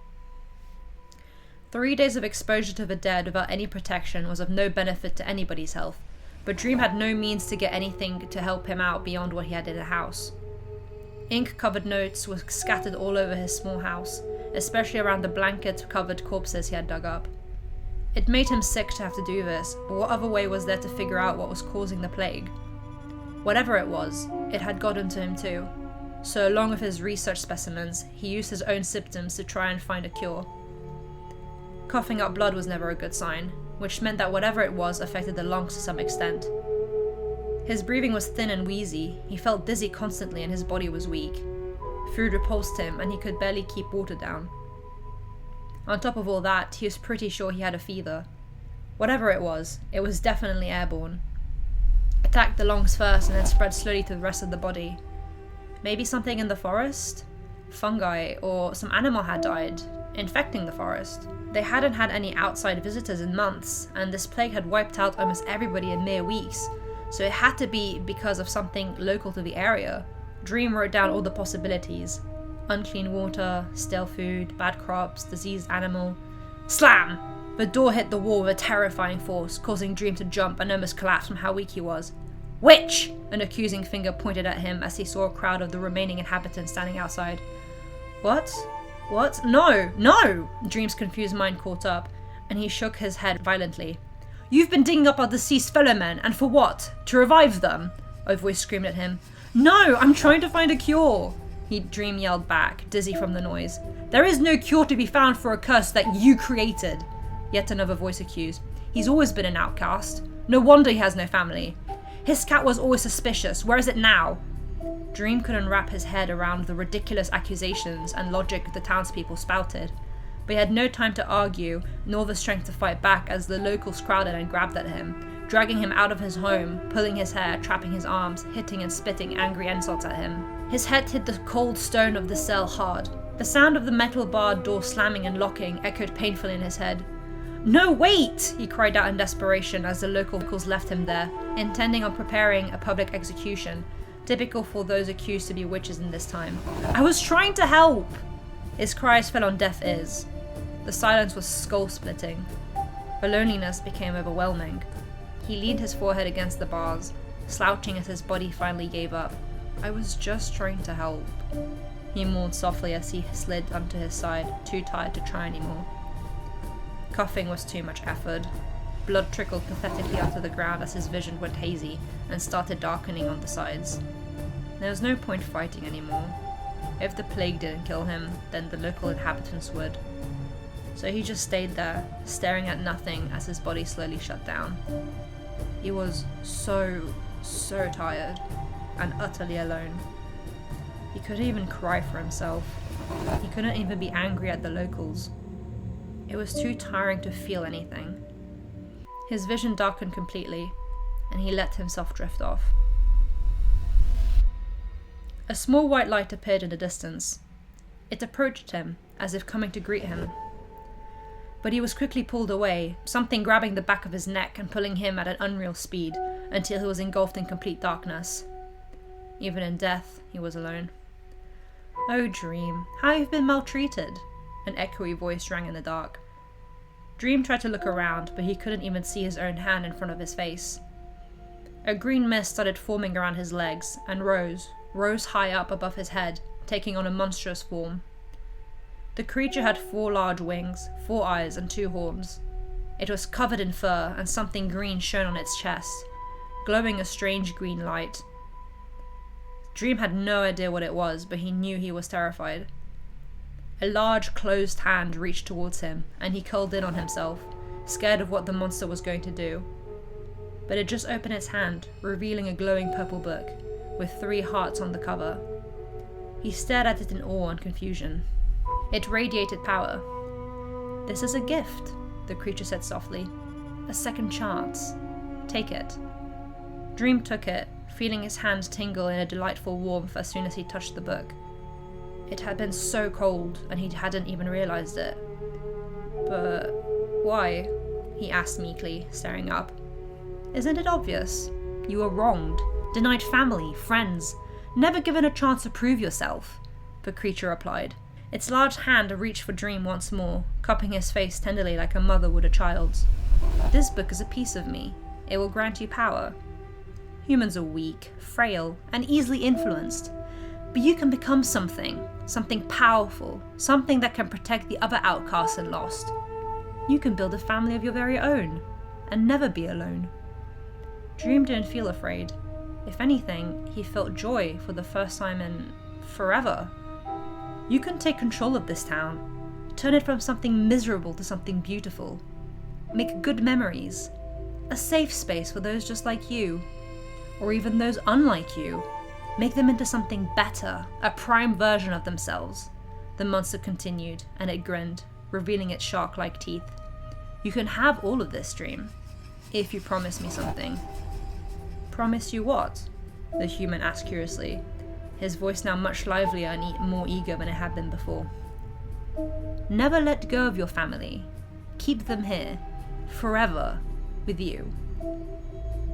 3 days of exposure to the dead without any protection was of no benefit to anybody's health, but Dream had no means to get anything to help him out beyond what he had in the house. Ink-covered notes were scattered all over his small house, especially around the blanket-covered corpses he had dug up. It made him sick to have to do this, but what other way was there to figure out what was causing the plague? Whatever it was, it had gotten to him too, so along with his research specimens, he used his own symptoms to try and find a cure. Coughing up blood was never a good sign, which meant that whatever it was affected the lungs to some extent. His breathing was thin and wheezy, he felt dizzy constantly and his body was weak. Food repulsed him and he could barely keep water down. On top of all that, he was pretty sure he had a fever. Whatever it was definitely airborne. Attacked the lungs first and then spread slowly to the rest of the body. Maybe something in the forest? Fungi or some animal had died, infecting the forest. They hadn't had any outside visitors in months, and this plague had wiped out almost everybody in mere weeks, so it had to be because of something local to the area. Dream wrote down all the possibilities. Unclean water, stale food, bad crops, diseased animal. Slam! The door hit the wall with a terrifying force, causing Dream to jump and almost collapse from how weak he was. Witch! An accusing finger pointed at him as he saw a crowd of the remaining inhabitants standing outside. What? What? No! No! Dream's confused mind caught up, and he shook his head violently. You've been digging up our deceased fellow men, and for what? To revive them? A voice screamed at him. No! I'm trying to find a cure! Dream yelled back, dizzy from the noise. There is no cure to be found for a curse that you created! Yet another voice accused. He's always been an outcast. No wonder he has no family. His cat was always suspicious. Where is it now? Dream couldn't wrap his head around the ridiculous accusations and logic the townspeople spouted, but he had no time to argue, nor the strength to fight back as the locals crowded and grabbed at him, dragging him out of his home, pulling his hair, trapping his arms, hitting and spitting angry insults at him. His head hit the cold stone of the cell hard. The sound of the metal barred door slamming and locking echoed painfully in his head. No, wait! He cried out in desperation as the locals left him there, intending on preparing a public execution, typical for those accused to be witches in this time. I was trying to help! His cries fell on deaf ears. The silence was skull-splitting. The loneliness became overwhelming. He leaned his forehead against the bars, slouching as his body finally gave up. I was just trying to help. He mourned softly as he slid onto his side, too tired to try anymore. Coughing was too much effort. Blood trickled pathetically onto the ground as his vision went hazy and started darkening on the sides. There was no point fighting anymore. If the plague didn't kill him, then the local inhabitants would. So he just stayed there, staring at nothing as his body slowly shut down. He was so tired, and utterly alone. He couldn't even cry for himself. He couldn't even be angry at the locals. It was too tiring to feel anything. His vision darkened completely, and he let himself drift off. A small white light appeared in the distance. It approached him, as if coming to greet him. But he was quickly pulled away, something grabbing the back of his neck and pulling him at an unreal speed, until he was engulfed in complete darkness. Even in death, he was alone. Oh, Dream, how you've been maltreated! An echoey voice rang in the dark. Dream tried to look around, but he couldn't even see his own hand in front of his face. A green mist started forming around his legs, and rose rose high up above his head, taking on a monstrous form. The creature had 4 large wings, 4 eyes, and 2 horns. It was covered in fur, and something green shone on its chest, glowing a strange green light. Dream had no idea what it was, but he knew he was terrified. A large, closed hand reached towards him, and he curled in on himself, scared of what the monster was going to do. But it just opened its hand, revealing a glowing purple book, with 3 hearts on the cover. He stared at it in awe and confusion. It radiated power. "This is a gift," the creature said softly. "A second chance. Take it." Dream took it, feeling his hands tingle in a delightful warmth as soon as he touched the book. It had been so cold, and he hadn't even realized it. "But why?" he asked meekly, staring up. "Isn't it obvious? You were wronged, denied family, friends, never given a chance to prove yourself," the creature replied. Its large hand reached for Dream once more, cupping his face tenderly like a mother would a child's. "This book is a piece of me. It will grant you power. Humans are weak, frail, and easily influenced. But you can become something powerful, something that can protect the other outcasts and lost. You can build a family of your very own, and never be alone." Dream didn't feel afraid. If anything, he felt joy for the first time in forever. "You can take control of this town, turn it from something miserable to something beautiful. Make good memories, a safe space for those just like you, or even those unlike you. Make them into something better, a prime version of themselves," the monster continued, and it grinned, revealing its shark-like teeth. "You can have all of this, Dream, if you promise me something." "Promise you what?" the human asked curiously, his voice now much livelier and more eager than it had been before. "Never let go of your family. Keep them here, forever, with you."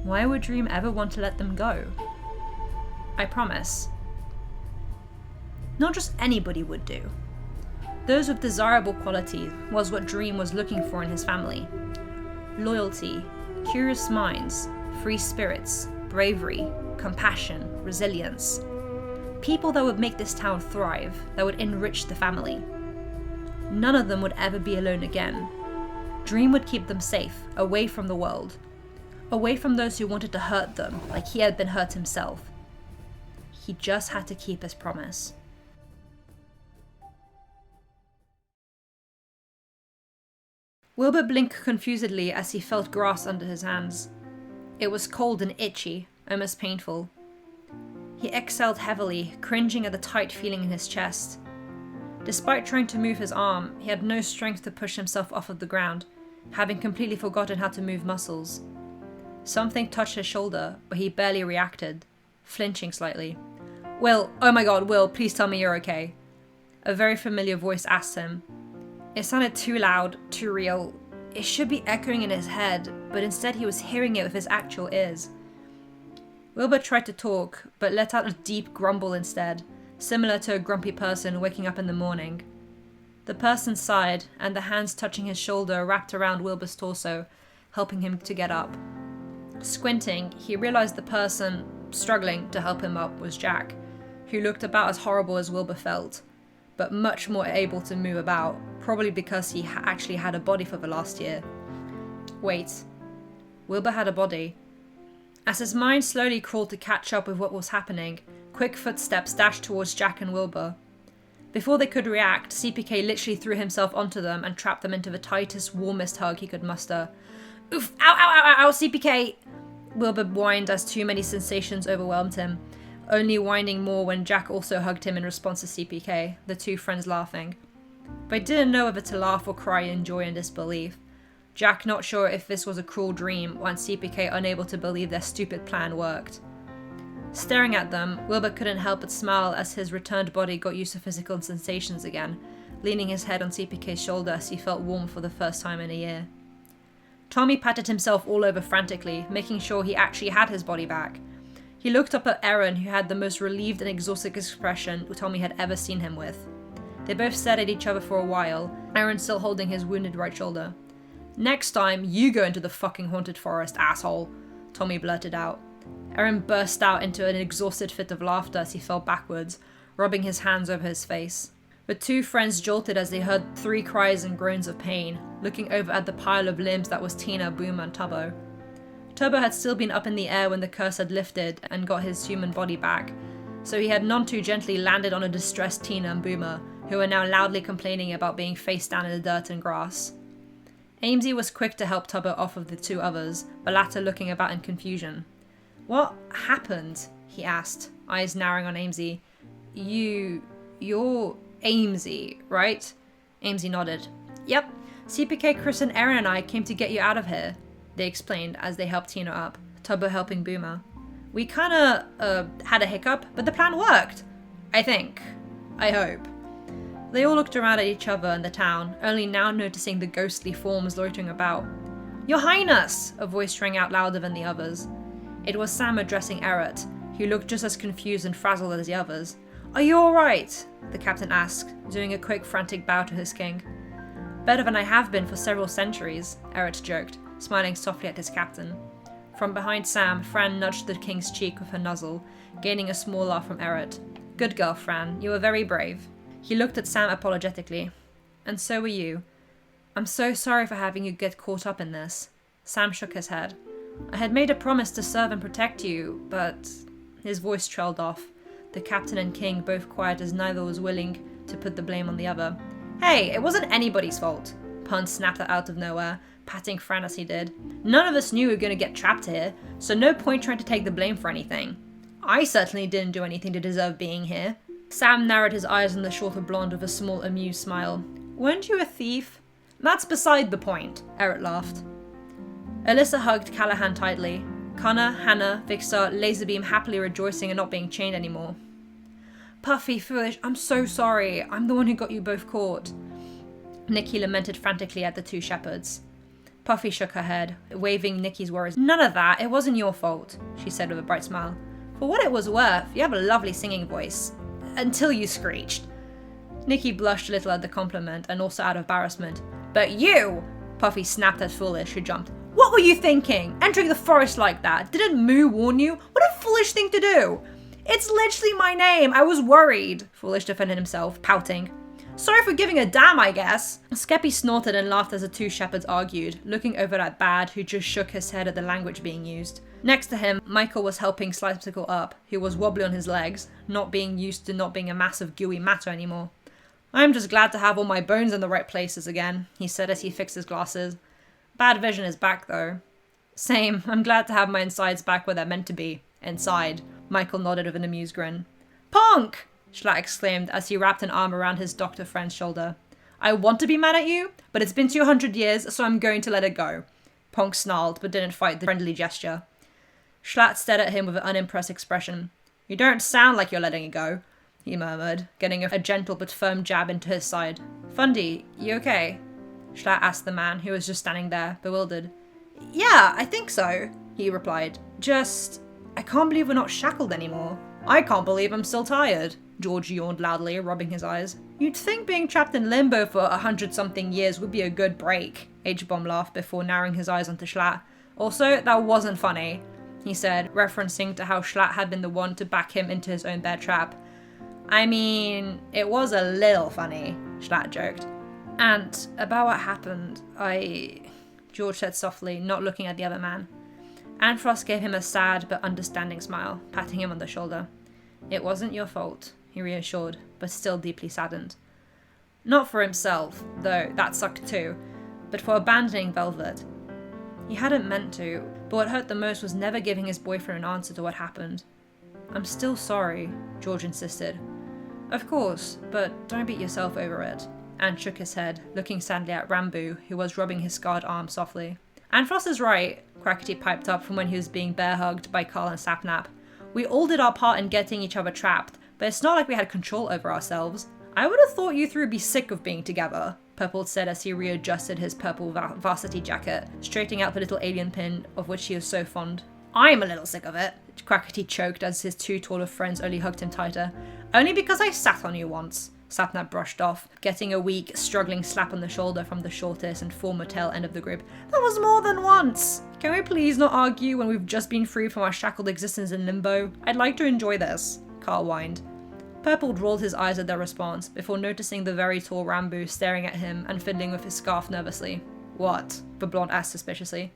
Why would Dream ever want to let them go? "I promise." Not just anybody would do. Those with desirable qualities was what Dream was looking for in his family. Loyalty, curious minds, free spirits, bravery, compassion, resilience. People that would make this town thrive, that would enrich the family. None of them would ever be alone again. Dream would keep them safe, away from the world. Away from those who wanted to hurt them, like he had been hurt himself. He just had to keep his promise. Wilbur blinked confusedly as he felt grass under his hands. It was cold and itchy, almost painful. He exhaled heavily, cringing at the tight feeling in his chest. Despite trying to move his arm, he had no strength to push himself off of the ground, having completely forgotten how to move muscles. Something touched his shoulder, but he barely reacted, flinching slightly. "Will, oh my god, Will, please tell me you're okay." A very familiar voice asked him. It sounded too loud, too real. It should be echoing in his head, but instead he was hearing it with his actual ears. Wilbur tried to talk, but let out a deep grumble instead, similar to a grumpy person waking up in the morning. The person sighed, and the hands touching his shoulder wrapped around Wilbur's torso, helping him to get up. Squinting, he realized the person struggling to help him up was Jack, who looked about as horrible as Wilbur felt, but much more able to move about, probably because he actually had a body for the last year. Wait, Wilbur had a body. As his mind slowly crawled to catch up with what was happening, quick footsteps dashed towards Jack and Wilbur. Before they could react, CPK literally threw himself onto them and trapped them into the tightest, warmest hug he could muster. "Oof! Ow, ow, ow, ow, CPK!" Wilbur whined as too many sensations overwhelmed him, only whining more when Jack also hugged him in response to CPK, the two friends laughing. They didn't know whether to laugh or cry in joy and disbelief. Jack not sure if this was a cruel dream, and CPK unable to believe their stupid plan worked. Staring at them, Wilbur couldn't help but smile as his returned body got used to physical sensations again, leaning his head on CPK's shoulder as he felt warm for the first time in a year. Tommy patted himself all over frantically, making sure he actually had his body back. He looked up at Aaron, who had the most relieved and exhausted expression Tommy had ever seen him with. They both stared at each other for a while, Aaron still holding his wounded right shoulder. "Next time, you go into the fucking haunted forest, asshole," Tommy blurted out. Aaron burst out into an exhausted fit of laughter as he fell backwards, rubbing his hands over his face. The two friends jolted as they heard 3 cries and groans of pain, looking over at the pile of limbs that was Tina, Boomer, and Tubbo. Tubbo had still been up in the air when the curse had lifted and got his human body back, so he had none too gently landed on a distressed Tina and Boomer, who were now loudly complaining about being face down in the dirt and grass. Amesy was quick to help Tubbo off of the 2 others, the latter looking about in confusion. "What happened?" he asked, eyes narrowing on Amesy. You're Amesy, right?" Amesy nodded. "Yep, CPK, Chris, and Aaron and I came to get you out of here," they explained as they helped Tina up, Tubbo helping Boomer. "We kinda, had a hiccup, but the plan worked. I think. I hope." They all looked around at each other and the town, only now noticing the ghostly forms loitering about. "Your Highness!" a voice rang out louder than the others. It was Sam addressing Eret, who looked just as confused and frazzled as the others. "Are you alright?" the captain asked, doing a quick frantic bow to his king. "Better than I have been for several centuries," Eret joked, smiling softly at his captain. From behind Sam, Fran nudged the king's cheek with her nuzzle, gaining a small laugh from Eret. "Good girl, Fran. You were very brave." He looked at Sam apologetically. "And so were you. I'm so sorry for having you get caught up in this." Sam shook his head. "I had made a promise to serve and protect you, but..." His voice trailed off, the captain and king both quiet as neither was willing to put the blame on the other. "Hey, it wasn't anybody's fault," Punz snapped out of nowhere, patting Fran as he did. "None of us knew we were going to get trapped here, so no point trying to take the blame for anything. I certainly didn't do anything to deserve being here." Sam narrowed his eyes on the shorter blonde with a small amused smile. "Weren't you a thief?" "That's beside the point," Eret laughed. Alyssa hugged Callahan tightly. Connor, Hannah, Vixar, Laserbeam happily rejoicing and not being chained anymore. "Puffy, foolish, I'm so sorry. I'm the one who got you both caught." Nikki lamented frantically at the 2 shepherds. Puffy shook her head, waving Nikki's worries. "None of that. It wasn't your fault," she said with a bright smile. "For what it was worth, you have a lovely singing voice. Until you screeched." Nikki blushed a little at the compliment and also out of embarrassment. "But you!" Puffy snapped at Foolish, who jumped. "What were you thinking? Entering the forest like that? Didn't Moo warn you? What a foolish thing to do!" "It's literally my name. I was worried," Foolish defended himself, pouting. "Sorry for giving a damn, I guess." Skeppy snorted and laughed as the 2 shepherds argued, looking over at Bad, who just shook his head at the language being used. Next to him, Michael was helping Slimecicle up, who was wobbly on his legs, not being used to not being a mass of gooey matter anymore. "I'm just glad to have all my bones in the right places again," he said as he fixed his glasses. "Bad vision is back, though." "Same. I'm glad to have my insides back where they're meant to be. Inside." Michael nodded with an amused grin. "Ponc!" Schlatt exclaimed as he wrapped an arm around his doctor friend's shoulder. "I want to be mad at you, but it's been 200 years, so I'm going to let it go." Ponc snarled, but didn't fight the friendly gesture. Schlatt stared at him with an unimpressed expression. "You don't sound like you're letting it go," he murmured, getting a gentle but firm jab into his side. "Fundy, you okay?" Schlatt asked the man, who was just standing there, bewildered. "Yeah, I think so," he replied. I can't believe we're not shackled anymore." "I can't believe I'm still tired," George yawned loudly, rubbing his eyes. "You'd think being trapped in limbo for 100-something years would be a good break," H-Bomb laughed before narrowing his eyes onto Schlatt. "Also, that wasn't funny," he said, referencing to how Schlatt had been the one to back him into his own bear trap. "I mean, it was a little funny," Schlatt joked. "And about what happened, George said softly, not looking at the other man. Anfrost gave him a sad but understanding smile, patting him on the shoulder. "It wasn't your fault," he reassured, but still deeply saddened. Not for himself, though that sucked too, but for abandoning Velvet. He hadn't meant to, but what hurt the most was never giving his boyfriend an answer to what happened. "I'm still sorry," George insisted. "Of course, but don't beat yourself over it." Anne shook his head, looking sadly at Rambo, who was rubbing his scarred arm softly. "Anfrost is right," Crackety piped up from when he was being bear-hugged by Carl and Sapnap. "We all did our part in getting each other trapped, but it's not like we had control over ourselves. I would have thought you three would be sick of being together," Purple said as he readjusted his purple varsity jacket, straightening out the little alien pin of which he was so fond. "I'm a little sick of it," Crackety choked as his 2 taller friends only hugged him tighter. "Only because I sat on you once. Sapnap brushed off, getting a weak, struggling slap on the shoulder from the shortest and former tail end of the group. That was more than once! Can we please not argue when we've just been freed from our shackled existence in limbo? I'd like to enjoy this, Carl whined. Purple rolled his eyes at their response, before noticing the very tall Rambo staring at him and fiddling with his scarf nervously. What? The blonde asked suspiciously.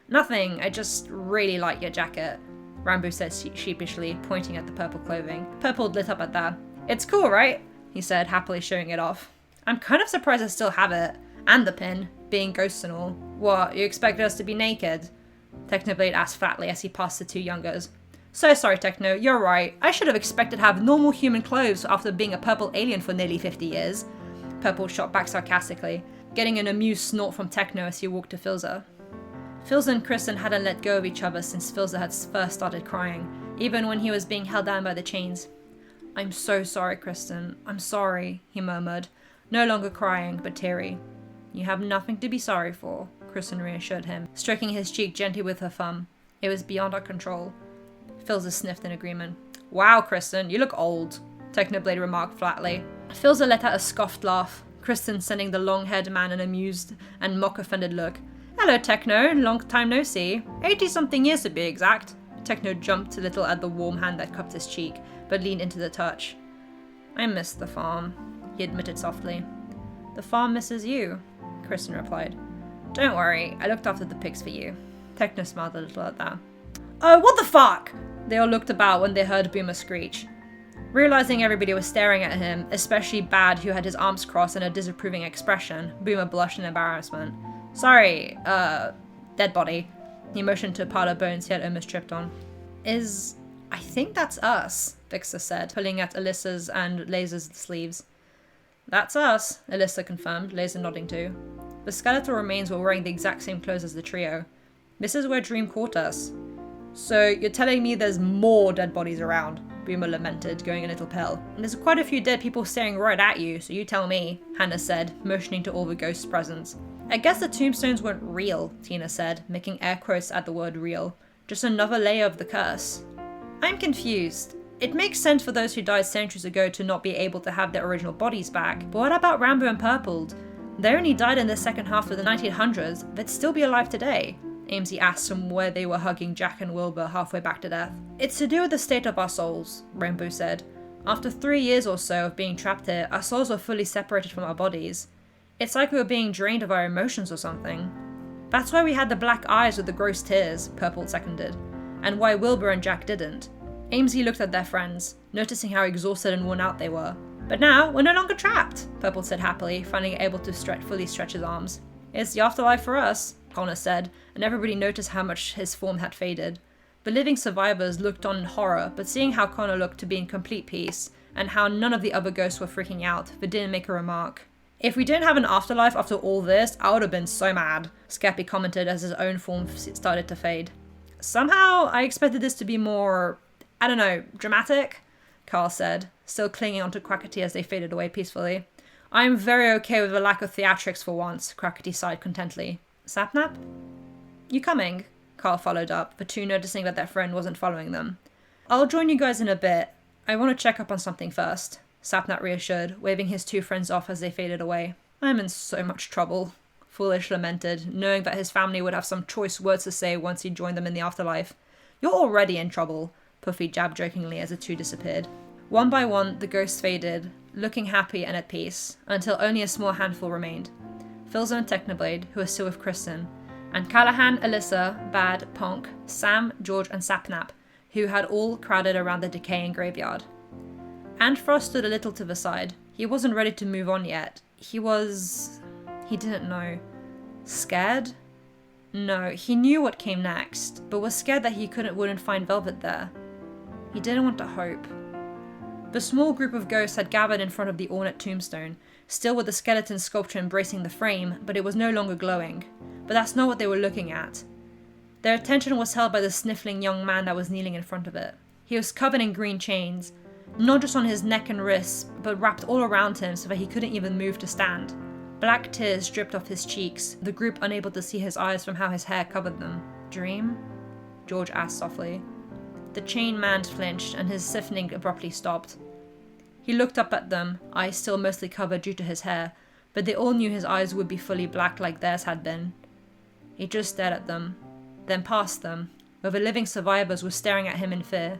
Nothing, I just really like your jacket, Rambo said sheepishly, pointing at the purple clothing. Purple lit up at that. It's cool, right? He said, happily showing it off. I'm kind of surprised I still have it. And the pin, being ghosts and all. What, you expected us to be naked? Technoblade asked flatly as he passed the two youngers. So sorry, Techno, you're right. I should have expected to have normal human clothes after being a purple alien for nearly 50 years. Purple shot back sarcastically, getting an amused snort from Techno as he walked to Philza. Philza and Kristen hadn't let go of each other since Philza had first started crying, even when he was being held down by the chains. I'm so sorry, Kristen. I'm sorry, he murmured, no longer crying, but teary. You have nothing to be sorry for, Kristen reassured him, stroking his cheek gently with her thumb. It was beyond our control. Philza sniffed in agreement. Wow, Kristen, you look old, Technoblade remarked flatly. Philza let out a scoffed laugh, Kristen sending the long-haired man an amused and mock-offended look. Hello, Techno, long time no see. 80-something years to be exact. Techno jumped a little at the warm hand that cupped his cheek, but leaned into the touch. I miss the farm, he admitted softly. The farm misses you, Kristen replied. Don't worry, I looked after the pigs for you. Techno smiled a little at that. Oh, what the fuck? They all looked about when they heard Boomer screech. Realizing everybody was staring at him, especially Bad, who had his arms crossed and a disapproving expression, Boomer blushed in embarrassment. Sorry, dead body. He motioned to a pile of bones he had almost tripped on. I think that's us, Vixer said, pulling at Alyssa's and Laser's sleeves. That's us, Alyssa confirmed, Laser nodding too. The skeletal remains were wearing the exact same clothes as the trio. This is where Dream caught us. So you're telling me there's more dead bodies around? Boomer lamented, going a little pale. And there's quite a few dead people staring right at you, so you tell me, Hannah said, motioning to all the ghosts' presents. I guess the tombstones weren't real, Tina said, making air quotes at the word real. Just another layer of the curse. I'm confused. It makes sense for those who died centuries ago to not be able to have their original bodies back, but what about Rambo and Purpled? They only died in the second half of the 1900s, but still be alive today. Amesy asked from where they were hugging Jack and Wilbur halfway back to death. It's to do with the state of our souls, Rainbow said. After 3 years or so of being trapped here, our souls were fully separated from our bodies. It's like we were being drained of our emotions or something. That's why we had the black eyes with the gross tears, Purple seconded, and why Wilbur and Jack didn't. Amesy looked at their friends, noticing how exhausted and worn out they were. But now, we're no longer trapped, Purple said happily, finally able to fully stretch his arms. It's the afterlife for us, Connor said, and everybody noticed how much his form had faded. The living survivors looked on in horror, but seeing how Connor looked to be in complete peace, and how none of the other ghosts were freaking out, they didn't make a remark. If we didn't have an afterlife after all this, I would have been so mad, Skeppy commented as his own form started to fade. Somehow, I expected this to be more, I don't know, dramatic, Carl said, still clinging onto Quackity as they faded away peacefully. I'm very okay with the lack of theatrics for once, Quackity sighed contently. Sapnap? You coming? Carl followed up, the two noticing that their friend wasn't following them. I'll join you guys in a bit. I want to check up on something first, Sapnap reassured, waving his two friends off as they faded away. I'm in so much trouble, Foolish lamented, knowing that his family would have some choice words to say once he joined them in the afterlife. You're already in trouble, Puffy jabbed jokingly as the two disappeared. One by one, the ghosts faded, looking happy and at peace, until only a small handful remained. Philza and Technoblade, who were still with Kristen, and Callahan, Alyssa, Bad, Ponc, Sam, George and Sapnap, who had all crowded around the decaying graveyard. Anfrost stood a little to the side. He wasn't ready to move on yet. He didn't know. Scared? No, he knew what came next, but was scared that he wouldn't find Velvet there. He didn't want to hope. The small group of ghosts had gathered in front of the ornate tombstone, still with the skeleton sculpture embracing the frame, but it was no longer glowing. But that's not what they were looking at. Their attention was held by the sniffling young man that was kneeling in front of it. He was covered in green chains, not just on his neck and wrists, but wrapped all around him so that he couldn't even move to stand. Black tears dripped off his cheeks, the group unable to see his eyes from how his hair covered them. Dream? George asked softly. The chained man flinched, and his siphoning abruptly stopped. He looked up at them, eyes still mostly covered due to his hair, but they all knew his eyes would be fully black like theirs had been. He just stared at them, then past them, where the living survivors were staring at him in fear.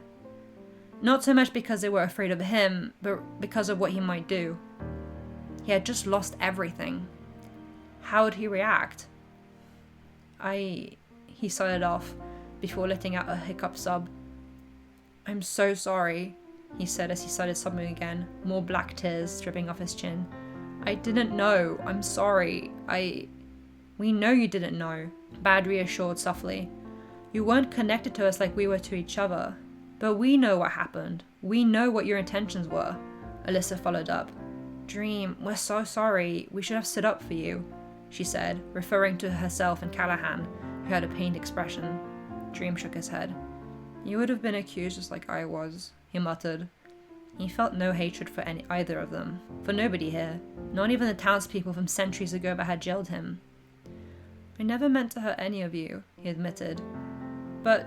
Not so much because they were afraid of him, but because of what he might do. He had just lost everything. How would he react? He started off, before letting out a hiccup sob. "I'm so sorry," he said as he started sobbing again, more black tears dripping off his chin. "I didn't know. I'm sorry. We know you didn't know," Bad reassured softly. "You weren't connected to us like we were to each other. But we know what happened. We know what your intentions were," Alyssa followed up. "Dream, we're so sorry. We should have stood up for you," she said, referring to herself and Callahan, who had a pained expression. Dream shook his head. "You would have been accused just like I was," he muttered. He felt no hatred for either of them, for nobody here, not even the townspeople from centuries ago that had jailed him. "I never meant to hurt any of you," he admitted. But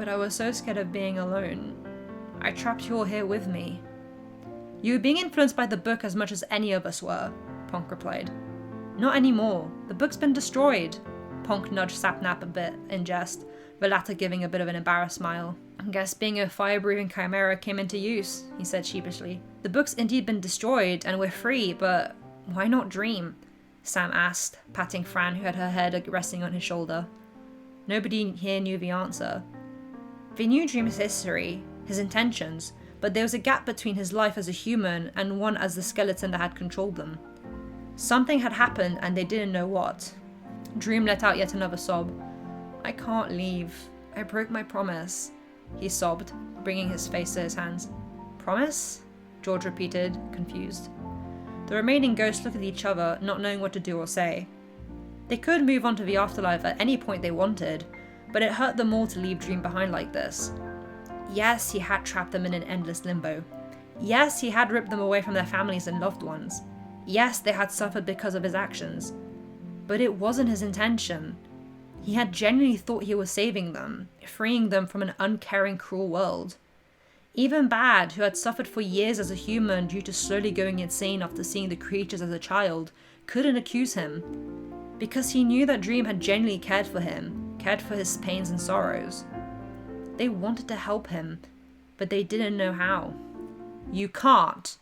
I was so scared of being alone. I trapped you all here with me." "You were being influenced by the book as much as any of us were," Ponc replied. "Not anymore. The book's been destroyed." Ponc nudged Sapnap a bit in jest, the latter giving a bit of an embarrassed smile. "I guess being a fire-breathing chimera came into use," he said sheepishly. "The book's indeed been destroyed, and we're free, but why not dream?" Sam asked, patting Fran, who had her head resting on his shoulder. Nobody here knew the answer. They knew Dream's history, his intentions, but there was a gap between his life as a human and one as the skeleton that had controlled them. Something had happened and they didn't know what. Dream let out yet another sob. "I can't leave. I broke my promise," he sobbed, bringing his face to his hands. "Promise?" George repeated, confused. The remaining ghosts looked at each other, not knowing what to do or say. They could move on to the afterlife at any point they wanted, but it hurt them all to leave Dream behind like this. Yes, he had trapped them in an endless limbo. Yes, he had ripped them away from their families and loved ones. Yes, they had suffered because of his actions. But it wasn't his intention. He had genuinely thought he was saving them, freeing them from an uncaring, cruel world. Even Bad, who had suffered for years as a human due to slowly going insane after seeing the creatures as a child, couldn't accuse him. Because he knew that Dream had genuinely cared for him, cared for his pains and sorrows. They wanted to help him, but they didn't know how. "You can't,"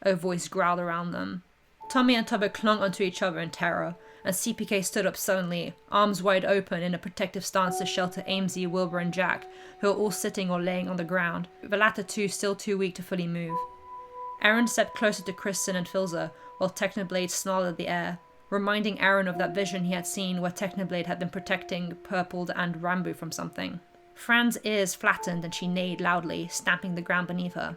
a voice growled around them. Tommy and Tubbo clung onto each other in terror, and CPK stood up suddenly, arms wide open in a protective stance to shelter Amesy, Wilbur and Jack, who were all sitting or laying on the ground, the latter two still too weak to fully move. Aaron stepped closer to Kristen and Philza, while Technoblade snarled at the air, reminding Aaron of that vision he had seen where Technoblade had been protecting Purpled and Rambo from something. Fran's ears flattened and she neighed loudly, stamping the ground beneath her.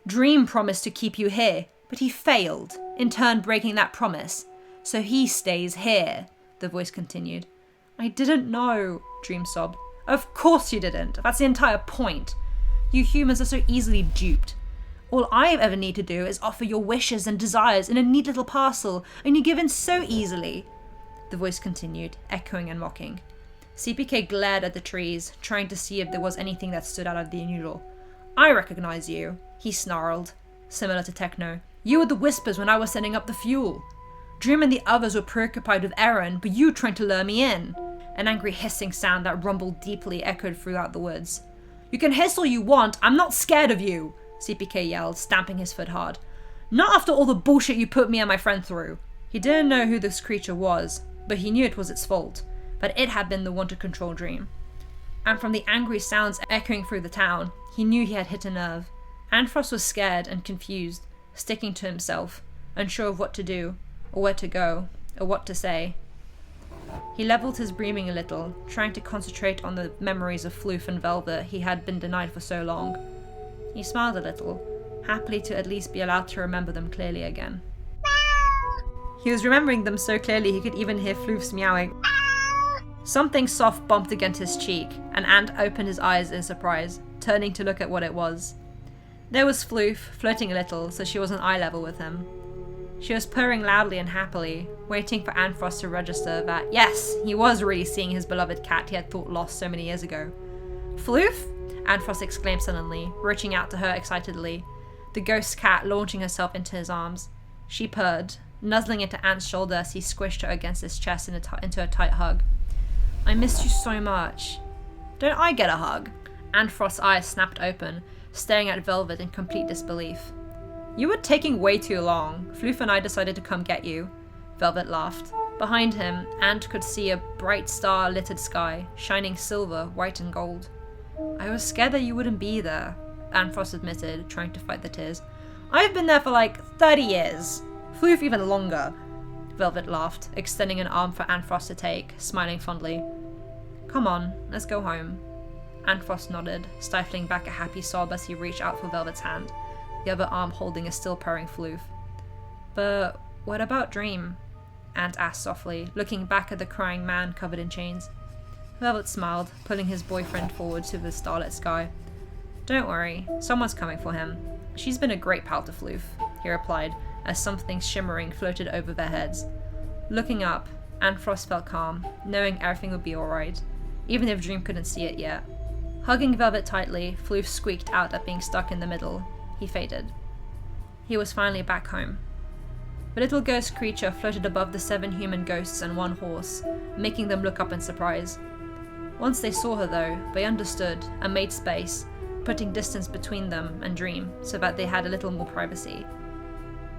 "Dream promised to keep you here, but he failed, in turn breaking that promise. So he stays here," the voice continued. "I didn't know," Dream sobbed. "Of course you didn't. That's the entire point. You humans are so easily duped. All I ever need to do is offer your wishes and desires in a neat little parcel, and you give in so easily," the voice continued, echoing and mocking. CPK glared at the trees, trying to see if there was anything that stood out of the unusual. "I recognize you," he snarled, similar to Techno. "You were the Whispers when I was setting up the fuel. Dream and the others were preoccupied with Aaron, but you trying to lure me in." An angry hissing sound that rumbled deeply echoed throughout the woods. "You can hiss all you want, I'm not scared of you," CPK yelled, stamping his foot hard. "Not after all the bullshit you put me and my friend through." He didn't know who this creature was, but he knew it was its fault, that it had been the one to control Dream. And from the angry sounds echoing through the town, he knew he had hit a nerve. Anfrost was scared and confused, sticking to himself, unsure of what to do, or where to go, or what to say. He leveled his breathing a little, trying to concentrate on the memories of Floof and Velvet he had been denied for so long. He smiled a little, happily to at least be allowed to remember them clearly again. He was remembering them so clearly he could even hear Floof's meowing. Something soft bumped against his cheek, and Ant opened his eyes in surprise, turning to look at what it was. There was Floof, floating a little, so she was on eye level with him. She was purring loudly and happily, waiting for Anfrost to register that, yes, he was really seeing his beloved cat he had thought lost so many years ago. "Floof?" Anfrost exclaimed suddenly, reaching out to her excitedly. the ghost cat launching herself into his arms. She purred, nuzzling into Ant's shoulder as he squished her against his chest into a tight hug. I missed you so much. Don't I get a hug? Anfrost's eyes snapped open, staring at Velvet in complete disbelief. You were taking way too long. Floof and I decided to come get you. Velvet laughed. Behind him, Ant could see a bright star-littered sky, shining silver, white and gold. I was scared that you wouldn't be there, Anfrost admitted, trying to fight the tears. I've been there for like 30 years. Floof even longer. Velvet laughed, extending an arm for Anfrost to take, smiling fondly. Come on, let's go home. Anfrost nodded, stifling back a happy sob as he reached out for Velvet's hand, the other arm holding a still purring Floof. But what about Dream? Ant asked softly, looking back at the crying man covered in chains. Velvet smiled, pulling his boyfriend forward to the starlit sky. Don't worry, someone's coming for him. She's been a great pal to Floof, he replied, as something shimmering floated over their heads. Looking up, Anfrost felt calm, knowing everything would be alright, even if Dream couldn't see it yet. Hugging Velvet tightly, Floof squeaked out at being stuck in the middle. He faded. He was finally back home. The little ghost creature floated above the 7 human ghosts and 1 horse, making them look up in surprise. Once they saw her though, they understood and made space, putting distance between them and Dream so that they had a little more privacy.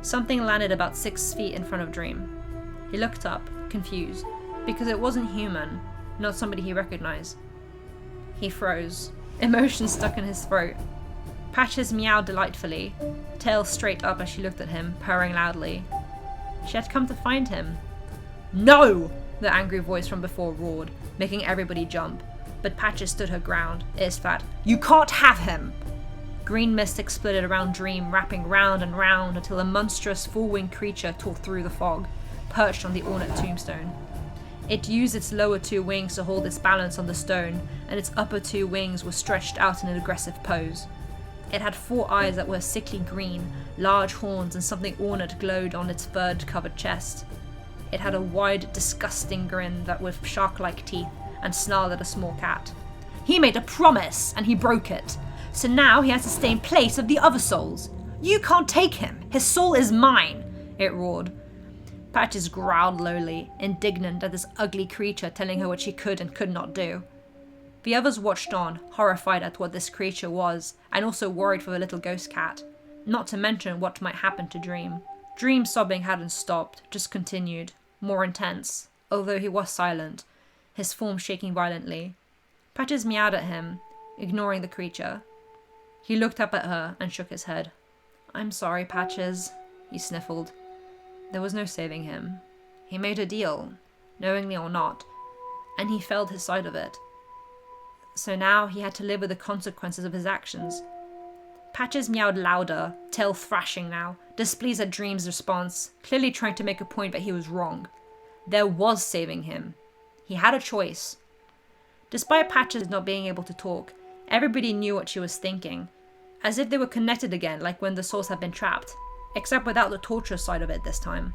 Something landed about 6 feet in front of Dream. He looked up, confused, because it wasn't human, not somebody he recognized. He froze, emotion stuck in his throat. Patches meowed delightfully, tail straight up as she looked at him, purring loudly. She had come to find him. No! The angry voice from before roared, making everybody jump, but Patches stood her ground, ears flat. You can't have him! Green mist exploded around Dream, wrapping round and round until a monstrous four-winged creature tore through the fog, perched on the ornate tombstone. It used its lower 2 wings to hold its balance on the stone, and its upper 2 wings were stretched out in an aggressive pose. It had 4 eyes that were sickly green, large horns, and something ornate glowed on its fur-covered chest. It had a wide, disgusting grin that with shark-like teeth, and snarled at a small cat. He made a promise, and he broke it. So now he has to stay in place of the other souls. You can't take him. His soul is mine, it roared. Patches growled lowly, indignant at this ugly creature telling her what she could and could not do. The others watched on, horrified at what this creature was, and also worried for the little ghost cat, not to mention what might happen to Dream. Dream's sobbing hadn't stopped, just continued, more intense, although he was silent, his form shaking violently. Patches meowed at him, ignoring the creature. He looked up at her and shook his head. I'm sorry, Patches, he sniffled. There was no saving him. He made a deal, knowingly or not, and he felt his side of it. So now he had to live with the consequences of his actions. Patches meowed louder, tail thrashing now, displeased at Dream's response, clearly trying to make a point that he was wrong. There was saving him. He had a choice. Despite Patches not being able to talk, everybody knew what she was thinking, as if they were connected again like when the souls had been trapped, except without the torture side of it this time.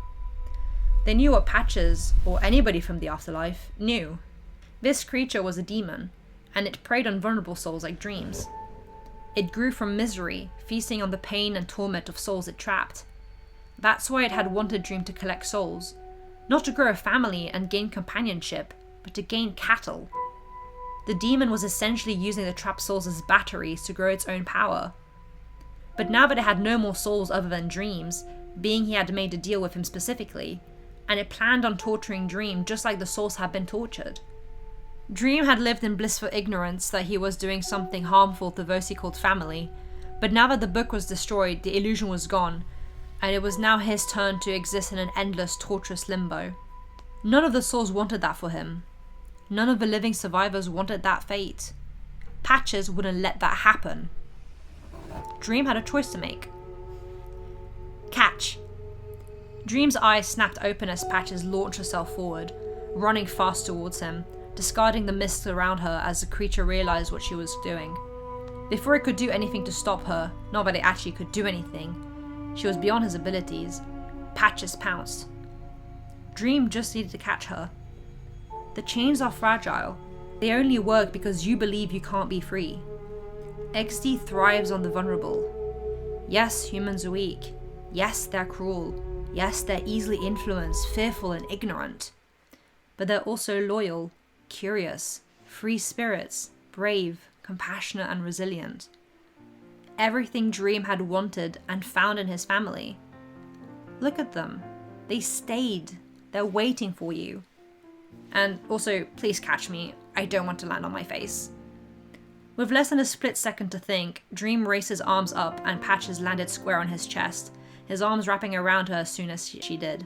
They knew what Patches, or anybody from the afterlife, knew. This creature was a demon, and it preyed on vulnerable souls like Dream's. It grew from misery, feasting on the pain and torment of souls it trapped. That's why it had wanted Dream to collect souls, not to grow a family and gain companionship, but to gain cattle. The demon was essentially using the trapped souls as batteries to grow its own power. But now that it had no more souls other than Dream's, being he had made a deal with him specifically, and it planned on torturing Dream just like the souls had been tortured. Dream had lived in blissful ignorance that he was doing something harmful to those he called family, but now that the book was destroyed, the illusion was gone, and it was now his turn to exist in an endless, torturous limbo. None of the souls wanted that for him. None of the living survivors wanted that fate. Patches wouldn't let that happen. Dream had a choice to make. Catch! Dream's eyes snapped open as Patches launched herself forward, running fast towards him, discarding the mist around her as the creature realized what she was doing. Before it could do anything to stop her, not that it actually could do anything, she was beyond his abilities. Patches pounced. Dream just needed to catch her. The chains are fragile. They only work because you believe you can't be free. XD thrives on the vulnerable. Yes, humans are weak. Yes, they're cruel. Yes, they're easily influenced, fearful, and ignorant. But they're also loyal, curious, free spirits, brave, compassionate, and resilient. Everything Dream had wanted and found in his family. Look at them. They stayed. They're waiting for you. And also, please catch me. I don't want to land on my face. With less than a split second to think, Dream raised his arms up and Patches landed square on his chest, his arms wrapping around her as soon as she did.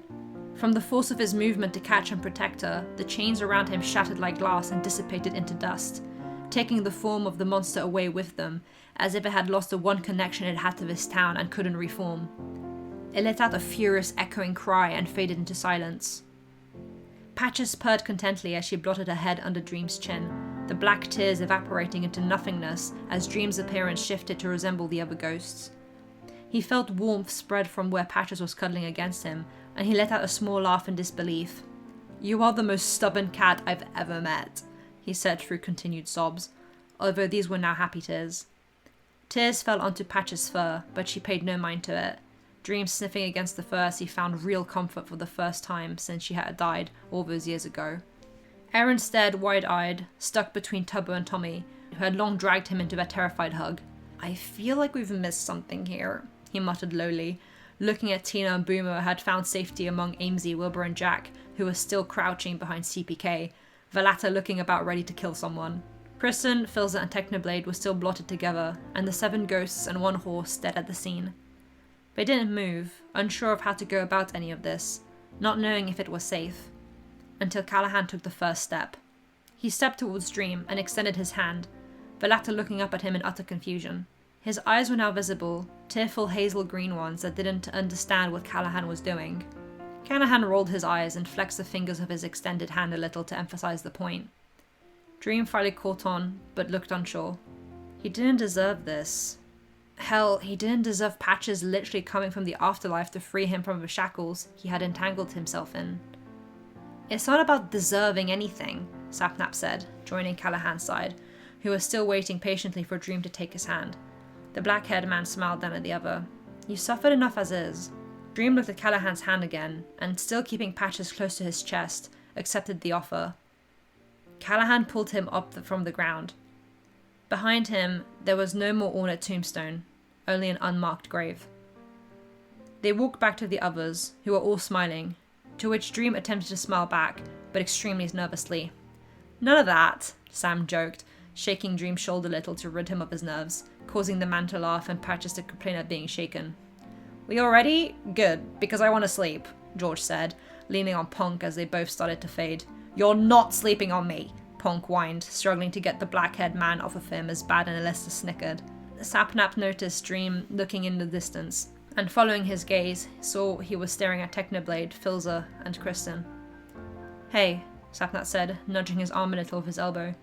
From the force of his movement to catch and protect her, the chains around him shattered like glass and dissipated into dust, taking the form of the monster away with them, as if it had lost the one connection it had to this town and couldn't reform. It let out a furious echoing cry and faded into silence. Patches purred contentedly as she blotted her head under Dream's chin, the black tears evaporating into nothingness as Dream's appearance shifted to resemble the other ghosts. He felt warmth spread from where Patches was cuddling against him, and he let out a small laugh in disbelief. "You are the most stubborn cat I've ever met," he said through continued sobs, although these were now happy tears. Tears fell onto Patches' fur, but she paid no mind to it, Dream sniffing against the fur as he found real comfort for the first time since she had died all those years ago. Aaron stared wide-eyed, stuck between Tubbo and Tommy, who had long dragged him into their terrified hug. "I feel like we've missed something here," he muttered lowly, looking at Tina and Boomer, who had found safety among Amesy, Wilbur and Jack, who were still crouching behind CPK, the latter looking about ready to kill someone. Kristen, Philza and Technoblade were still blotted together, and the 7 ghosts and 1 horse stared at the scene. They didn't move, unsure of how to go about any of this, not knowing if it was safe, until Callahan took the first step. He stepped towards Dream and extended his hand, the latter looking up at him in utter confusion. His eyes were now visible, tearful hazel green ones that didn't understand what Callahan was doing. Callahan rolled his eyes and flexed the fingers of his extended hand a little to emphasize the point. Dream finally caught on, but looked unsure. He didn't deserve this. Hell, he didn't deserve Patches literally coming from the afterlife to free him from the shackles he had entangled himself in. "It's not about deserving anything," Sapnap said, joining Callahan's side, who was still waiting patiently for Dream to take his hand. The black-haired man smiled down at the other. "You suffered enough as is." Dream looked at Callahan's hand again, and still keeping Patches close to his chest, accepted the offer. Callahan pulled him up from the ground. Behind him, there was no more ornate tombstone, only an unmarked grave. They walked back to the others, who were all smiling, to which Dream attempted to smile back, but extremely nervously. "None of that," Sam joked, shaking Dream's shoulder a little to rid him of his nerves, causing the man to laugh and Patches to complain at being shaken. "We all ready? Good, because I want to sleep," George said, leaning on Ponc as they both started to fade. "You're not sleeping on me," Ponc whined, struggling to get the black-haired man off of him as Bad and Alesta snickered. Sapnap noticed Dream looking in the distance, and following his gaze, saw he was staring at Technoblade, Philza, and Kristen. "Hey," Sapnap said, nudging his arm a little with his elbow.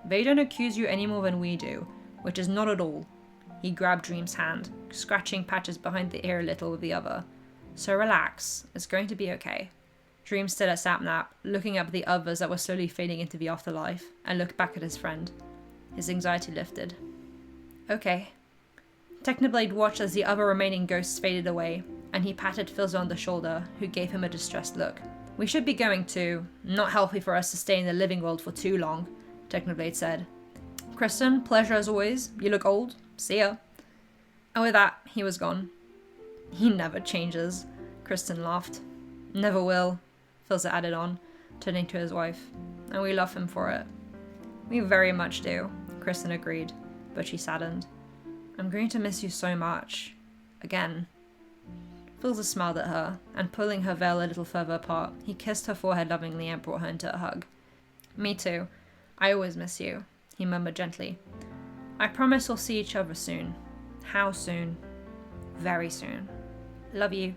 "They don't accuse you any more than we do, which is not at all." He grabbed Dream's hand, scratching Patches behind the ear a little with the other. "So relax, it's going to be okay." Dream stared at Sapnap, looking up at the others that were slowly fading into the afterlife, and looked back at his friend. His anxiety lifted. "Okay." Technoblade watched as the other remaining ghosts faded away, and he patted Philza on the shoulder, who gave him a distressed look. "We should be going too. Not healthy for us to stay in the living world for too long," Technoblade said. "Kristen, pleasure as always. You look old. See ya." And with that, he was gone. "He never changes," Kristen laughed. "Never will," Philza added on, turning to his wife. "And we love him for it." "We very much do," Kristen agreed, but she saddened. "I'm going to miss you so much. Again." Philza smiled at her, and pulling her veil a little further apart, he kissed her forehead lovingly and brought her into a hug. "Me too. I always miss you," he murmured gently. "I promise we'll see each other soon." "How soon?" "Very soon. Love you."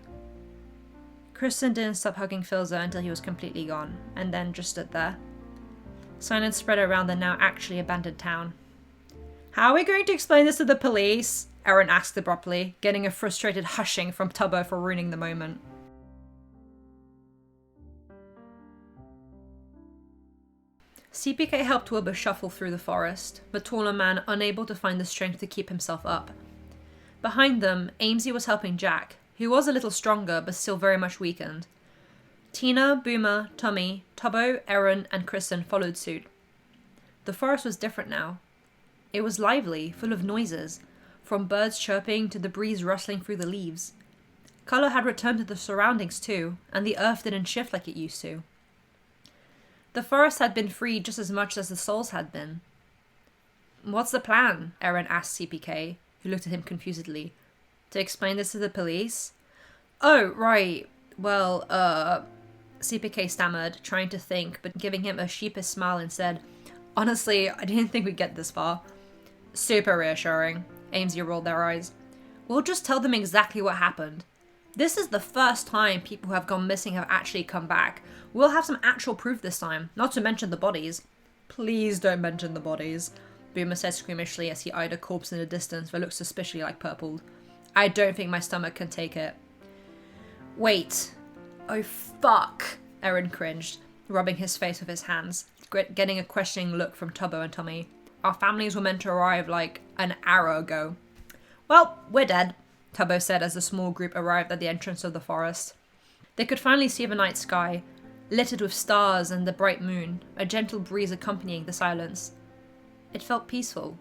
Kristen didn't stop hugging Philza until he was completely gone, and then just stood there. Silence spread around the now actually abandoned town. "How are we going to explain this to the police?" Aaron asked abruptly, getting a frustrated hushing from Tubbo for ruining the moment. CPK helped Wilbur shuffle through the forest, the taller man unable to find the strength to keep himself up. Behind them, Amesy was helping Jack, who was a little stronger but still very much weakened. Tina, Boomer, Tommy, Tubbo, Erin, and Kristen followed suit. The forest was different now. It was lively, full of noises, from birds chirping to the breeze rustling through the leaves. Colour had returned to the surroundings too, and the earth didn't shift like it used to. The forest had been free just as much as the souls had been. "What's the plan?" Erin asked CPK, who looked at him confusedly. "To explain this to the police?" "Oh, right. Well, CPK stammered, trying to think, but giving him a sheepish smile and said, "Honestly, I didn't think we'd get this far." "Super reassuring." Amesy rolled their eyes. "We'll just tell them exactly what happened. This is the first time people who have gone missing have actually come back. We'll have some actual proof this time, not to mention the bodies." "Please don't mention the bodies," Boomer said squeamishly as he eyed a corpse in the distance that looked suspiciously like purpled. "I don't think my stomach can take it." "Wait. Oh fuck," Erin cringed, rubbing his face with his hands, getting a questioning look from Tubbo and Tommy. "Our families were meant to arrive like an hour ago." "Well, we're dead," Tubbo said as the small group arrived at the entrance of the forest. They could finally see the night sky, littered with stars and the bright moon, a gentle breeze accompanying the silence. It felt peaceful.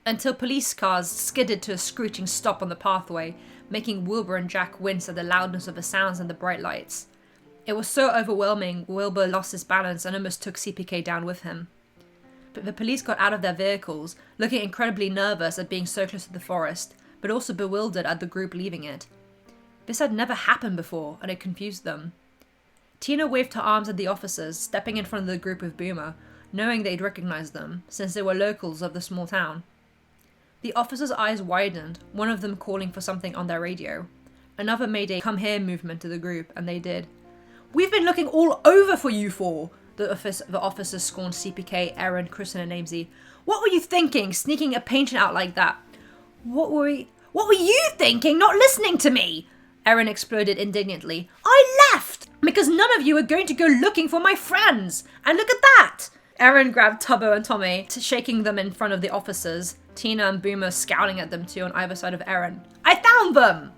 Until police cars skidded to a screeching stop on the pathway, making Wilbur and Jack wince at the loudness of the sounds and the bright lights. It was so overwhelming, Wilbur lost his balance and almost took CPK down with him. But the police got out of their vehicles, looking incredibly nervous at being so close to the forest, but also bewildered at the group leaving it. This had never happened before, and it confused them. Tina waved her arms at the officers, stepping in front of the group with Boomer, knowing they'd recognize them, since they were locals of the small town. The officers' eyes widened, one of them calling for something on their radio. Another made a "come here" movement to the group, and they did. "We've been looking all over for you four," the officers scorned CPK, Erin, Kristen, and Amesy. "What were you thinking, sneaking a painting out like that?" What were you thinking, not listening to me?" Erin exploded indignantly. "I left because none of you are going to go looking for my friends. And look at that!" Erin grabbed Tubbo and Tommy, shaking them in front of the officers, Tina and Boomer scowling at them too on either side of Erin. "I found them!"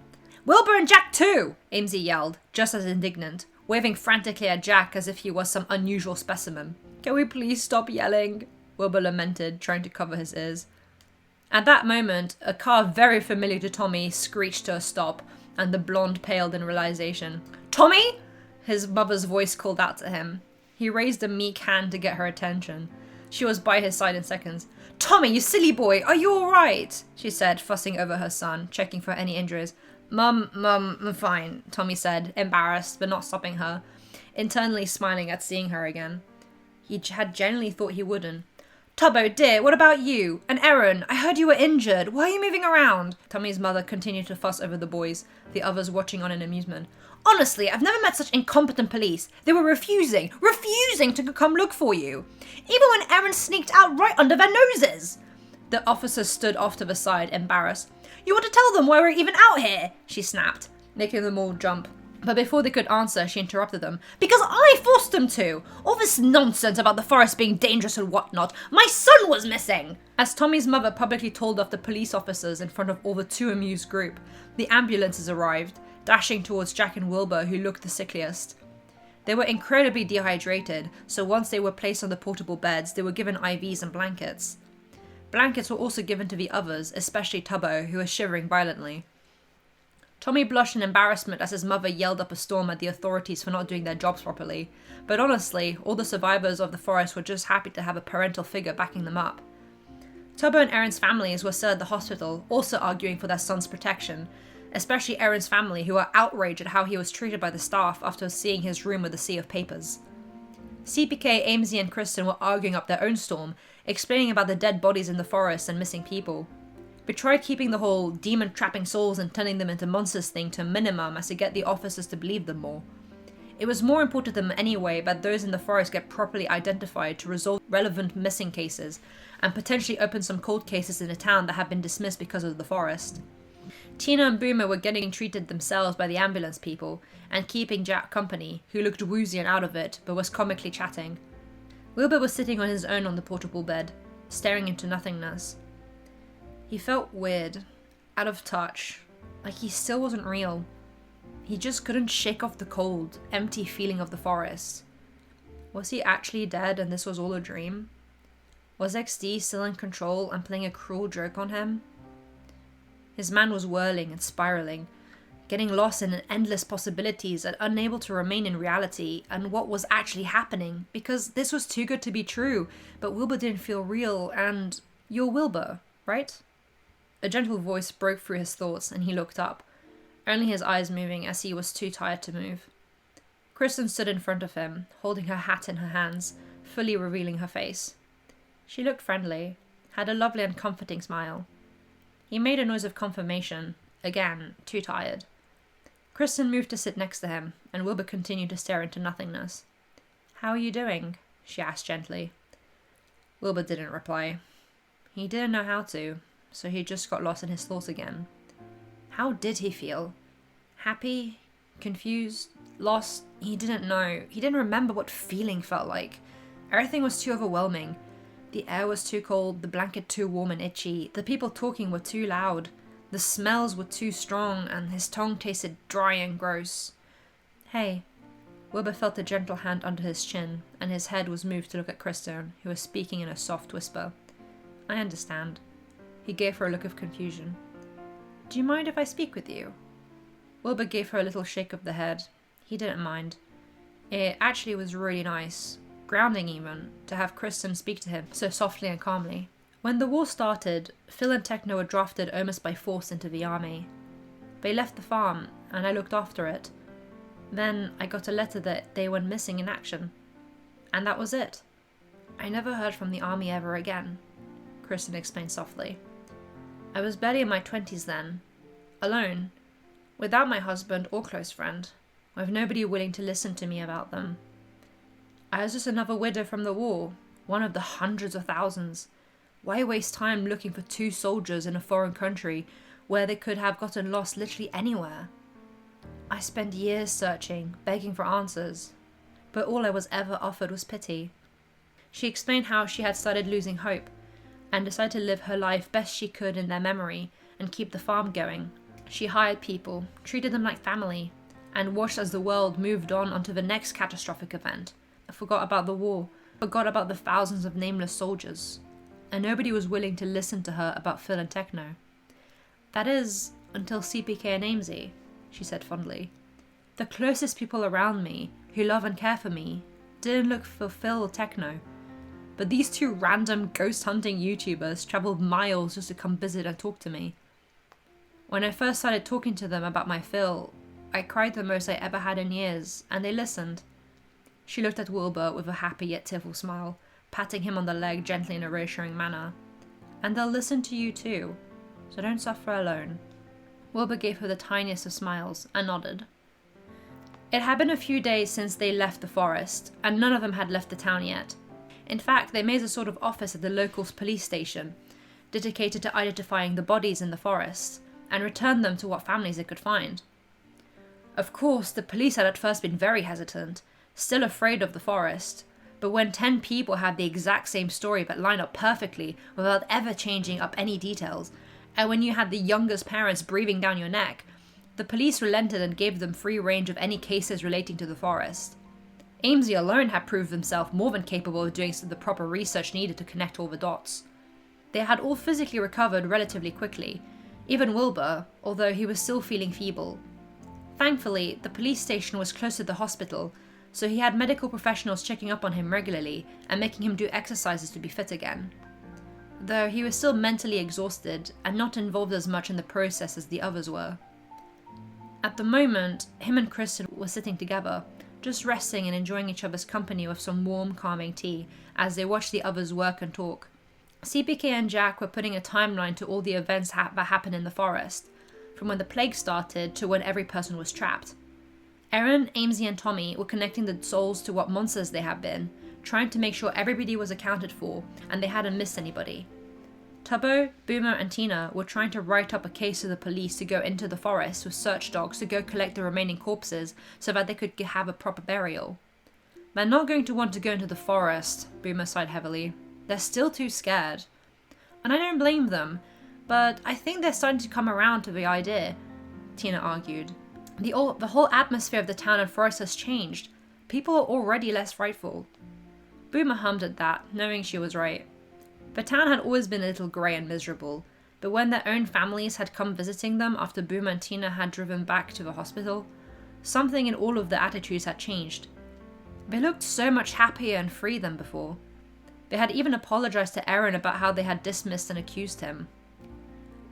"Wilbur and Jack too!" Amesy yelled, just as indignant, waving frantically at Jack as if he was some unusual specimen. "Can we please stop yelling?" Wilbur lamented, trying to cover his ears. At that moment, a car very familiar to Tommy screeched to a stop, and the blonde paled in realization. "Tommy!" His mother's voice called out to him. He raised a meek hand to get her attention. She was by his side in seconds. "Tommy, you silly boy, are you alright?" she said, fussing over her son, checking for any injuries. Mum, I'm fine," Tommy said, embarrassed, but not stopping her, internally smiling at seeing her again. He had genuinely thought he wouldn't. "Tubbo, dear, what about you? And Erin, I heard you were injured. Why are you moving around?" Tommy's mother continued to fuss over the boys, the others watching on in amusement. "Honestly, I've never met such incompetent police. They were refusing to come look for you. Even when Erin sneaked out right under their noses." The officer stood off to the side, embarrassed. "You want to tell them why we're even out here?" she snapped, making them all jump. But before they could answer, she interrupted them. "Because I forced them to! All this nonsense about the forest being dangerous and whatnot. My son was missing!" As Tommy's mother publicly told off the police officers in front of all the too amused group, the ambulances arrived, dashing towards Jack and Wilbur, who looked the sickliest. They were incredibly dehydrated, so once they were placed on the portable beds, they were given IVs and blankets. Blankets were also given to the others, especially Tubbo, who was shivering violently. Tommy blushed in embarrassment as his mother yelled up a storm at the authorities for not doing their jobs properly, but honestly, all the survivors of the forest were just happy to have a parental figure backing them up. Tubbo and Erin's families were still at the hospital, also arguing for their son's protection, especially Erin's family, who were outraged at how he was treated by the staff after seeing his room with a sea of papers. CPK, Amesy, and Kristen were arguing up their own storm, explaining about the dead bodies in the forest and missing people. They tried keeping the whole demon trapping souls and turning them into monsters thing to a minimum as to get the officers to believe them more. It was more important to them anyway that those in the forest get properly identified to resolve relevant missing cases and potentially open some cold cases in the town that had been dismissed because of the forest. Tina and Boomer were getting treated themselves by the ambulance people and keeping Jack company, who looked woozy and out of it but was comically chatting. Wilbur was sitting on his own on the portable bed, staring into nothingness. He felt weird, out of touch, like he still wasn't real. He just couldn't shake off the cold, empty feeling of the forest. Was he actually dead and this was all a dream? Was XD still in control and playing a cruel joke on him? His mind was whirling and spiraling, getting lost in endless possibilities and unable to remain in reality and what was actually happening, because this was too good to be true, but Wilbur didn't feel real, and you're Wilbur, right? A gentle voice broke through his thoughts and he looked up, only his eyes moving as he was too tired to move. Kristen stood in front of him, holding her hat in her hands, fully revealing her face. She looked friendly, had a lovely and comforting smile. He made a noise of confirmation, again, too tired. Kristen moved to sit next to him, and Wilbur continued to stare into nothingness. "How are you doing?" she asked gently. Wilbur didn't reply. He didn't know how to, so he just got lost in his thoughts again. How did he feel? Happy? Confused? Lost? He didn't know. He didn't remember what feeling felt like. Everything was too overwhelming. The air was too cold, the blanket too warm and itchy, the people talking were too loud, the smells were too strong, and his tongue tasted dry and gross. "Hey." Wilbur felt a gentle hand under his chin, and his head was moved to look at Kristen, who was speaking in a soft whisper. "I understand." He gave her a look of confusion. "Do you mind if I speak with you?" Wilbur gave her a little shake of the head. He didn't mind. It actually was really nice, grounding even, to have Kristen speak to him so softly and calmly. When the war started, Phil and Techno were drafted almost by force into the army. They left the farm, and I looked after it. Then I got a letter that they went missing in action. And that was it. I never heard from the army ever again, Kristen explained softly. I was barely in my 20s then, alone, without my husband or close friend, with nobody willing to listen to me about them. I was just another widow from the war, one of the hundreds of thousands. Why waste time looking for two soldiers in a foreign country where they could have gotten lost literally anywhere? I spent years searching, begging for answers, but all I was ever offered was pity. She explained how she had started losing hope and decided to live her life best she could in their memory and keep the farm going. She hired people, treated them like family, and watched as the world moved on onto the next catastrophic event. Forgot about the war, forgot about the thousands of nameless soldiers, and nobody was willing to listen to her about Phil and Techno. That is, until CPK and Amesy, she said fondly. The closest people around me, who love and care for me, didn't look for Phil or Techno, but these two random ghost-hunting YouTubers travelled miles just to come visit and talk to me. When I first started talking to them about my Phil, I cried the most I ever had in years, and they listened. She looked at Wilbur with a happy yet tearful smile, patting him on the leg gently in a reassuring manner. And they'll listen to you too, so don't suffer alone. Wilbur gave her the tiniest of smiles and nodded. It had been a few days since they left the forest, and none of them had left the town yet. In fact, they made a sort of office at the local police station, dedicated to identifying the bodies in the forest, and returned them to what families they could find. Of course, the police had at first been very hesitant, still afraid of the forest, but when 10 people had the exact same story but lined up perfectly without ever changing up any details, and when you had the youngest parents breathing down your neck, the police relented and gave them free range of any cases relating to the forest. Amesy alone had proved himself more than capable of doing the proper research needed to connect all the dots. They had all physically recovered relatively quickly, even Wilbur, although he was still feeling feeble. Thankfully, the police station was close to the hospital, so he had medical professionals checking up on him regularly and making him do exercises to be fit again. Though he was still mentally exhausted and not involved as much in the process as the others were. At the moment, him and Kristen were sitting together, just resting and enjoying each other's company with some warm, calming tea as they watched the others work and talk. CPK and Jack were putting a timeline to all the events that happened in the forest, from when the plague started to when every person was trapped. Aaron, Amesy and Tommy were connecting the souls to what monsters they had been, trying to make sure everybody was accounted for and they hadn't missed anybody. Tubbo, Boomer and Tina were trying to write up a case to the police to go into the forest with search dogs to go collect the remaining corpses so that they could have a proper burial. They're not going to want to go into the forest, Boomer sighed heavily. They're still too scared. And I don't blame them. But I think they're starting to come around to the idea, Tina argued. The whole atmosphere of the town and forest has changed. People are already less frightful. Boomer hummed at that, knowing she was right. The town had always been a little grey and miserable, but when their own families had come visiting them after Boomer and Tina had driven back to the hospital, something in all of their attitudes had changed. They looked so much happier and free than before. They had even apologized to Aaron about how they had dismissed and accused him.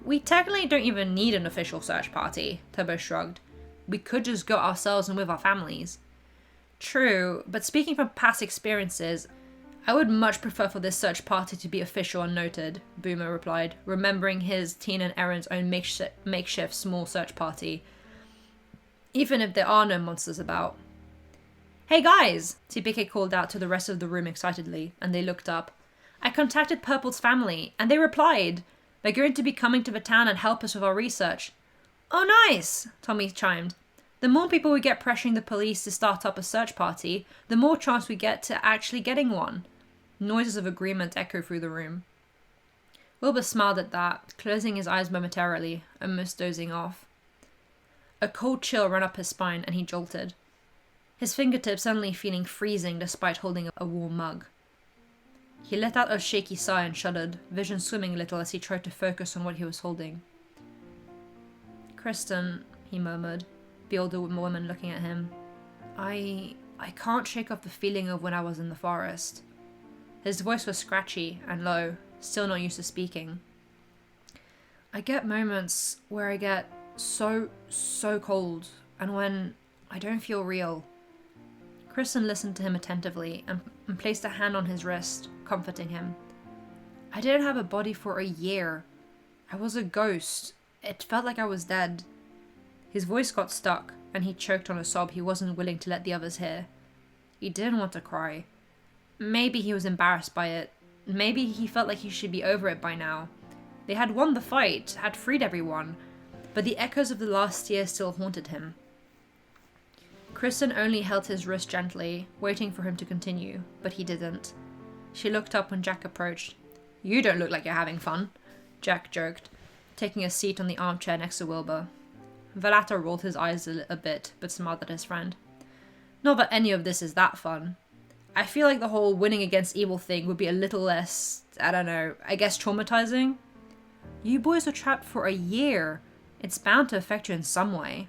We technically don't even need an official search party, Turbo shrugged. We could just go ourselves and with our families. True, but speaking from past experiences, I would much prefer for this search party to be official and noted, Boomer replied, remembering his, Tina and Aaron's own makeshift small search party, even if there are no monsters about. Hey guys, TPK called out to the rest of the room excitedly, and they looked up. I contacted Purple's family, and they replied. They're going to be coming to the town and help us with our research. Oh nice, Tommy chimed. The more people we get pressuring the police to start up a search party, the more chance we get to actually getting one. Noises of agreement echoed through the room. Wilbur smiled at that, closing his eyes momentarily, almost dozing off. A cold chill ran up his spine and he jolted, his fingertips suddenly feeling freezing despite holding a warm mug. He let out a shaky sigh and shuddered, vision swimming a little as he tried to focus on what he was holding. Kristen, he murmured, the older woman looking at him. I can't shake off the feeling of when I was in the forest. His voice was scratchy and low, still not used to speaking. I get moments where I get so cold, and when I don't feel real. Kristen listened to him attentively and placed a hand on his wrist, comforting him. I didn't have a body for a year. I was a ghost. It felt like I was dead. His voice got stuck, and he choked on a sob he wasn't willing to let the others hear. He didn't want to cry. Maybe he was embarrassed by it. Maybe he felt like he should be over it by now. They had won the fight, had freed everyone, but the echoes of the last year still haunted him. Kristen only held his wrist gently, waiting for him to continue, but he didn't. She looked up when Jack approached. You don't look like you're having fun, Jack joked, taking a seat on the armchair next to Wilbur. The latter rolled his eyes a bit, but smiled at his friend. Not that any of this is that fun. I feel like the whole winning against evil thing would be a little less, I guess traumatizing. You boys were trapped for a year. It's bound to affect you in some way,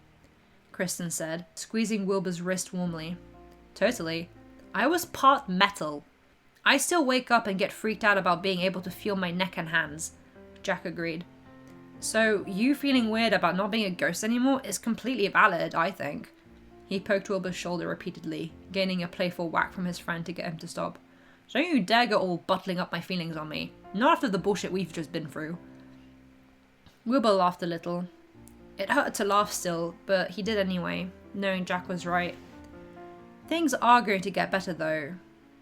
Kristen said, squeezing Wilbur's wrist warmly. Totally. I was part metal. I still wake up and get freaked out about being able to feel my neck and hands, Jack agreed. So you feeling weird about not being a ghost anymore is completely valid, I think. He poked Wilbur's shoulder repeatedly, gaining a playful whack from his friend to get him to stop. Don't you dare go all bottling up my feelings on me. Not after the bullshit we've just been through. Wilbur laughed a little. It hurt to laugh still, but he did anyway, knowing Jack was right. Things are going to get better though,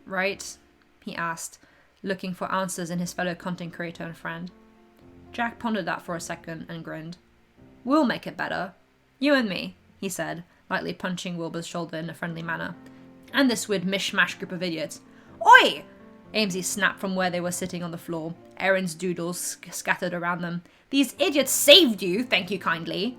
right? He asked, looking for answers in his fellow content creator and friend. Jack pondered that for a second and grinned. We'll make it better. You and me, he said, lightly punching Wilbur's shoulder in a friendly manner. And this weird mishmash group of idiots. Oi! Amesy snapped from where they were sitting on the floor, Aaron's doodles scattered around them. These idiots saved you, thank you kindly.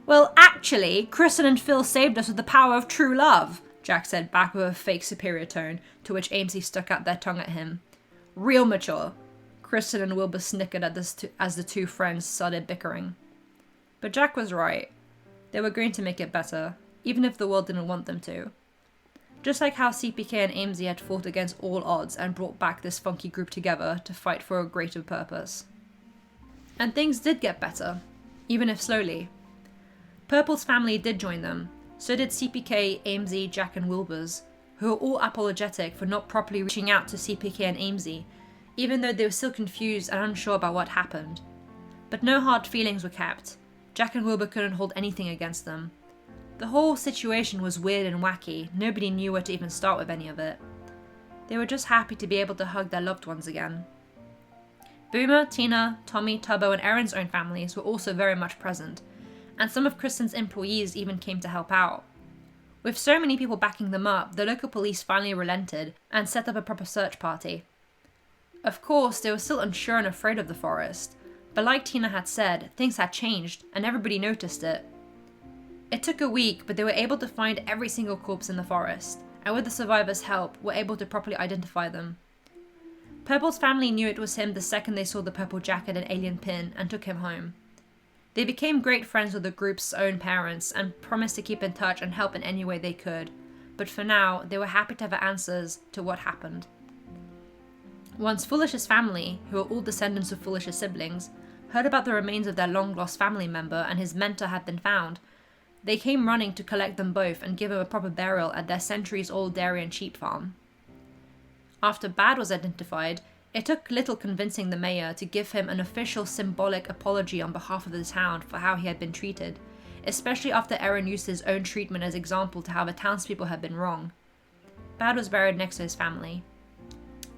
Well, actually, Kristen and Phil saved us with the power of true love, Jack said back with a fake superior tone, to which Amesy stuck out their tongue at him. Real mature. Kristen and Wilbur snickered at this as the two friends started bickering. But Jack was right. They were going to make it better, even if the world didn't want them to. Just like how CPK and Amesy had fought against all odds and brought back this funky group together to fight for a greater purpose. And things did get better, even if slowly. Purple's family did join them, so did CPK, Amesy, Jack and Wilbur's, who were all apologetic for not properly reaching out to CPK and Amesy, even though they were still confused and unsure about what happened. But no hard feelings were kept. Jack and Wilbur couldn't hold anything against them. The whole situation was weird and wacky, nobody knew where to even start with any of it. They were just happy to be able to hug their loved ones again. Boomer, Tina, Tommy, Tubbo and Aaron's own families were also very much present, and some of Kristen's employees even came to help out. With so many people backing them up, the local police finally relented and set up a proper search party. Of course, they were still unsure and afraid of the forest, but But like Tina had said, things had changed, and everybody noticed it. It took a week, but they were able to find every single corpse in the forest, and with the survivors' help, were able to properly identify them. Purple's family knew it was him the second they saw the purple jacket and alien pin, and took him home. They became great friends with the group's own parents, and promised to keep in touch and help in any way they could, but for now, they were happy to have answers to what happened. Once Foolish's family, who are all descendants of Foolish's siblings, heard about the remains of their long-lost family member and his mentor had been found, they came running to collect them both and give him a proper burial at their centuries-old dairy and sheep farm. After Bad was identified, it took little convincing the mayor to give him an official symbolic apology on behalf of the town for how he had been treated, especially after Aaron used his own treatment as example to how the townspeople had been wrong. Bad was buried next to his family.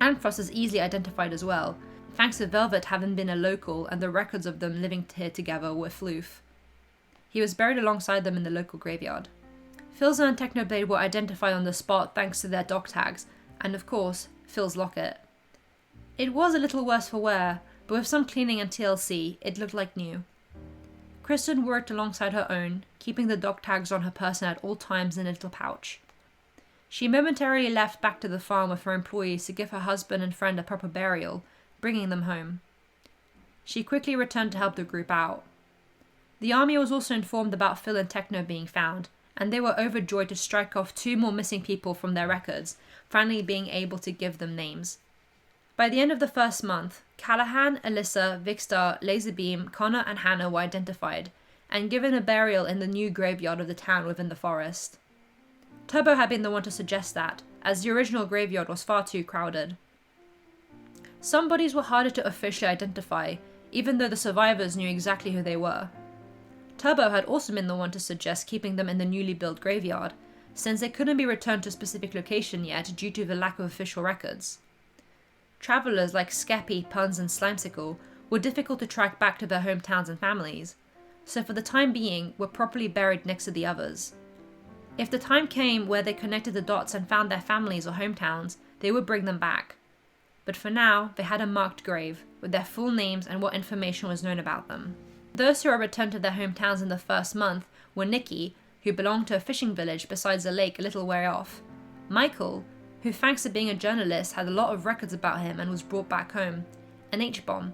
Anfrost is easily identified as well, thanks to Velvet having been a local and the records of them living here together were floof. He was buried alongside them in the local graveyard. Philza and Techno were identified on the spot thanks to their dog tags, and of course, Phil's locket. It was a little worse for wear, but with some cleaning and TLC, it looked like new. Kristen worked alongside her own, keeping the dog tags on her person at all times in a little pouch. She momentarily left back to the farm with her employees to give her husband and friend a proper burial, bringing them home. She quickly returned to help the group out. The army was also informed about Phil and Techno being found, and they were overjoyed to strike off 2 more missing people from their records, finally being able to give them names. By the end of the first month, Callahan, Alyssa, Vicstar, Laserbeam, Connor and Hannah were identified, and given a burial in the new graveyard of the town within the forest. Turbo had been the one to suggest that, as the original graveyard was far too crowded. Some bodies were harder to officially identify, even though the survivors knew exactly who they were. Turbo had also been the one to suggest keeping them in the newly built graveyard, since they couldn't be returned to a specific location yet due to the lack of official records. Travellers like Skeppy, Punz and Slimecicle were difficult to track back to their hometowns and families, so for the time being were properly buried next to the others. If the time came where they connected the dots and found their families or hometowns, they would bring them back. But for now, they had a marked grave, with their full names and what information was known about them. Those who were returned to their hometowns in the first month were Nikki, who belonged to a fishing village besides a lake a little way off, Michael, who thanks to being a journalist had a lot of records about him and was brought back home, and H-Bomb,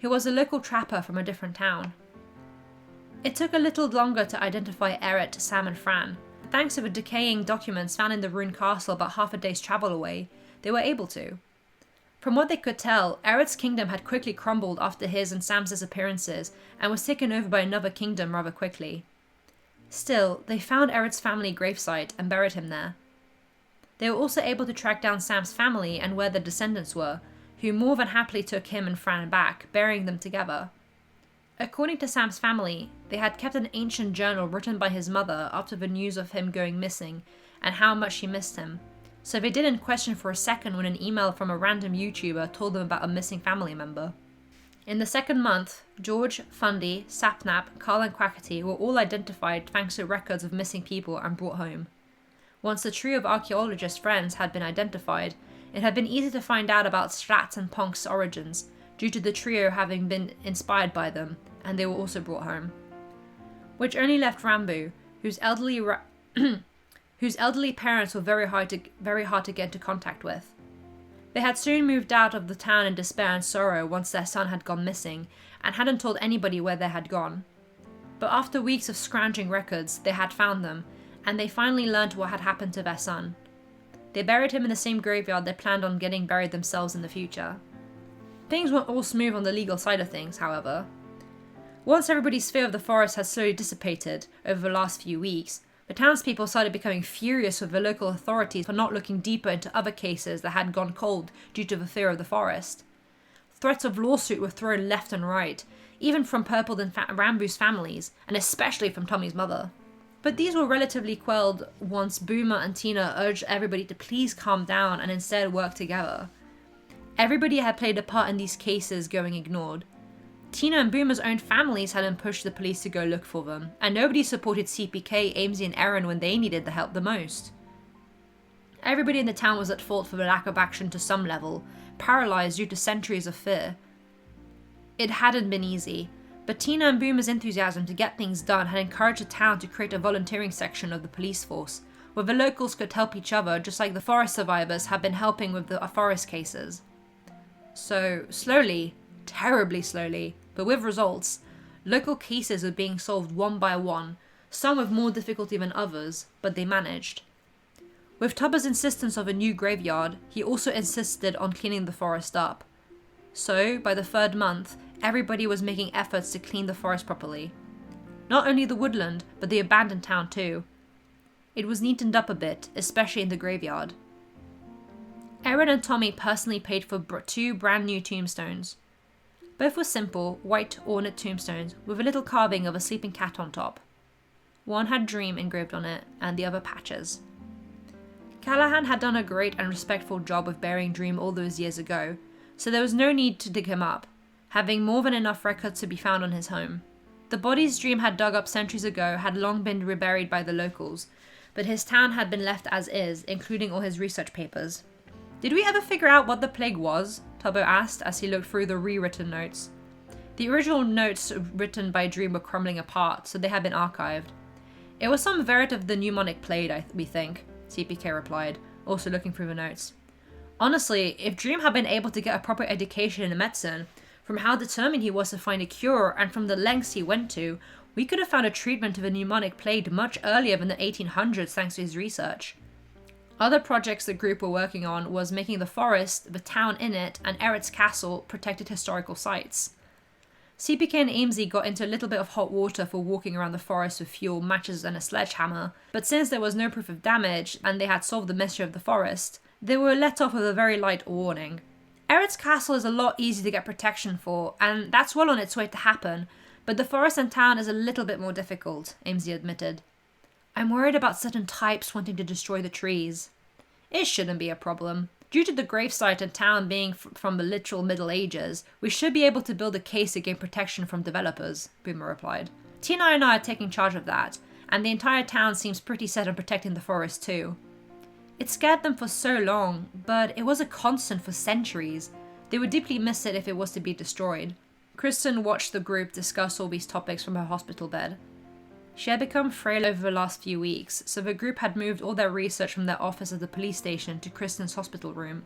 who was a local trapper from a different town. It took a little longer to identify Eret, Sam and Fran. Thanks to the decaying documents found in the ruined castle about half a day's travel away, they were able to. From what they could tell, Eret's kingdom had quickly crumbled after his and Sam's disappearances and was taken over by another kingdom rather quickly. Still, they found Eret's family gravesite and buried him there. They were also able to track down Sam's family and where their descendants were, who more than happily took him and Fran back, burying them together. According to Sam's family, they had kept an ancient journal written by his mother after the news of him going missing and how much she missed him, so they didn't question for a second when an email from a random YouTuber told them about a missing family member. In the second month, George, Fundy, Sapnap, Carl and Quackity were all identified thanks to records of missing people and brought home. Once the trio of archaeologist friends had been identified, it had been easy to find out about Schlatt and Ponc's origins, due to the trio having been inspired by them, and they were also brought home. Which only left Rambo, whose elderly parents were very hard to get into contact with. They had soon moved out of the town in despair and sorrow once their son had gone missing, and hadn't told anybody where they had gone. But after weeks of scrounging records, they had found them, and they finally learned what had happened to their son. They buried him in the same graveyard they planned on getting buried themselves in the future. Things weren't all smooth on the legal side of things, however. Once everybody's fear of the forest had slowly dissipated over the last few weeks, the townspeople started becoming furious with the local authorities for not looking deeper into other cases that had gone cold due to the fear of the forest. Threats of lawsuit were thrown left and right, even from Purple and Rambo's families, and especially from Tommy's mother. But these were relatively quelled once Boomer and Tina urged everybody to please calm down and instead work together. Everybody had played a part in these cases going ignored. Tina and Boomer's own families hadn't pushed the police to go look for them, and nobody supported CPK, Amesy and Aaron when they needed the help the most. Everybody in the town was at fault for the lack of action to some level, paralysed due to centuries of fear. It hadn't been easy, but Tina and Boomer's enthusiasm to get things done had encouraged the town to create a volunteering section of the police force, where the locals could help each other just like the forest survivors had been helping with the forest cases. So, slowly, terribly slowly, but with results, local cases were being solved one by one, some with more difficulty than others, but they managed. With Tubber's insistence of a new graveyard, he also insisted on cleaning the forest up. So, by the 3rd month, everybody was making efforts to clean the forest properly. Not only the woodland, but the abandoned town too. It was neatened up a bit, especially in the graveyard. Erin and Tommy personally paid for 2 brand new tombstones. Both were simple, white ornate tombstones with a little carving of a sleeping cat on top. One had Dream engraved on it, and the other Patches. Callahan had done a great and respectful job of burying Dream all those years ago, so there was no need to dig him up, having more than enough records to be found on his home. The bodies Dream had dug up centuries ago had long been reburied by the locals, but his town had been left as is, including all his research papers. "Did we ever figure out what the plague was?" Tubbo asked as he looked through the rewritten notes. The original notes written by Dream were crumbling apart, so they had been archived. "It was some variant of the pneumonic plague, we think," CPK replied, also looking through the notes. Honestly, if Dream had been able to get a proper education in medicine, from how determined he was to find a cure and from the lengths he went to, we could have found a treatment of a pneumonic plague much earlier than the 1800s thanks to his research. Other projects the group were working on was making the forest, the town in it, and Eret's castle protected historical sites. CPK and Amesy got into a little bit of hot water for walking around the forest with fuel, matches, and a sledgehammer, but since there was no proof of damage and they had solved the mystery of the forest, they were let off with a very light warning. Eret's castle is a lot easier to get protection for, and that's well on its way to happen, but the forest and town is a little bit more difficult, Amesy admitted. "I'm worried about certain types wanting to destroy the trees." "It shouldn't be a problem. Due to the gravesite and town being from the literal Middle Ages, we should be able to build a case to gain protection from developers," Boomer replied. "Tina and I are taking charge of that, and the entire town seems pretty set on protecting the forest too. It scared them for so long, but it was a constant for centuries. They would deeply miss it if it was to be destroyed." Kristen watched the group discuss all these topics from her hospital bed. She had become frail over the last few weeks, so the group had moved all their research from their office at the police station to Kristen's hospital room.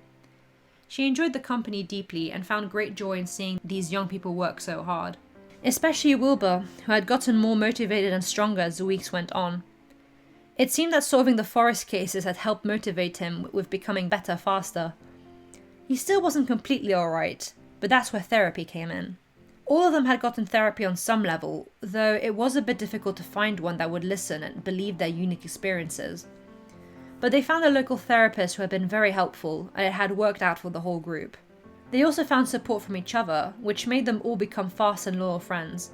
She enjoyed the company deeply and found great joy in seeing these young people work so hard. Especially Wilbur, who had gotten more motivated and stronger as the weeks went on. It seemed that solving the forest cases had helped motivate him with becoming better faster. He still wasn't completely alright, but that's where therapy came in. All of them had gotten therapy on some level, though it was a bit difficult to find one that would listen and believe their unique experiences. But they found a local therapist who had been very helpful, and it had worked out for the whole group. They also found support from each other, which made them all become fast and loyal friends.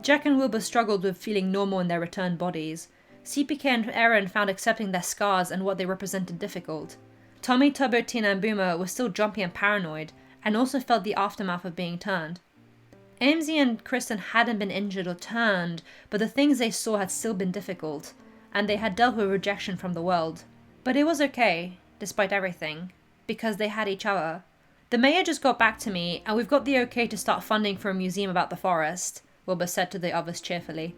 Jack and Wilbur struggled with feeling normal in their returned bodies. CPK and Erin found accepting their scars and what they represented difficult. Tommy, Tubbo, Tina and Boomer were still jumpy and paranoid, and also felt the aftermath of being turned. Amesy and Kristen hadn't been injured or turned, but the things they saw had still been difficult, and they had dealt with rejection from the world. But it was okay, despite everything, because they had each other. "The mayor just got back to me, and we've got the okay to start funding for a museum about the forest," Wilbur said to the others cheerfully.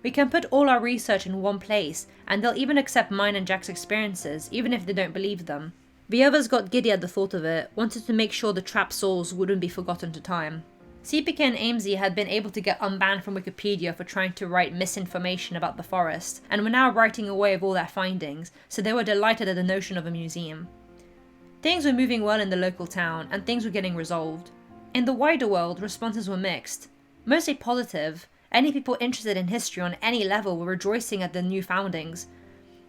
"We can put all our research in one place, and they'll even accept mine and Jack's experiences, even if they don't believe them." The others got giddy at the thought of it, wanted to make sure the trapped souls wouldn't be forgotten to time. CPK and Amesy had been able to get unbanned from Wikipedia for trying to write misinformation about the forest, and were now writing away of all their findings, so they were delighted at the notion of a museum. Things were moving well in the local town, and things were getting resolved. In the wider world, responses were mixed. Mostly positive. Any people interested in history on any level were rejoicing at the new foundings,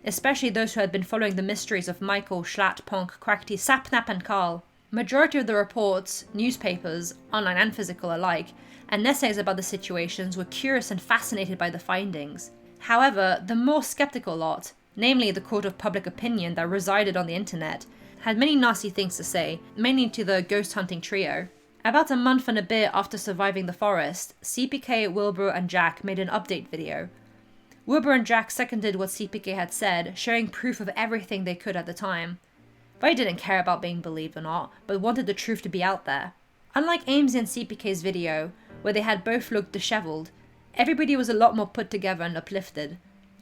especially those who had been following the mysteries of Michael, Schlatt, Ponc, Quackity, Sapnap and Carl. Majority of the reports, newspapers, online and physical alike, and essays about the situations were curious and fascinated by the findings. However, the more skeptical lot, namely the court of public opinion that resided on the internet, had many nasty things to say, mainly to the ghost hunting trio. About a month and a bit after surviving the forest, CPK, Wilbur and Jack made an update video. Wilbur and Jack seconded what CPK had said, showing proof of everything they could at the time. They didn't care about being believed or not, but wanted the truth to be out there. Unlike Amesy and CPK's video, where they had both looked disheveled, everybody was a lot more put together and uplifted.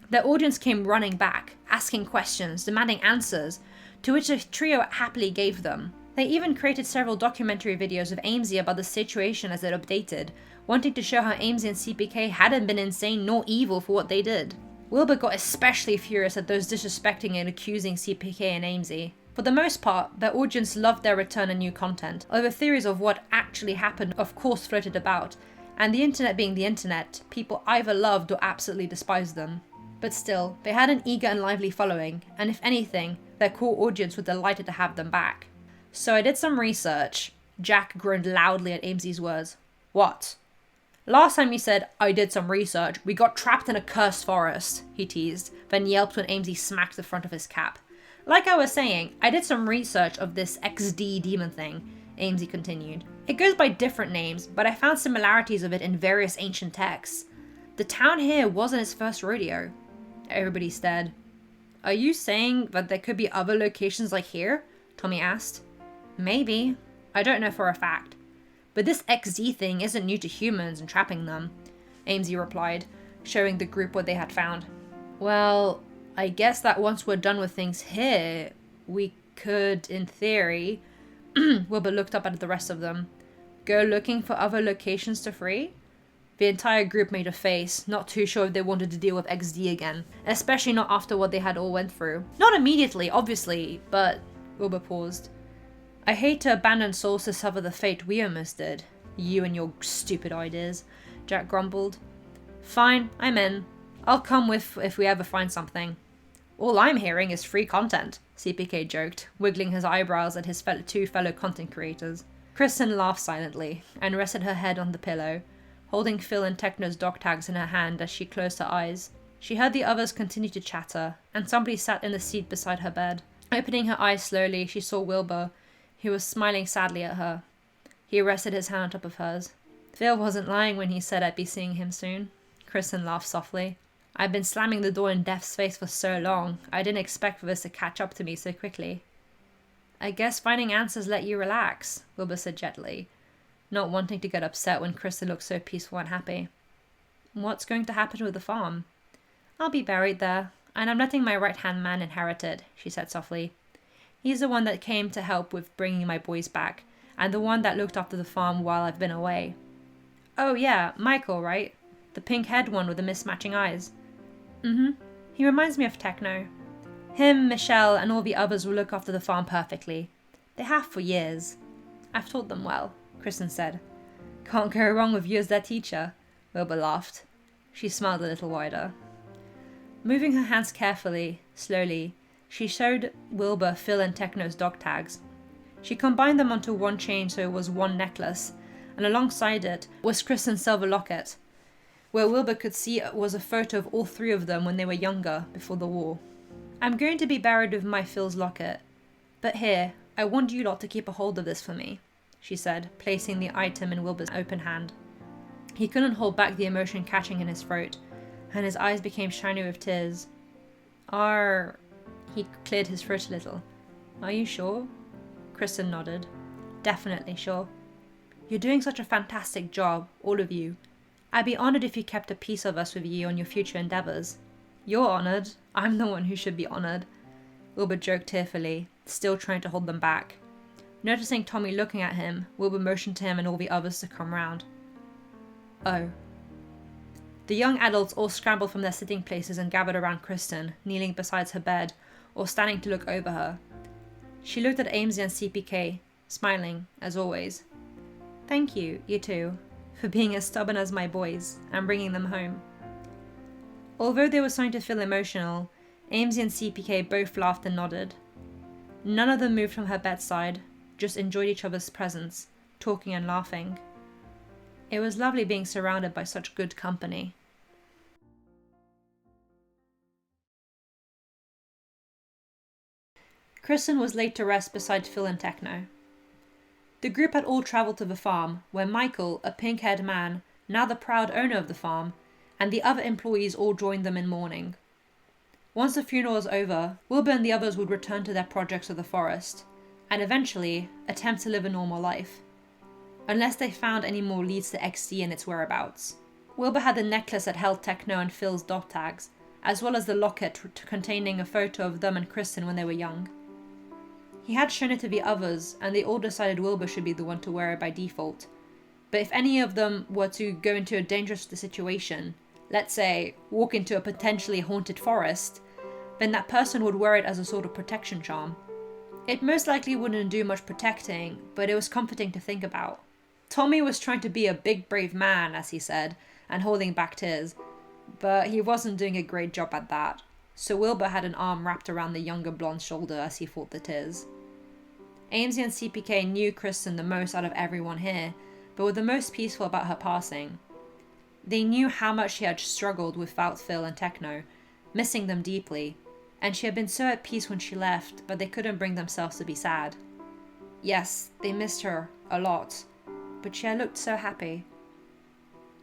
Their audience came running back, asking questions, demanding answers, to which the trio happily gave them. They even created several documentary videos of Amesy about the situation as it updated, wanting to show how Amesy and CPK hadn't been insane nor evil for what they did. Wilbur got especially furious at those disrespecting and accusing CPK and Amesy. For the most part, their audience loved their return and new content, although theories of what actually happened of course floated about, and the internet being the internet, people either loved or absolutely despised them. But still, they had an eager and lively following, and if anything, their core audience were delighted to have them back. So I did some research. Jack groaned loudly at Amesy's words. What? Last time you said, I did some research, we got trapped in a cursed forest, he teased, then yelped when Amesy smacked the front of his cap. Like I was saying, I did some research of this XD demon thing, Amesy continued. It goes by different names, but I found similarities of it in various ancient texts. The town here wasn't its first rodeo. Everybody stared. Are you saying that there could be other locations like here? Tommy asked. Maybe. I don't know for a fact. But this XD thing isn't new to humans and trapping them, Amesy replied, showing the group what they had found. Well, I guess that once we're done with things here, we could, in theory, Wilbur looked up at the rest of them, go looking for other locations to free? The entire group made a face, not too sure if they wanted to deal with XD again, especially not after what they had all went through. Not immediately, obviously, but Wilbur paused. I hate to abandon souls to suffer the fate we almost did. You and your stupid ideas, Jack grumbled. Fine, I'm in. I'll come with if we ever find something. All I'm hearing is free content, CPK joked, wiggling his eyebrows at his two fellow content creators. Kristen laughed silently and rested her head on the pillow, holding Phil and Techno's dog tags in her hand as she closed her eyes. She heard the others continue to chatter, and somebody sat in the seat beside her bed. Opening her eyes slowly, she saw Wilbur, who was smiling sadly at her. He rested his hand on top of hers. Phil wasn't lying when he said I'd be seeing him soon. Kristen laughed softly. I've been slamming the door in Death's face for so long, I didn't expect for this to catch up to me so quickly. I guess finding answers let you relax, Wilbur said gently, not wanting to get upset when Kristen looked so peaceful and happy. What's going to happen with the farm? I'll be buried there, and I'm letting my right-hand man inherit it, she said softly. He's the one that came to help with bringing my boys back, and the one that looked after the farm while I've been away. Oh yeah, Michael, right? The pink-haired one with the mismatching eyes. He reminds me of Techno. Him, Michelle, and all the others will look after the farm perfectly. They have for years. I've taught them well, Kristen said. Can't go wrong with you as their teacher, Wilbur laughed. She smiled a little wider. Moving her hands carefully, slowly, she showed Wilbur Phil and Techno's dog tags. She combined them onto one chain so it was one necklace, and alongside it was Kristen's silver locket. Where Wilbur could see was a photo of all three of them when they were younger, before the war. I'm going to be buried with my Phil's locket, but here, I want you lot to keep a hold of this for me, she said, placing the item in Wilbur's open hand. He couldn't hold back the emotion catching in his throat, and his eyes became shiny with tears. He cleared his throat a little. Are you sure? Kristen nodded. Definitely sure. You're doing such a fantastic job, all of you. I'd be honoured if you kept a piece of us with you on your future endeavours. You're honoured. I'm the one who should be honoured. Wilbur joked tearfully, still trying to hold them back. Noticing Tommy looking at him, Wilbur motioned to him and all the others to come round. Oh. The young adults all scrambled from their sitting places and gathered around Kristen, kneeling beside her bed, or standing to look over her. She looked at Amesy and CPK, smiling, as always. Thank you, you two, for being as stubborn as my boys, and bringing them home. Although they were starting to feel emotional, Amesy and CPK both laughed and nodded. None of them moved from her bedside, just enjoyed each other's presence, talking and laughing. It was lovely being surrounded by such good company. Kristen was laid to rest beside Phil and Techno. The group had all travelled to the farm, where Michael, a pink-haired man, now the proud owner of the farm, and the other employees all joined them in mourning. Once the funeral was over, Wilbur and the others would return to their projects of the forest, and eventually attempt to live a normal life. unless they found any more leads to XD and its whereabouts. Wilbur had the necklace that held Techno and Phil's dot tags, as well as the locket containing a photo of them and Kristen when they were young. He had shown it to the others, and they all decided Wilbur should be the one to wear it by default. But if any of them were to go into a dangerous situation, let's say walk into a potentially haunted forest, then that person would wear it as a sort of protection charm. It most likely wouldn't do much protecting, but it was comforting to think about. Tommy was trying to be a big brave man, as he said, and holding back tears, but he wasn't doing a great job at that, so Wilbur had an arm wrapped around the younger blonde's shoulder as he fought the tears. Amesy and CPK knew Kristen the most out of everyone here, but were the most peaceful about her passing. They knew how much she had struggled without Phil and Techno, missing them deeply, and she had been so at peace when she left, but they couldn't bring themselves to be sad. Yes, they missed her a lot, but she had looked so happy.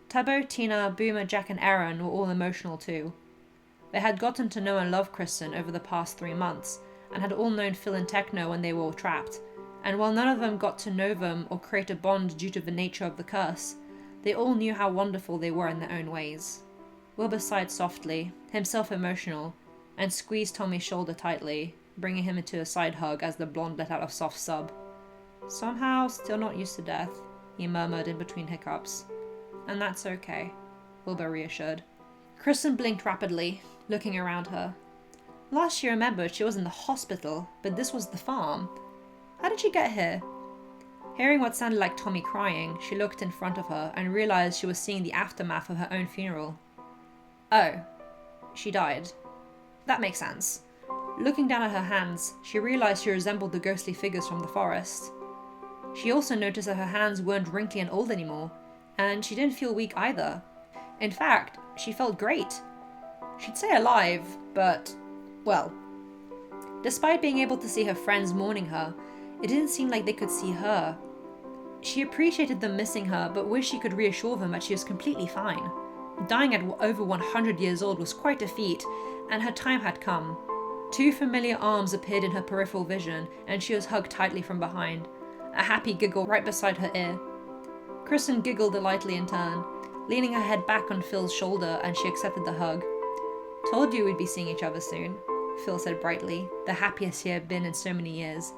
Tubbo, Tina, Boomer, Jack and Aaron were all emotional too. They had gotten to know and love Kristen over the past 3 months, and had all known Phil and Techno when they were all trapped, and while none of them got to know them or create a bond due to the nature of the curse, they all knew how wonderful they were in their own ways. Wilbur sighed softly, himself emotional, and squeezed Tommy's shoulder tightly, bringing him into a side hug as the blonde let out a soft sob. Somehow still not used to death, he murmured in between hiccups. And that's okay, Wilbur reassured. Kristen blinked rapidly, looking around her. Last she remembered she was in the hospital, but this was the farm. How did she get here? Hearing what sounded like Tommy crying, she looked in front of her and realized she was seeing the aftermath of her own funeral. Oh, she died. That makes sense. Looking down at her hands, she realized she resembled the ghostly figures from the forest. She also noticed that her hands weren't wrinkly and old anymore, and she didn't feel weak either. In fact, she felt great. She'd say alive, but, well, despite being able to see her friends mourning her, it didn't seem like they could see her. She appreciated them missing her, but wished she could reassure them that she was completely fine. Dying at over 100 years old was quite a feat, and her time had come. 2 familiar arms appeared in her peripheral vision, and she was hugged tightly from behind, a happy giggle right beside her ear. Kristen giggled lightly in turn, leaning her head back on Phil's shoulder, and she accepted the hug. Told you we'd be seeing each other soon, Phil said brightly, the happiest he had been in so many years.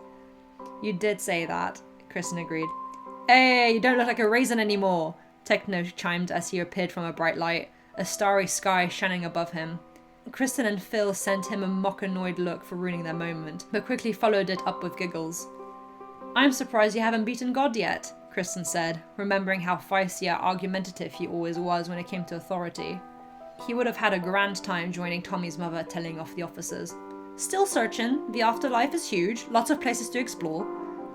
You did say that, Kristen agreed. Hey, you don't look like a raisin anymore, Techno chimed as he appeared from a bright light, a starry sky shining above him. Kristen and Phil sent him a mock-annoyed look for ruining their moment, but quickly followed it up with giggles. I'm surprised you haven't beaten God yet, Kristen said, remembering how feisty and argumentative he always was when it came to authority. He would have had a grand time joining Tommy's mother telling off the officers. Still searching, the afterlife is huge, lots of places to explore,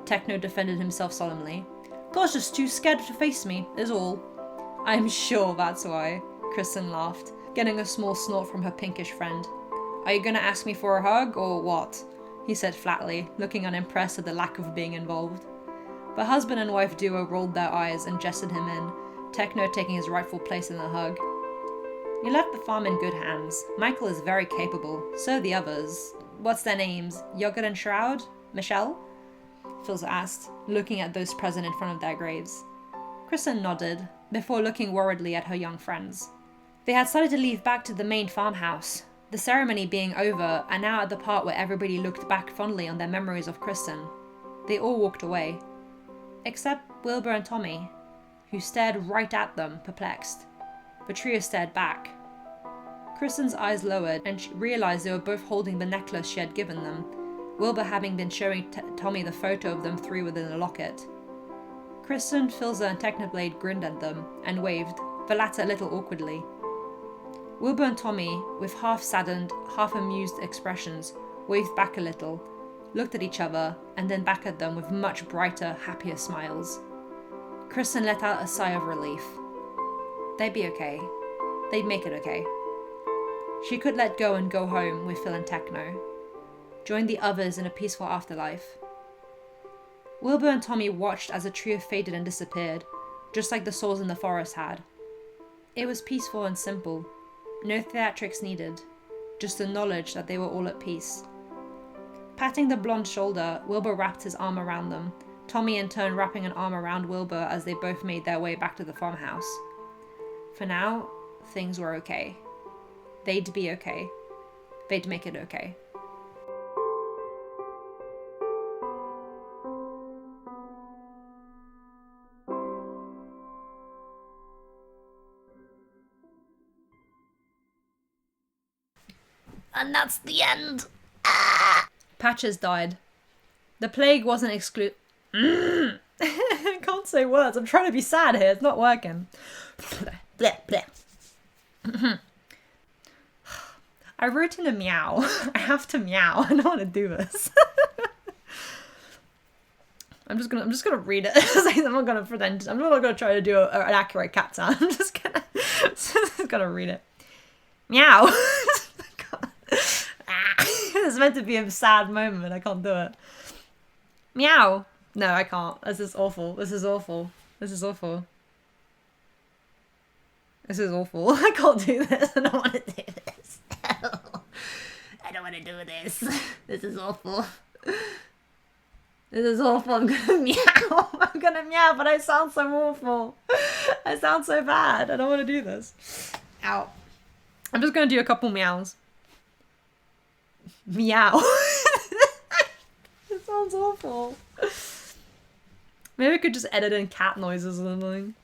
Techno defended himself solemnly. God's just too scared to face me, is all. I'm sure that's why, Kristen laughed, getting a small snort from her pinkish friend. Are you gonna ask me for a hug, or what? He said flatly, looking unimpressed at the lack of being involved. The husband and wife duo rolled their eyes and gestured him in, Techno taking his rightful place in the hug. You left the farm in good hands. Michael is very capable, so are the others. What's their names? Yogurt and Shroud? Michelle? Philza asked, looking at those present in front of their graves. Kristen nodded, before looking worriedly at her young friends. They had started to leave back to the main farmhouse, the ceremony being over, and now at the part where everybody looked back fondly on their memories of Kristen. They all walked away. Except Wilbur and Tommy, who stared right at them, perplexed. The trio stared back. Kristen's eyes lowered, and she realized they were both holding the necklace she had given them, Wilbur having been showing Tommy the photo of them 3 within the locket. Kristen, Philza and Technoblade grinned at them, and waved, the latter a little awkwardly. Wilbur and Tommy, with half-saddened, half-amused expressions, waved back a little, looked at each other, and then back at them with much brighter, happier smiles. Kristen let out a sigh of relief. They'd be okay. They'd make it okay. She could let go and go home with Phil and Techno. Join the others in a peaceful afterlife. Wilbur and Tommy watched as the trio faded and disappeared, just like the souls in the forest had. It was peaceful and simple. No theatrics needed. Just the knowledge that they were all at peace. Patting the blonde shoulder, Wilbur wrapped his arm around them, Tommy in turn wrapping an arm around Wilbur as they both made their way back to the farmhouse. For now, things were okay. They'd be okay. They'd make it okay. And that's the end. Patches died. The plague wasn't I can't say words. I'm trying to be sad here. It's not working. Bleh, bleh. I wrote in a meow. I have to meow. I don't want to do this. I'm just gonna read it. I'm not gonna pretend. I'm not gonna try to do an accurate cat sound. I'm just gonna read it. Meow. It's meant to be a sad moment. I can't do it. Meow. No, I can't. This is awful. This is awful. This is awful. This is awful. I can't do this. I don't want to do this. I don't want to do this. This is awful. This is awful. I'm gonna meow. I'm gonna meow, but I sound so awful. I sound so bad. I don't want to do this. Ow. I'm just gonna do a couple meows. Meow. It sounds awful. Maybe I could just edit in cat noises or something.